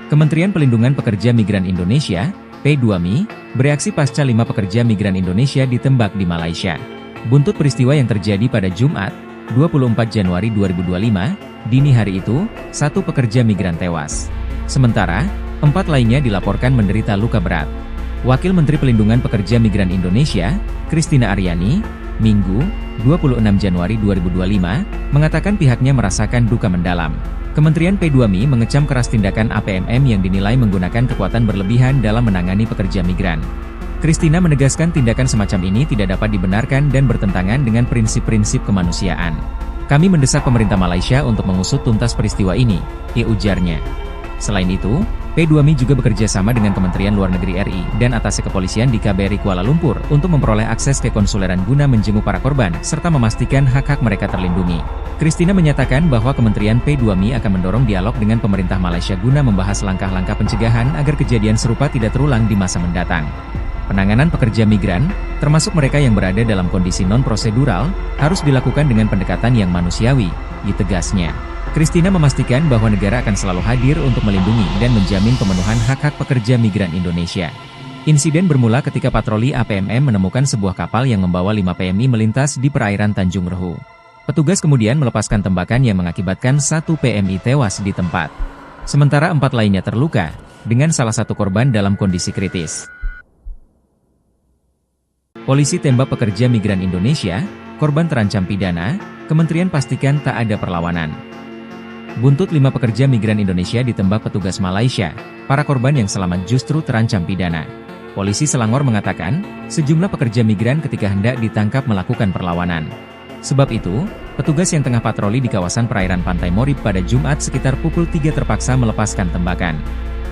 Kementerian Pelindungan Pekerja Migran Indonesia, P2MI, bereaksi pasca 5 pekerja migran Indonesia ditembak di Malaysia. Buntut peristiwa yang terjadi pada Jumat, 24 Januari 2025, dini hari itu, 1 pekerja migran tewas. Sementara, 4 lainnya dilaporkan menderita luka berat. Wakil Menteri Pelindungan Pekerja Migran Indonesia, Christina Aryani, Minggu, 26 Januari 2025, mengatakan pihaknya merasakan duka mendalam. Kementerian P2MI mengecam keras tindakan APMM yang dinilai menggunakan kekuatan berlebihan dalam menangani pekerja migran. Christina menegaskan tindakan semacam ini tidak dapat dibenarkan dan bertentangan dengan prinsip-prinsip kemanusiaan. Kami mendesak pemerintah Malaysia untuk mengusut tuntas peristiwa ini, ujarnya. Selain itu, P2MI juga bekerja sama dengan Kementerian Luar Negeri RI dan atasnya kepolisian di KBRI Kuala Lumpur untuk memperoleh akses ke konsuleran guna menjenguk para korban serta memastikan hak-hak mereka terlindungi. Christina menyatakan bahwa Kementerian P2MI akan mendorong dialog dengan pemerintah Malaysia guna membahas langkah-langkah pencegahan agar kejadian serupa tidak terulang di masa mendatang. Penanganan pekerja migran, termasuk mereka yang berada dalam kondisi non-prosedural, harus dilakukan dengan pendekatan yang manusiawi, tegasnya. Christina memastikan bahwa negara akan selalu hadir untuk melindungi dan menjamin pemenuhan hak-hak pekerja migran Indonesia. Insiden bermula ketika patroli APMM menemukan sebuah kapal yang membawa 5 PMI melintas di perairan Tanjung Rehu. Petugas kemudian melepaskan tembakan yang mengakibatkan 1 PMI tewas di tempat. Sementara 4 lainnya terluka, dengan salah satu korban dalam kondisi kritis. Polisi tembak pekerja migran Indonesia, korban terancam pidana, Kementerian pastikan tak ada perlawanan. Buntut 5 pekerja migran Indonesia ditembak petugas Malaysia, para korban yang selamat justru terancam pidana. Polisi Selangor mengatakan, sejumlah pekerja migran ketika hendak ditangkap melakukan perlawanan. Sebab itu, petugas yang tengah patroli di kawasan perairan Pantai Morib pada Jumat sekitar pukul 3 terpaksa melepaskan tembakan.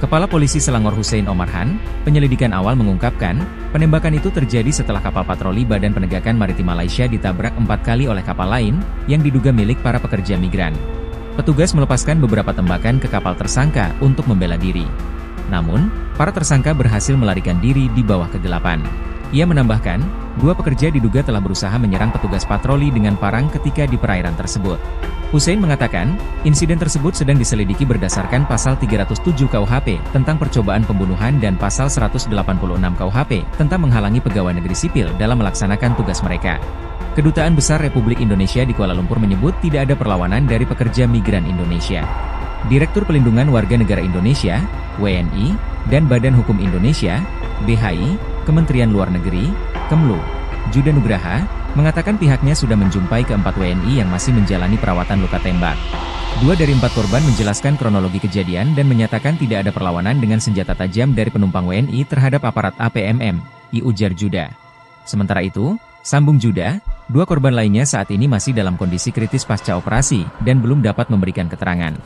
Kepala Polisi Selangor Hussein Omarhan, penyelidikan awal mengungkapkan, penembakan itu terjadi setelah kapal patroli Badan Penegakan Maritim Malaysia ditabrak 4 kali oleh kapal lain, yang diduga milik para pekerja migran. Petugas melepaskan beberapa tembakan ke kapal tersangka untuk membela diri. Namun, para tersangka berhasil melarikan diri di bawah kegelapan. Ia menambahkan, 2 pekerja diduga telah berusaha menyerang petugas patroli dengan parang ketika di perairan tersebut. Hussein mengatakan, insiden tersebut sedang diselidiki berdasarkan pasal 307 KUHP tentang percobaan pembunuhan dan pasal 186 KUHP tentang menghalangi pegawai negeri sipil dalam melaksanakan tugas mereka. Kedutaan Besar Republik Indonesia di Kuala Lumpur menyebut tidak ada perlawanan dari pekerja migran Indonesia. Direktur Pelindungan Warga Negara Indonesia, WNI, dan Badan Hukum Indonesia, BHI, Kementerian Luar Negeri, Kemlu, Juda Nugraha, mengatakan pihaknya sudah menjumpai ke-4 WNI yang masih menjalani perawatan luka tembak. 2 dari 4 korban menjelaskan kronologi kejadian dan menyatakan tidak ada perlawanan dengan senjata tajam dari penumpang WNI terhadap aparat APMM, ujar Juda. Sementara itu, sambung Juda, Dua korban lainnya saat ini masih dalam kondisi kritis pasca operasi dan belum dapat memberikan keterangan.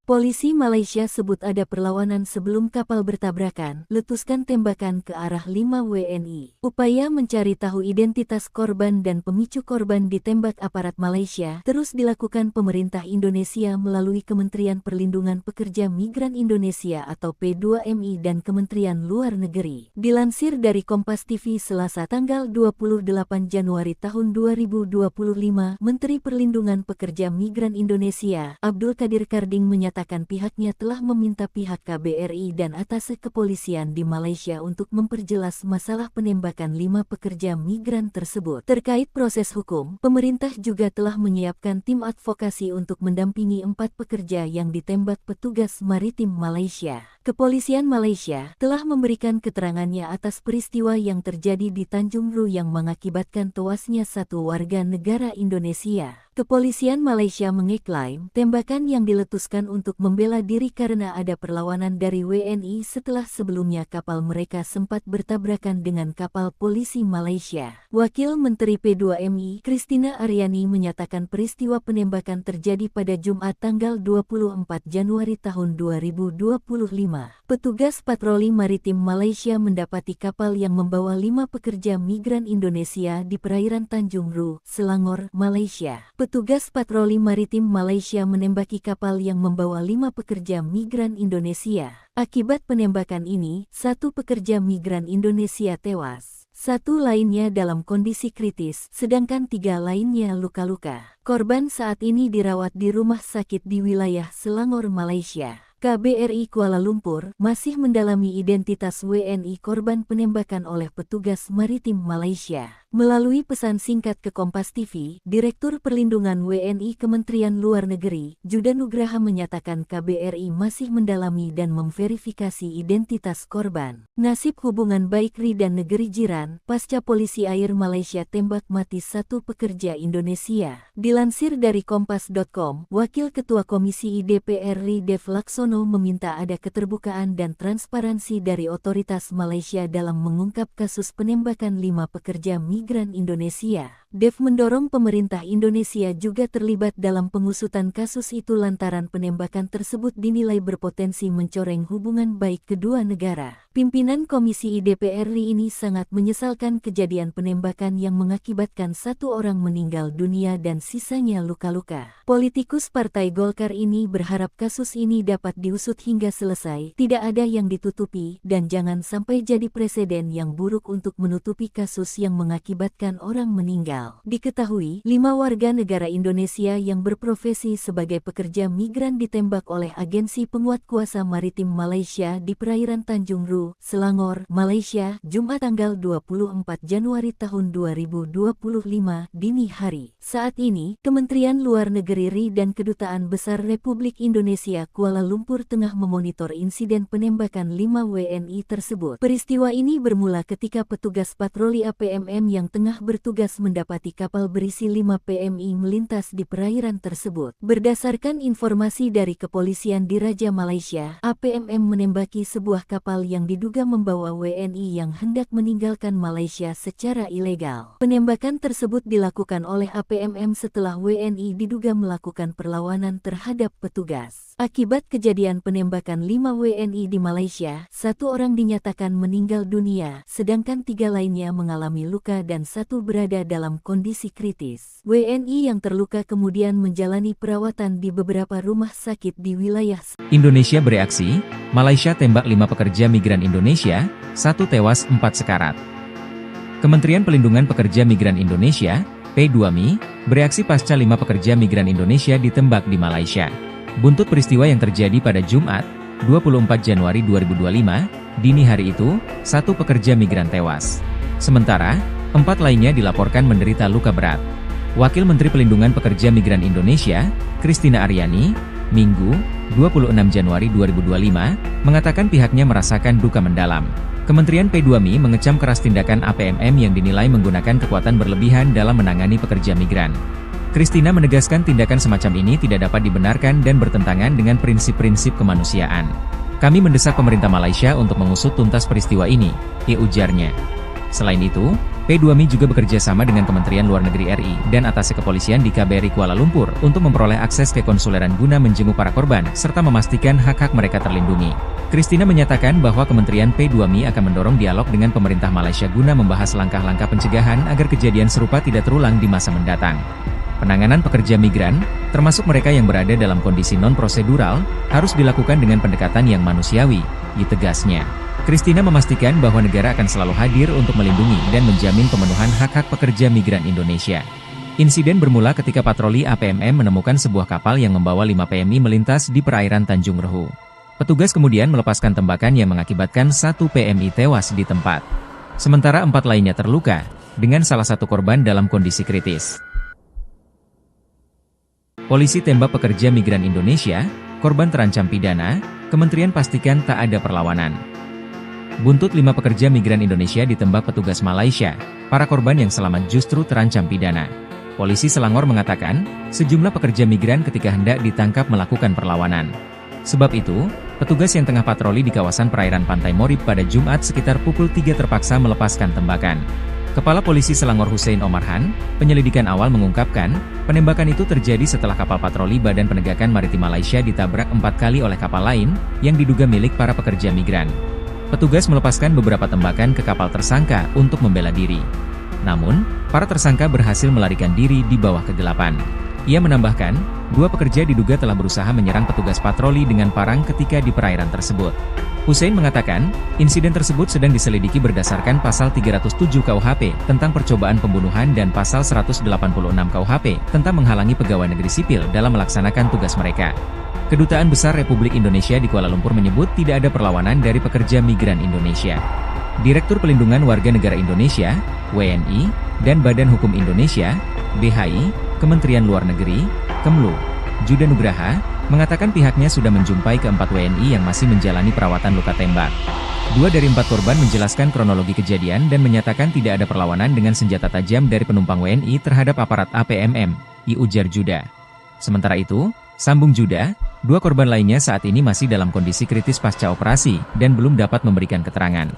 Polisi Malaysia sebut ada perlawanan sebelum kapal bertabrakan, letuskan tembakan ke arah 5 WNI. Upaya mencari tahu identitas korban dan pemicu korban ditembak aparat Malaysia terus dilakukan pemerintah Indonesia melalui Kementerian Perlindungan Pekerja Migran Indonesia atau P2MI dan Kementerian Luar Negeri. Dilansir dari Kompas TV Selasa tanggal 28 Januari tahun 2025, Menteri Perlindungan Pekerja Migran Indonesia, Abdul Qadir Karding menyatakan pihaknya telah meminta pihak KBRI dan atase kepolisian di Malaysia untuk memperjelas masalah penembakan 5 pekerja migran tersebut. Terkait proses hukum, pemerintah juga telah menyiapkan tim advokasi untuk mendampingi 4 pekerja yang ditembak petugas maritim Malaysia. Kepolisian Malaysia telah memberikan keterangannya atas peristiwa yang terjadi di Tanjung Ru yang mengakibatkan tewasnya 1 warga negara Indonesia. Kepolisian Malaysia mengeklaim tembakan yang diletuskan untuk membela diri karena ada perlawanan dari WNI setelah sebelumnya kapal mereka sempat bertabrakan dengan kapal polisi Malaysia. Wakil Menteri P2MI, Christina Aryani menyatakan peristiwa penembakan terjadi pada Jumat tanggal 24 Januari tahun 2025. Petugas patroli maritim Malaysia mendapati kapal yang membawa 5 pekerja migran Indonesia di perairan Tanjung Ru, Selangor, Malaysia. Petugas patroli maritim Malaysia menembaki kapal yang membawa 5 pekerja migran Indonesia. Akibat penembakan ini, 1 pekerja migran Indonesia tewas. 1 lainnya dalam kondisi kritis, sedangkan 3 lainnya luka-luka. Korban saat ini dirawat di rumah sakit di wilayah Selangor, Malaysia. KBRI Kuala Lumpur masih mendalami identitas WNI korban penembakan oleh petugas maritim Malaysia. Melalui pesan singkat ke Kompas TV, Direktur Perlindungan WNI Kementerian Luar Negeri, Juda Nugraha menyatakan KBRI masih mendalami dan memverifikasi identitas korban. Nasib hubungan baik RI dan negeri jiran, pasca polisi air Malaysia tembak mati 1 pekerja Indonesia. Dilansir dari Kompas.com, Wakil Ketua Komisi DPR RI Dev Laksono meminta ada keterbukaan dan transparansi dari otoritas Malaysia dalam mengungkap kasus penembakan 5 pekerja migran Indonesia. Dev mendorong pemerintah Indonesia juga terlibat dalam pengusutan kasus itu lantaran penembakan tersebut dinilai berpotensi mencoreng hubungan baik kedua negara. Pimpinan Komisi DPR RI ini sangat menyesalkan kejadian penembakan yang mengakibatkan 1 orang meninggal dunia dan sisanya luka-luka. Politikus Partai Golkar ini berharap kasus ini dapat diusut hingga selesai, tidak ada yang ditutupi, dan jangan sampai jadi presiden yang buruk untuk menutupi kasus yang mengakibatkan orang meninggal. Diketahui, 5 warga negara Indonesia yang berprofesi sebagai pekerja migran ditembak oleh agensi penguat kuasa maritim Malaysia di perairan Tanjung Ru, Selangor, Malaysia, Jumat tanggal 24 Januari tahun 2025 dini hari. Saat ini, Kementerian Luar Negeri RI dan Kedutaan Besar Republik Indonesia Kuala Lumpur tengah memonitor insiden penembakan 5 WNI tersebut. Peristiwa ini bermula ketika petugas patroli APMM yang tengah bertugas mendapati kapal berisi 5 PMI melintas di perairan tersebut. Berdasarkan informasi dari kepolisian di Raja Malaysia, APMM menembaki sebuah kapal yang diduga membawa WNI yang hendak meninggalkan Malaysia secara ilegal. Penembakan tersebut dilakukan oleh APMM setelah WNI diduga melakukan perlawanan terhadap petugas. Akibat kejadian penembakan 5 WNI di Malaysia, 1 orang dinyatakan meninggal dunia, sedangkan 3 lainnya mengalami luka dan 1 berada dalam kondisi kritis. WNI yang terluka kemudian menjalani perawatan di beberapa rumah sakit di wilayah Indonesia bereaksi, Malaysia tembak 5 pekerja migran Indonesia, 1 tewas 4 sekarat. Kementerian Pelindungan Pekerja Migran Indonesia, P2MI, bereaksi pasca 5 pekerja migran Indonesia ditembak di Malaysia. Buntut peristiwa yang terjadi pada Jumat, 24 Januari 2025, dini hari itu, 1 pekerja migran tewas. Sementara, 4 lainnya dilaporkan menderita luka berat. Wakil Menteri Pelindungan Pekerja Migran Indonesia, Christina Aryani, Minggu, 26 Januari 2025, mengatakan pihaknya merasakan duka mendalam. Kementerian P2MI mengecam keras tindakan APMM yang dinilai menggunakan kekuatan berlebihan dalam menangani pekerja migran. Christina menegaskan tindakan semacam ini tidak dapat dibenarkan dan bertentangan dengan prinsip-prinsip kemanusiaan. Kami mendesak pemerintah Malaysia untuk mengusut tuntas peristiwa ini, ujarnya. Selain itu, P2Mi juga bekerja sama dengan Kementerian Luar Negeri RI dan atasnya kepolisian di KBRI Kuala Lumpur untuk memperoleh akses ke konsuleran guna menjenguk para korban serta memastikan hak-hak mereka terlindungi. Christina menyatakan bahwa Kementerian P2Mi akan mendorong dialog dengan pemerintah Malaysia guna membahas langkah-langkah pencegahan agar kejadian serupa tidak terulang di masa mendatang. Penanganan pekerja migran, termasuk mereka yang berada dalam kondisi non-prosedural, harus dilakukan dengan pendekatan yang manusiawi, tegasnya. Christina memastikan bahwa negara akan selalu hadir untuk melindungi dan menjamin pemenuhan hak-hak pekerja migran Indonesia. Insiden bermula ketika patroli APMM menemukan sebuah kapal yang membawa 5 PMI melintas di perairan Tanjung Rehu. Petugas kemudian melepaskan tembakan yang mengakibatkan 1 PMI tewas di tempat. Sementara 4 lainnya terluka, dengan salah satu korban dalam kondisi kritis. Polisi tembak pekerja migran Indonesia, korban terancam pidana, Kementerian pastikan tak ada perlawanan. Buntut 5 pekerja migran Indonesia ditembak petugas Malaysia, para korban yang selamat justru terancam pidana. Polisi Selangor mengatakan, sejumlah pekerja migran ketika hendak ditangkap melakukan perlawanan. Sebab itu, petugas yang tengah patroli di kawasan perairan Pantai Morib pada Jumat sekitar pukul 3 terpaksa melepaskan tembakan. Kepala Polisi Selangor Hussein Omarhan, penyelidikan awal mengungkapkan, penembakan itu terjadi setelah kapal patroli Badan Penegakan Maritim Malaysia ditabrak 4 kali oleh kapal lain, yang diduga milik para pekerja migran. Petugas melepaskan beberapa tembakan ke kapal tersangka untuk membela diri. Namun, para tersangka berhasil melarikan diri di bawah kegelapan. Ia menambahkan, 2 pekerja diduga telah berusaha menyerang petugas patroli dengan parang ketika di perairan tersebut. Hussein mengatakan, insiden tersebut sedang diselidiki berdasarkan pasal 307 KUHP tentang percobaan pembunuhan dan pasal 186 KUHP tentang menghalangi pegawai negeri sipil dalam melaksanakan tugas mereka. Kedutaan Besar Republik Indonesia di Kuala Lumpur menyebut tidak ada perlawanan dari pekerja migran Indonesia. Direktur Pelindungan Warga Negara Indonesia, WNI, dan Badan Hukum Indonesia, BHI, Kementerian Luar Negeri, Kemlu, Juda Nugraha, mengatakan pihaknya sudah menjumpai ke-4 WNI yang masih menjalani perawatan luka tembak. 2 dari 4 korban menjelaskan kronologi kejadian dan menyatakan tidak ada perlawanan dengan senjata tajam dari penumpang WNI terhadap aparat APMM, ujar Juda. Sementara itu, sambung Juda, 2 korban lainnya saat ini masih dalam kondisi kritis pasca operasi dan belum dapat memberikan keterangan.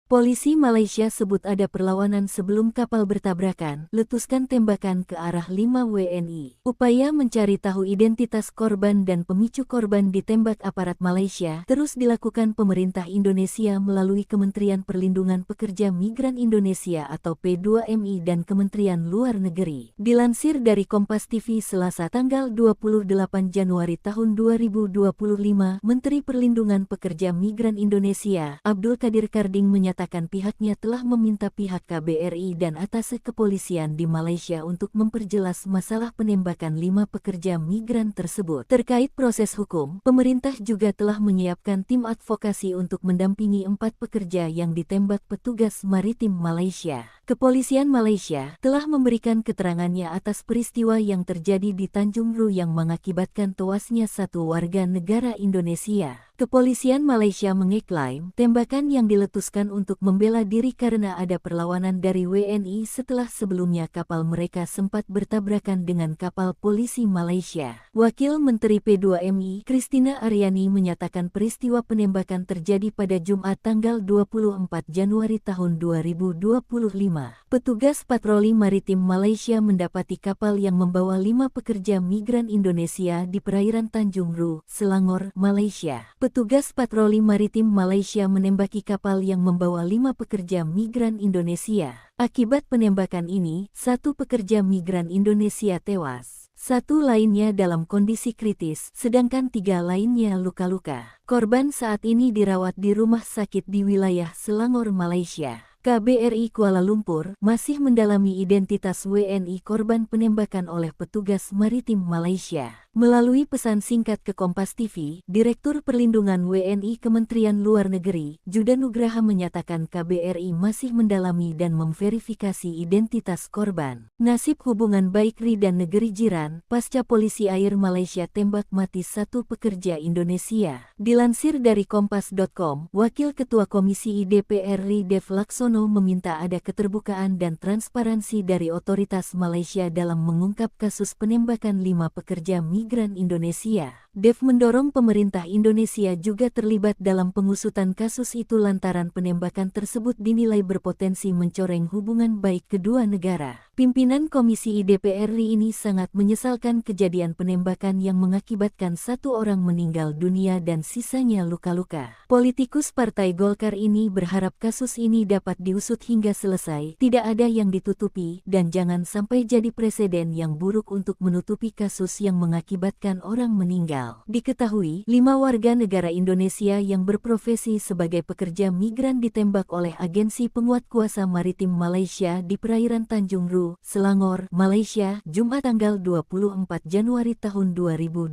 Polisi Malaysia sebut ada perlawanan sebelum kapal bertabrakan, letuskan tembakan ke arah 5 WNI. Upaya mencari tahu identitas korban dan pemicu korban ditembak aparat Malaysia terus dilakukan pemerintah Indonesia melalui Kementerian Perlindungan Pekerja Migran Indonesia atau P2MI dan Kementerian Luar Negeri. Dilansir dari Kompas TV Selasa tanggal 28 Januari tahun 2025, Menteri Perlindungan Pekerja Migran Indonesia, Abdul Kadir Karding menyatakan pihaknya telah meminta pihak KBRI dan atas kepolisian di Malaysia untuk memperjelas masalah penembakan 5 pekerja migran tersebut. Terkait proses hukum, pemerintah juga telah menyiapkan tim advokasi untuk mendampingi 4 pekerja yang ditembak petugas maritim Malaysia. Kepolisian Malaysia telah memberikan keterangannya atas peristiwa yang terjadi di Tanjung Ru yang mengakibatkan tewasnya 1 warga negara Indonesia. Kepolisian Malaysia mengeklaim tembakan yang diletuskan untuk membela diri karena ada perlawanan dari WNI setelah sebelumnya kapal mereka sempat bertabrakan dengan kapal polisi Malaysia. Wakil Menteri P2MI, Christina Aryani menyatakan peristiwa penembakan terjadi pada Jumat tanggal 24 Januari tahun 2025. Petugas patroli maritim Malaysia mendapati kapal yang membawa 5 pekerja migran Indonesia di perairan Tanjung Ru, Selangor, Malaysia. Petugas patroli maritim Malaysia menembaki kapal yang membawa 5 pekerja migran Indonesia. Akibat penembakan ini, 1 pekerja migran Indonesia tewas. 1 lainnya dalam kondisi kritis, sedangkan 3 lainnya luka-luka. Korban saat ini dirawat di rumah sakit di wilayah Selangor, Malaysia. KBRI Kuala Lumpur masih mendalami identitas WNI korban penembakan oleh petugas maritim Malaysia. Melalui pesan singkat ke Kompas TV, Direktur Perlindungan WNI Kementerian Luar Negeri, Juda Nugraha menyatakan KBRI masih mendalami dan memverifikasi identitas korban. Nasib hubungan baik RI dan negeri jiran, pasca polisi air Malaysia tembak mati 1 pekerja Indonesia. Dilansir dari Kompas.com, Wakil Ketua Komisi DPR RI Dev Laksono meminta ada keterbukaan dan transparansi dari otoritas Malaysia dalam mengungkap kasus penembakan 5 pekerja migran Indonesia. Dev mendorong pemerintah Indonesia juga terlibat dalam pengusutan kasus itu lantaran penembakan tersebut dinilai berpotensi mencoreng hubungan baik kedua negara. Pimpinan Komisi DPR RI ini sangat menyesalkan kejadian penembakan yang mengakibatkan 1 orang meninggal dunia dan sisanya luka-luka. Politikus Partai Golkar ini berharap kasus ini dapat diusut hingga selesai, tidak ada yang ditutupi, dan jangan sampai jadi presiden yang buruk untuk menutupi kasus yang mengakibatkan orang meninggal. Diketahui, 5 warga negara Indonesia yang berprofesi sebagai pekerja migran ditembak oleh agensi penguat kuasa maritim Malaysia di perairan Tanjung Ru, Selangor, Malaysia, Jumat tanggal 24 Januari tahun 2025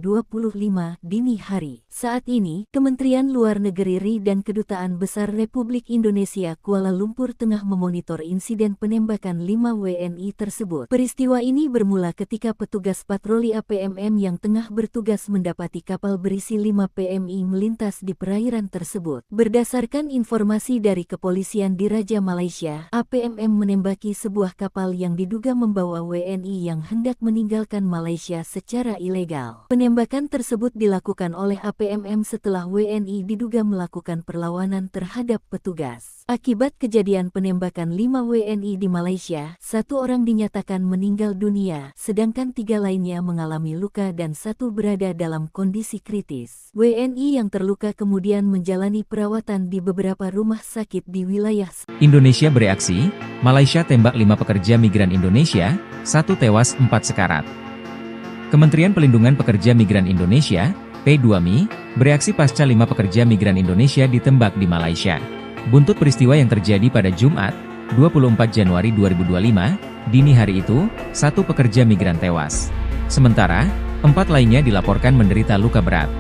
dini hari. Saat ini, Kementerian Luar Negeri RI dan Kedutaan Besar Republik Indonesia Kuala Lumpur tengah memonitor insiden penembakan 5 WNI tersebut. Peristiwa ini bermula ketika petugas patroli APMM yang tengah bertugas mendapati kapal berisi 5 PMI melintas di perairan tersebut. Berdasarkan informasi dari kepolisian di Raja Malaysia, APMM menembaki sebuah kapal yang diduga membawa WNI yang hendak meninggalkan Malaysia secara ilegal. Penembakan tersebut dilakukan oleh APMM setelah WNI diduga melakukan perlawanan terhadap petugas. Akibat kejadian penembakan 5 WNI di Malaysia, 1 orang dinyatakan meninggal dunia, sedangkan 3 lainnya mengalami luka dan 1 berada dalam kondisi kritis. WNI yang terluka kemudian menjalani perawatan di beberapa rumah sakit di wilayah Indonesia bereaksi, Malaysia tembak 5 pekerja migran Indonesia, 1 tewas 4 sekarat. Kementerian Pelindungan Pekerja Migran Indonesia, P2MI, bereaksi pasca 5 pekerja migran Indonesia ditembak di Malaysia. Buntut peristiwa yang terjadi pada Jumat, 24 Januari 2025, dini hari itu, 1 pekerja migran tewas. Sementara, 4 lainnya dilaporkan menderita luka berat.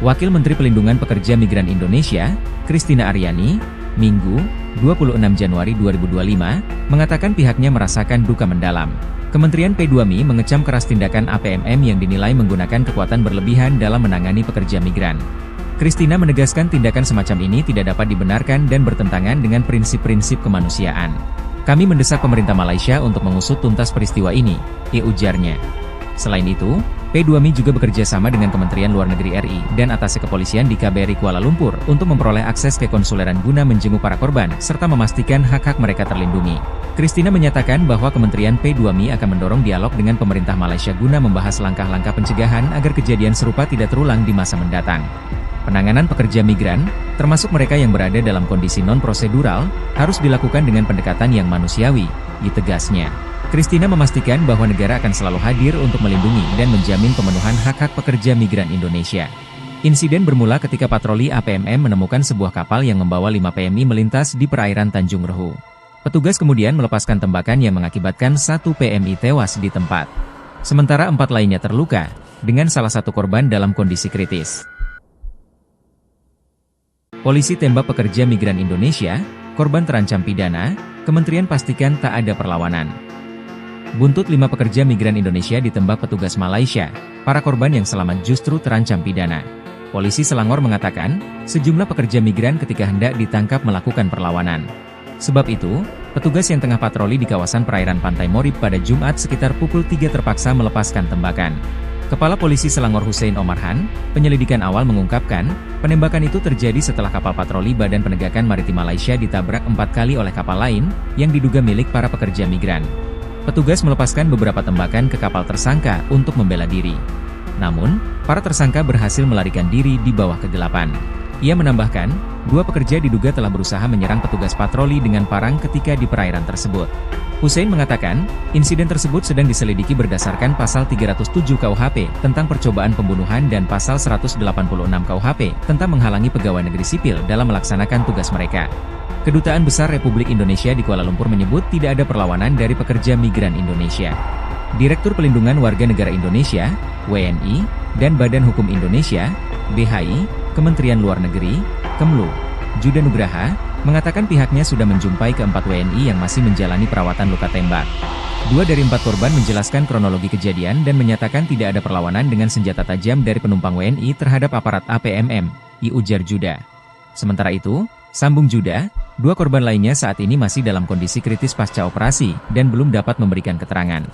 Wakil Menteri Pelindungan Pekerja Migran Indonesia, Christina Aryani, Minggu, 26 Januari 2025, mengatakan pihaknya merasakan duka mendalam. Kementerian P2MI mengecam keras tindakan APMM yang dinilai menggunakan kekuatan berlebihan dalam menangani pekerja migran. Christina menegaskan tindakan semacam ini tidak dapat dibenarkan dan bertentangan dengan prinsip-prinsip kemanusiaan. Kami mendesak pemerintah Malaysia untuk mengusut tuntas peristiwa ini, ujarnya. Selain itu, P2MI juga bekerja sama dengan Kementerian Luar Negeri RI dan atasé kepolisian di KBRI Kuala Lumpur untuk memperoleh akses ke konsuleran guna menjenguk para korban serta memastikan hak-hak mereka terlindungi. Christina menyatakan bahwa Kementerian P2MI akan mendorong dialog dengan pemerintah Malaysia guna membahas langkah-langkah pencegahan agar kejadian serupa tidak terulang di masa mendatang. Penanganan pekerja migran, termasuk mereka yang berada dalam kondisi non-prosedural, harus dilakukan dengan pendekatan yang manusiawi, tegasnya. Christina memastikan bahwa negara akan selalu hadir untuk melindungi dan menjamin pemenuhan hak-hak pekerja migran Indonesia. Insiden bermula ketika patroli APMM menemukan sebuah kapal yang membawa 5 PMI melintas di perairan Tanjung Rehu. Petugas kemudian melepaskan tembakan yang mengakibatkan 1 PMI tewas di tempat. Sementara 4 lainnya terluka, dengan salah satu korban dalam kondisi kritis. Polisi tembak pekerja migran Indonesia, korban terancam pidana, Kementerian pastikan tak ada perlawanan. Buntut 5 pekerja migran Indonesia ditembak petugas Malaysia, para korban yang selamat justru terancam pidana. Polisi Selangor mengatakan, sejumlah pekerja migran ketika hendak ditangkap melakukan perlawanan. Sebab itu, petugas yang tengah patroli di kawasan perairan Pantai Morib pada Jumat sekitar pukul 3 terpaksa melepaskan tembakan. Kepala Polisi Selangor Hussein Omarhan, penyelidikan awal mengungkapkan, penembakan itu terjadi setelah kapal patroli Badan Penegakan Maritim Malaysia ditabrak 4 kali oleh kapal lain, yang diduga milik para pekerja migran. Petugas melepaskan beberapa tembakan ke kapal tersangka untuk membela diri. Namun, para tersangka berhasil melarikan diri di bawah kegelapan. Ia menambahkan, 2 pekerja diduga telah berusaha menyerang petugas patroli dengan parang ketika di perairan tersebut. Hussein mengatakan, insiden tersebut sedang diselidiki berdasarkan pasal 307 KUHP tentang percobaan pembunuhan dan pasal 186 KUHP tentang menghalangi pegawai negeri sipil dalam melaksanakan tugas mereka. Kedutaan Besar Republik Indonesia di Kuala Lumpur menyebut tidak ada perlawanan dari pekerja migran Indonesia. Direktur Pelindungan Warga Negara Indonesia, WNI, dan Badan Hukum Indonesia, BHI, Kementerian Luar Negeri, Kemlu, Juda Nugraha, mengatakan pihaknya sudah menjumpai ke-4 WNI yang masih menjalani perawatan luka tembak. 2 dari 4 korban menjelaskan kronologi kejadian dan menyatakan tidak ada perlawanan dengan senjata tajam dari penumpang WNI terhadap aparat APMM, ujar Juda. Sementara itu, sambung Juda, 2 korban lainnya saat ini masih dalam kondisi kritis pasca operasi dan belum dapat memberikan keterangan.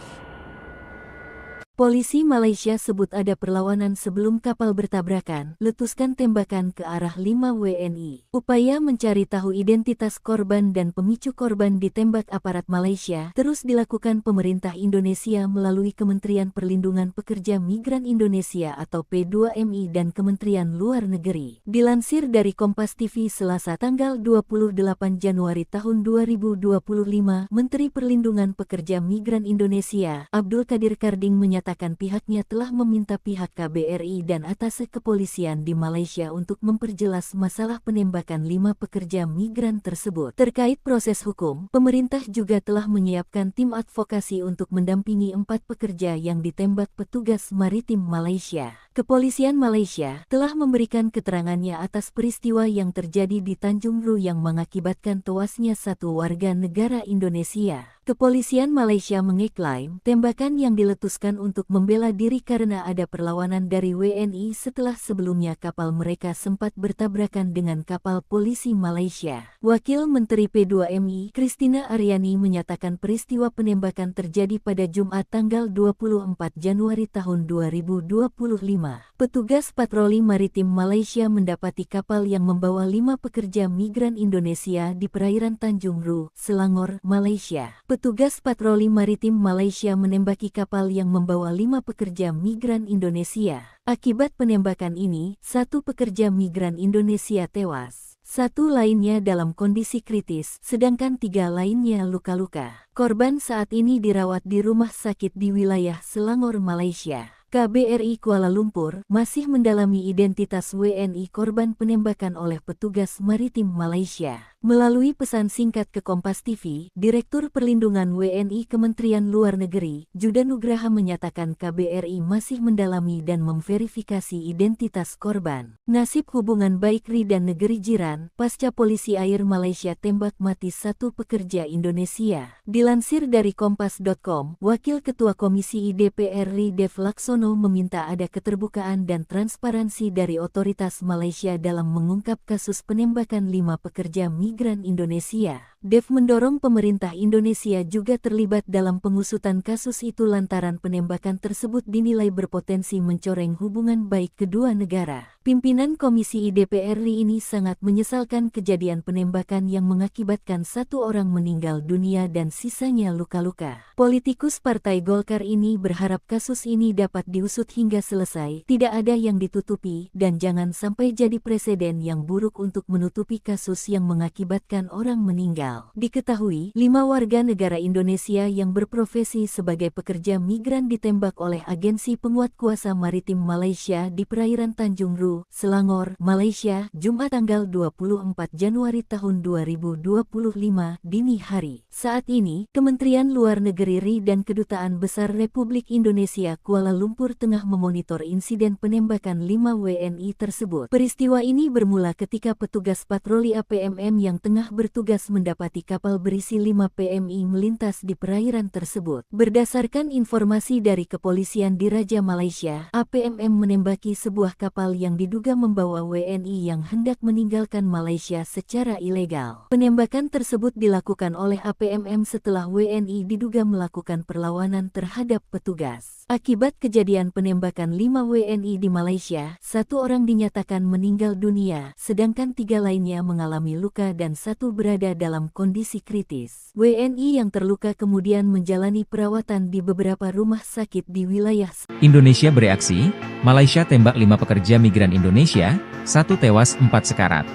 Polisi Malaysia sebut ada perlawanan sebelum kapal bertabrakan, letuskan tembakan ke arah 5 WNI. Upaya mencari tahu identitas korban dan pemicu korban ditembak aparat Malaysia terus dilakukan pemerintah Indonesia melalui Kementerian Perlindungan Pekerja Migran Indonesia atau P2MI dan Kementerian Luar Negeri. Dilansir dari Kompas TV Selasa tanggal 28 Januari tahun 2025, Menteri Perlindungan Pekerja Migran Indonesia, Abdul Qadir Karding menyatakan pihaknya telah meminta pihak KBRI dan atase kepolisian di Malaysia untuk memperjelas masalah penembakan 5 pekerja migran tersebut. Terkait proses hukum, pemerintah juga telah menyiapkan tim advokasi untuk mendampingi 4 pekerja yang ditembak petugas maritim Malaysia. Kepolisian Malaysia telah memberikan keterangannya atas peristiwa yang terjadi di Tanjung Ru yang mengakibatkan tewasnya 1 warga negara Indonesia. Kepolisian Malaysia mengeklaim tembakan yang diletuskan untuk membela diri karena ada perlawanan dari WNI setelah sebelumnya kapal mereka sempat bertabrakan dengan kapal polisi Malaysia. Wakil Menteri P2MI, Christina Aryani menyatakan peristiwa penembakan terjadi pada Jumat tanggal 24 Januari tahun 2025. Petugas patroli maritim Malaysia mendapati kapal yang membawa 5 pekerja migran Indonesia di perairan Tanjung Ru, Selangor, Malaysia. Petugas patroli maritim Malaysia menembaki kapal yang membawa 5 pekerja migran Indonesia. Akibat penembakan ini, 1 pekerja migran Indonesia tewas. 1 lainnya dalam kondisi kritis, sedangkan 3 lainnya luka-luka. Korban saat ini dirawat di rumah sakit di wilayah Selangor, Malaysia. KBRI Kuala Lumpur masih mendalami identitas WNI korban penembakan oleh petugas maritim Malaysia. Melalui pesan singkat ke Kompas TV, Direktur Perlindungan WNI Kementerian Luar Negeri, Juda Nugraha menyatakan KBRI masih mendalami dan memverifikasi identitas korban. Nasib hubungan baik RI dan negeri jiran, pasca polisi air Malaysia tembak mati 1 pekerja Indonesia. Dilansir dari Kompas.com, Wakil Ketua Komisi DPR RI Dev Laksono meminta ada keterbukaan dan transparansi dari otoritas Malaysia dalam mengungkap kasus penembakan 5 pekerja migran Indonesia. Dev mendorong pemerintah Indonesia juga terlibat dalam pengusutan kasus itu lantaran penembakan tersebut dinilai berpotensi mencoreng hubungan baik kedua negara. Pimpinan Komisi DPR RI ini sangat menyesalkan kejadian penembakan yang mengakibatkan 1 orang meninggal dunia dan sisanya luka-luka. Politikus Partai Golkar ini berharap kasus ini dapat diusut hingga selesai, tidak ada yang ditutupi, dan jangan sampai jadi presiden yang buruk untuk menutupi kasus yang mengakibatkan orang meninggal. Diketahui, 5 warga negara Indonesia yang berprofesi sebagai pekerja migran ditembak oleh agensi penguat kuasa maritim Malaysia di perairan Tanjung Ru, Selangor, Malaysia, Jumat tanggal 24 Januari tahun 2025 dini hari. Saat ini, Kementerian Luar Negeri RI dan Kedutaan Besar Republik Indonesia Kuala Lumpur tengah memonitor insiden penembakan 5 WNI tersebut. Peristiwa ini bermula ketika petugas patroli APMM yang tengah bertugas mendapati kapal berisi 5 PMI melintas di perairan tersebut. Berdasarkan informasi dari kepolisian di Raja Malaysia, APMM menembaki sebuah kapal yang diduga membawa WNI yang hendak meninggalkan Malaysia secara ilegal. Penembakan tersebut dilakukan oleh APMM setelah WNI diduga melakukan perlawanan terhadap petugas. Akibat kejadian penembakan 5 WNI di Malaysia, 1 orang dinyatakan meninggal dunia, sedangkan 3 lainnya mengalami luka dan 1 berada dalam kondisi kritis. WNI yang terluka kemudian menjalani perawatan di beberapa rumah sakit di wilayah Indonesia bereaksi, Malaysia tembak 5 pekerja migran Indonesia, 1 tewas 4 sekarat.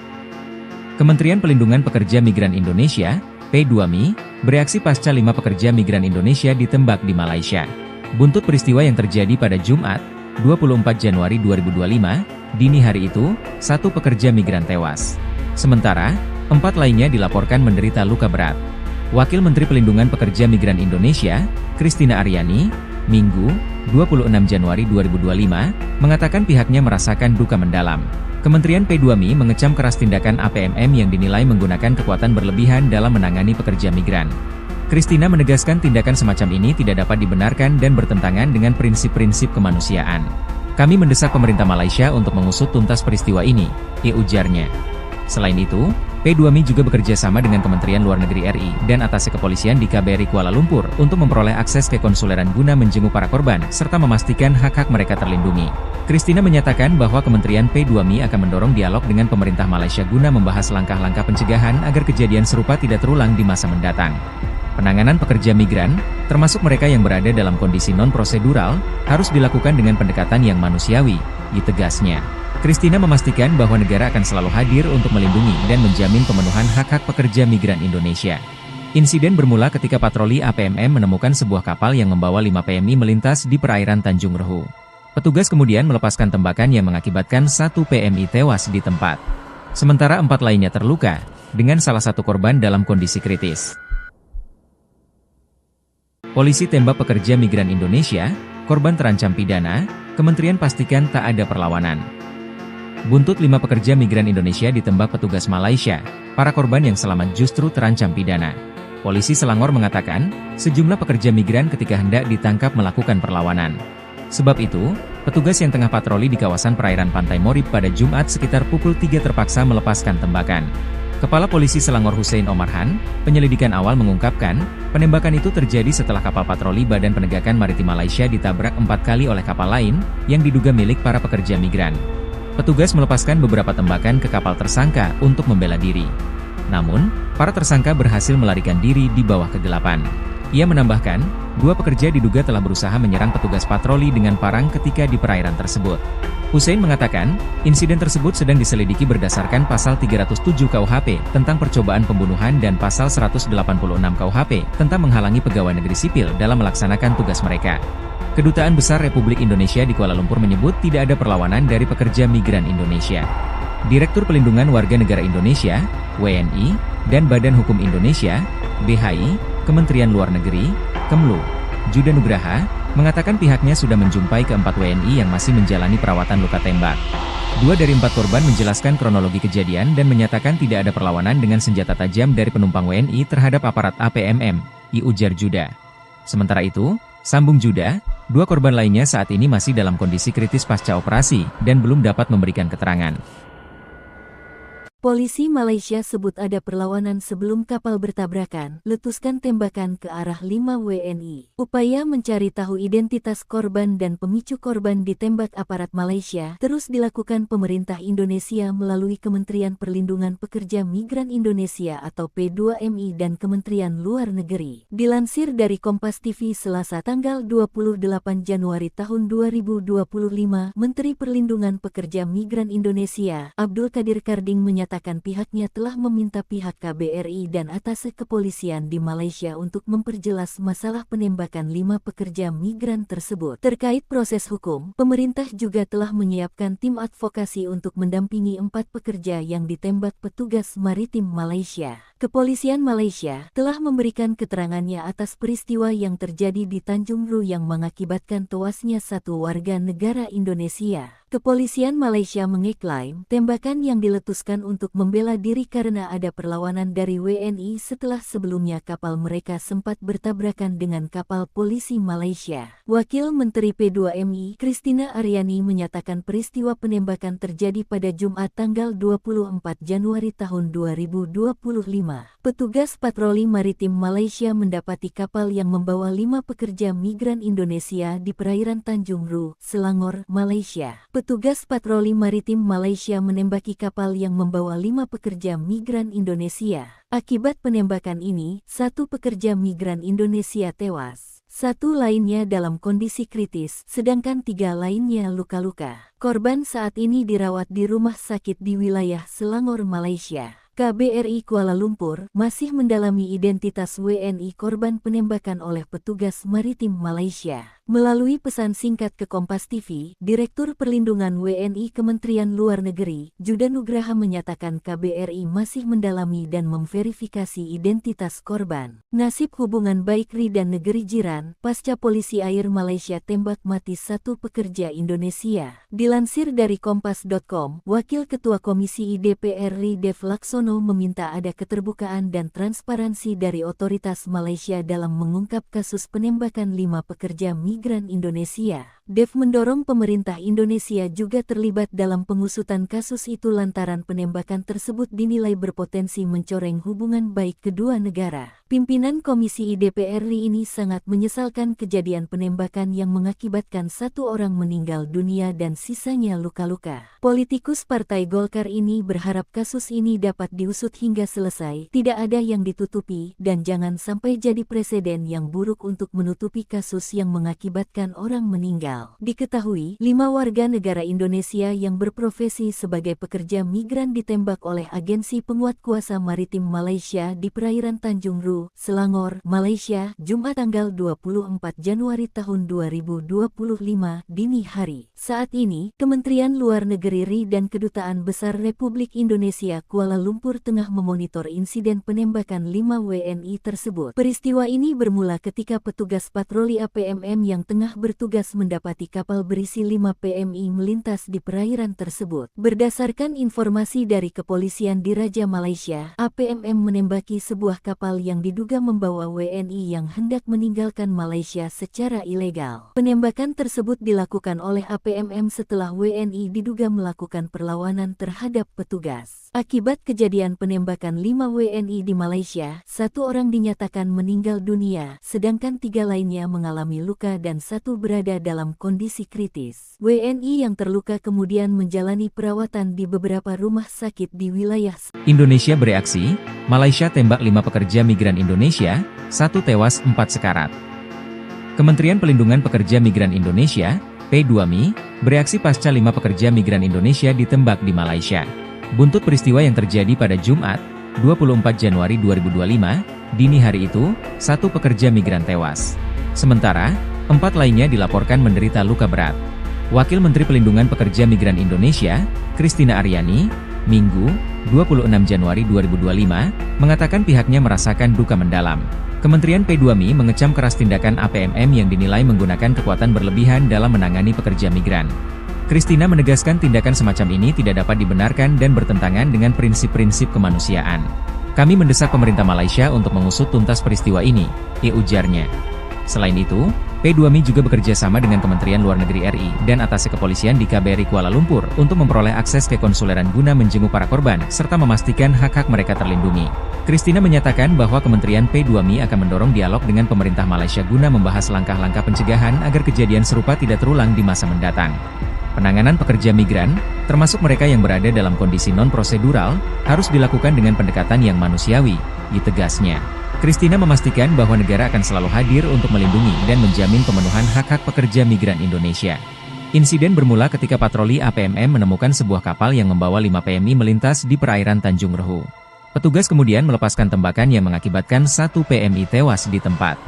Kementerian Perlindungan Pekerja Migran Indonesia, P2MI, bereaksi pasca 5 pekerja migran Indonesia ditembak di Malaysia. Buntut peristiwa yang terjadi pada Jumat, 24 Januari 2025, dini hari itu, 1 pekerja migran tewas. Sementara, 4 lainnya dilaporkan menderita luka berat. Wakil Menteri Perlindungan Pekerja Migran Indonesia, Christina Aryani, Minggu, 26 Januari 2025, mengatakan pihaknya merasakan duka mendalam. Kementerian P2MI mengecam keras tindakan APMM yang dinilai menggunakan kekuatan berlebihan dalam menangani pekerja migran. Christina menegaskan tindakan semacam ini tidak dapat dibenarkan dan bertentangan dengan prinsip-prinsip kemanusiaan. Kami mendesak pemerintah Malaysia untuk mengusut tuntas peristiwa ini, ujarnya. Selain itu, P2Mi juga bekerja sama dengan Kementerian Luar Negeri RI dan atasnya kepolisian di KBRI Kuala Lumpur untuk memperoleh akses ke konsuleran guna menjenguk para korban serta memastikan hak-hak mereka terlindungi. Christina menyatakan bahwa Kementerian P2Mi akan mendorong dialog dengan pemerintah Malaysia guna membahas langkah-langkah pencegahan agar kejadian serupa tidak terulang di masa mendatang. Penanganan pekerja migran, termasuk mereka yang berada dalam kondisi non-prosedural, harus dilakukan dengan pendekatan yang manusiawi, tegasnya. Christina memastikan bahwa negara akan selalu hadir untuk melindungi dan menjamin pemenuhan hak-hak pekerja migran Indonesia. Insiden bermula ketika patroli APMM menemukan sebuah kapal yang membawa 5 PMI melintas di perairan Tanjung Rehu. Petugas kemudian melepaskan tembakan yang mengakibatkan 1 PMI tewas di tempat. Sementara 4 lainnya terluka, dengan salah satu korban dalam kondisi kritis. Polisi tembak pekerja migran Indonesia, korban terancam pidana, Kementerian pastikan tak ada perlawanan. Buntut 5 pekerja migran Indonesia ditembak petugas Malaysia, para korban yang selamat justru terancam pidana. Polisi Selangor mengatakan, sejumlah pekerja migran ketika hendak ditangkap melakukan perlawanan. Sebab itu, petugas yang tengah patroli di kawasan perairan Pantai Morib pada Jumat sekitar pukul 3 terpaksa melepaskan tembakan. Kepala Polisi Selangor Hussein Omarhan, penyelidikan awal mengungkapkan, penembakan itu terjadi setelah kapal patroli Badan Penegakan Maritim Malaysia ditabrak 4 kali oleh kapal lain, yang diduga milik para pekerja migran. Petugas melepaskan beberapa tembakan ke kapal tersangka untuk membela diri. Namun, para tersangka berhasil melarikan diri di bawah kegelapan. Ia menambahkan, 2 pekerja diduga telah berusaha menyerang petugas patroli dengan parang ketika di perairan tersebut. Hussein mengatakan, insiden tersebut sedang diselidiki berdasarkan pasal 307 KUHP tentang percobaan pembunuhan dan pasal 186 KUHP tentang menghalangi pegawai negeri sipil dalam melaksanakan tugas mereka. Kedutaan Besar Republik Indonesia di Kuala Lumpur menyebut tidak ada perlawanan dari pekerja migran Indonesia. Direktur Pelindungan Warga Negara Indonesia, WNI, dan Badan Hukum Indonesia, BHI, Kementerian Luar Negeri, Kemlu, Juda Nugraha, mengatakan pihaknya sudah menjumpai ke-4 WNI yang masih menjalani perawatan luka tembak. 2 dari 4 korban menjelaskan kronologi kejadian dan menyatakan tidak ada perlawanan dengan senjata tajam dari penumpang WNI terhadap aparat APMM, ujar Juda. Sementara itu, sambung Juda, 2 korban lainnya saat ini masih dalam kondisi kritis pasca operasi dan belum dapat memberikan keterangan. Polisi Malaysia sebut ada perlawanan sebelum kapal bertabrakan, letuskan tembakan ke arah 5 WNI. Upaya mencari tahu identitas korban dan pemicu korban ditembak aparat Malaysia terus dilakukan pemerintah Indonesia melalui Kementerian Perlindungan Pekerja Migran Indonesia atau P2MI dan Kementerian Luar Negeri. Dilansir dari Kompas TV Selasa tanggal 28 Januari tahun 2025, Menteri Perlindungan Pekerja Migran Indonesia, Abdul Kadir Karding menyatakan pihaknya telah meminta pihak KBRI dan atas kepolisian di Malaysia untuk memperjelas masalah penembakan 5 pekerja migran tersebut. Terkait proses hukum, pemerintah juga telah menyiapkan tim advokasi untuk mendampingi 4 pekerja yang ditembak petugas maritim Malaysia. Kepolisian Malaysia telah memberikan keterangannya atas peristiwa yang terjadi di Tanjung Ru yang mengakibatkan tewasnya 1 warga negara Indonesia. Kepolisian Malaysia mengeklaim tembakan yang diletuskan untuk membela diri karena ada perlawanan dari WNI setelah sebelumnya kapal mereka sempat bertabrakan dengan kapal polisi Malaysia. Wakil Menteri P2MI, Christina Aryani menyatakan peristiwa penembakan terjadi pada Jumat tanggal 24 Januari tahun 2025. Petugas patroli maritim Malaysia mendapati kapal yang membawa 5 pekerja migran Indonesia di perairan Tanjung Ru, Selangor, Malaysia. Petugas patroli maritim Malaysia menembaki kapal yang membawa 5 pekerja migran Indonesia. Akibat penembakan ini, 1 pekerja migran Indonesia tewas. 1 lainnya dalam kondisi kritis, sedangkan 3 lainnya luka-luka. Korban saat ini dirawat di rumah sakit di wilayah Selangor, Malaysia. KBRI Kuala Lumpur masih mendalami identitas WNI korban penembakan oleh petugas maritim Malaysia. Melalui pesan singkat ke Kompas TV, Direktur Perlindungan WNI Kementerian Luar Negeri, Juda Nugraha menyatakan KBRI masih mendalami dan memverifikasi identitas korban. Nasib hubungan baik RI dan negeri jiran, pasca polisi air Malaysia tembak mati 1 pekerja Indonesia. Dilansir dari Kompas.com, Wakil Ketua Komisi DPR RI Dev Laksono meminta ada keterbukaan dan transparansi dari otoritas Malaysia dalam mengungkap kasus penembakan 5 pekerja migran Indonesia. Dev mendorong pemerintah Indonesia juga terlibat dalam pengusutan kasus itu lantaran penembakan tersebut dinilai berpotensi mencoreng hubungan baik kedua negara. Pimpinan Komisi DPR RI ini sangat menyesalkan kejadian penembakan yang mengakibatkan 1 orang meninggal dunia dan sisanya luka-luka. Politikus Partai Golkar ini berharap kasus ini dapat diusut hingga selesai, tidak ada yang ditutupi, dan jangan sampai jadi presiden yang buruk untuk menutupi kasus yang mengakibatkan orang meninggal. Diketahui, 5 warga negara Indonesia yang berprofesi sebagai pekerja migran ditembak oleh agensi penguat kuasa maritim Malaysia di perairan Tanjung Ru, Selangor, Malaysia, Jumat tanggal 24 Januari tahun 2025 dini hari. Saat ini, Kementerian Luar Negeri RI dan Kedutaan Besar Republik Indonesia Kuala Lumpur tengah memonitor insiden penembakan 5 WNI tersebut. Peristiwa ini bermula ketika petugas patroli APMM yang tengah bertugas mendapati kapal berisi 5 PMI melintas di perairan tersebut. Berdasarkan informasi dari kepolisian di Raja Malaysia, APMM menembaki sebuah kapal yang diduga membawa WNI yang hendak meninggalkan Malaysia secara ilegal. Penembakan tersebut dilakukan oleh APMM setelah WNI diduga melakukan perlawanan terhadap petugas. Akibat kejadian penembakan 5 WNI di Malaysia, 1 orang dinyatakan meninggal dunia, sedangkan 3 lainnya mengalami luka dan 1 berada dalam kondisi kritis. WNI yang terluka kemudian menjalani perawatan di beberapa rumah sakit di wilayah Indonesia bereaksi, Malaysia tembak 5 pekerja migran Indonesia, 1 tewas 4 sekarat. Kementerian Pelindungan Pekerja Migran Indonesia, P2MI, bereaksi pasca 5 pekerja migran Indonesia ditembak di Malaysia. Buntut peristiwa yang terjadi pada Jumat, 24 Januari 2025, dini hari itu, 1 pekerja migran tewas. Sementara, 4 lainnya dilaporkan menderita luka berat. Wakil Menteri Pelindungan Pekerja Migran Indonesia, Christina Aryani, Minggu, 26 Januari 2025, mengatakan pihaknya merasakan duka mendalam. Kementerian P2MI mengecam keras tindakan APMM yang dinilai menggunakan kekuatan berlebihan dalam menangani pekerja migran. Christina menegaskan tindakan semacam ini tidak dapat dibenarkan dan bertentangan dengan prinsip-prinsip kemanusiaan. Kami mendesak pemerintah Malaysia untuk mengusut tuntas peristiwa ini, ujarnya. Selain itu, P2MI juga bekerja sama dengan Kementerian Luar Negeri RI dan atasé kepolisian di KBRI Kuala Lumpur untuk memperoleh akses ke konsuleran guna menjenguk para korban serta memastikan hak-hak mereka terlindungi. Christina menyatakan bahwa Kementerian P2MI akan mendorong dialog dengan pemerintah Malaysia guna membahas langkah-langkah pencegahan agar kejadian serupa tidak terulang di masa mendatang. Penanganan pekerja migran, termasuk mereka yang berada dalam kondisi non-prosedural, harus dilakukan dengan pendekatan yang manusiawi, ditegasnya. Christina memastikan bahwa negara akan selalu hadir untuk melindungi dan menjamin pemenuhan hak-hak pekerja migran Indonesia. Insiden bermula ketika patroli APMM menemukan sebuah kapal yang membawa 5 PMI melintas di perairan Tanjung Ru. Petugas kemudian melepaskan tembakan yang mengakibatkan 1 PMI tewas di tempat.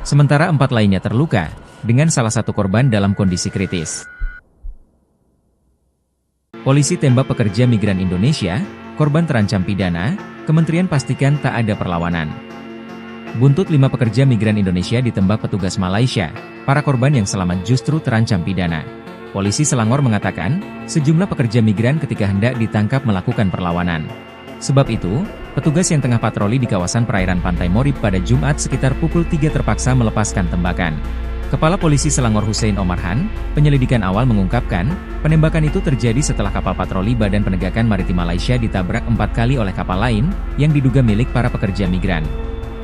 Sementara 4 lainnya terluka, dengan salah satu korban dalam kondisi kritis. Polisi tembak pekerja migran Indonesia, korban terancam pidana, Kementerian pastikan tak ada perlawanan. Buntut 5 pekerja migran Indonesia ditembak petugas Malaysia, para korban yang selamat justru terancam pidana. Polisi Selangor mengatakan, sejumlah pekerja migran ketika hendak ditangkap melakukan perlawanan. Sebab itu, petugas yang tengah patroli di kawasan perairan Pantai Morib pada Jumat sekitar pukul 3 terpaksa melepaskan tembakan. Kepala Polisi Selangor Hussein Omarhan, penyelidikan awal mengungkapkan, penembakan itu terjadi setelah kapal patroli Badan Penegakan Maritim Malaysia ditabrak 4 kali oleh kapal lain, yang diduga milik para pekerja migran.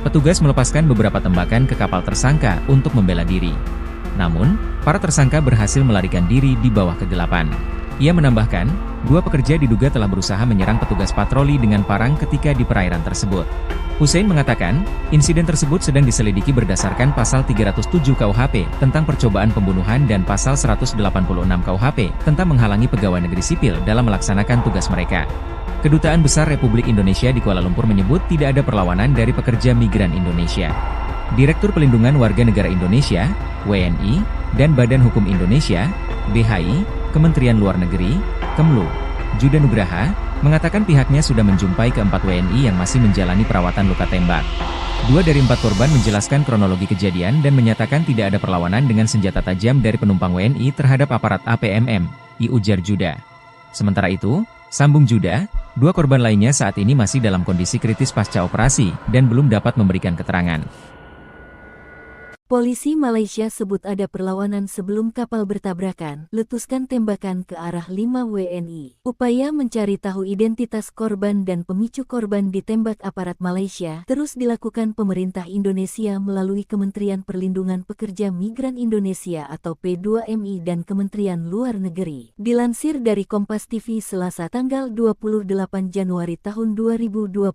Petugas melepaskan beberapa tembakan ke kapal tersangka untuk membela diri. Namun, para tersangka berhasil melarikan diri di bawah kegelapan. Ia menambahkan, 2 pekerja diduga telah berusaha menyerang petugas patroli dengan parang ketika di perairan tersebut. Hussein mengatakan, insiden tersebut sedang diselidiki berdasarkan pasal 307 KUHP tentang percobaan pembunuhan dan pasal 186 KUHP tentang menghalangi pegawai negeri sipil dalam melaksanakan tugas mereka. Kedutaan Besar Republik Indonesia di Kuala Lumpur menyebut tidak ada perlawanan dari pekerja migran Indonesia. Direktur Pelindungan Warga Negara Indonesia, WNI, dan Badan Hukum Indonesia, BHI, Kementerian Luar Negeri, Kemlu, Juda Nugraha, mengatakan pihaknya sudah menjumpai ke-4 WNI yang masih menjalani perawatan luka tembak. 2 dari 4 korban menjelaskan kronologi kejadian dan menyatakan tidak ada perlawanan dengan senjata tajam dari penumpang WNI terhadap aparat APMM, ujar Juda. Sementara itu, sambung Juda, 2 korban lainnya saat ini masih dalam kondisi kritis pasca operasi dan belum dapat memberikan keterangan. Polisi Malaysia sebut ada perlawanan sebelum kapal bertabrakan, letuskan tembakan ke arah 5 WNI. Upaya mencari tahu identitas korban dan pemicu korban ditembak aparat Malaysia terus dilakukan pemerintah Indonesia melalui Kementerian Perlindungan Pekerja Migran Indonesia atau P2MI dan Kementerian Luar Negeri. Dilansir dari Kompas TV Selasa tanggal 28 Januari tahun 2025,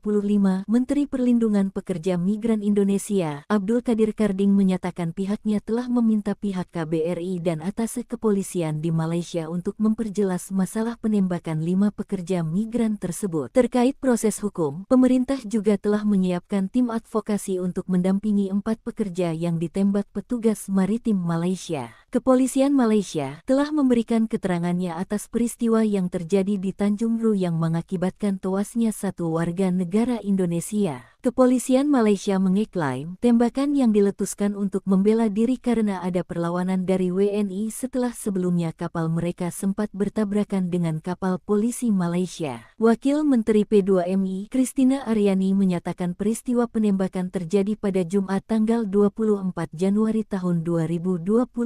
Menteri Perlindungan Pekerja Migran Indonesia, Abdul Qadir Karding menyatakan pihaknya telah meminta pihak KBRI dan atase kepolisian di Malaysia untuk memperjelas masalah penembakan 5 pekerja migran tersebut. Terkait proses hukum, pemerintah juga telah menyiapkan tim advokasi untuk mendampingi 4 pekerja yang ditembak petugas maritim Malaysia. Kepolisian Malaysia telah memberikan keterangannya atas peristiwa yang terjadi di Tanjung Ru yang mengakibatkan tewasnya 1 warga negara Indonesia. Kepolisian Malaysia mengeklaim tembakan yang diletuskan untuk membela diri karena ada perlawanan dari WNI setelah sebelumnya kapal mereka sempat bertabrakan dengan kapal polisi Malaysia. Wakil Menteri P2MI, Christina Aryani menyatakan peristiwa penembakan terjadi pada Jumat tanggal 24 Januari tahun 2025.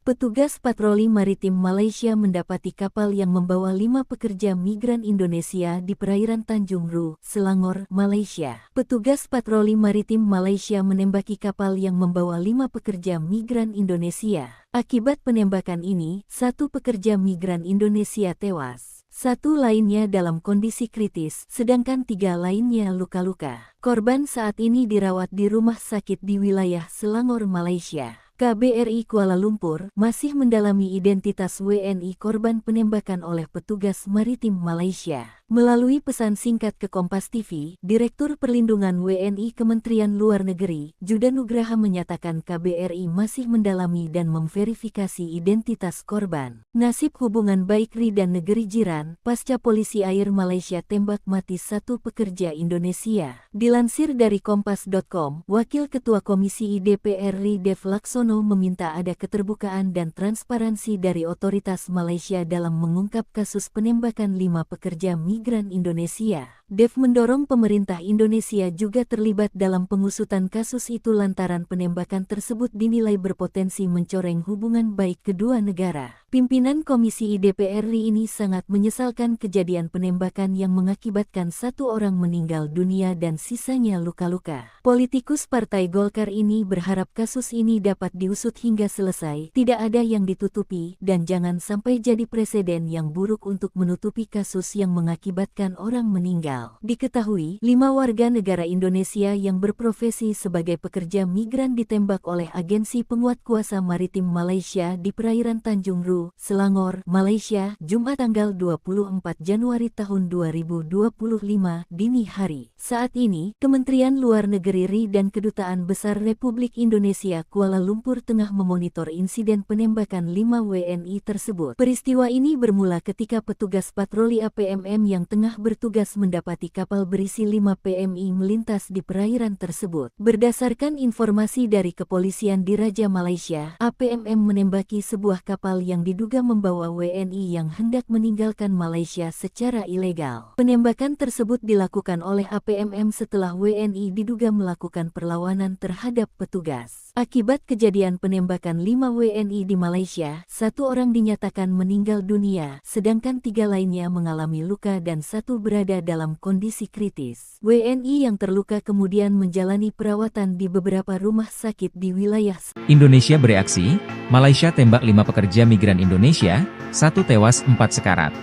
Petugas patroli maritim Malaysia mendapati kapal yang membawa 5 pekerja migran Indonesia di perairan Tanjung Ru, Selangor, Malaysia. Petugas patroli maritim Malaysia menembaki kapal yang membawa 5 pekerja migran Indonesia. Akibat penembakan ini, 1 pekerja migran Indonesia tewas. 1 lainnya dalam kondisi kritis, sedangkan 3 lainnya luka-luka. Korban saat ini dirawat di rumah sakit di wilayah Selangor, Malaysia. KBRI Kuala Lumpur masih mendalami identitas WNI korban penembakan oleh petugas maritim Malaysia. Melalui pesan singkat ke Kompas TV, Direktur Perlindungan WNI Kementerian Luar Negeri, Juda Nugraha menyatakan KBRI masih mendalami dan memverifikasi identitas korban. Nasib hubungan baik RI dan negeri jiran, pasca polisi air Malaysia tembak mati 1 pekerja Indonesia. Dilansir dari Kompas.com, Wakil Ketua Komisi DPR RI Dev Laksono meminta ada keterbukaan dan transparansi dari otoritas Malaysia dalam mengungkap kasus penembakan 5 pekerja migran Indonesia. Dev mendorong pemerintah Indonesia juga terlibat dalam pengusutan kasus itu lantaran penembakan tersebut dinilai berpotensi mencoreng hubungan baik kedua negara. Pimpinan Komisi DPR RI ini sangat menyesalkan kejadian penembakan yang mengakibatkan 1 orang meninggal dunia dan sisanya luka-luka. Politikus Partai Golkar ini berharap kasus ini dapat diusut hingga selesai, tidak ada yang ditutupi, dan jangan sampai jadi presiden yang buruk untuk menutupi kasus yang mengakibatkan orang meninggal. Diketahui, 5 warga negara Indonesia yang berprofesi sebagai pekerja migran ditembak oleh agensi penguat kuasa maritim Malaysia di perairan Tanjung Ru, Selangor, Malaysia, Jumat tanggal 24 Januari tahun 2025 dini hari. Saat ini, Kementerian Luar Negeri RI dan Kedutaan Besar Republik Indonesia Kuala Lumpur tengah memonitor insiden penembakan 5 WNI tersebut. Peristiwa ini bermula ketika petugas patroli APMM yang tengah bertugas mendapati kapal berisi 5 PMI melintas di perairan tersebut. Berdasarkan informasi dari kepolisian di Raja Malaysia, APMM menembaki sebuah kapal yang diduga membawa WNI yang hendak meninggalkan Malaysia secara ilegal. Penembakan tersebut dilakukan oleh APMM setelah WNI diduga melakukan perlawanan terhadap petugas. Akibat kejadian penembakan 5 WNI di Malaysia, 1 orang dinyatakan meninggal dunia, sedangkan 3 lainnya mengalami luka dan 1 berada dalam kondisi kritis. WNI yang terluka kemudian menjalani perawatan di beberapa rumah sakit di wilayah Indonesia bereaksi, Malaysia tembak 5 pekerja migran Indonesia, 1 tewas 4 sekarat.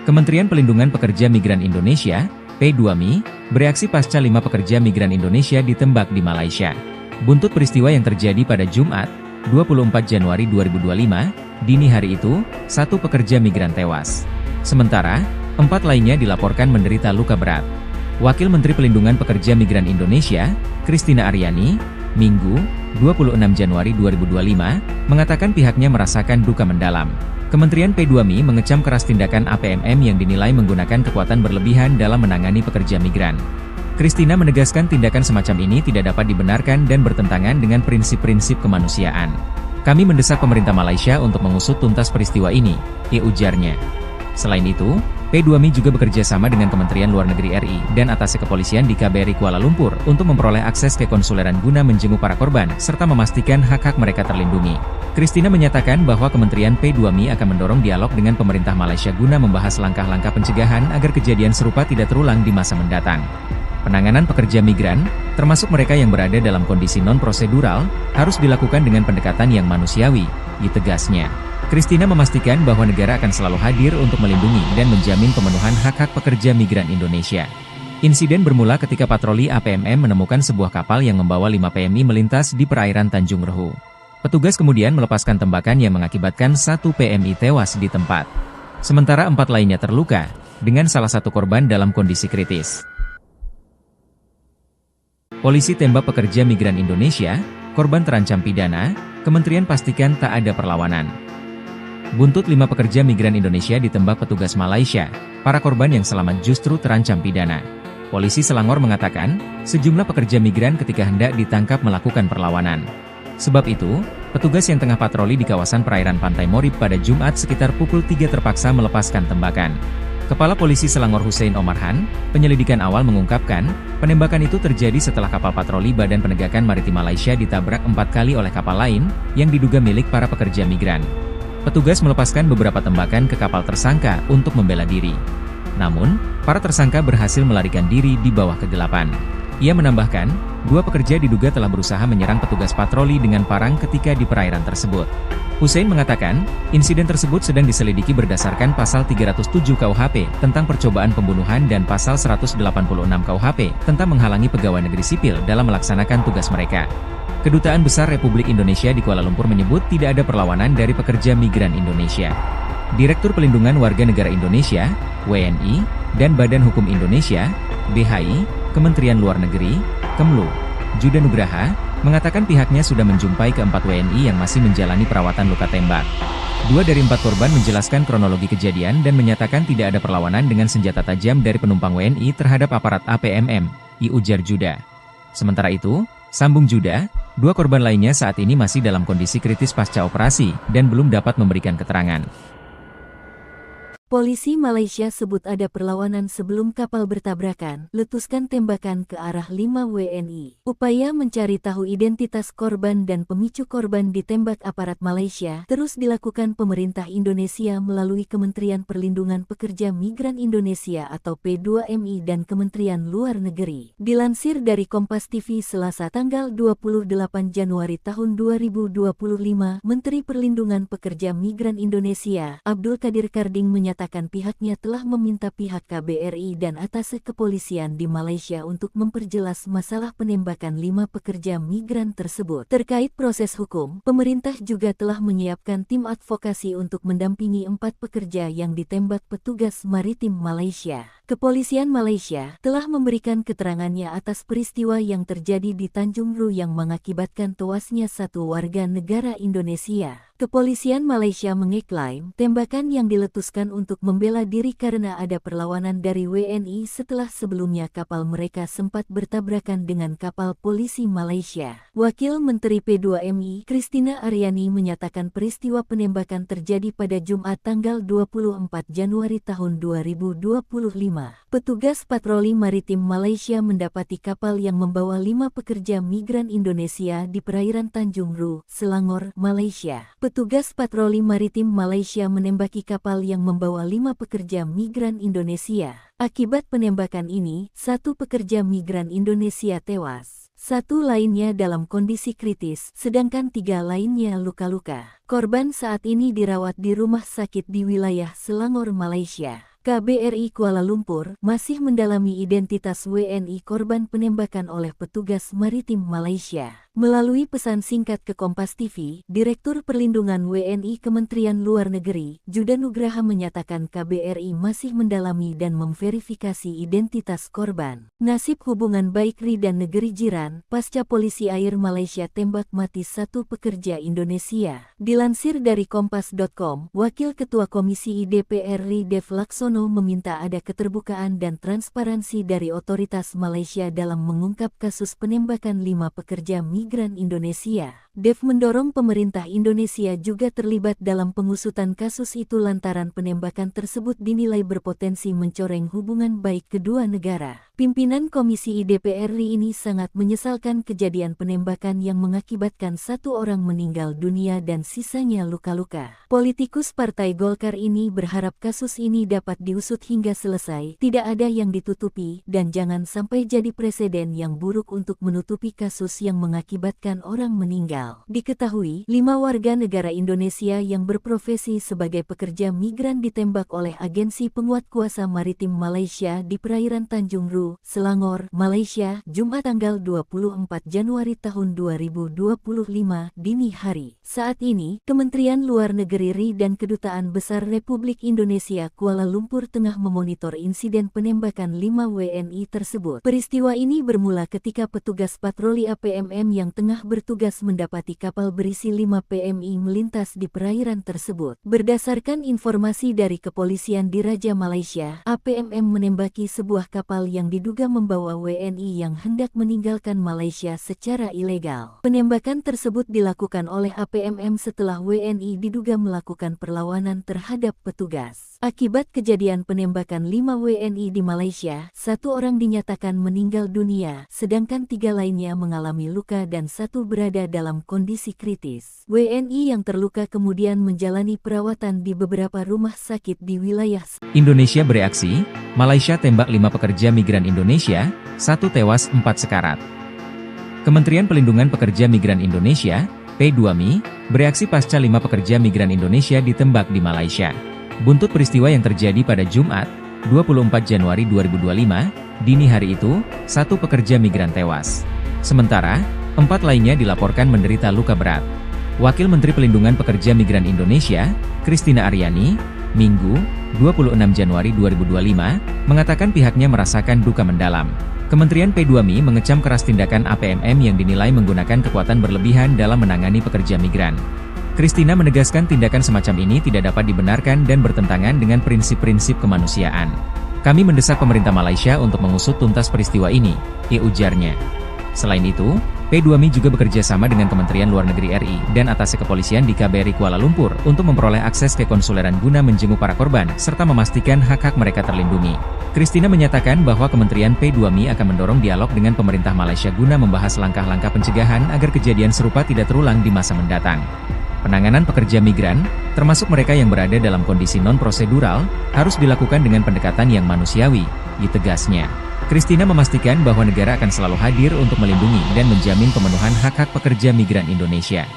Kementerian Perlindungan Pekerja Migran Indonesia, P2MI, bereaksi pasca 5 pekerja migran Indonesia ditembak di Malaysia. Buntut peristiwa yang terjadi pada Jumat, 24 Januari 2025, dini hari itu, 1 pekerja migran tewas. Sementara, 4 lainnya dilaporkan menderita luka berat. Wakil Menteri Perlindungan Pekerja Migran Indonesia, Christina Aryani, Minggu, 26 Januari 2025, mengatakan pihaknya merasakan duka mendalam. Kementerian P2MI mengecam keras tindakan APMM yang dinilai menggunakan kekuatan berlebihan dalam menangani pekerja migran. Christina menegaskan tindakan semacam ini tidak dapat dibenarkan dan bertentangan dengan prinsip-prinsip kemanusiaan. Kami mendesak pemerintah Malaysia untuk mengusut tuntas peristiwa ini, ujarnya. Selain itu, P2Mi juga bekerja sama dengan Kementerian Luar Negeri RI dan Atase Kepolisian di KBRI Kuala Lumpur untuk memperoleh akses ke konsuleran guna menjenguk para korban serta memastikan hak-hak mereka terlindungi. Christina menyatakan bahwa Kementerian P2Mi akan mendorong dialog dengan pemerintah Malaysia guna membahas langkah-langkah pencegahan agar kejadian serupa tidak terulang di masa mendatang. Penanganan pekerja migran, termasuk mereka yang berada dalam kondisi non-prosedural, harus dilakukan dengan pendekatan yang manusiawi, ditegasnya. Christina memastikan bahwa negara akan selalu hadir untuk melindungi dan menjamin pemenuhan hak-hak pekerja migran Indonesia. Insiden bermula ketika patroli APMM menemukan sebuah kapal yang membawa 5 PMI melintas di perairan Tanjung Rehu. Petugas kemudian melepaskan tembakan yang mengakibatkan 1 PMI tewas di tempat. Sementara 4 lainnya terluka, dengan salah satu korban dalam kondisi kritis. Polisi tembak pekerja migran Indonesia, korban terancam pidana, Kementerian pastikan tak ada perlawanan. Buntut 5 pekerja migran Indonesia ditembak petugas Malaysia, para korban yang selamat justru terancam pidana. Polisi Selangor mengatakan, sejumlah pekerja migran ketika hendak ditangkap melakukan perlawanan. Sebab itu, petugas yang tengah patroli di kawasan perairan Pantai Morib pada Jumat sekitar pukul 3 terpaksa melepaskan tembakan. Kepala Polisi Selangor Hussein Omarhan, penyelidikan awal mengungkapkan, penembakan itu terjadi setelah kapal patroli Badan Penegakan Maritim Malaysia ditabrak 4 kali oleh kapal lain, yang diduga milik para pekerja migran. Petugas melepaskan beberapa tembakan ke kapal tersangka untuk membela diri. Namun, para tersangka berhasil melarikan diri di bawah kegelapan. Ia menambahkan, 2 pekerja diduga telah berusaha menyerang petugas patroli dengan parang ketika di perairan tersebut. Hussein mengatakan, insiden tersebut sedang diselidiki berdasarkan pasal 307 KUHP tentang percobaan pembunuhan dan pasal 186 KUHP tentang menghalangi pegawai negeri sipil dalam melaksanakan tugas mereka. Kedutaan Besar Republik Indonesia di Kuala Lumpur menyebut tidak ada perlawanan dari pekerja migran Indonesia. Direktur Pelindungan Warga Negara Indonesia, WNI, dan Badan Hukum Indonesia, BHI, Kementerian Luar Negeri, Kemlu, Juda Nugraha, mengatakan pihaknya sudah menjumpai ke-4 WNI yang masih menjalani perawatan luka tembak. 2 dari 4 korban menjelaskan kronologi kejadian dan menyatakan tidak ada perlawanan dengan senjata tajam dari penumpang WNI terhadap aparat APMM, ujar Juda. Sementara itu, sambung Juda, 2 korban lainnya saat ini masih dalam kondisi kritis pasca operasi dan belum dapat memberikan keterangan. Polisi Malaysia sebut ada perlawanan sebelum kapal bertabrakan, letuskan tembakan ke arah 5 WNI. Upaya mencari tahu identitas korban dan pemicu korban ditembak aparat Malaysia terus dilakukan pemerintah Indonesia melalui Kementerian Perlindungan Pekerja Migran Indonesia atau P2MI dan Kementerian Luar Negeri. Dilansir dari Kompas TV Selasa tanggal 28 Januari tahun 2025, Menteri Perlindungan Pekerja Migran Indonesia, Abdul Kadir Karding menyatakan pihaknya telah meminta pihak KBRI dan Atase Kepolisian di Malaysia untuk memperjelas masalah penembakan 5 pekerja migran tersebut. Terkait proses hukum, pemerintah juga telah menyiapkan tim advokasi untuk mendampingi 4 pekerja yang ditembak petugas maritim Malaysia. Kepolisian Malaysia telah memberikan keterangannya atas peristiwa yang terjadi di Tanjung Ru yang mengakibatkan tewasnya 1 warga negara Indonesia. Kepolisian Malaysia mengeklaim tembakan yang diletuskan untuk membela diri karena ada perlawanan dari WNI setelah sebelumnya kapal mereka sempat bertabrakan dengan kapal polisi Malaysia. Wakil Menteri P2MI, Christina Aryani menyatakan peristiwa penembakan terjadi pada Jumat tanggal 24 Januari tahun 2025. Petugas patroli maritim Malaysia mendapati kapal yang membawa 5 pekerja migran Indonesia di perairan Tanjung Ru, Selangor, Malaysia. Petugas patroli maritim Malaysia menembaki kapal yang membawa 5 pekerja migran Indonesia. Akibat penembakan ini, 1 pekerja migran Indonesia tewas. 1 lainnya dalam kondisi kritis, sedangkan 3 lainnya luka-luka. Korban saat ini dirawat di rumah sakit di wilayah Selangor, Malaysia. KBRI Kuala Lumpur masih mendalami identitas WNI korban penembakan oleh petugas maritim Malaysia. Melalui pesan singkat ke Kompas TV, Direktur Perlindungan WNI Kementerian Luar Negeri, Juda Nugraha menyatakan KBRI masih mendalami dan memverifikasi identitas korban. Nasib hubungan baik RI dan negeri jiran, pasca polisi air Malaysia tembak mati 1 pekerja Indonesia. Dilansir dari Kompas.com, Wakil Ketua Komisi DPR RI Dev Laksono Sudarsono meminta ada keterbukaan dan transparansi dari otoritas Malaysia dalam mengungkap kasus penembakan 5 pekerja migran Indonesia. Dev mendorong pemerintah Indonesia juga terlibat dalam pengusutan kasus itu lantaran penembakan tersebut dinilai berpotensi mencoreng hubungan baik kedua negara. Pimpinan Komisi DPR RI ini sangat menyesalkan kejadian penembakan yang mengakibatkan 1 orang meninggal dunia dan sisanya luka-luka. Politikus Partai Golkar ini berharap kasus ini dapat diusut hingga selesai, tidak ada yang ditutupi, dan jangan sampai jadi presiden yang buruk untuk menutupi kasus yang mengakibatkan orang meninggal. Diketahui, 5 warga negara Indonesia yang berprofesi sebagai pekerja migran ditembak oleh Agensi Penguat Kuasa Maritim Malaysia di perairan Tanjung Ru, Selangor, Malaysia, Jumat tanggal 24 Januari tahun 2025 dini hari. Saat ini, Kementerian Luar Negeri RI dan Kedutaan Besar Republik Indonesia Kuala Lumpur tengah memonitor insiden penembakan 5 WNI tersebut. Peristiwa ini bermula ketika petugas patroli APMM yang tengah bertugas mendapati kapal berisi 5 PMI melintas di perairan tersebut. Berdasarkan informasi dari kepolisian di Raja Malaysia, APMM menembaki sebuah kapal yang diduga membawa WNI yang hendak meninggalkan Malaysia secara ilegal. Penembakan tersebut dilakukan oleh APMM setelah WNI diduga melakukan perlawanan terhadap petugas. Akibat kejadian penembakan 5 WNI di Malaysia, 1 orang dinyatakan meninggal dunia, sedangkan 3 lainnya mengalami luka dan 1 berada dalam kondisi kritis. WNI yang terluka kemudian menjalani perawatan di beberapa rumah sakit di wilayah Indonesia bereaksi, Malaysia tembak 5 pekerja migran Indonesia, 1 tewas 4 sekarat. Kementerian Pelindungan Pekerja Migran Indonesia, P2MI, bereaksi pasca 5 pekerja migran Indonesia ditembak di Malaysia. Buntut peristiwa yang terjadi pada Jumat, 24 Januari 2025, dini hari itu, 1 pekerja migran tewas. Sementara, 4 lainnya dilaporkan menderita luka berat. Wakil Menteri Pelindungan Pekerja Migran Indonesia, Christina Aryani, Minggu, 26 Januari 2025, mengatakan pihaknya merasakan duka mendalam. Kementerian P2MI mengecam keras tindakan APMM yang dinilai menggunakan kekuatan berlebihan dalam menangani pekerja migran. Christina menegaskan tindakan semacam ini tidak dapat dibenarkan dan bertentangan dengan prinsip-prinsip kemanusiaan. Kami mendesak pemerintah Malaysia untuk mengusut tuntas peristiwa ini, ujarnya. Selain itu, P2MI juga bekerja sama dengan Kementerian Luar Negeri RI dan Atase Kepolisian di KBRI Kuala Lumpur untuk memperoleh akses ke konsuleran guna menjenguk para korban serta memastikan hak-hak mereka terlindungi. Christina menyatakan bahwa Kementerian P2MI akan mendorong dialog dengan pemerintah Malaysia guna membahas langkah-langkah pencegahan agar kejadian serupa tidak terulang di masa mendatang. Penanganan pekerja migran, termasuk mereka yang berada dalam kondisi non-prosedural, harus dilakukan dengan pendekatan yang manusiawi, ditegasnya. Christina memastikan bahwa negara akan selalu hadir untuk melindungi dan menjamin pemenuhan hak-hak pekerja migran Indonesia.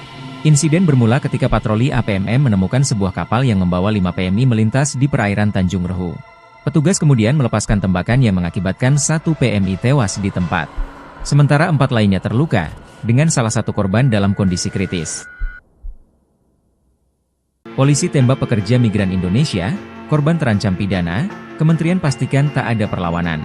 Insiden bermula ketika patroli APMM menemukan sebuah kapal yang membawa 5 PMI melintas di perairan Tanjung Rehu. Petugas kemudian melepaskan tembakan yang mengakibatkan 1 PMI tewas di tempat. Sementara 4 lainnya terluka, dengan salah satu korban dalam kondisi kritis. Polisi tembak pekerja migran Indonesia, korban terancam pidana, Kementerian pastikan tak ada perlawanan.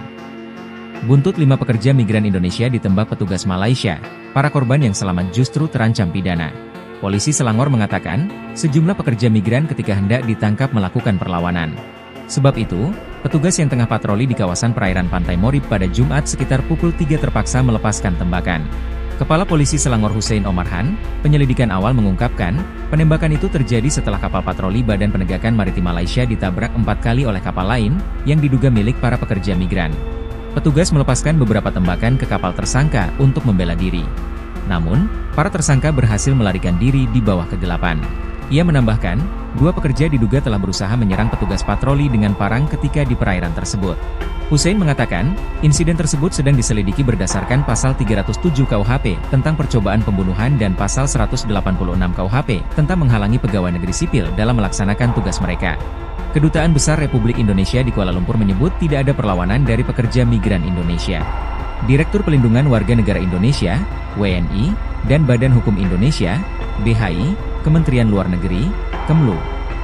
Buntut 5 pekerja migran Indonesia ditembak petugas Malaysia, para korban yang selamat justru terancam pidana. Polisi Selangor mengatakan, sejumlah pekerja migran ketika hendak ditangkap melakukan perlawanan. Sebab itu, petugas yang tengah patroli di kawasan perairan Pantai Morib pada Jumat sekitar pukul 3 terpaksa melepaskan tembakan. Kepala Polisi Selangor Hussein Omarhan, penyelidikan awal mengungkapkan, penembakan itu terjadi setelah kapal patroli Badan Penegakan Maritim Malaysia ditabrak 4 kali oleh kapal lain, yang diduga milik para pekerja migran. Petugas melepaskan beberapa tembakan ke kapal tersangka untuk membela diri. Namun, para tersangka berhasil melarikan diri di bawah kegelapan. Ia menambahkan, 2 pekerja diduga telah berusaha menyerang petugas patroli dengan parang ketika di perairan tersebut. Hussein mengatakan, insiden tersebut sedang diselidiki berdasarkan pasal 307 KUHP tentang percobaan pembunuhan dan pasal 186 KUHP tentang menghalangi pegawai negeri sipil dalam melaksanakan tugas mereka. Kedutaan Besar Republik Indonesia di Kuala Lumpur menyebut tidak ada perlawanan dari pekerja migran Indonesia. Direktur Pelindungan Warga Negara Indonesia, WNI, dan Badan Hukum Indonesia, BHI, Kementerian Luar Negeri, Kemlu,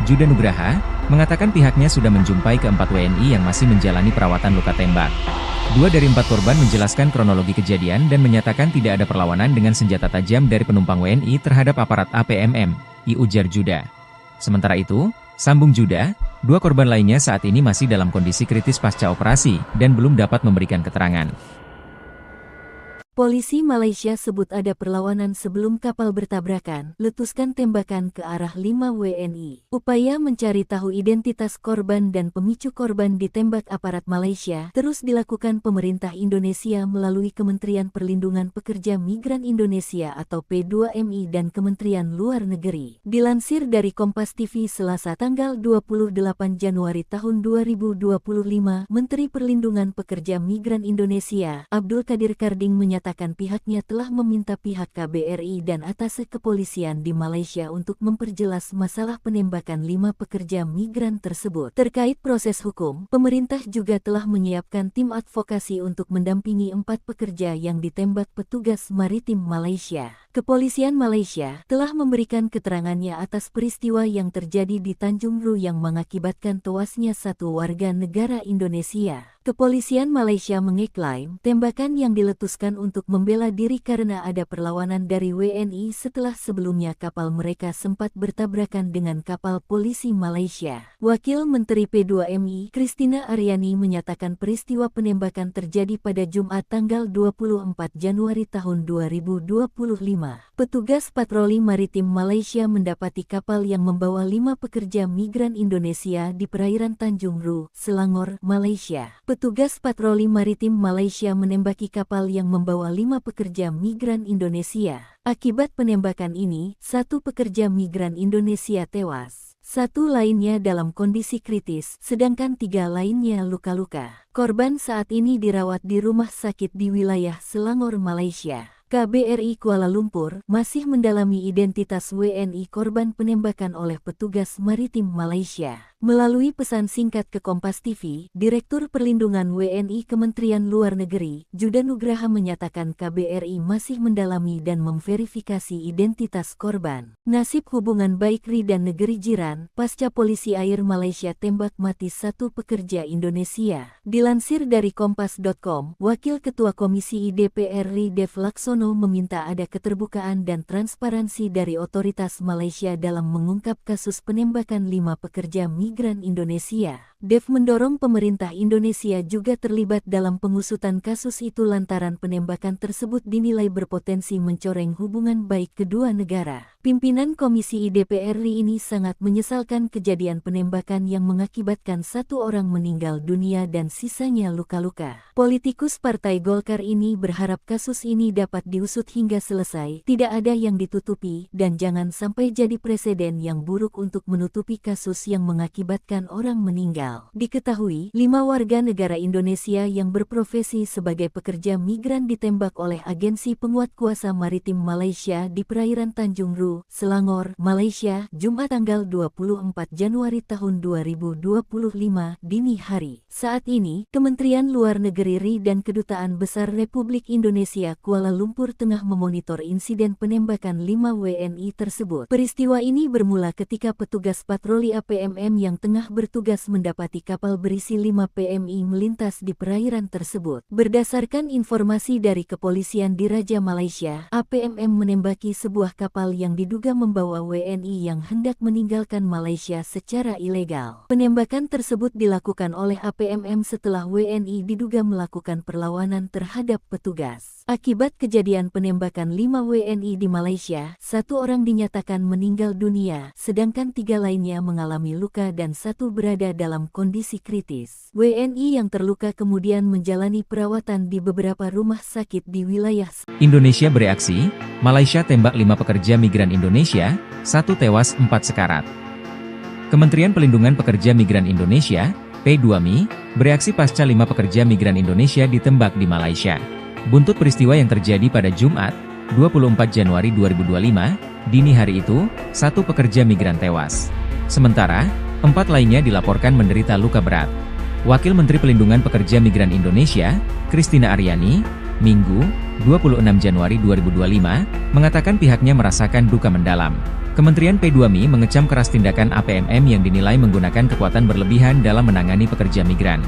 Juda Nugraha, mengatakan pihaknya sudah menjumpai ke-4 WNI yang masih menjalani perawatan luka tembak. 2 dari 4 korban menjelaskan kronologi kejadian dan menyatakan tidak ada perlawanan dengan senjata tajam dari penumpang WNI terhadap aparat APMM, ujar Juda. Sementara itu, sambung Juda, Dua korban lainnya saat ini masih dalam kondisi kritis pasca operasi dan belum dapat memberikan keterangan. Polisi Malaysia sebut ada perlawanan sebelum kapal bertabrakan, letuskan tembakan ke arah 5 WNI. Upaya mencari tahu identitas korban dan pemicu korban ditembak aparat Malaysia terus dilakukan pemerintah Indonesia melalui Kementerian Perlindungan Pekerja Migran Indonesia atau P2MI dan Kementerian Luar Negeri. Dilansir dari Kompas TV Selasa tanggal 28 Januari tahun 2025, Menteri Perlindungan Pekerja Migran Indonesia, Abdul Qadir Karding menyatakan pihaknya telah meminta pihak KBRI dan atase kepolisian di Malaysia untuk memperjelas masalah penembakan 5 pekerja migran tersebut. Terkait proses hukum, pemerintah juga telah menyiapkan tim advokasi untuk mendampingi 4 pekerja yang ditembak petugas maritim Malaysia. Kepolisian Malaysia telah memberikan keterangannya atas peristiwa yang terjadi di Tanjung Ru yang mengakibatkan tewasnya 1 warga negara Indonesia. Kepolisian Malaysia mengeklaim tembakan yang diletuskan untuk membela diri karena ada perlawanan dari WNI setelah sebelumnya kapal mereka sempat bertabrakan dengan kapal polisi Malaysia. Wakil Menteri P2MI, Christina Aryani menyatakan peristiwa penembakan terjadi pada Jumat tanggal 24 Januari tahun 2025. Petugas patroli maritim Malaysia mendapati kapal yang membawa 5 pekerja migran Indonesia di perairan Tanjung Ru, Selangor, Malaysia. Petugas patroli maritim Malaysia menembaki kapal yang membawa 5 pekerja migran Indonesia. Akibat penembakan ini, 1 pekerja migran Indonesia tewas. 1 lainnya dalam kondisi kritis, sedangkan 3 lainnya luka-luka. Korban saat ini dirawat di rumah sakit di wilayah Selangor, Malaysia. KBRI Kuala Lumpur masih mendalami identitas WNI korban penembakan oleh petugas maritim Malaysia. Melalui pesan singkat ke Kompas TV, Direktur Perlindungan WNI Kementerian Luar Negeri, Juda Nugraha menyatakan KBRI masih mendalami dan memverifikasi identitas korban. Nasib hubungan baik RI dan negeri jiran, pasca polisi air Malaysia tembak mati 1 pekerja Indonesia. Dilansir dari Kompas.com, Wakil Ketua Komisi DPR RI Dev Laksono meminta ada keterbukaan dan transparansi dari otoritas Malaysia dalam mengungkap kasus penembakan 5 pekerja migran Indonesia. Dev mendorong pemerintah Indonesia juga terlibat dalam pengusutan kasus itu lantaran penembakan tersebut dinilai berpotensi mencoreng hubungan baik kedua negara. Pimpinan Komisi DPR RI ini sangat menyesalkan kejadian penembakan yang mengakibatkan 1 orang meninggal dunia dan sisanya luka-luka. Politikus Partai Golkar ini berharap kasus ini dapat diusut hingga selesai, tidak ada yang ditutupi, dan jangan sampai jadi presiden yang buruk untuk menutupi kasus yang mengakibatkan orang meninggal. Diketahui, 5 warga negara Indonesia yang berprofesi sebagai pekerja migran ditembak oleh agensi penguat kuasa maritim Malaysia di perairan Tanjung Ru, Selangor, Malaysia, Jumat tanggal 24 Januari tahun 2025 dini hari. Saat ini, Kementerian Luar Negeri RI dan Kedutaan Besar Republik Indonesia Kuala Lumpur tengah memonitor insiden penembakan 5 WNI tersebut. Peristiwa ini bermula ketika petugas patroli APMM yang tengah bertugas mendapati kapal berisi 5 PMI melintas di perairan tersebut. Berdasarkan informasi dari kepolisian di Raja Malaysia, APMM menembaki sebuah kapal yang diduga membawa WNI yang hendak meninggalkan Malaysia secara ilegal. Penembakan tersebut dilakukan oleh APMM setelah WNI diduga melakukan perlawanan terhadap petugas. Akibat kejadian penembakan 5 WNI di Malaysia, 1 orang dinyatakan meninggal dunia, sedangkan 3 lainnya mengalami luka dan 1 berada dalam kondisi kritis. WNI yang terluka kemudian menjalani perawatan di beberapa rumah sakit di wilayah Indonesia bereaksi, Malaysia tembak 5 pekerja migran Indonesia, 1 tewas 4 sekarat. Kementerian Pelindungan Pekerja Migran Indonesia, P2MI, bereaksi pasca 5 pekerja migran Indonesia ditembak di Malaysia. Buntut peristiwa yang terjadi pada Jumat, 24 Januari 2025, dini hari itu, 1 pekerja migran tewas. Sementara, 4 lainnya dilaporkan menderita luka berat. Wakil Menteri Pelindungan Pekerja Migran Indonesia, Christina Aryani, Minggu, 26 Januari 2025, mengatakan pihaknya merasakan duka mendalam. Kementerian P2MI mengecam keras tindakan APMM yang dinilai menggunakan kekuatan berlebihan dalam menangani pekerja migran.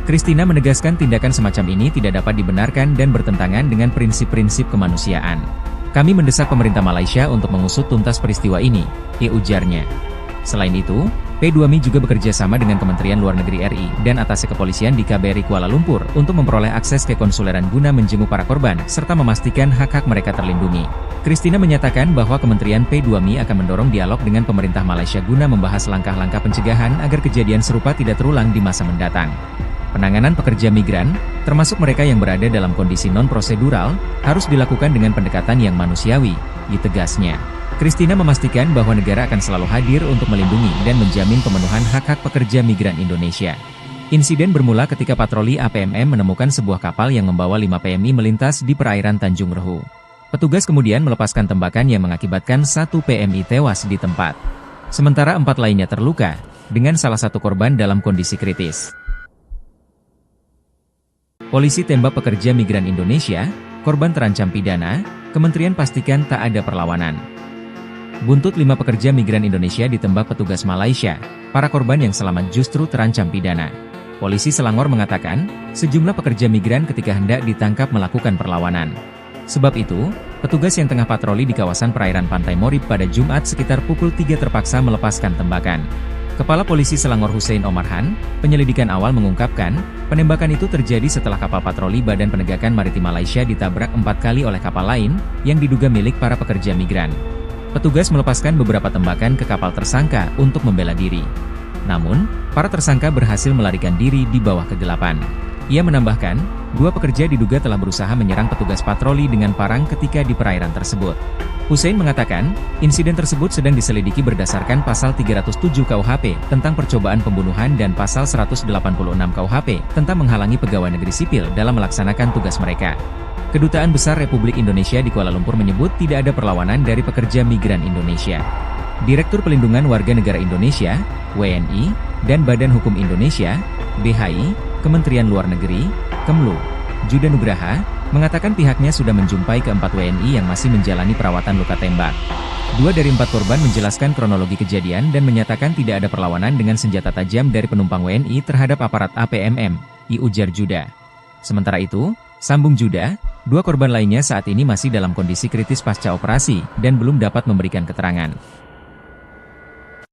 Christina menegaskan tindakan semacam ini tidak dapat dibenarkan dan bertentangan dengan prinsip-prinsip kemanusiaan. Kami mendesak pemerintah Malaysia untuk mengusut tuntas peristiwa ini, ujarnya. Selain itu, P2Mi juga bekerja sama dengan Kementerian Luar Negeri RI dan Atase Kepolisian di KBRI Kuala Lumpur untuk memperoleh akses ke konsuleran guna menjenguk para korban serta memastikan hak-hak mereka terlindungi. Christina menyatakan bahwa Kementerian P2Mi akan mendorong dialog dengan pemerintah Malaysia guna membahas langkah-langkah pencegahan agar kejadian serupa tidak terulang di masa mendatang. Penanganan pekerja migran, termasuk mereka yang berada dalam kondisi non-prosedural, harus dilakukan dengan pendekatan yang manusiawi, ditegasnya. Christina memastikan bahwa negara akan selalu hadir untuk melindungi dan menjamin pemenuhan hak-hak pekerja migran Indonesia. Insiden bermula ketika patroli APMM menemukan sebuah kapal yang membawa 5 PMI melintas di perairan Tanjung Rehu. Petugas kemudian melepaskan tembakan yang mengakibatkan 1 PMI tewas di tempat. Sementara 4 lainnya terluka, dengan salah satu korban dalam kondisi kritis. Polisi tembak pekerja migran Indonesia, korban terancam pidana, Kementerian pastikan tak ada perlawanan. Buntut 5 pekerja migran Indonesia ditembak petugas Malaysia, para korban yang selamat justru terancam pidana. Polisi Selangor mengatakan, sejumlah pekerja migran ketika hendak ditangkap melakukan perlawanan. Sebab itu, petugas yang tengah patroli di kawasan perairan Pantai Morib pada Jumat sekitar pukul 3 terpaksa melepaskan tembakan. Kepala Polisi Selangor Hussein Omarhan, penyelidikan awal mengungkapkan, penembakan itu terjadi setelah kapal patroli Badan Penegakan Maritim Malaysia ditabrak 4 kali oleh kapal lain, yang diduga milik para pekerja migran. Petugas melepaskan beberapa tembakan ke kapal tersangka untuk membela diri. Namun, para tersangka berhasil melarikan diri di bawah kegelapan. Ia menambahkan, 2 pekerja diduga telah berusaha menyerang petugas patroli dengan parang ketika di perairan tersebut. Hussein mengatakan, insiden tersebut sedang diselidiki berdasarkan pasal 307 KUHP tentang percobaan pembunuhan dan pasal 186 KUHP tentang menghalangi pegawai negeri sipil dalam melaksanakan tugas mereka. Kedutaan Besar Republik Indonesia di Kuala Lumpur menyebut tidak ada perlawanan dari pekerja migran Indonesia. Direktur Pelindungan Warga Negara Indonesia, WNI, dan Badan Hukum Indonesia, BHI, Kementerian Luar Negeri, Kemlu, Juda Nugraha, mengatakan pihaknya sudah menjumpai ke-4 WNI yang masih menjalani perawatan luka tembak. 2 dari 4 korban menjelaskan kronologi kejadian dan menyatakan tidak ada perlawanan dengan senjata tajam dari penumpang WNI terhadap aparat APMM, ujar Juda. Sementara itu, sambung Juda, 2 korban lainnya saat ini masih dalam kondisi kritis pasca operasi dan belum dapat memberikan keterangan.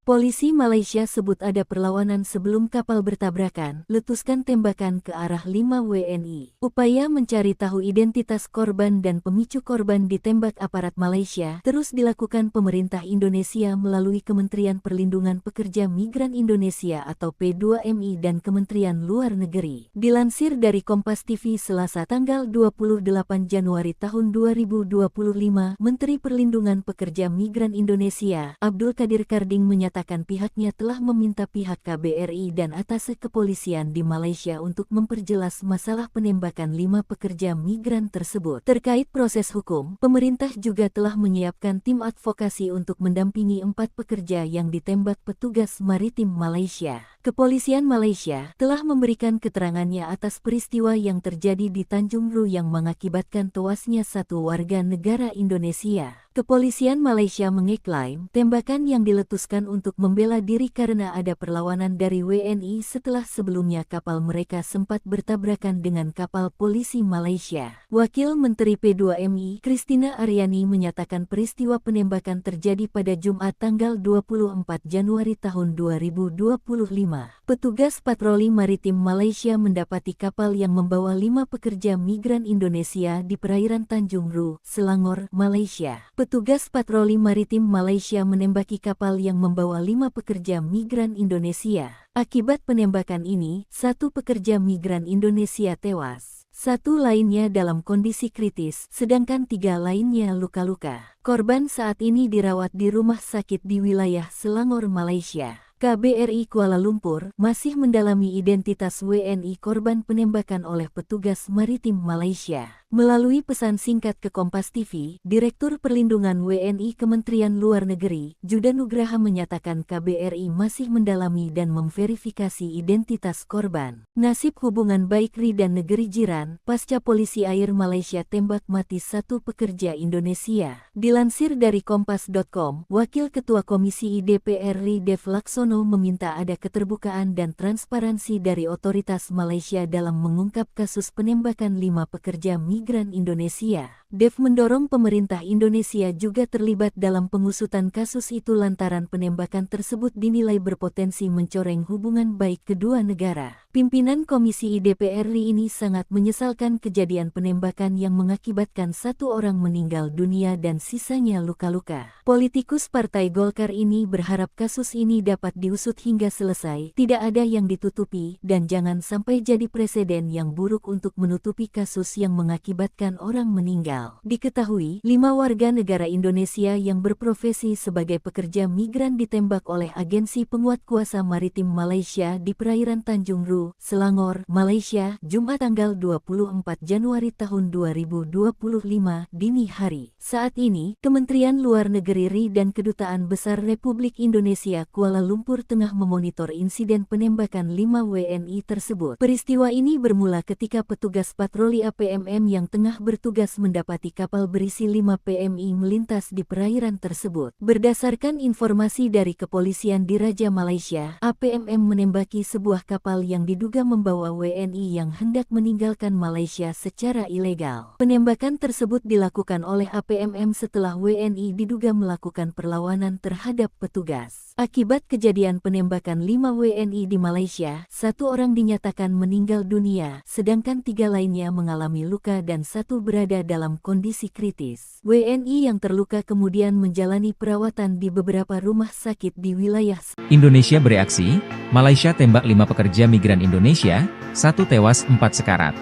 Polisi Malaysia sebut ada perlawanan sebelum kapal bertabrakan, letuskan tembakan ke arah 5 WNI. Upaya mencari tahu identitas korban dan pemicu korban ditembak aparat Malaysia terus dilakukan pemerintah Indonesia melalui Kementerian Perlindungan Pekerja Migran Indonesia atau P2MI dan Kementerian Luar Negeri. Dilansir dari Kompas TV Selasa tanggal 28 Januari tahun 2025, Menteri Perlindungan Pekerja Migran Indonesia, Abdul Kadir Karding menyatakan pihaknya telah meminta pihak KBRI dan Atase Kepolisian di Malaysia untuk memperjelas masalah penembakan 5 pekerja migran tersebut. Terkait proses hukum, pemerintah juga telah menyiapkan tim advokasi untuk mendampingi 4 pekerja yang ditembak petugas maritim Malaysia. Kepolisian Malaysia telah memberikan keterangannya atas peristiwa yang terjadi di Tanjung Ru yang mengakibatkan tewasnya 1 warga negara Indonesia. Kepolisian Malaysia mengeklaim tembakan yang diletuskan untuk membela diri karena ada perlawanan dari WNI setelah sebelumnya kapal mereka sempat bertabrakan dengan kapal polisi Malaysia. Wakil Menteri P2MI, Christina Aryani menyatakan peristiwa penembakan terjadi pada Jumat tanggal 24 Januari tahun 2025. Petugas patroli maritim Malaysia mendapati kapal yang membawa 5 pekerja migran Indonesia di perairan Tanjung Ru, Selangor, Malaysia. Petugas patroli maritim Malaysia menembaki kapal yang membawa 5 pekerja migran Indonesia. Akibat penembakan ini, 1 pekerja migran Indonesia tewas. 1 lainnya dalam kondisi kritis, sedangkan 3 lainnya luka-luka. Korban saat ini dirawat di rumah sakit di wilayah Selangor, Malaysia. KBRI Kuala Lumpur masih mendalami identitas WNI korban penembakan oleh petugas maritim Malaysia. Melalui pesan singkat ke Kompas TV, Direktur Perlindungan WNI Kementerian Luar Negeri, Juda Nugraha menyatakan KBRI masih mendalami dan memverifikasi identitas korban. Nasib hubungan baik RI dan negeri jiran, pasca polisi air Malaysia tembak mati 1 pekerja Indonesia. Dilansir dari Kompas.com, Wakil Ketua Komisi DPR RI Dev Laksono meminta ada keterbukaan dan transparansi dari otoritas Malaysia dalam mengungkap kasus penembakan 5 pekerja migran Indonesia. Dev mendorong pemerintah Indonesia juga terlibat dalam pengusutan kasus itu lantaran penembakan tersebut dinilai berpotensi mencoreng hubungan baik kedua negara. Pimpinan Komisi DPR RI ini sangat menyesalkan kejadian penembakan yang mengakibatkan 1 orang meninggal dunia dan sisanya luka-luka. Politikus Partai Golkar ini berharap kasus ini dapat diusut hingga selesai, tidak ada yang ditutupi, dan jangan sampai jadi presiden yang buruk untuk menutupi kasus yang mengakibatkan orang meninggal. Diketahui, 5 warga negara Indonesia yang berprofesi sebagai pekerja migran ditembak oleh agensi penguat kuasa maritim Malaysia di perairan Tanjung Ru, Selangor, Malaysia, Jumat tanggal 24 Januari tahun 2025 dini hari. Saat ini, Kementerian Luar Negeri RI dan Kedutaan Besar Republik Indonesia Kuala Lumpur tengah memonitor insiden penembakan 5 WNI tersebut. Peristiwa ini bermula ketika petugas patroli APMM yang tengah bertugas mendapati kapal berisi 5 PMI melintas di perairan tersebut. Berdasarkan informasi dari kepolisian di Raja Malaysia, APMM menembaki sebuah kapal yang diduga membawa WNI yang hendak meninggalkan Malaysia secara ilegal. Penembakan tersebut dilakukan oleh APMM setelah WNI diduga melakukan perlawanan terhadap petugas. Akibat kejadian penembakan 5 WNI di Malaysia, 1 orang dinyatakan meninggal dunia, sedangkan 3 lainnya mengalami luka dan 1 berada dalam kondisi kritis. WNI yang terluka kemudian menjalani perawatan di beberapa rumah sakit di wilayah Indonesia bereaksi, Malaysia tembak 5 pekerja migran Indonesia, 1 tewas 4 sekarat.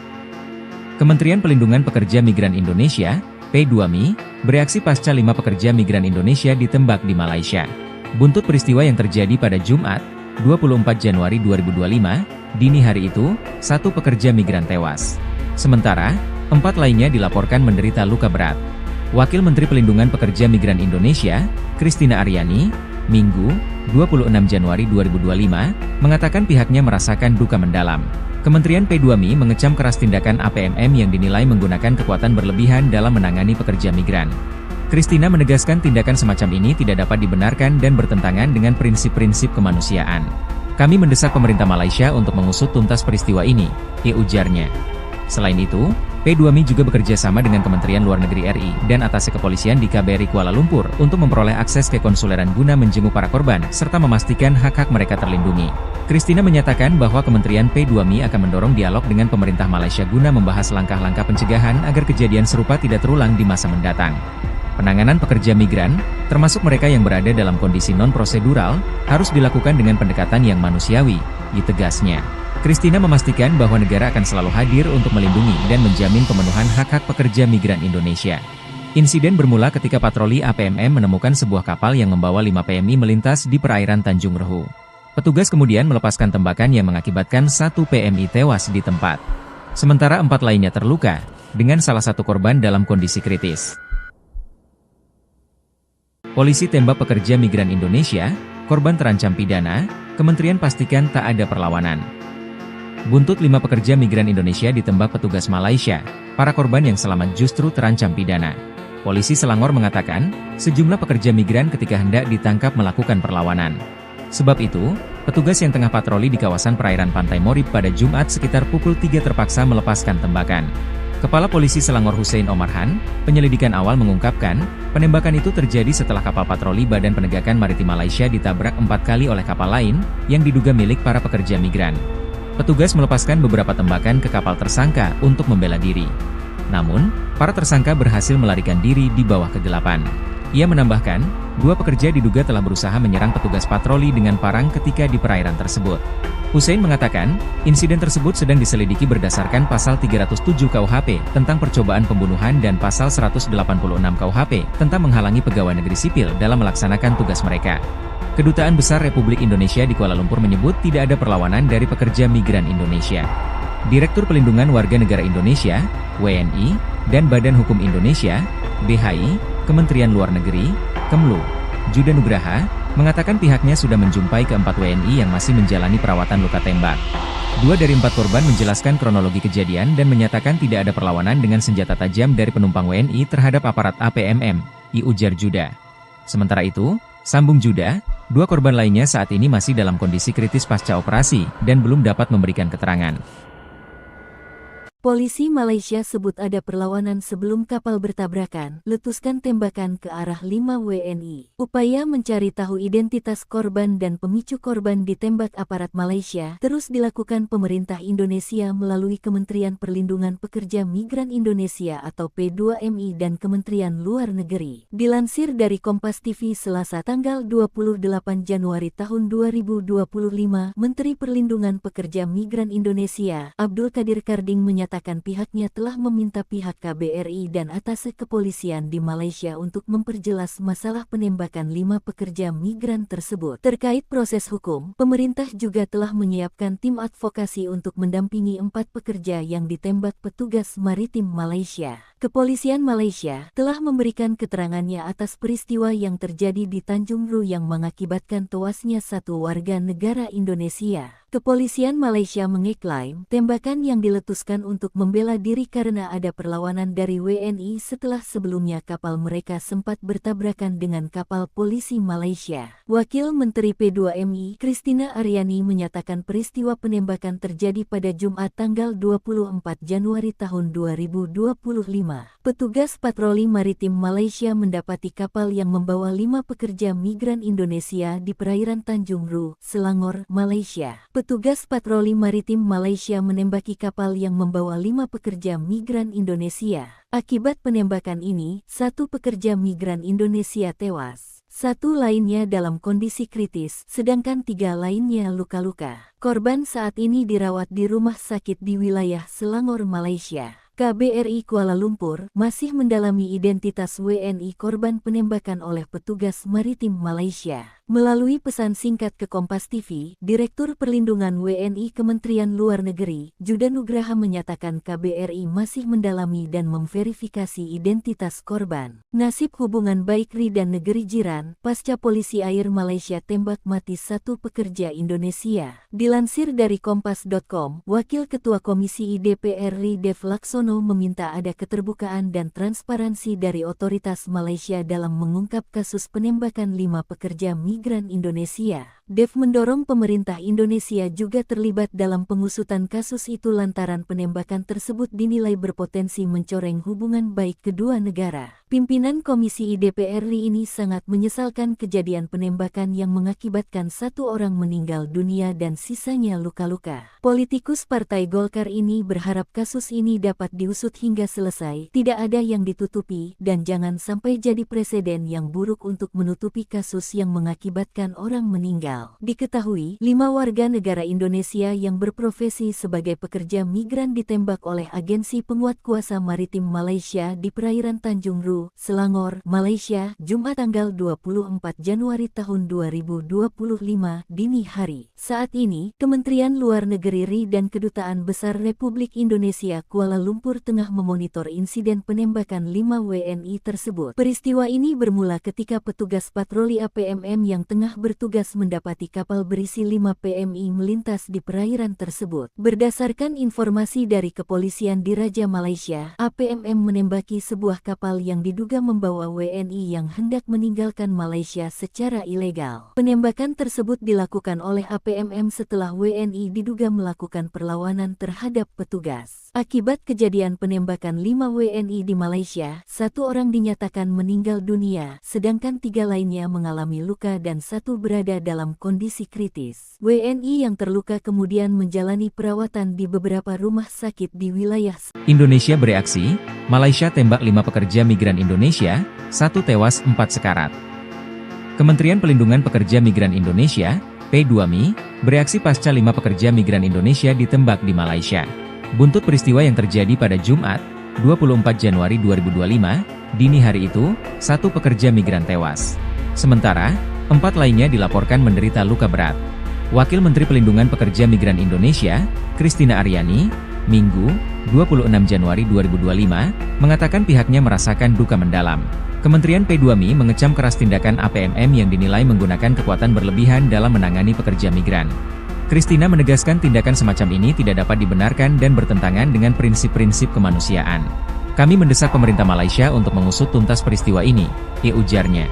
Kementerian Pelindungan Pekerja Migran Indonesia, P2MI, bereaksi pasca 5 pekerja migran Indonesia ditembak di Malaysia. Buntut peristiwa yang terjadi pada Jumat, 24 Januari 2025, dini hari itu, 1 pekerja migran tewas. Sementara, 4 lainnya dilaporkan menderita luka berat. Wakil Menteri Pelindungan Pekerja Migran Indonesia, Christina Aryani, Minggu, 26 Januari 2025, mengatakan pihaknya merasakan duka mendalam. Kementerian P2MI mengecam keras tindakan APMM yang dinilai menggunakan kekuatan berlebihan dalam menangani pekerja migran. Christina menegaskan tindakan semacam ini tidak dapat dibenarkan dan bertentangan dengan prinsip-prinsip kemanusiaan. Kami mendesak pemerintah Malaysia untuk mengusut tuntas peristiwa ini, ujarnya. Selain itu, P2MI juga bekerja sama dengan Kementerian Luar Negeri RI dan atasé kepolisian di KBRI Kuala Lumpur untuk memperoleh akses ke konsuleran guna menjenguk para korban serta memastikan hak-hak mereka terlindungi. Christina menyatakan bahwa Kementerian P2MI akan mendorong dialog dengan pemerintah Malaysia guna membahas langkah-langkah pencegahan agar kejadian serupa tidak terulang di masa mendatang. Penanganan pekerja migran, termasuk mereka yang berada dalam kondisi non-prosedural, harus dilakukan dengan pendekatan yang manusiawi, ditegasnya. Christina memastikan bahwa negara akan selalu hadir untuk melindungi dan menjamin pemenuhan hak-hak pekerja migran Indonesia. Insiden bermula ketika patroli APMM menemukan sebuah kapal yang membawa 5 PMI melintas di perairan Tanjung Rehu. Petugas kemudian melepaskan tembakan yang mengakibatkan 1 PMI tewas di tempat. Sementara 4 lainnya terluka, dengan salah satu korban dalam kondisi kritis. Polisi tembak pekerja migran Indonesia, korban terancam pidana, Kementerian pastikan tak ada perlawanan. Buntut 5 pekerja migran Indonesia ditembak petugas Malaysia, para korban yang selamat justru terancam pidana. Polisi Selangor mengatakan, sejumlah pekerja migran ketika hendak ditangkap melakukan perlawanan. Sebab itu, petugas yang tengah patroli di kawasan perairan Pantai Morib pada Jumat sekitar pukul 3 terpaksa melepaskan tembakan. Kepala Polisi Selangor Hussein Omarhan, penyelidikan awal mengungkapkan, penembakan itu terjadi setelah kapal patroli Badan Penegakan Maritim Malaysia ditabrak 4 kali oleh kapal lain, yang diduga milik para pekerja migran. Petugas melepaskan beberapa tembakan ke kapal tersangka untuk membela diri. Namun, para tersangka berhasil melarikan diri di bawah kegelapan. Ia menambahkan, 2 pekerja diduga telah berusaha menyerang petugas patroli dengan parang ketika di perairan tersebut. Hussein mengatakan, insiden tersebut sedang diselidiki berdasarkan pasal 307 KUHP tentang percobaan pembunuhan dan pasal 186 KUHP tentang menghalangi pegawai negeri sipil dalam melaksanakan tugas mereka. Kedutaan Besar Republik Indonesia di Kuala Lumpur menyebut tidak ada perlawanan dari pekerja migran Indonesia. Direktur Pelindungan Warga Negara Indonesia, WNI, dan Badan Hukum Indonesia, BHI, Kementerian Luar Negeri, Kemlu, Juda Nugraha, mengatakan pihaknya sudah menjumpai ke-4 WNI yang masih menjalani perawatan luka tembak. 2 dari 4 korban menjelaskan kronologi kejadian dan menyatakan tidak ada perlawanan dengan senjata tajam dari penumpang WNI terhadap aparat APMM, ujar Juda. Sementara itu, sambung Juda, 2 korban lainnya saat ini masih dalam kondisi kritis pasca operasi dan belum dapat memberikan keterangan. Polisi Malaysia sebut ada perlawanan sebelum kapal bertabrakan, letuskan tembakan ke arah 5 WNI. Upaya mencari tahu identitas korban dan pemicu korban ditembak aparat Malaysia terus dilakukan pemerintah Indonesia melalui Kementerian Perlindungan Pekerja Migran Indonesia atau P2MI dan Kementerian Luar Negeri. Dilansir dari Kompas TV Selasa tanggal 28 Januari tahun 2025, Menteri Perlindungan Pekerja Migran Indonesia, Abdul Qadir Karding menyatakan pihaknya telah meminta pihak KBRI dan atase kepolisian di Malaysia untuk memperjelas masalah penembakan 5 pekerja migran tersebut. Terkait proses hukum, pemerintah juga telah menyiapkan tim advokasi untuk mendampingi 4 pekerja yang ditembak petugas maritim Malaysia. Kepolisian Malaysia telah memberikan keterangannya atas peristiwa yang terjadi di Tanjung Ru yang mengakibatkan tewasnya 1 warga negara Indonesia. Kepolisian Malaysia mengeklaim tembakan yang diletuskan untuk membela diri karena ada perlawanan dari WNI setelah sebelumnya kapal mereka sempat bertabrakan dengan kapal polisi Malaysia. Wakil Menteri P2MI, Christina Aryani menyatakan peristiwa penembakan terjadi pada Jumat tanggal 24 Januari tahun 2025. Petugas patroli maritim Malaysia mendapati kapal yang membawa 5 pekerja migran Indonesia di perairan Tanjung Ru, Selangor, Malaysia. Petugas patroli maritim Malaysia menembaki kapal yang membawa 5 pekerja migran Indonesia. Akibat penembakan ini, 1 pekerja migran Indonesia tewas. 1 lainnya dalam kondisi kritis, sedangkan 3 lainnya luka-luka. Korban saat ini dirawat di rumah sakit di wilayah Selangor, Malaysia. KBRI Kuala Lumpur masih mendalami identitas WNI korban penembakan oleh petugas maritim Malaysia. Melalui pesan singkat ke Kompas TV, Direktur Perlindungan WNI Kementerian Luar Negeri, Judan Nugraha menyatakan KBRI masih mendalami dan memverifikasi identitas korban. Nasib hubungan baik RI dan negeri jiran, pasca polisi air Malaysia tembak mati 1 pekerja Indonesia. Dilansir dari Kompas.com, Wakil Ketua Komisi DPR RI Dev Laksono meminta ada keterbukaan dan transparansi dari otoritas Malaysia dalam mengungkap kasus penembakan 5 pekerja migran Indonesia. Dev mendorong pemerintah Indonesia juga terlibat dalam pengusutan kasus itu lantaran penembakan tersebut dinilai berpotensi mencoreng hubungan baik kedua negara. Pimpinan Komisi DPR RI ini sangat menyesalkan kejadian penembakan yang mengakibatkan 1 orang meninggal dunia dan sisanya luka-luka. Politikus Partai Golkar ini berharap kasus ini dapat diusut hingga selesai, tidak ada yang ditutupi, dan jangan sampai jadi presiden yang buruk untuk menutupi kasus yang mengakibatkan orang meninggal. Diketahui, 5 warga negara Indonesia yang berprofesi sebagai pekerja migran ditembak oleh agensi penguat kuasa maritim Malaysia di perairan Tanjung Ru, Selangor, Malaysia, Jumat tanggal 24 Januari tahun 2025 dini hari. Saat ini, Kementerian Luar Negeri RI dan Kedutaan Besar Republik Indonesia Kuala Lumpur tengah memonitor insiden penembakan 5 WNI tersebut. Peristiwa ini bermula ketika petugas patroli APMM yang tengah bertugas mendapati kapal berisi 5 PMI melintas di perairan tersebut. Berdasarkan informasi dari kepolisian di Raja Malaysia, APMM menembaki sebuah kapal yang diduga membawa WNI yang hendak meninggalkan Malaysia secara ilegal. Penembakan tersebut dilakukan oleh APMM setelah WNI diduga melakukan perlawanan terhadap petugas. Akibat kejadian penembakan 5 WNI di Malaysia, 1 orang dinyatakan meninggal dunia, sedangkan 3 lainnya mengalami luka dan 1 berada dalam kondisi kritis. WNI yang terluka kemudian menjalani perawatan di beberapa rumah sakit di wilayah Indonesia bereaksi, Malaysia tembak 5 pekerja migran Indonesia, 1 tewas 4 sekarat. Kementerian Pelindungan Pekerja Migran Indonesia, P2MI, bereaksi pasca 5 pekerja migran Indonesia ditembak di Malaysia. Buntut peristiwa yang terjadi pada Jumat, 24 Januari 2025, dini hari itu, 1 pekerja migran tewas. Sementara, 4 lainnya dilaporkan menderita luka berat. Wakil Menteri Pelindungan Pekerja Migran Indonesia, Christina Aryani, Minggu, 26 Januari 2025, mengatakan pihaknya merasakan duka mendalam. Kementerian P2MI mengecam keras tindakan APMM yang dinilai menggunakan kekuatan berlebihan dalam menangani pekerja migran. Christina menegaskan tindakan semacam ini tidak dapat dibenarkan dan bertentangan dengan prinsip-prinsip kemanusiaan. Kami mendesak pemerintah Malaysia untuk mengusut tuntas peristiwa ini, ujarnya.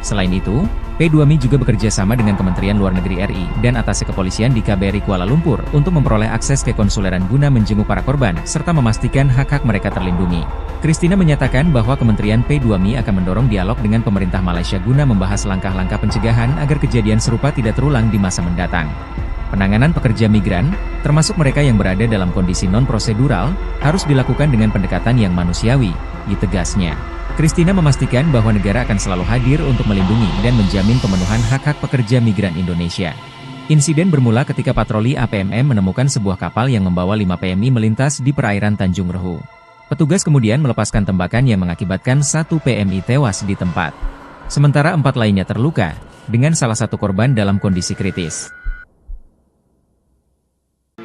Selain itu, P2Mi juga bekerja sama dengan Kementerian Luar Negeri RI dan atase kepolisian di KBRI Kuala Lumpur untuk memperoleh akses ke konsuleran guna menjenguk para korban, serta memastikan hak-hak mereka terlindungi. Christina menyatakan bahwa Kementerian P2Mi akan mendorong dialog dengan pemerintah Malaysia guna membahas langkah-langkah pencegahan agar kejadian serupa tidak terulang di masa mendatang. Penanganan pekerja migran, termasuk mereka yang berada dalam kondisi non-prosedural, harus dilakukan dengan pendekatan yang manusiawi, ditegasnya. Christina memastikan bahwa negara akan selalu hadir untuk melindungi dan menjamin pemenuhan hak-hak pekerja migran Indonesia. Insiden bermula ketika patroli APMM menemukan sebuah kapal yang membawa 5 PMI melintas di perairan Tanjung Rehu. Petugas kemudian melepaskan tembakan yang mengakibatkan 1 PMI tewas di tempat. Sementara 4 lainnya terluka, dengan salah satu korban dalam kondisi kritis.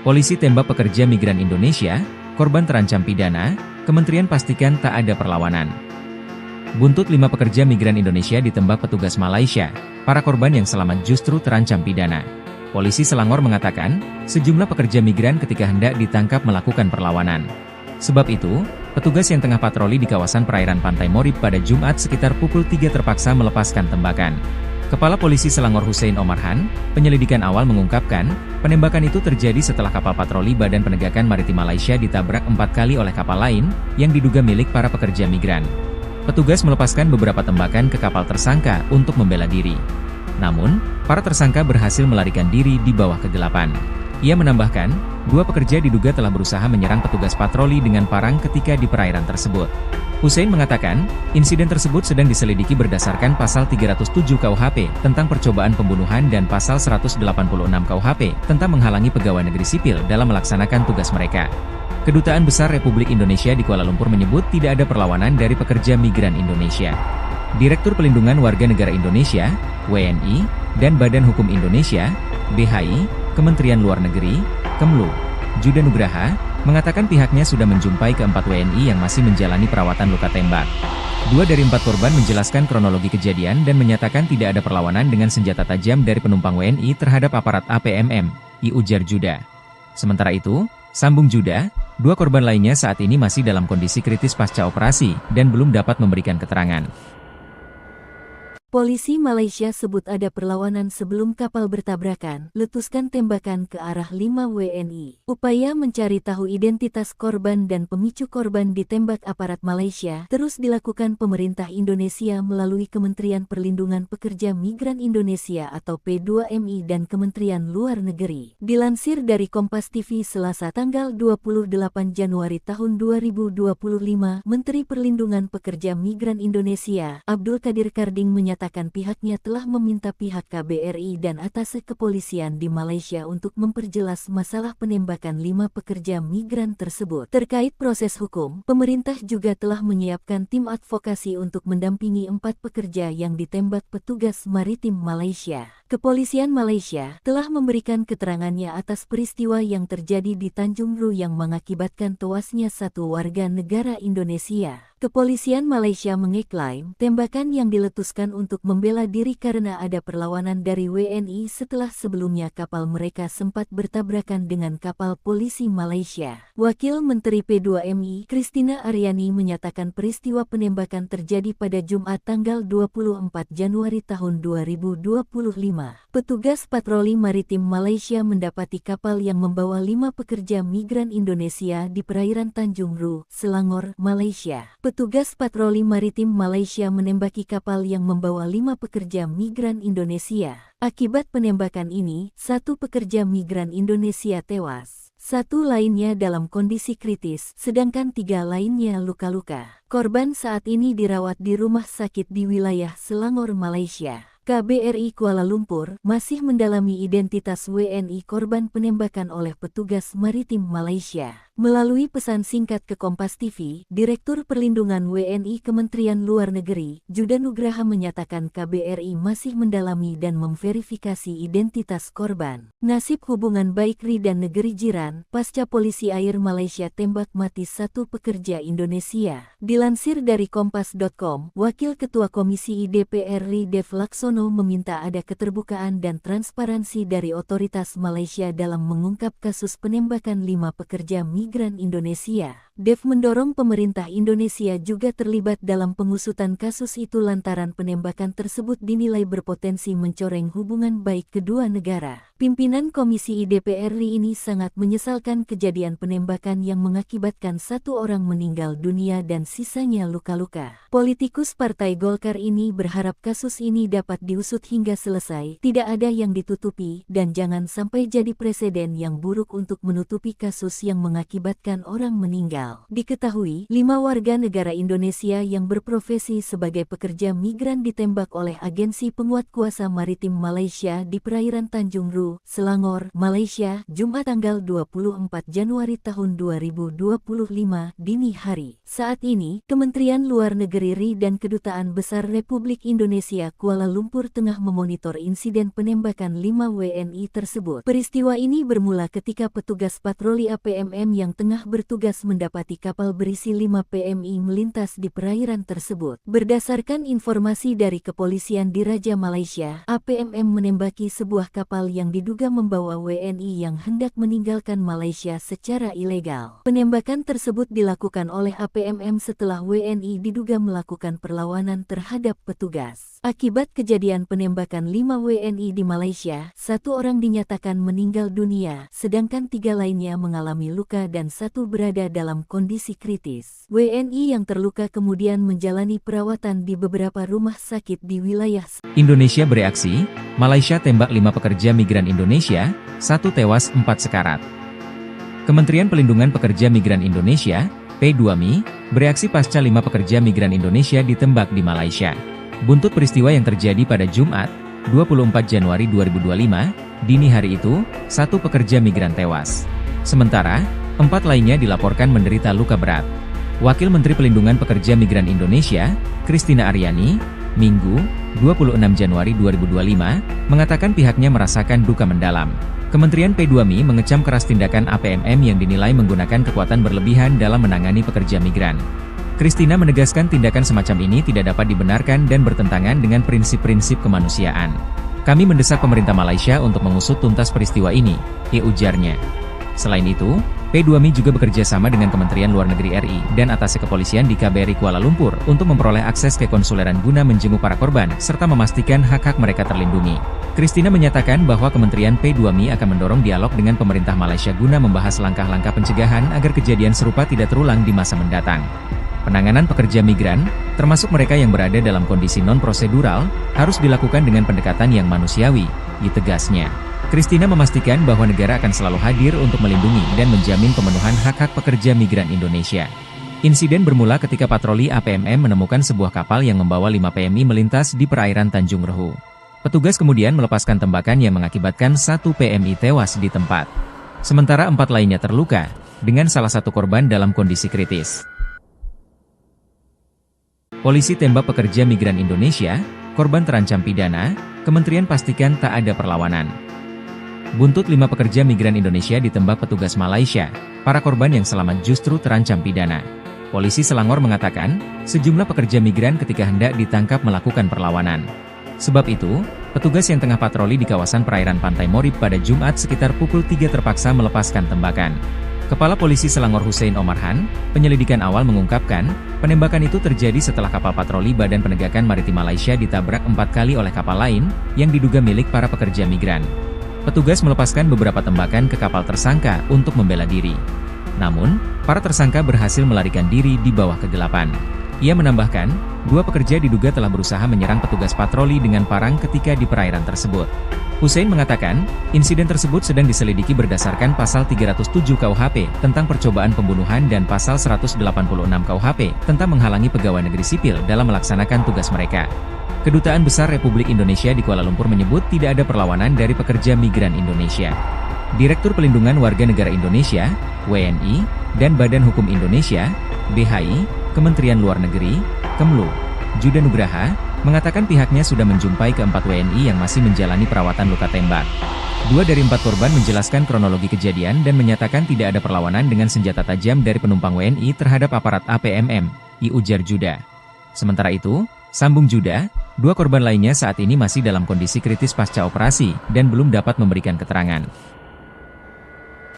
Polisi tembak pekerja migran Indonesia, korban terancam pidana, Kementerian pastikan tak ada perlawanan. Buntut 5 pekerja migran Indonesia ditembak petugas Malaysia, para korban yang selamat justru terancam pidana. Polisi Selangor mengatakan, sejumlah pekerja migran ketika hendak ditangkap melakukan perlawanan. Sebab itu, petugas yang tengah patroli di kawasan perairan Pantai Morib pada Jumat sekitar pukul 3 terpaksa melepaskan tembakan. Kepala Polisi Selangor Hussein Omarhan, penyelidikan awal mengungkapkan, penembakan itu terjadi setelah kapal patroli Badan Penegakan Maritim Malaysia ditabrak 4 kali oleh kapal lain, yang diduga milik para pekerja migran. Petugas melepaskan beberapa tembakan ke kapal tersangka untuk membela diri. Namun, para tersangka berhasil melarikan diri di bawah kegelapan. Ia menambahkan, 2 pekerja diduga telah berusaha menyerang petugas patroli dengan parang ketika di perairan tersebut. Hussein mengatakan, insiden tersebut sedang diselidiki berdasarkan pasal 307 KUHP tentang percobaan pembunuhan dan pasal 186 KUHP tentang menghalangi pegawai negeri sipil dalam melaksanakan tugas mereka. Kedutaan Besar Republik Indonesia di Kuala Lumpur menyebut tidak ada perlawanan dari pekerja migran Indonesia. Direktur Pelindungan Warga Negara Indonesia, WNI, dan Badan Hukum Indonesia, BHI, Kementerian Luar Negeri, Kemlu, Juda Nugraha, mengatakan pihaknya sudah menjumpai keempat WNI yang masih menjalani perawatan luka tembak. 2 dari 4 korban menjelaskan kronologi kejadian dan menyatakan tidak ada perlawanan dengan senjata tajam dari penumpang WNI terhadap aparat APMM, ujar Juda. Sementara itu, sambung Juda, 2 korban lainnya saat ini masih dalam kondisi kritis pasca operasi dan belum dapat memberikan keterangan. Polisi Malaysia sebut ada perlawanan sebelum kapal bertabrakan, letuskan tembakan ke arah 5 WNI. Upaya mencari tahu identitas korban dan pemicu korban ditembak aparat Malaysia terus dilakukan pemerintah Indonesia melalui Kementerian Perlindungan Pekerja Migran Indonesia atau P2MI dan Kementerian Luar Negeri. Dilansir dari Kompas TV Selasa tanggal 28 Januari tahun 2025, Menteri Perlindungan Pekerja Migran Indonesia, Abdul Kadir Karding menyatakan pihaknya telah meminta pihak KBRI dan atase kepolisian di Malaysia untuk memperjelas masalah penembakan 5 pekerja migran tersebut. Terkait proses hukum, pemerintah juga telah menyiapkan tim advokasi untuk mendampingi 4 pekerja yang ditembak petugas maritim Malaysia. Kepolisian Malaysia telah memberikan keterangannya atas peristiwa yang terjadi di Tanjung Ru yang mengakibatkan tewasnya 1 warga negara Indonesia. Kepolisian Malaysia mengeklaim tembakan yang diletuskan untuk membela diri karena ada perlawanan dari WNI setelah sebelumnya kapal mereka sempat bertabrakan dengan kapal polisi Malaysia. Wakil Menteri P2MI, Christina Aryani menyatakan peristiwa penembakan terjadi pada Jumat tanggal 24 Januari tahun 2025. Petugas patroli maritim Malaysia mendapati kapal yang membawa 5 pekerja migran Indonesia di perairan Tanjung Ru, Selangor, Malaysia. Petugas patroli maritim Malaysia menembaki kapal yang membawa 5 pekerja migran Indonesia. Akibat penembakan ini, 1 pekerja migran Indonesia tewas. 1 lainnya dalam kondisi kritis, sedangkan 3 lainnya luka-luka. Korban saat ini dirawat di rumah sakit di wilayah Selangor, Malaysia. KBRI Kuala Lumpur masih mendalami identitas WNI korban penembakan oleh petugas maritim Malaysia. Melalui pesan singkat ke Kompas TV, Direktur Perlindungan WNI Kementerian Luar Negeri, Juda Nugraha menyatakan KBRI masih mendalami dan memverifikasi identitas korban. Nasib hubungan baik RI dan negeri jiran, pasca polisi air Malaysia tembak mati 1 pekerja Indonesia. Dilansir dari Kompas.com, Wakil Ketua Komisi DPR RI Dev Laksono Sumarsono meminta ada keterbukaan dan transparansi dari otoritas Malaysia dalam mengungkap kasus penembakan 5 pekerja migran Indonesia. Dev mendorong pemerintah Indonesia juga terlibat dalam pengusutan kasus itu lantaran penembakan tersebut dinilai berpotensi mencoreng hubungan baik kedua negara. Pimpinan Komisi DPR RI ini sangat menyesalkan kejadian penembakan yang mengakibatkan 1 orang meninggal dunia dan sisanya luka-luka. Politikus Partai Golkar ini berharap kasus ini dapat diusut hingga selesai, tidak ada yang ditutupi, dan jangan sampai jadi presiden yang buruk untuk menutupi kasus yang mengakibatkan orang meninggal. Diketahui, 5 warga negara Indonesia yang berprofesi sebagai pekerja migran ditembak oleh agensi penguat kuasa maritim Malaysia di perairan Tanjung Ru, Selangor, Malaysia, Jumat tanggal 24 Januari tahun 2025 dini hari. Saat ini, Kementerian Luar Negeri RI dan Kedutaan Besar Republik Indonesia Kuala Lumpur tengah memonitor insiden penembakan 5 WNI tersebut. Peristiwa ini bermula ketika petugas patroli APMM yang tengah bertugas mendapati kapal berisi 5 PMI melintas di perairan tersebut. Berdasarkan informasi dari kepolisian di Raja Malaysia, APMM menembaki sebuah kapal yang diduga membawa WNI yang hendak meninggalkan Malaysia secara ilegal. Penembakan tersebut dilakukan oleh APMM setelah WNI diduga melakukan perlawanan terhadap petugas. Akibat kejadian penembakan 5 WNI di Malaysia, 1 orang dinyatakan meninggal dunia, sedangkan 3 lainnya mengalami luka dan 1 berada dalam kondisi kritis. WNI yang terluka kemudian menjalani perawatan di beberapa rumah sakit di wilayah Indonesia bereaksi, Malaysia tembak 5 pekerja migran Indonesia, 1 tewas 4 sekarat. Kementerian Pelindungan Pekerja Migran Indonesia, P2MI, bereaksi pasca 5 pekerja migran Indonesia ditembak di Malaysia. Buntut peristiwa yang terjadi pada Jumat, 24 Januari 2025, dini hari itu, 1 pekerja migran tewas. Sementara, 4 lainnya dilaporkan menderita luka berat. Wakil Menteri Pelindungan Pekerja Migran Indonesia, Christina Aryani, Minggu, 26 Januari 2025, mengatakan pihaknya merasakan duka mendalam. Kementerian P2MI mengecam keras tindakan APMM yang dinilai menggunakan kekuatan berlebihan dalam menangani pekerja migran. Christina menegaskan tindakan semacam ini tidak dapat dibenarkan dan bertentangan dengan prinsip-prinsip kemanusiaan. Kami mendesak pemerintah Malaysia untuk mengusut tuntas peristiwa ini, ujarnya. Selain itu, P2MI juga bekerja sama dengan Kementerian Luar Negeri RI dan atasé kepolisian di KBRI Kuala Lumpur untuk memperoleh akses ke konsuleran guna menjenguk para korban serta memastikan hak-hak mereka terlindungi. Christina menyatakan bahwa Kementerian P2MI akan mendorong dialog dengan pemerintah Malaysia guna membahas langkah-langkah pencegahan agar kejadian serupa tidak terulang di masa mendatang. Penanganan pekerja migran, termasuk mereka yang berada dalam kondisi non-prosedural, harus dilakukan dengan pendekatan yang manusiawi, ditegasnya. Christina memastikan bahwa negara akan selalu hadir untuk melindungi dan menjamin pemenuhan hak-hak pekerja migran Indonesia. Insiden bermula ketika patroli APMM menemukan sebuah kapal yang membawa 5 PMI melintas di perairan Tanjung Rehu. Petugas kemudian melepaskan tembakan yang mengakibatkan 1 PMI tewas di tempat. Sementara 4 lainnya terluka, dengan salah satu korban dalam kondisi kritis. Polisi tembak pekerja migran Indonesia, korban terancam pidana, Kementerian pastikan tak ada perlawanan. Buntut 5 pekerja migran Indonesia ditembak petugas Malaysia, para korban yang selamat justru terancam pidana. Polisi Selangor mengatakan, sejumlah pekerja migran ketika hendak ditangkap melakukan perlawanan. Sebab itu, petugas yang tengah patroli di kawasan perairan Pantai Morib pada Jumat sekitar pukul 3 terpaksa melepaskan tembakan. Kepala Polisi Selangor Hussein Omarhan, penyelidikan awal mengungkapkan, penembakan itu terjadi setelah kapal patroli Badan Penegakan Maritim Malaysia ditabrak 4 kali oleh kapal lain, yang diduga milik para pekerja migran. Petugas melepaskan beberapa tembakan ke kapal tersangka untuk membela diri. Namun, para tersangka berhasil melarikan diri di bawah kegelapan. Ia menambahkan, 2 pekerja diduga telah berusaha menyerang petugas patroli dengan parang ketika di perairan tersebut. Hussein mengatakan, insiden tersebut sedang diselidiki berdasarkan pasal 307 KUHP tentang percobaan pembunuhan dan pasal 186 KUHP tentang menghalangi pegawai negeri sipil dalam melaksanakan tugas mereka. Kedutaan Besar Republik Indonesia di Kuala Lumpur menyebut tidak ada perlawanan dari pekerja migran Indonesia. Direktur Pelindungan Warga Negara Indonesia, WNI, dan Badan Hukum Indonesia, BHI, Kementerian Luar Negeri, Kemlu, Juda Nugraha, mengatakan pihaknya sudah menjumpai ke-4 WNI yang masih menjalani perawatan luka tembak. 2 dari 4 korban menjelaskan kronologi kejadian dan menyatakan tidak ada perlawanan dengan senjata tajam dari penumpang WNI terhadap aparat APMM, ujar Juda. Sementara itu, Sambung Juda, 2 korban lainnya saat ini masih dalam kondisi kritis pasca operasi dan belum dapat memberikan keterangan.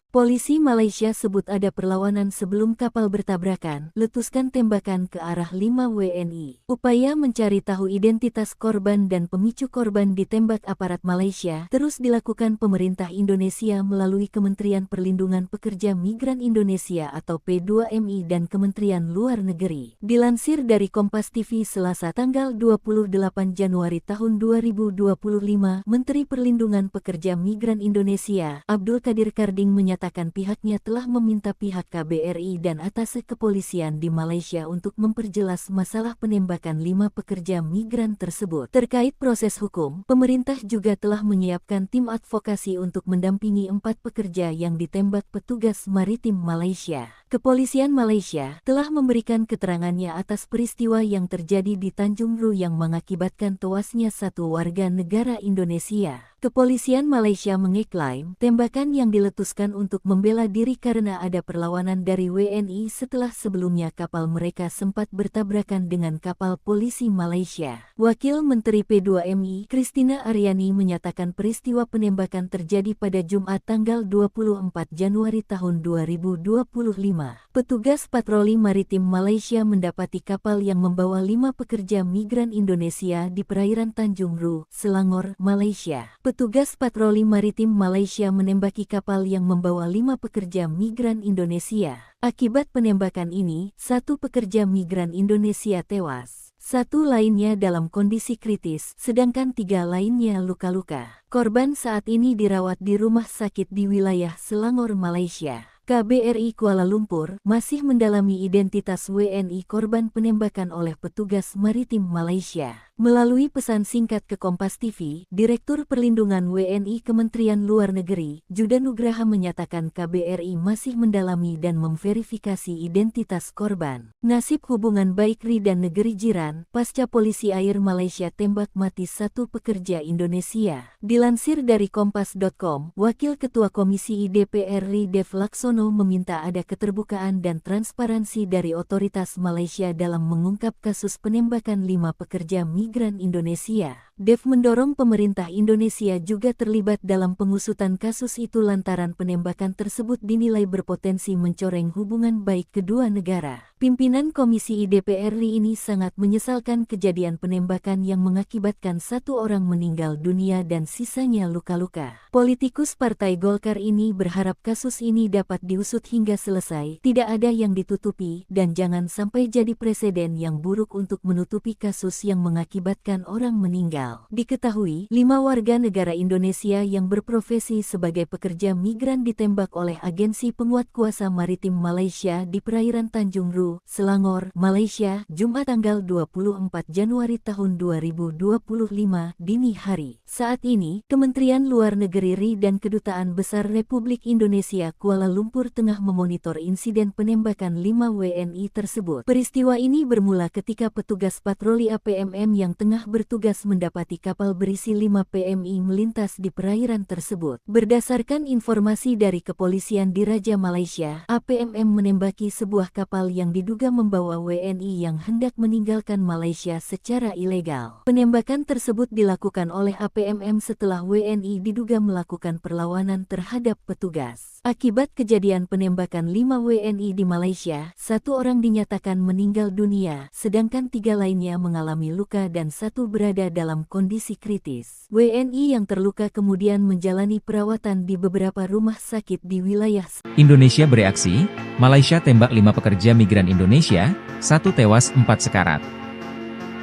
Polisi Malaysia sebut ada perlawanan sebelum kapal bertabrakan, letuskan tembakan ke arah 5 WNI. Upaya mencari tahu identitas korban dan pemicu korban ditembak aparat Malaysia terus dilakukan pemerintah Indonesia melalui Kementerian Perlindungan Pekerja Migran Indonesia atau P2MI dan Kementerian Luar Negeri. Dilansir dari Kompas TV Selasa tanggal 28 Januari tahun 2025, Menteri Perlindungan Pekerja Migran Indonesia, Abdul Qadir Karding menyatakan pihaknya telah meminta pihak KBRI dan atase kepolisian di Malaysia untuk memperjelas masalah penembakan 5 pekerja migran tersebut. Terkait proses hukum, pemerintah juga telah menyiapkan tim advokasi untuk mendampingi 4 pekerja yang ditembak petugas maritim Malaysia. Kepolisian Malaysia telah memberikan keterangannya atas peristiwa yang terjadi di Tanjung Ru yang mengakibatkan tewasnya 1 warga negara Indonesia. Kepolisian Malaysia mengeklaim tembakan yang diletuskan untuk membela diri karena ada perlawanan dari WNI setelah sebelumnya kapal mereka sempat bertabrakan dengan kapal polisi Malaysia. Wakil Menteri P2MI, Christina Aryani menyatakan peristiwa penembakan terjadi pada Jumat tanggal 24 Januari tahun 2025. Petugas patroli maritim Malaysia mendapati kapal yang membawa 5 pekerja migran Indonesia di perairan Tanjung Ru, Selangor, Malaysia. Petugas patroli maritim Malaysia menembaki kapal yang membawa 5 pekerja migran Indonesia. Akibat penembakan ini, 1 pekerja migran Indonesia tewas. 1 lainnya dalam kondisi kritis, sedangkan 3 lainnya luka-luka. Korban saat ini dirawat di rumah sakit di wilayah Selangor, Malaysia. KBRI Kuala Lumpur masih mendalami identitas WNI korban penembakan oleh petugas maritim Malaysia. Melalui pesan singkat ke Kompas TV, Direktur Perlindungan WNI Kementerian Luar Negeri, Juda Nugraha menyatakan KBRI masih mendalami dan memverifikasi identitas korban. Nasib hubungan baik RI dan negeri jiran, pasca polisi air Malaysia tembak mati 1 pekerja Indonesia. Dilansir dari Kompas.com, Wakil Ketua Komisi DPR RI Dev Laksono meminta ada keterbukaan dan transparansi dari otoritas Malaysia dalam mengungkap kasus penembakan 5 pekerja migran Indonesia. Dev mendorong pemerintah Indonesia juga terlibat dalam pengusutan kasus itu lantaran penembakan tersebut dinilai berpotensi mencoreng hubungan baik kedua negara. Pimpinan Komisi DPR RI ini sangat menyesalkan kejadian penembakan yang mengakibatkan 1 orang meninggal dunia dan sisanya luka-luka. Politikus Partai Golkar ini berharap kasus ini dapat diusut hingga selesai, tidak ada yang ditutupi, dan jangan sampai jadi presiden yang buruk untuk menutupi kasus yang mengakibatkan orang meninggal. Diketahui, 5 warga negara Indonesia yang berprofesi sebagai pekerja migran ditembak oleh agensi penguat kuasa maritim Malaysia di perairan Tanjung Ru, Selangor, Malaysia, Jumat tanggal 24 Januari tahun 2025 dini hari. Saat ini, Kementerian Luar Negeri RI dan Kedutaan Besar Republik Indonesia Kuala Lumpur tengah memonitor insiden penembakan 5 WNI tersebut. Peristiwa ini bermula ketika petugas patroli APMM yang tengah bertugas mendapati kapal berisi 5 PMI melintas di perairan tersebut. Berdasarkan informasi dari kepolisian di Raja Malaysia, APMM menembaki sebuah kapal yang diduga membawa WNI yang hendak meninggalkan Malaysia secara ilegal. Penembakan tersebut dilakukan oleh APMM setelah WNI diduga melakukan perlawanan terhadap petugas. Akibat kejadian penembakan 5 WNI di Malaysia, 1 orang dinyatakan meninggal dunia, sedangkan 3 lainnya mengalami luka dan 1 berada dalam kondisi kritis. WNI yang terluka kemudian menjalani perawatan di beberapa rumah sakit di wilayah Indonesia bereaksi, Malaysia tembak 5 pekerja migran Indonesia, 1 tewas 4 sekarat.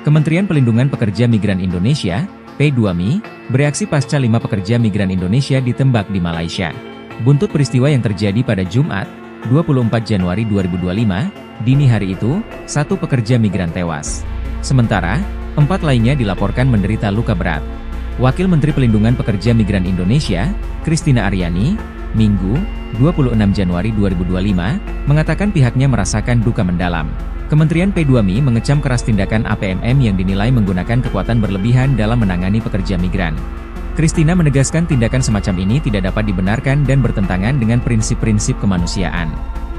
Kementerian Pelindungan Pekerja Migran Indonesia, P2MI, bereaksi pasca 5 pekerja migran Indonesia ditembak di Malaysia. Buntut peristiwa yang terjadi pada Jumat, 24 Januari 2025, dini hari itu, 1 pekerja migran tewas. Sementara, 4 lainnya dilaporkan menderita luka berat. Wakil Menteri Pelindungan Pekerja Migran Indonesia, Christina Aryani, Minggu, 26 Januari 2025, mengatakan pihaknya merasakan duka mendalam. Kementerian P2MI mengecam keras tindakan APMM yang dinilai menggunakan kekuatan berlebihan dalam menangani pekerja migran. Christina menegaskan tindakan semacam ini tidak dapat dibenarkan dan bertentangan dengan prinsip-prinsip kemanusiaan.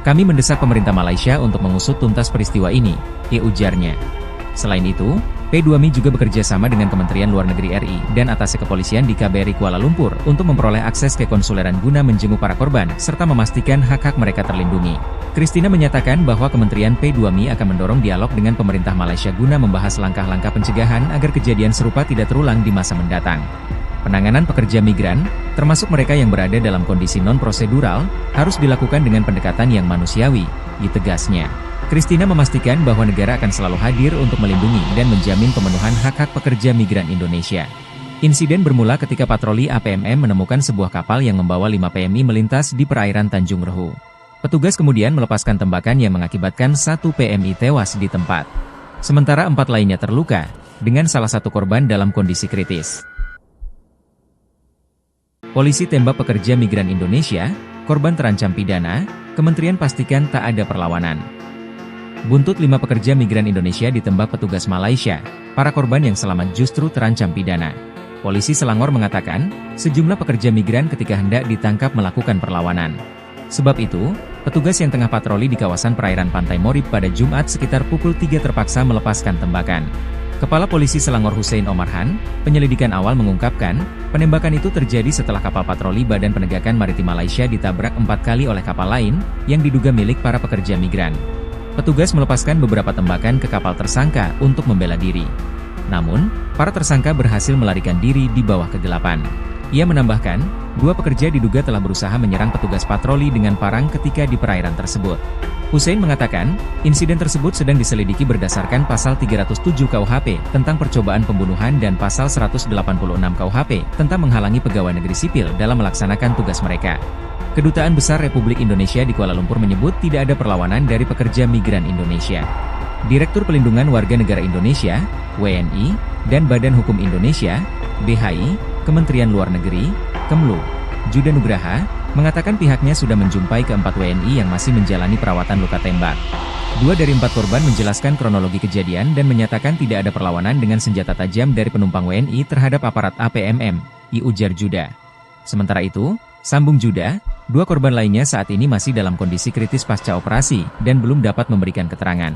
Kami mendesak pemerintah Malaysia untuk mengusut tuntas peristiwa ini, ujarnya. Selain itu, P2Mi juga bekerja sama dengan Kementerian Luar Negeri RI dan Atase Kepolisian di KBRI Kuala Lumpur untuk memperoleh akses ke konsuleran guna menjenguk para korban serta memastikan hak-hak mereka terlindungi. Christina menyatakan bahwa Kementerian P2Mi akan mendorong dialog dengan pemerintah Malaysia guna membahas langkah-langkah pencegahan agar kejadian serupa tidak terulang di masa mendatang. Penanganan pekerja migran, termasuk mereka yang berada dalam kondisi non-prosedural, harus dilakukan dengan pendekatan yang manusiawi, ditegasnya. Christina memastikan bahwa negara akan selalu hadir untuk melindungi dan menjamin pemenuhan hak-hak pekerja migran Indonesia. Insiden bermula ketika patroli APMM menemukan sebuah kapal yang membawa 5 PMI melintas di perairan Tanjung Rehu. Petugas kemudian melepaskan tembakan yang mengakibatkan 1 PMI tewas di tempat. Sementara 4 lainnya terluka, dengan salah satu korban dalam kondisi kritis. Polisi tembak pekerja migran Indonesia, korban terancam pidana, Kementerian pastikan tak ada perlawanan. Buntut 5 pekerja migran Indonesia ditembak petugas Malaysia, para korban yang selamat justru terancam pidana. Polisi Selangor mengatakan, sejumlah pekerja migran ketika hendak ditangkap melakukan perlawanan. Sebab itu, petugas yang tengah patroli di kawasan perairan Pantai Morib pada Jumat sekitar pukul 3 terpaksa melepaskan tembakan. Kepala Polisi Selangor Hussein Omarhan, penyelidikan awal mengungkapkan, penembakan itu terjadi setelah kapal patroli Badan Penegakan Maritim Malaysia ditabrak 4 kali oleh kapal lain, yang diduga milik para pekerja migran. Petugas melepaskan beberapa tembakan ke kapal tersangka untuk membela diri. Namun, para tersangka berhasil melarikan diri di bawah kegelapan. Ia menambahkan, 2 pekerja diduga telah berusaha menyerang petugas patroli dengan parang ketika di perairan tersebut. Hussein mengatakan, insiden tersebut sedang diselidiki berdasarkan pasal 307 KUHP tentang percobaan pembunuhan dan pasal 186 KUHP tentang menghalangi pegawai negeri sipil dalam melaksanakan tugas mereka. Kedutaan Besar Republik Indonesia di Kuala Lumpur menyebut tidak ada perlawanan dari pekerja migran Indonesia. Direktur Pelindungan Warga Negara Indonesia, WNI, dan Badan Hukum Indonesia, BHI, Kementerian Luar Negeri, Kemlu, Juda Nugraha, mengatakan pihaknya sudah menjumpai keempat WNI yang masih menjalani perawatan luka tembak. 2 dari 4 korban menjelaskan kronologi kejadian dan menyatakan tidak ada perlawanan dengan senjata tajam dari penumpang WNI terhadap aparat APMM, ujar Juda. Sementara itu, sambung Juda, 2 korban lainnya saat ini masih dalam kondisi kritis pasca operasi dan belum dapat memberikan keterangan.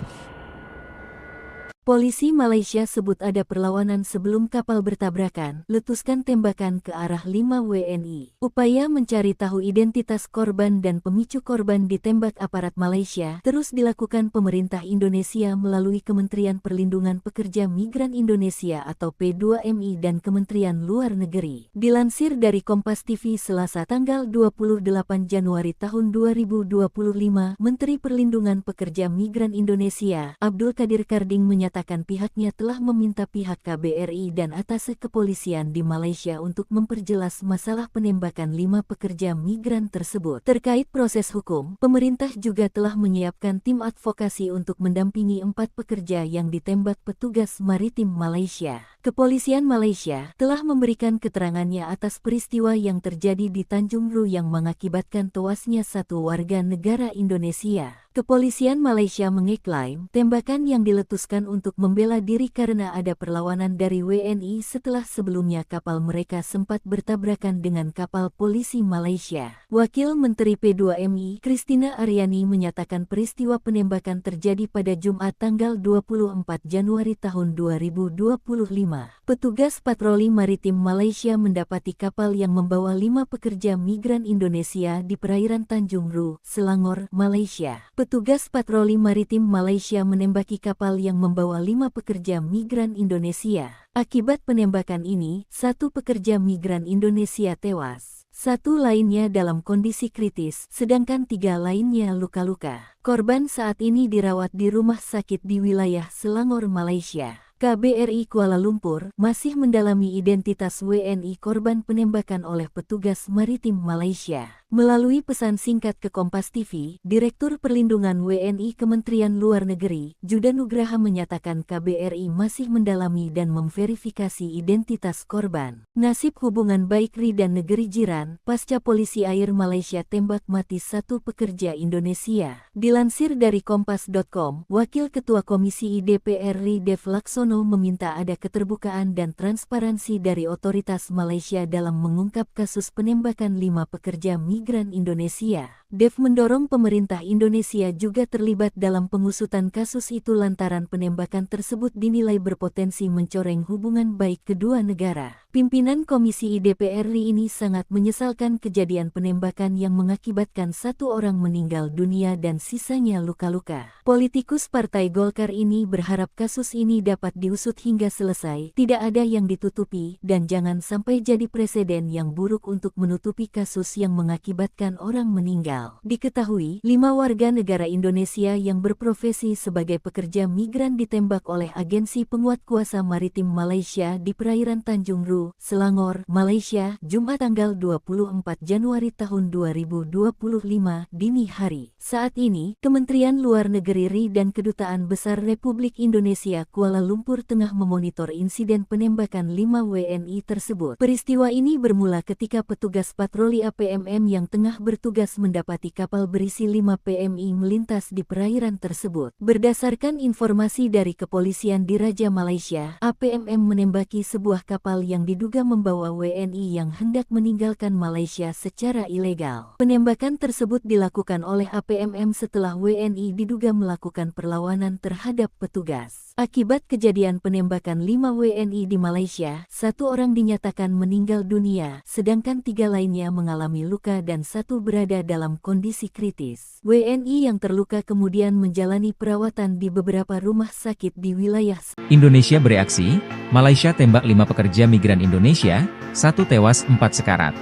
Polisi Malaysia sebut ada perlawanan sebelum kapal bertabrakan, letuskan tembakan ke arah 5 WNI. Upaya mencari tahu identitas korban dan pemicu korban ditembak aparat Malaysia terus dilakukan pemerintah Indonesia melalui Kementerian Perlindungan Pekerja Migran Indonesia atau P2MI dan Kementerian Luar Negeri. Dilansir dari Kompas TV Selasa tanggal 28 Januari tahun 2025, Menteri Perlindungan Pekerja Migran Indonesia, Abdul Kadir Karding menyatakan pihaknya telah meminta pihak KBRI dan Atase Kepolisian di Malaysia untuk memperjelas masalah penembakan 5 pekerja migran tersebut. Terkait proses hukum, pemerintah juga telah menyiapkan tim advokasi untuk mendampingi 4 pekerja yang ditembak petugas maritim Malaysia. Kepolisian Malaysia telah memberikan keterangannya atas peristiwa yang terjadi di Tanjung Ru yang mengakibatkan tewasnya 1 warga negara Indonesia. Kepolisian Malaysia mengeklaim tembakan yang diletuskan untuk membela diri karena ada perlawanan dari WNI setelah sebelumnya kapal mereka sempat bertabrakan dengan kapal polisi Malaysia. Wakil Menteri P2MI, Christina Aryani menyatakan peristiwa penembakan terjadi pada Jumat tanggal 24 Januari tahun 2025. Petugas patroli maritim Malaysia mendapati kapal yang membawa 5 pekerja migran Indonesia di perairan Tanjung Ru, Selangor, Malaysia. Petugas patroli maritim Malaysia menembaki kapal yang membawa 5 pekerja migran Indonesia. Akibat penembakan ini, 1 pekerja migran Indonesia tewas. 1 lainnya dalam kondisi kritis, sedangkan 3 lainnya luka-luka. Korban saat ini dirawat di rumah sakit di wilayah Selangor, Malaysia. KBRI Kuala Lumpur masih mendalami identitas WNI korban penembakan oleh petugas maritim Malaysia. Melalui pesan singkat ke Kompas TV, Direktur Perlindungan WNI Kementerian Luar Negeri, Juda Nugraha menyatakan KBRI masih mendalami dan memverifikasi identitas korban. Nasib hubungan baik RI dan negeri jiran, pasca polisi air Malaysia tembak mati 1 pekerja Indonesia. Dilansir dari Kompas.com, Wakil Ketua Komisi DPR RI Dev Laksono meminta ada keterbukaan dan transparansi dari otoritas Malaysia dalam mengungkap kasus penembakan 5 pekerja migran migran Indonesia. Dev mendorong pemerintah Indonesia juga terlibat dalam pengusutan kasus itu lantaran penembakan tersebut dinilai berpotensi mencoreng hubungan baik kedua negara. Pimpinan Komisi IDPR RI ini sangat menyesalkan kejadian penembakan yang mengakibatkan 1 orang meninggal dunia dan sisanya luka-luka. Politikus Partai Golkar ini berharap kasus ini dapat diusut hingga selesai, tidak ada yang ditutupi, dan jangan sampai jadi presiden yang buruk untuk menutupi kasus yang mengakibatkan orang meninggal. Diketahui, 5 warga negara Indonesia yang berprofesi sebagai pekerja migran ditembak oleh agensi penguat kuasa maritim Malaysia di perairan Tanjung Ru, Selangor, Malaysia, Jumat tanggal 24 Januari tahun 2025 dini hari. Saat ini, Kementerian Luar Negeri RI dan Kedutaan Besar Republik Indonesia Kuala Lumpur tengah memonitor insiden penembakan 5 WNI tersebut. Peristiwa ini bermula ketika petugas patroli APMM yang tengah bertugas mendapati kapal berisi 5 PMI melintas di perairan tersebut. Berdasarkan informasi dari kepolisian di Raja Malaysia, APMM menembaki sebuah kapal yang diduga membawa WNI yang hendak meninggalkan Malaysia secara ilegal. Penembakan tersebut dilakukan oleh APMM setelah WNI diduga melakukan perlawanan terhadap petugas. Akibat kejadian penembakan 5 WNI di Malaysia, 1 orang dinyatakan meninggal dunia, sedangkan 3 lainnya mengalami luka dan 1 berada dalam kondisi kritis. WNI yang terluka kemudian menjalani perawatan di beberapa rumah sakit di wilayah Indonesia bereaksi, Malaysia tembak 5 pekerja migran Indonesia, 1 tewas 4 sekarat.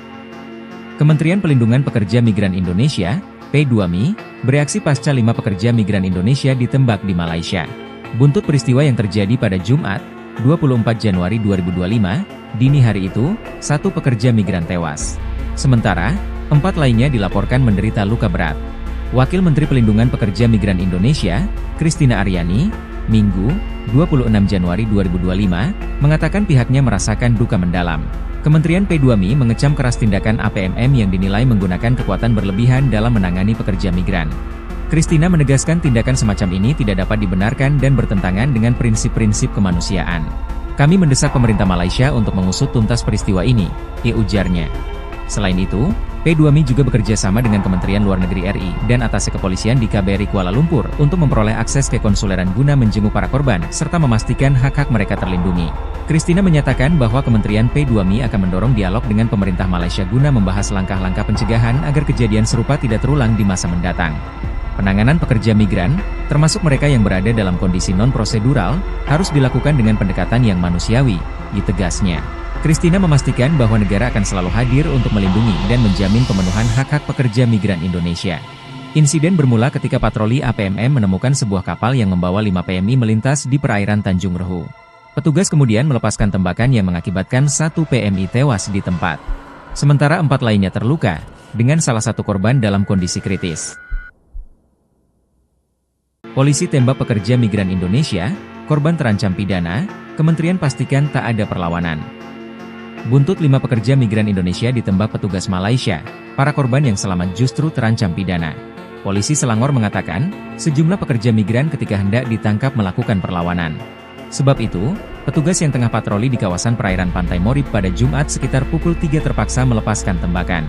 Kementerian Pelindungan Pekerja Migran Indonesia, P2MI, bereaksi pasca 5 pekerja migran Indonesia ditembak di Malaysia. Buntut peristiwa yang terjadi pada Jumat, 24 Januari 2025, dini hari itu, 1 pekerja migran tewas. Sementara, 4 lainnya dilaporkan menderita luka berat. Wakil Menteri Pelindungan Pekerja Migran Indonesia, Christina Aryani, Minggu, 26 Januari 2025, mengatakan pihaknya merasakan duka mendalam. Kementerian P2MI mengecam keras tindakan APMM yang dinilai menggunakan kekuatan berlebihan dalam menangani pekerja migran. Christina menegaskan tindakan semacam ini tidak dapat dibenarkan dan bertentangan dengan prinsip-prinsip kemanusiaan. Kami mendesak pemerintah Malaysia untuk mengusut tuntas peristiwa ini, ujarnya. Selain itu, P2MI juga bekerja sama dengan Kementerian Luar Negeri RI dan atasé kepolisian di KBRI Kuala Lumpur untuk memperoleh akses ke konsuleran guna menjenguk para korban serta memastikan hak-hak mereka terlindungi. Christina menyatakan bahwa Kementerian P2MI akan mendorong dialog dengan pemerintah Malaysia guna membahas langkah-langkah pencegahan agar kejadian serupa tidak terulang di masa mendatang. Penanganan pekerja migran, termasuk mereka yang berada dalam kondisi non-prosedural, harus dilakukan dengan pendekatan yang manusiawi, ditegasnya. Christina memastikan bahwa negara akan selalu hadir untuk melindungi dan menjamin pemenuhan hak-hak pekerja migran Indonesia. Insiden bermula ketika patroli APMM menemukan sebuah kapal yang membawa 5 PMI melintas di perairan Tanjung Rehu. Petugas kemudian melepaskan tembakan yang mengakibatkan 1 PMI tewas di tempat. Sementara 4 lainnya terluka, dengan salah satu korban dalam kondisi kritis. Polisi tembak pekerja migran Indonesia, korban terancam pidana, Kementerian pastikan tak ada perlawanan. Buntut 5 pekerja migran Indonesia ditembak petugas Malaysia, para korban yang selamat justru terancam pidana. Polisi Selangor mengatakan, sejumlah pekerja migran ketika hendak ditangkap melakukan perlawanan. Sebab itu, petugas yang tengah patroli di kawasan perairan Pantai Morib pada Jumat sekitar pukul 3 terpaksa melepaskan tembakan.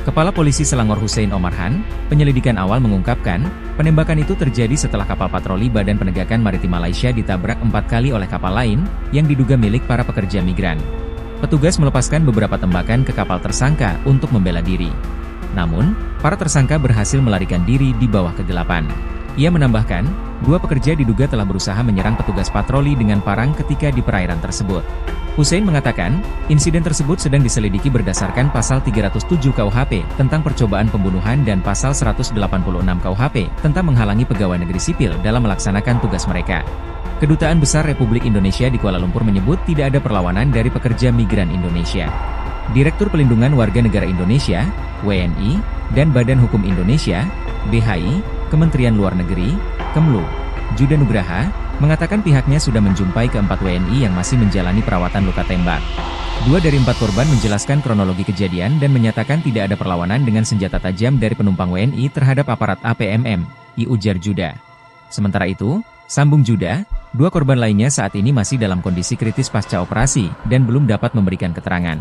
Kepala Polisi Selangor Hussein Omarhan, penyelidikan awal mengungkapkan, penembakan itu terjadi setelah kapal patroli Badan Penegakan Maritim Malaysia ditabrak 4 kali oleh kapal lain, yang diduga milik para pekerja migran. Petugas melepaskan beberapa tembakan ke kapal tersangka untuk membela diri. Namun, para tersangka berhasil melarikan diri di bawah kegelapan. Ia menambahkan, 2 pekerja diduga telah berusaha menyerang petugas patroli dengan parang ketika di perairan tersebut. Hussein mengatakan, insiden tersebut sedang diselidiki berdasarkan pasal 307 KUHP tentang percobaan pembunuhan dan pasal 186 KUHP tentang menghalangi pegawai negeri sipil dalam melaksanakan tugas mereka. Kedutaan Besar Republik Indonesia di Kuala Lumpur menyebut tidak ada perlawanan dari pekerja migran Indonesia. Direktur Pelindungan Warga Negara Indonesia, WNI, dan Badan Hukum Indonesia, BHI, Kementerian Luar Negeri, Kemlu, Juda Nugraha, mengatakan pihaknya sudah menjumpai ke-4 WNI yang masih menjalani perawatan luka tembak. 2 dari 4 korban menjelaskan kronologi kejadian dan menyatakan tidak ada perlawanan dengan senjata tajam dari penumpang WNI terhadap aparat APMM, ujar Juda. Sementara itu, sambung Juda, 2 korban lainnya saat ini masih dalam kondisi kritis pasca operasi dan belum dapat memberikan keterangan.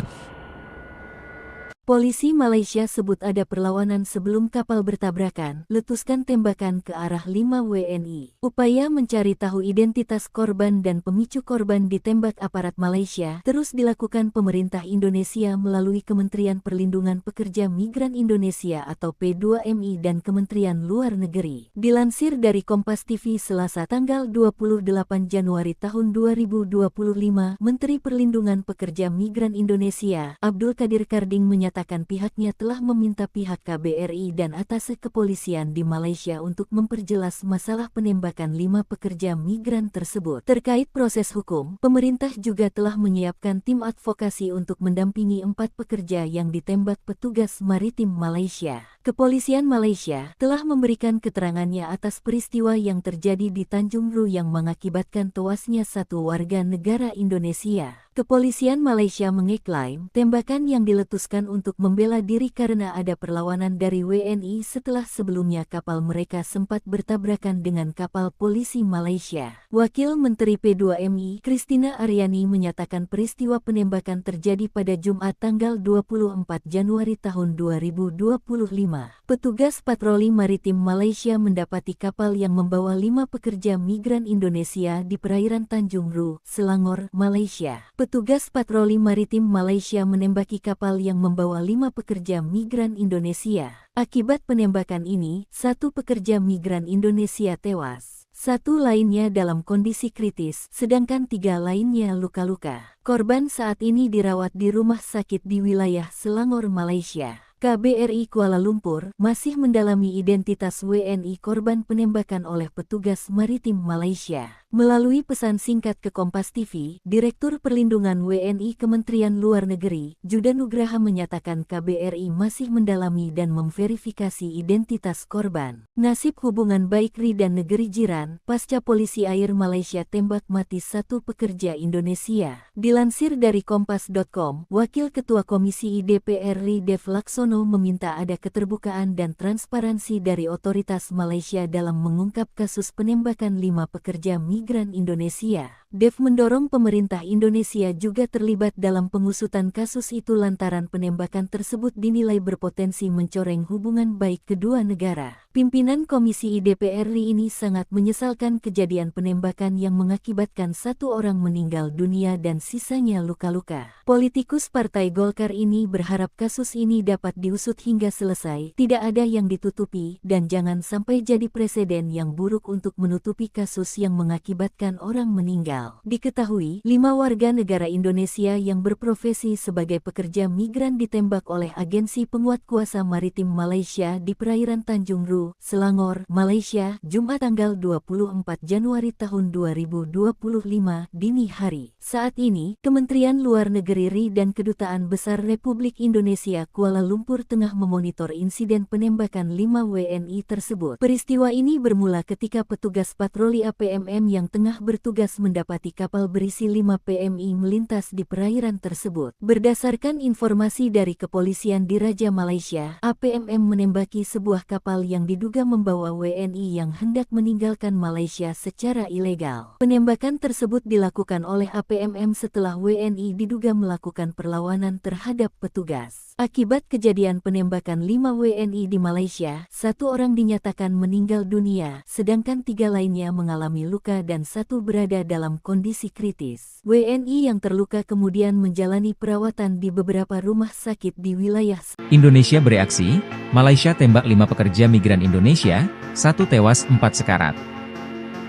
Polisi Malaysia sebut ada perlawanan sebelum kapal bertabrakan, letuskan tembakan ke arah 5 WNI. Upaya mencari tahu identitas korban dan pemicu korban ditembak aparat Malaysia terus dilakukan pemerintah Indonesia melalui Kementerian Perlindungan Pekerja Migran Indonesia atau P2MI dan Kementerian Luar Negeri. Dilansir dari Kompas TV Selasa tanggal 28 Januari tahun 2025, Menteri Perlindungan Pekerja Migran Indonesia, Abdul Qadir Karding menyatakan pihaknya telah meminta pihak KBRI dan atase kepolisian di Malaysia untuk memperjelas masalah penembakan 5 pekerja migran tersebut. Terkait proses hukum, pemerintah juga telah menyiapkan tim advokasi untuk mendampingi 4 pekerja yang ditembak petugas maritim Malaysia. Kepolisian Malaysia telah memberikan keterangannya atas peristiwa yang terjadi di Tanjung Ru yang mengakibatkan tewasnya 1 warga negara Indonesia. Kepolisian Malaysia mengeklaim tembakan yang diletuskan untuk membela diri karena ada perlawanan dari WNI setelah sebelumnya kapal mereka sempat bertabrakan dengan kapal polisi Malaysia. Wakil Menteri P2MI, Christina Aryani menyatakan peristiwa penembakan terjadi pada Jumat tanggal 24 Januari tahun 2025. Petugas patroli maritim Malaysia mendapati kapal yang membawa 5 pekerja migran Indonesia di perairan Tanjung Ru, Selangor, Malaysia. Petugas patroli maritim Malaysia menembaki kapal yang membawa 5 pekerja migran Indonesia. Akibat penembakan ini, 1 pekerja migran Indonesia tewas. 1 lainnya dalam kondisi kritis, sedangkan 3 lainnya luka-luka. Korban saat ini dirawat di rumah sakit di wilayah Selangor, Malaysia. KBRI Kuala Lumpur masih mendalami identitas WNI korban penembakan oleh petugas maritim Malaysia. Melalui pesan singkat ke Kompas TV, Direktur Perlindungan WNI Kementerian Luar Negeri, Judan Nugraha menyatakan KBRI masih mendalami dan memverifikasi identitas korban. Nasib hubungan baik RI dan negeri jiran, pasca polisi air Malaysia tembak mati 1 pekerja Indonesia. Dilansir dari Kompas.com, Wakil Ketua Komisi DPR RI Dev Laksono meminta ada keterbukaan dan transparansi dari otoritas Malaysia dalam mengungkap kasus penembakan 5 pekerja migran Indonesia. Dev mendorong pemerintah Indonesia juga terlibat dalam pengusutan kasus itu lantaran penembakan tersebut dinilai berpotensi mencoreng hubungan baik kedua negara. Pimpinan Komisi DPR RI ini sangat menyesalkan kejadian penembakan yang mengakibatkan 1 orang meninggal dunia dan sisanya luka-luka. Politikus Partai Golkar ini berharap kasus ini dapat diusut hingga selesai, tidak ada yang ditutupi, dan jangan sampai jadi presiden yang buruk untuk menutupi kasus yang mengakibatkan orang meninggal. Diketahui, 5 warga negara Indonesia yang berprofesi sebagai pekerja migran ditembak oleh agensi penguat kuasa maritim Malaysia di perairan Tanjung Ru, Selangor, Malaysia, Jumat tanggal 24 Januari tahun 2025 dini hari. Saat ini, Kementerian Luar Negeri RI dan Kedutaan Besar Republik Indonesia Kuala Lumpur tengah memonitor insiden penembakan 5 WNI tersebut. Peristiwa ini bermula ketika petugas patroli APMM yang tengah bertugas mendapati kapal berisi 5 PMI melintas di perairan tersebut. Berdasarkan informasi dari kepolisian di Raja Malaysia, APMM menembaki sebuah kapal yang diduga membawa WNI yang hendak meninggalkan Malaysia secara ilegal. Penembakan tersebut dilakukan oleh APMM setelah WNI diduga melakukan perlawanan terhadap petugas. Akibat kejadian penembakan 5 WNI di Malaysia, 1 orang dinyatakan meninggal dunia, sedangkan 3 lainnya mengalami luka dan 1 berada dalam kondisi kritis. WNI yang terluka kemudian menjalani perawatan di beberapa rumah sakit di wilayah Indonesia bereaksi, Malaysia tembak 5 pekerja migran Indonesia, 1 tewas 4 sekarat.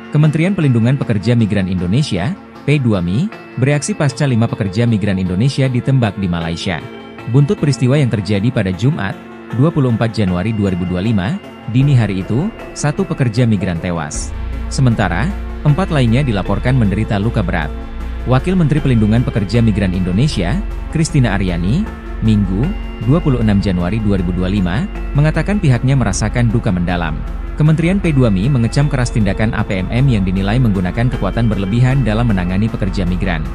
Kementerian Pelindungan Pekerja Migran Indonesia, P2MI, bereaksi pasca 5 pekerja migran Indonesia ditembak di Malaysia. Buntut peristiwa yang terjadi pada Jumat, 24 Januari 2025, dini hari itu, 1 pekerja migran tewas. Sementara, 4 lainnya dilaporkan menderita luka berat. Wakil Menteri Pelindungan Pekerja Migran Indonesia, Christina Aryani, Minggu, 26 Januari 2025, mengatakan pihaknya merasakan duka mendalam. Kementerian P2MI mengecam keras tindakan APMM yang dinilai menggunakan kekuatan berlebihan dalam menangani pekerja migran.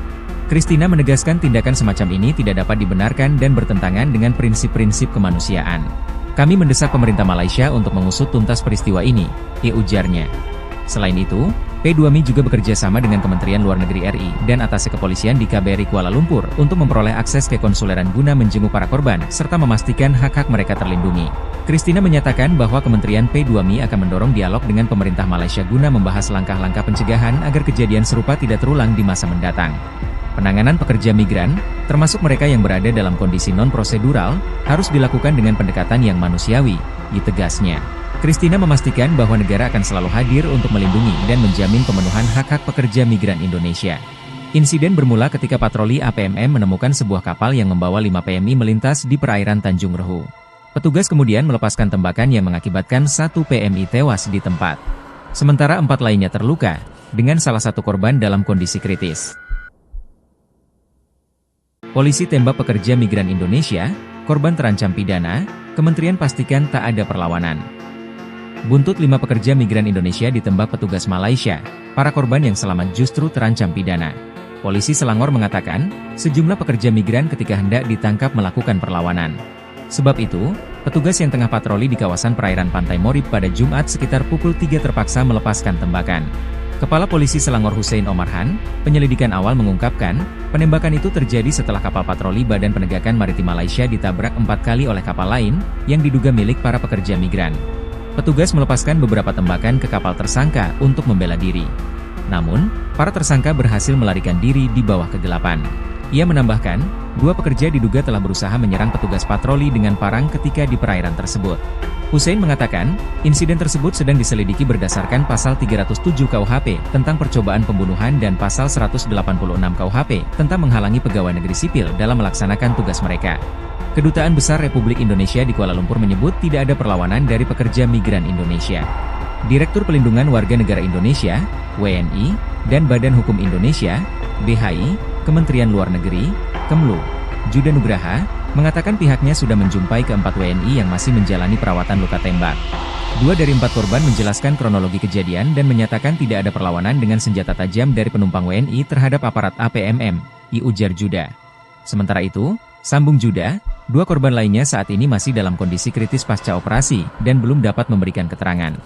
Christina menegaskan tindakan semacam ini tidak dapat dibenarkan dan bertentangan dengan prinsip-prinsip kemanusiaan. Kami mendesak pemerintah Malaysia untuk mengusut tuntas peristiwa ini, ujarnya. Selain itu, P2Mi juga bekerja sama dengan Kementerian Luar Negeri RI dan Atase Kepolisian di KBRI Kuala Lumpur untuk memperoleh akses ke konsuleran guna menjenguk para korban, serta memastikan hak-hak mereka terlindungi. Christina menyatakan bahwa Kementerian P2Mi akan mendorong dialog dengan pemerintah Malaysia guna membahas langkah-langkah pencegahan agar kejadian serupa tidak terulang di masa mendatang. Penanganan pekerja migran, termasuk mereka yang berada dalam kondisi non-prosedural, harus dilakukan dengan pendekatan yang manusiawi, ditegasnya. Christina memastikan bahwa negara akan selalu hadir untuk melindungi dan menjamin pemenuhan hak-hak pekerja migran Indonesia. Insiden bermula ketika patroli APMM menemukan sebuah kapal yang membawa 5 PMI melintas di perairan Tanjung Rehu. Petugas kemudian melepaskan tembakan yang mengakibatkan 1 PMI tewas di tempat. Sementara 4 lainnya terluka, dengan salah satu korban dalam kondisi kritis. Polisi tembak pekerja migran Indonesia, korban terancam pidana, Kementerian pastikan tak ada perlawanan. Buntut 5 pekerja migran Indonesia ditembak petugas Malaysia, para korban yang selamat justru terancam pidana. Polisi Selangor mengatakan, sejumlah pekerja migran ketika hendak ditangkap melakukan perlawanan. Sebab itu, petugas yang tengah patroli di kawasan perairan Pantai Morib pada Jumat sekitar pukul 3 terpaksa melepaskan tembakan. Kepala Polisi Selangor Hussein Omarhan, penyelidikan awal mengungkapkan, penembakan itu terjadi setelah kapal patroli Badan Penegakan Maritim Malaysia ditabrak 4 kali oleh kapal lain, yang diduga milik para pekerja migran. Petugas melepaskan beberapa tembakan ke kapal tersangka untuk membela diri. Namun, para tersangka berhasil melarikan diri di bawah kegelapan. Ia menambahkan, 2 pekerja diduga telah berusaha menyerang petugas patroli dengan parang ketika di perairan tersebut. Hussein mengatakan, insiden tersebut sedang diselidiki berdasarkan pasal 307 KUHP tentang percobaan pembunuhan dan pasal 186 KUHP tentang menghalangi pegawai negeri sipil dalam melaksanakan tugas mereka. Kedutaan Besar Republik Indonesia di Kuala Lumpur menyebut tidak ada perlawanan dari pekerja migran Indonesia. Direktur Pelindungan Warga Negara Indonesia, WNI, dan Badan Hukum Indonesia, BHI, Kementerian Luar Negeri, Kemlu, Juda Nugraha, mengatakan pihaknya sudah menjumpai ke-4 WNI yang masih menjalani perawatan luka tembak. 2 dari 4 korban menjelaskan kronologi kejadian dan menyatakan tidak ada perlawanan dengan senjata tajam dari penumpang WNI terhadap aparat APMM, ujar Juda. Sementara itu, sambung Juda, 2 korban lainnya saat ini masih dalam kondisi kritis pasca operasi dan belum dapat memberikan keterangan.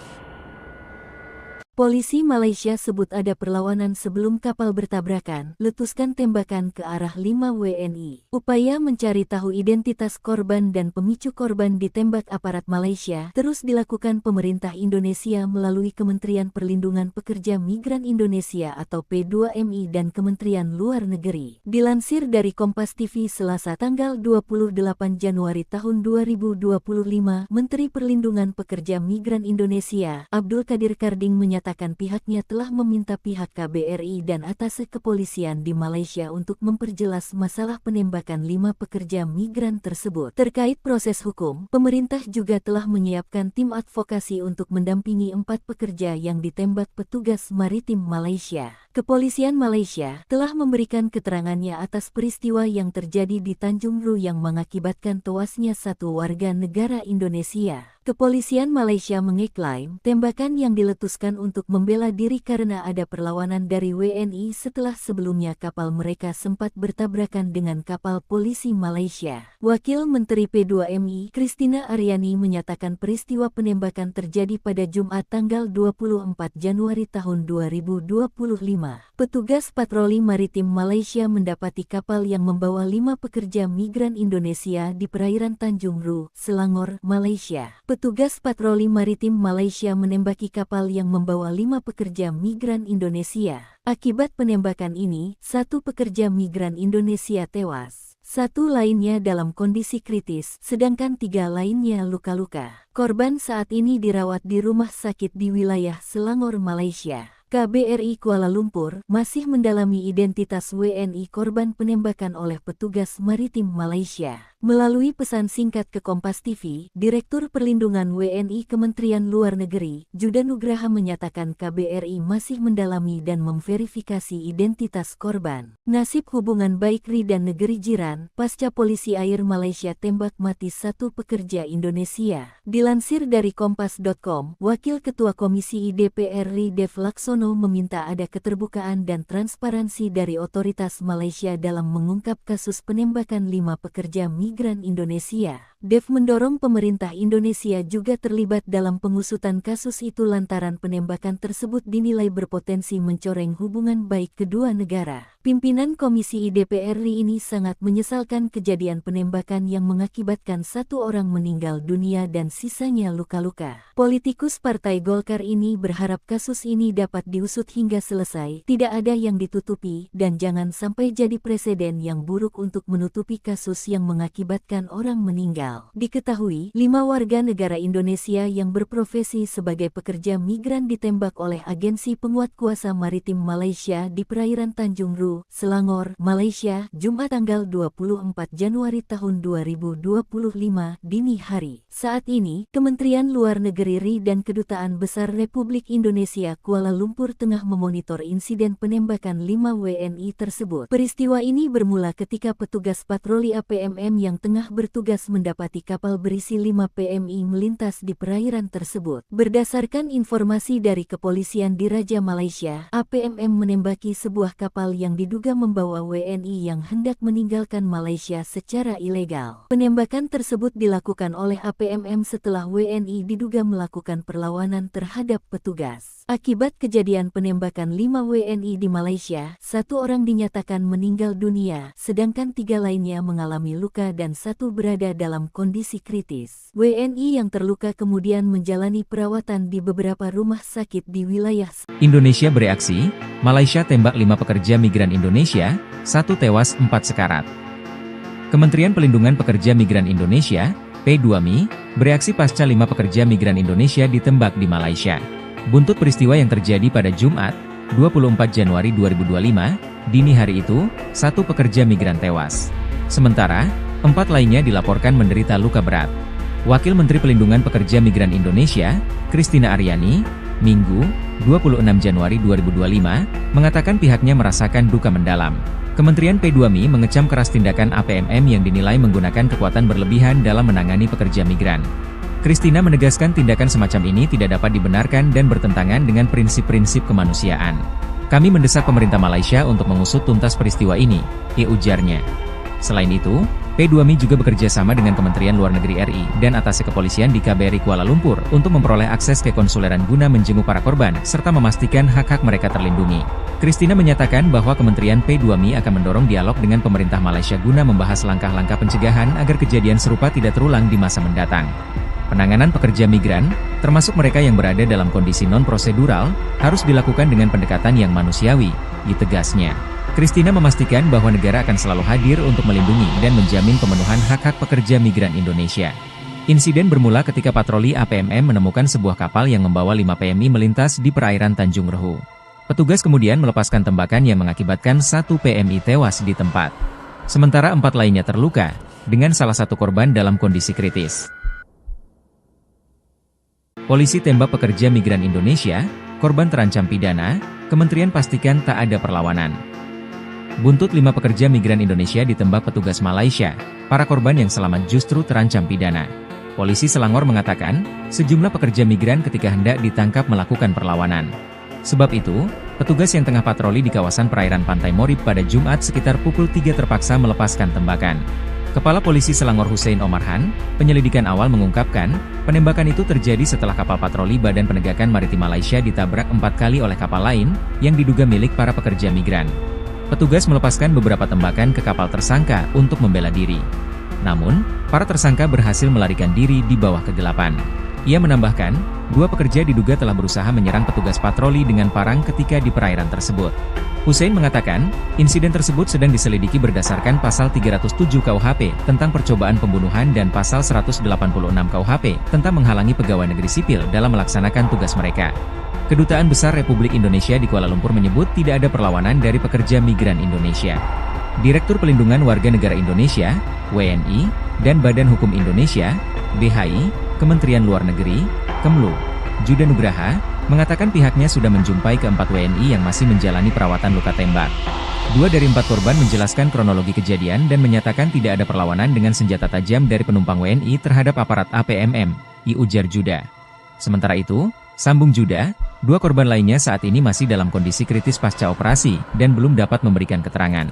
Polisi Malaysia sebut ada perlawanan sebelum kapal bertabrakan, letuskan tembakan ke arah 5 WNI. Upaya mencari tahu identitas korban dan pemicu korban ditembak aparat Malaysia terus dilakukan pemerintah Indonesia melalui Kementerian Perlindungan Pekerja Migran Indonesia atau P2MI dan Kementerian Luar Negeri. Dilansir dari Kompas TV Selasa tanggal 28 Januari tahun 2025, Menteri Perlindungan Pekerja Migran Indonesia, Abdul Kadir Karding menyatakan pihaknya telah meminta pihak KBRI dan Atase Kepolisian di Malaysia untuk memperjelas masalah penembakan 5 pekerja migran tersebut. Terkait proses hukum, pemerintah juga telah menyiapkan tim advokasi untuk mendampingi 4 pekerja yang ditembak petugas maritim Malaysia. Kepolisian Malaysia telah memberikan keterangannya atas peristiwa yang terjadi di Tanjung Ru yang mengakibatkan tewasnya 1 warga negara Indonesia. Kepolisian Malaysia mengeklaim tembakan yang diletuskan untuk membela diri karena ada perlawanan dari WNI setelah sebelumnya kapal mereka sempat bertabrakan dengan kapal polisi Malaysia. Wakil Menteri P2MI, Christina Aryani menyatakan peristiwa penembakan terjadi pada Jumat tanggal 24 Januari tahun 2025. Petugas patroli maritim Malaysia mendapati kapal yang membawa 5 pekerja migran Indonesia di perairan Tanjung Ru, Selangor, Malaysia. Petugas patroli maritim Malaysia menembaki kapal yang membawa 5 pekerja migran Indonesia. Akibat penembakan ini, 1 pekerja migran Indonesia tewas. 1 lainnya dalam kondisi kritis, sedangkan 3 lainnya luka-luka. Korban saat ini dirawat di rumah sakit di wilayah Selangor, Malaysia. KBRI Kuala Lumpur masih mendalami identitas WNI korban penembakan oleh petugas maritim Malaysia. Melalui pesan singkat ke Kompas TV, Direktur Perlindungan WNI Kementerian Luar Negeri, Juda Nugraha menyatakan KBRI masih mendalami dan memverifikasi identitas korban. Nasib hubungan baik RI dan negeri jiran, pasca polisi air Malaysia tembak mati 1 pekerja Indonesia. Dilansir dari Kompas.com, Wakil Ketua Komisi DPR RI Dev Laksono meminta ada keterbukaan dan transparansi dari otoritas Malaysia dalam mengungkap kasus penembakan 5 pekerja migran Indonesia. Dev mendorong pemerintah Indonesia juga terlibat dalam pengusutan kasus itu lantaran penembakan tersebut dinilai berpotensi mencoreng hubungan baik kedua negara. Pimpinan Komisi IDPR RI ini sangat menyesalkan kejadian penembakan yang mengakibatkan 1 orang meninggal dunia dan sisanya luka-luka. Politikus Partai Golkar ini berharap kasus ini dapat diusut hingga selesai, tidak ada yang ditutupi, dan jangan sampai jadi presiden yang buruk untuk menutupi kasus yang mengakibatkan orang meninggal. Diketahui, 5 warga negara Indonesia yang berprofesi sebagai pekerja migran ditembak oleh agensi penguat kuasa maritim Malaysia di perairan Tanjung Ru, Selangor, Malaysia, Jumat tanggal 24 Januari tahun 2025 dini hari. Saat ini, Kementerian Luar Negeri RI dan Kedutaan Besar Republik Indonesia Kuala Lumpur tengah memonitor insiden penembakan 5 WNI tersebut. Peristiwa ini bermula ketika petugas patroli APMM yang tengah bertugas mendapati kapal berisi 5 PMI melintas di perairan tersebut. Berdasarkan informasi dari kepolisian di Raja Malaysia, APMM menembaki sebuah kapal yang diduga membawa WNI yang hendak meninggalkan Malaysia secara ilegal. Penembakan tersebut dilakukan oleh APMM setelah WNI diduga melakukan perlawanan terhadap petugas. Akibat kejadian penembakan 5 WNI di Malaysia, 1 orang dinyatakan meninggal dunia, sedangkan 3 lainnya mengalami luka dan 1 berada dalam kondisi kritis. WNI yang terluka kemudian menjalani perawatan di beberapa rumah sakit di wilayah Indonesia bereaksi, Malaysia tembak 5 pekerja migran Indonesia, 1 tewas 4 sekarat. Kementerian Pelindungan Pekerja Migran Indonesia, P2MI, bereaksi pasca 5 pekerja migran Indonesia ditembak di Malaysia. Buntut peristiwa yang terjadi pada Jumat, 24 Januari 2025, dini hari itu, 1 pekerja migran tewas. Sementara, 4 lainnya dilaporkan menderita luka berat. Wakil Menteri Pelindungan Pekerja Migran Indonesia, Christina Aryani, Minggu, 26 Januari 2025, mengatakan pihaknya merasakan duka mendalam. Kementerian P2MI mengecam keras tindakan APMM yang dinilai menggunakan kekuatan berlebihan dalam menangani pekerja migran. Christina menegaskan tindakan semacam ini tidak dapat dibenarkan dan bertentangan dengan prinsip-prinsip kemanusiaan. Kami mendesak pemerintah Malaysia untuk mengusut tuntas peristiwa ini, ujarnya. Selain itu, P2MI juga bekerja sama dengan Kementerian Luar Negeri RI dan atasé kepolisian di KBRI Kuala Lumpur untuk memperoleh akses ke konsuleran guna menjenguk para korban serta memastikan hak-hak mereka terlindungi. Christina menyatakan bahwa Kementerian P2MI akan mendorong dialog dengan pemerintah Malaysia guna membahas langkah-langkah pencegahan agar kejadian serupa tidak terulang di masa mendatang. Penanganan pekerja migran, termasuk mereka yang berada dalam kondisi non-prosedural, harus dilakukan dengan pendekatan yang manusiawi, tegasnya. Christina memastikan bahwa negara akan selalu hadir untuk melindungi dan menjamin pemenuhan hak-hak pekerja migran Indonesia. Insiden bermula ketika patroli APMM menemukan sebuah kapal yang membawa 5 PMI melintas di perairan Tanjung Rehu. Petugas kemudian melepaskan tembakan yang mengakibatkan 1 PMI tewas di tempat. Sementara 4 lainnya terluka, dengan salah satu korban dalam kondisi kritis. Polisi tembak pekerja migran Indonesia, korban terancam pidana, Kementerian pastikan tak ada perlawanan. Buntut 5 pekerja migran Indonesia ditembak petugas Malaysia, para korban yang selamat justru terancam pidana. Polisi Selangor mengatakan, sejumlah pekerja migran ketika hendak ditangkap melakukan perlawanan. Sebab itu, petugas yang tengah patroli di kawasan perairan Pantai Morib pada Jumat sekitar pukul 3 terpaksa melepaskan tembakan. Kepala Polisi Selangor Hussein Omarhan, penyelidikan awal mengungkapkan, penembakan itu terjadi setelah kapal patroli Badan Penegakan Maritim Malaysia ditabrak 4 kali oleh kapal lain, yang diduga milik para pekerja migran. Petugas melepaskan beberapa tembakan ke kapal tersangka untuk membela diri. Namun, para tersangka berhasil melarikan diri di bawah kegelapan. Ia menambahkan, 2 pekerja diduga telah berusaha menyerang petugas patroli dengan parang ketika di perairan tersebut. Hussein mengatakan, insiden tersebut sedang diselidiki berdasarkan pasal 307 KUHP tentang percobaan pembunuhan dan pasal 186 KUHP tentang menghalangi pegawai negeri sipil dalam melaksanakan tugas mereka. Kedutaan Besar Republik Indonesia di Kuala Lumpur menyebut tidak ada perlawanan dari pekerja migran Indonesia. Direktur Pelindungan Warga Negara Indonesia, WNI, dan Badan Hukum Indonesia, BHI, Kementerian Luar Negeri, Kemlu, Juda Nugraha, mengatakan pihaknya sudah menjumpai ke-4 WNI yang masih menjalani perawatan luka tembak. 2 dari 4 korban menjelaskan kronologi kejadian dan menyatakan tidak ada perlawanan dengan senjata tajam dari penumpang WNI terhadap aparat APMM, ujar Juda. Sementara itu, sambung Juda, 2 korban lainnya saat ini masih dalam kondisi kritis pasca operasi dan belum dapat memberikan keterangan.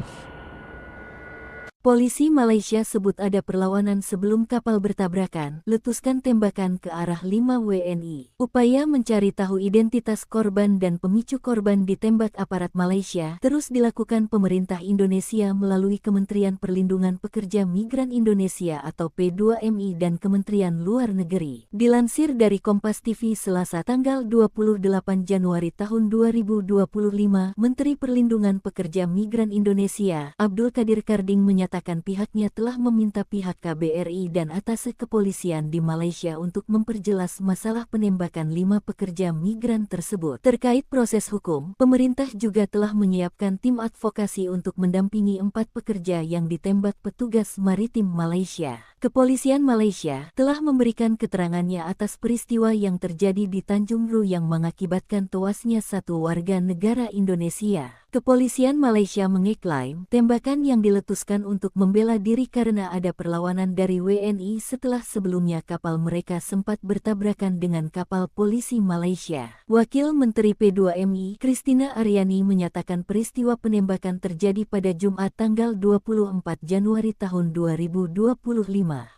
Polisi Malaysia sebut ada perlawanan sebelum kapal bertabrakan, letuskan tembakan ke arah 5 WNI. Upaya mencari tahu identitas korban dan pemicu korban ditembak aparat Malaysia terus dilakukan pemerintah Indonesia melalui Kementerian Perlindungan Pekerja Migran Indonesia atau P2MI dan Kementerian Luar Negeri. Dilansir dari Kompas TV Selasa tanggal 28 Januari tahun 2025, Menteri Perlindungan Pekerja Migran Indonesia, Abdul Qadir Karding menyatakan pihaknya telah meminta pihak KBRI dan atase kepolisian di Malaysia untuk memperjelas masalah penembakan 5 pekerja migran tersebut. Terkait proses hukum, pemerintah juga telah menyiapkan tim advokasi untuk mendampingi 4 pekerja yang ditembak petugas maritim Malaysia. Kepolisian Malaysia telah memberikan keterangannya atas peristiwa yang terjadi di Tanjung Ru yang mengakibatkan tewasnya 1 warga negara Indonesia. Kepolisian Malaysia mengeklaim tembakan yang diletuskan untuk membela diri karena ada perlawanan dari WNI setelah sebelumnya kapal mereka sempat bertabrakan dengan kapal polisi Malaysia. Wakil Menteri P2MI, Christina Aryani menyatakan peristiwa penembakan terjadi pada Jumat tanggal 24 Januari tahun 2025.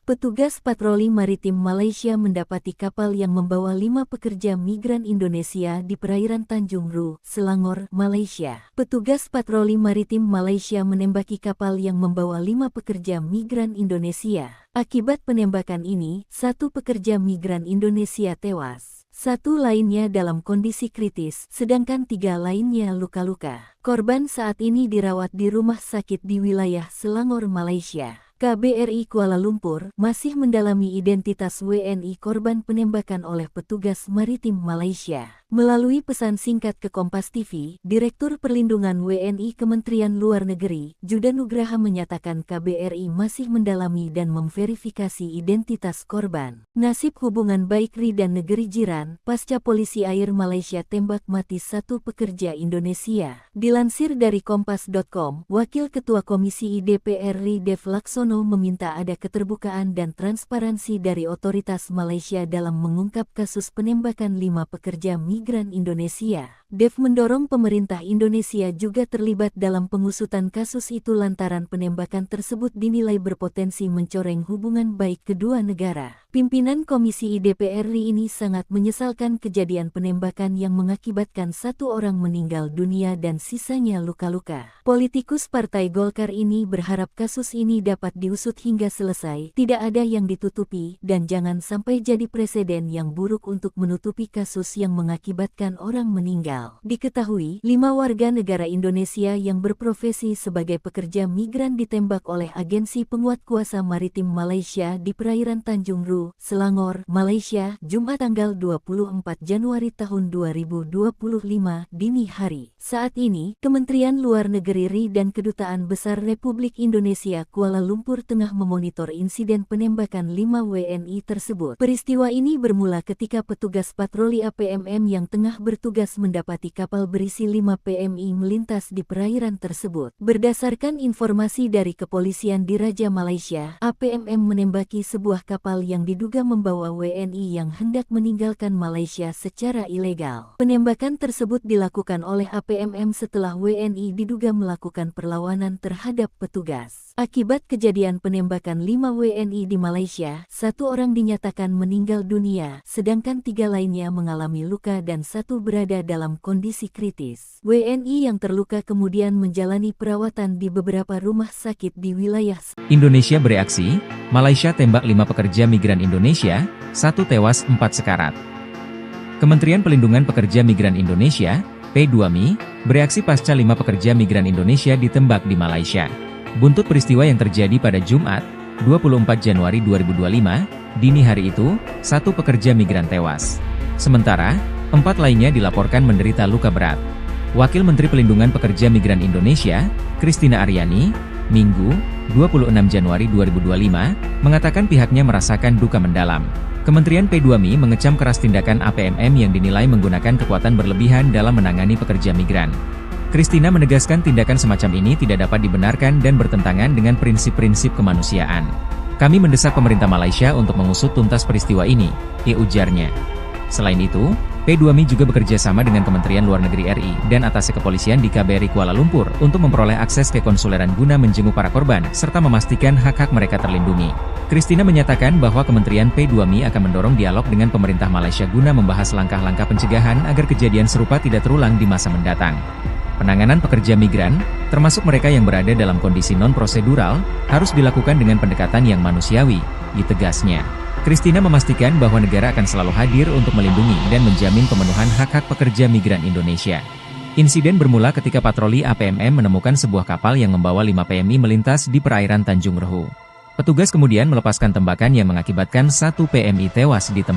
Petugas patroli maritim Malaysia mendapati kapal yang membawa 5 pekerja migran Indonesia di perairan Tanjung Ru, Selangor, Malaysia. Petugas patroli maritim Malaysia menembaki kapal yang membawa 5 pekerja migran Indonesia. Akibat penembakan ini, 1 pekerja migran Indonesia tewas. 1 lainnya dalam kondisi kritis, sedangkan 3 lainnya luka-luka. Korban saat ini dirawat di rumah sakit di wilayah Selangor, Malaysia. KBRI Kuala Lumpur masih mendalami identitas WNI korban penembakan oleh petugas maritim Malaysia. Melalui pesan singkat ke Kompas TV, Direktur Perlindungan WNI Kementerian Luar Negeri, Juda Nugraha menyatakan KBRI masih mendalami dan memverifikasi identitas korban. Nasib hubungan baik RI dan negeri jiran, pasca polisi air Malaysia tembak mati 1 pekerja Indonesia. Dilansir dari Kompas.com, Wakil Ketua Komisi DPR RI Dev Laksono meminta ada keterbukaan dan transparansi dari otoritas Malaysia dalam mengungkap kasus penembakan 5 pekerja migran Indonesia. Dev mendorong pemerintah Indonesia juga terlibat dalam pengusutan kasus itu lantaran penembakan tersebut dinilai berpotensi mencoreng hubungan baik kedua negara. Pimpinan Komisi DPR RI ini sangat menyesalkan kejadian penembakan yang mengakibatkan 1 orang meninggal dunia dan sisanya luka-luka. Politikus Partai Golkar ini berharap kasus ini dapat diusut hingga selesai, tidak ada yang ditutupi, dan jangan sampai jadi presiden yang buruk untuk menutupi kasus yang mengakibatkan orang meninggal. Diketahui, 5 warga negara Indonesia yang berprofesi sebagai pekerja migran ditembak oleh agensi penguat kuasa maritim Malaysia di perairan Tanjung Ru, Selangor, Malaysia, Jumat tanggal 24 Januari tahun 2025 dini hari. Saat ini, Kementerian Luar Negeri RI dan Kedutaan Besar Republik Indonesia Kuala Lumpur tengah memonitor insiden penembakan 5 WNI tersebut. Peristiwa ini bermula ketika petugas patroli APMM yang tengah bertugas mendapati kapal berisi 5 PMI melintas di perairan tersebut. Berdasarkan informasi dari kepolisian di Raja Malaysia, APMM menembaki sebuah kapal yang diduga membawa WNI yang hendak meninggalkan Malaysia secara ilegal. Penembakan tersebut dilakukan oleh APMM setelah WNI diduga melakukan perlawanan terhadap petugas. Akibat kejadian penembakan 5 WNI di Malaysia, 1 orang dinyatakan meninggal dunia, sedangkan 3 lainnya mengalami luka dan 1 berada dalam kondisi kritis. WNI yang terluka kemudian menjalani perawatan di beberapa rumah sakit di wilayah Indonesia bereaksi, Malaysia tembak 5 pekerja migran Indonesia, 1 tewas 4 sekarat. Kementerian Perlindungan Pekerja Migran Indonesia, P2MI, bereaksi pasca 5 pekerja migran Indonesia ditembak di Malaysia. Buntut peristiwa yang terjadi pada Jumat, 24 Januari 2025, dini hari itu, 1 pekerja migran tewas. Sementara, 4 lainnya dilaporkan menderita luka berat. Wakil Menteri Perlindungan Pekerja Migran Indonesia, Christina Aryani, Minggu, 26 Januari 2025, mengatakan pihaknya merasakan duka mendalam. Kementerian P2MI mengecam keras tindakan APMM yang dinilai menggunakan kekuatan berlebihan dalam menangani pekerja migran. Christina menegaskan tindakan semacam ini tidak dapat dibenarkan dan bertentangan dengan prinsip-prinsip kemanusiaan. Kami mendesak pemerintah Malaysia untuk mengusut tuntas peristiwa ini, ujarnya. Selain itu, P2Mi juga bekerja sama dengan Kementerian Luar Negeri RI dan atasnya kepolisian di KBRI Kuala Lumpur untuk memperoleh akses ke konsuleran guna menjenguk para korban, serta memastikan hak-hak mereka terlindungi. Christina menyatakan bahwa Kementerian P2Mi akan mendorong dialog dengan pemerintah Malaysia guna membahas langkah-langkah pencegahan agar kejadian serupa tidak terulang di masa mendatang. Penanganan pekerja migran, termasuk mereka yang berada dalam kondisi non-prosedural, harus dilakukan dengan pendekatan yang manusiawi, ditegasnya. Christina memastikan bahwa negara akan selalu hadir untuk melindungi dan menjamin pemenuhan hak-hak pekerja migran Indonesia. Insiden bermula ketika patroli APMM menemukan sebuah kapal yang membawa 5 PMI melintas di perairan Tanjung Rehu. Petugas kemudian melepaskan tembakan yang mengakibatkan 1 PMI tewas di tempat.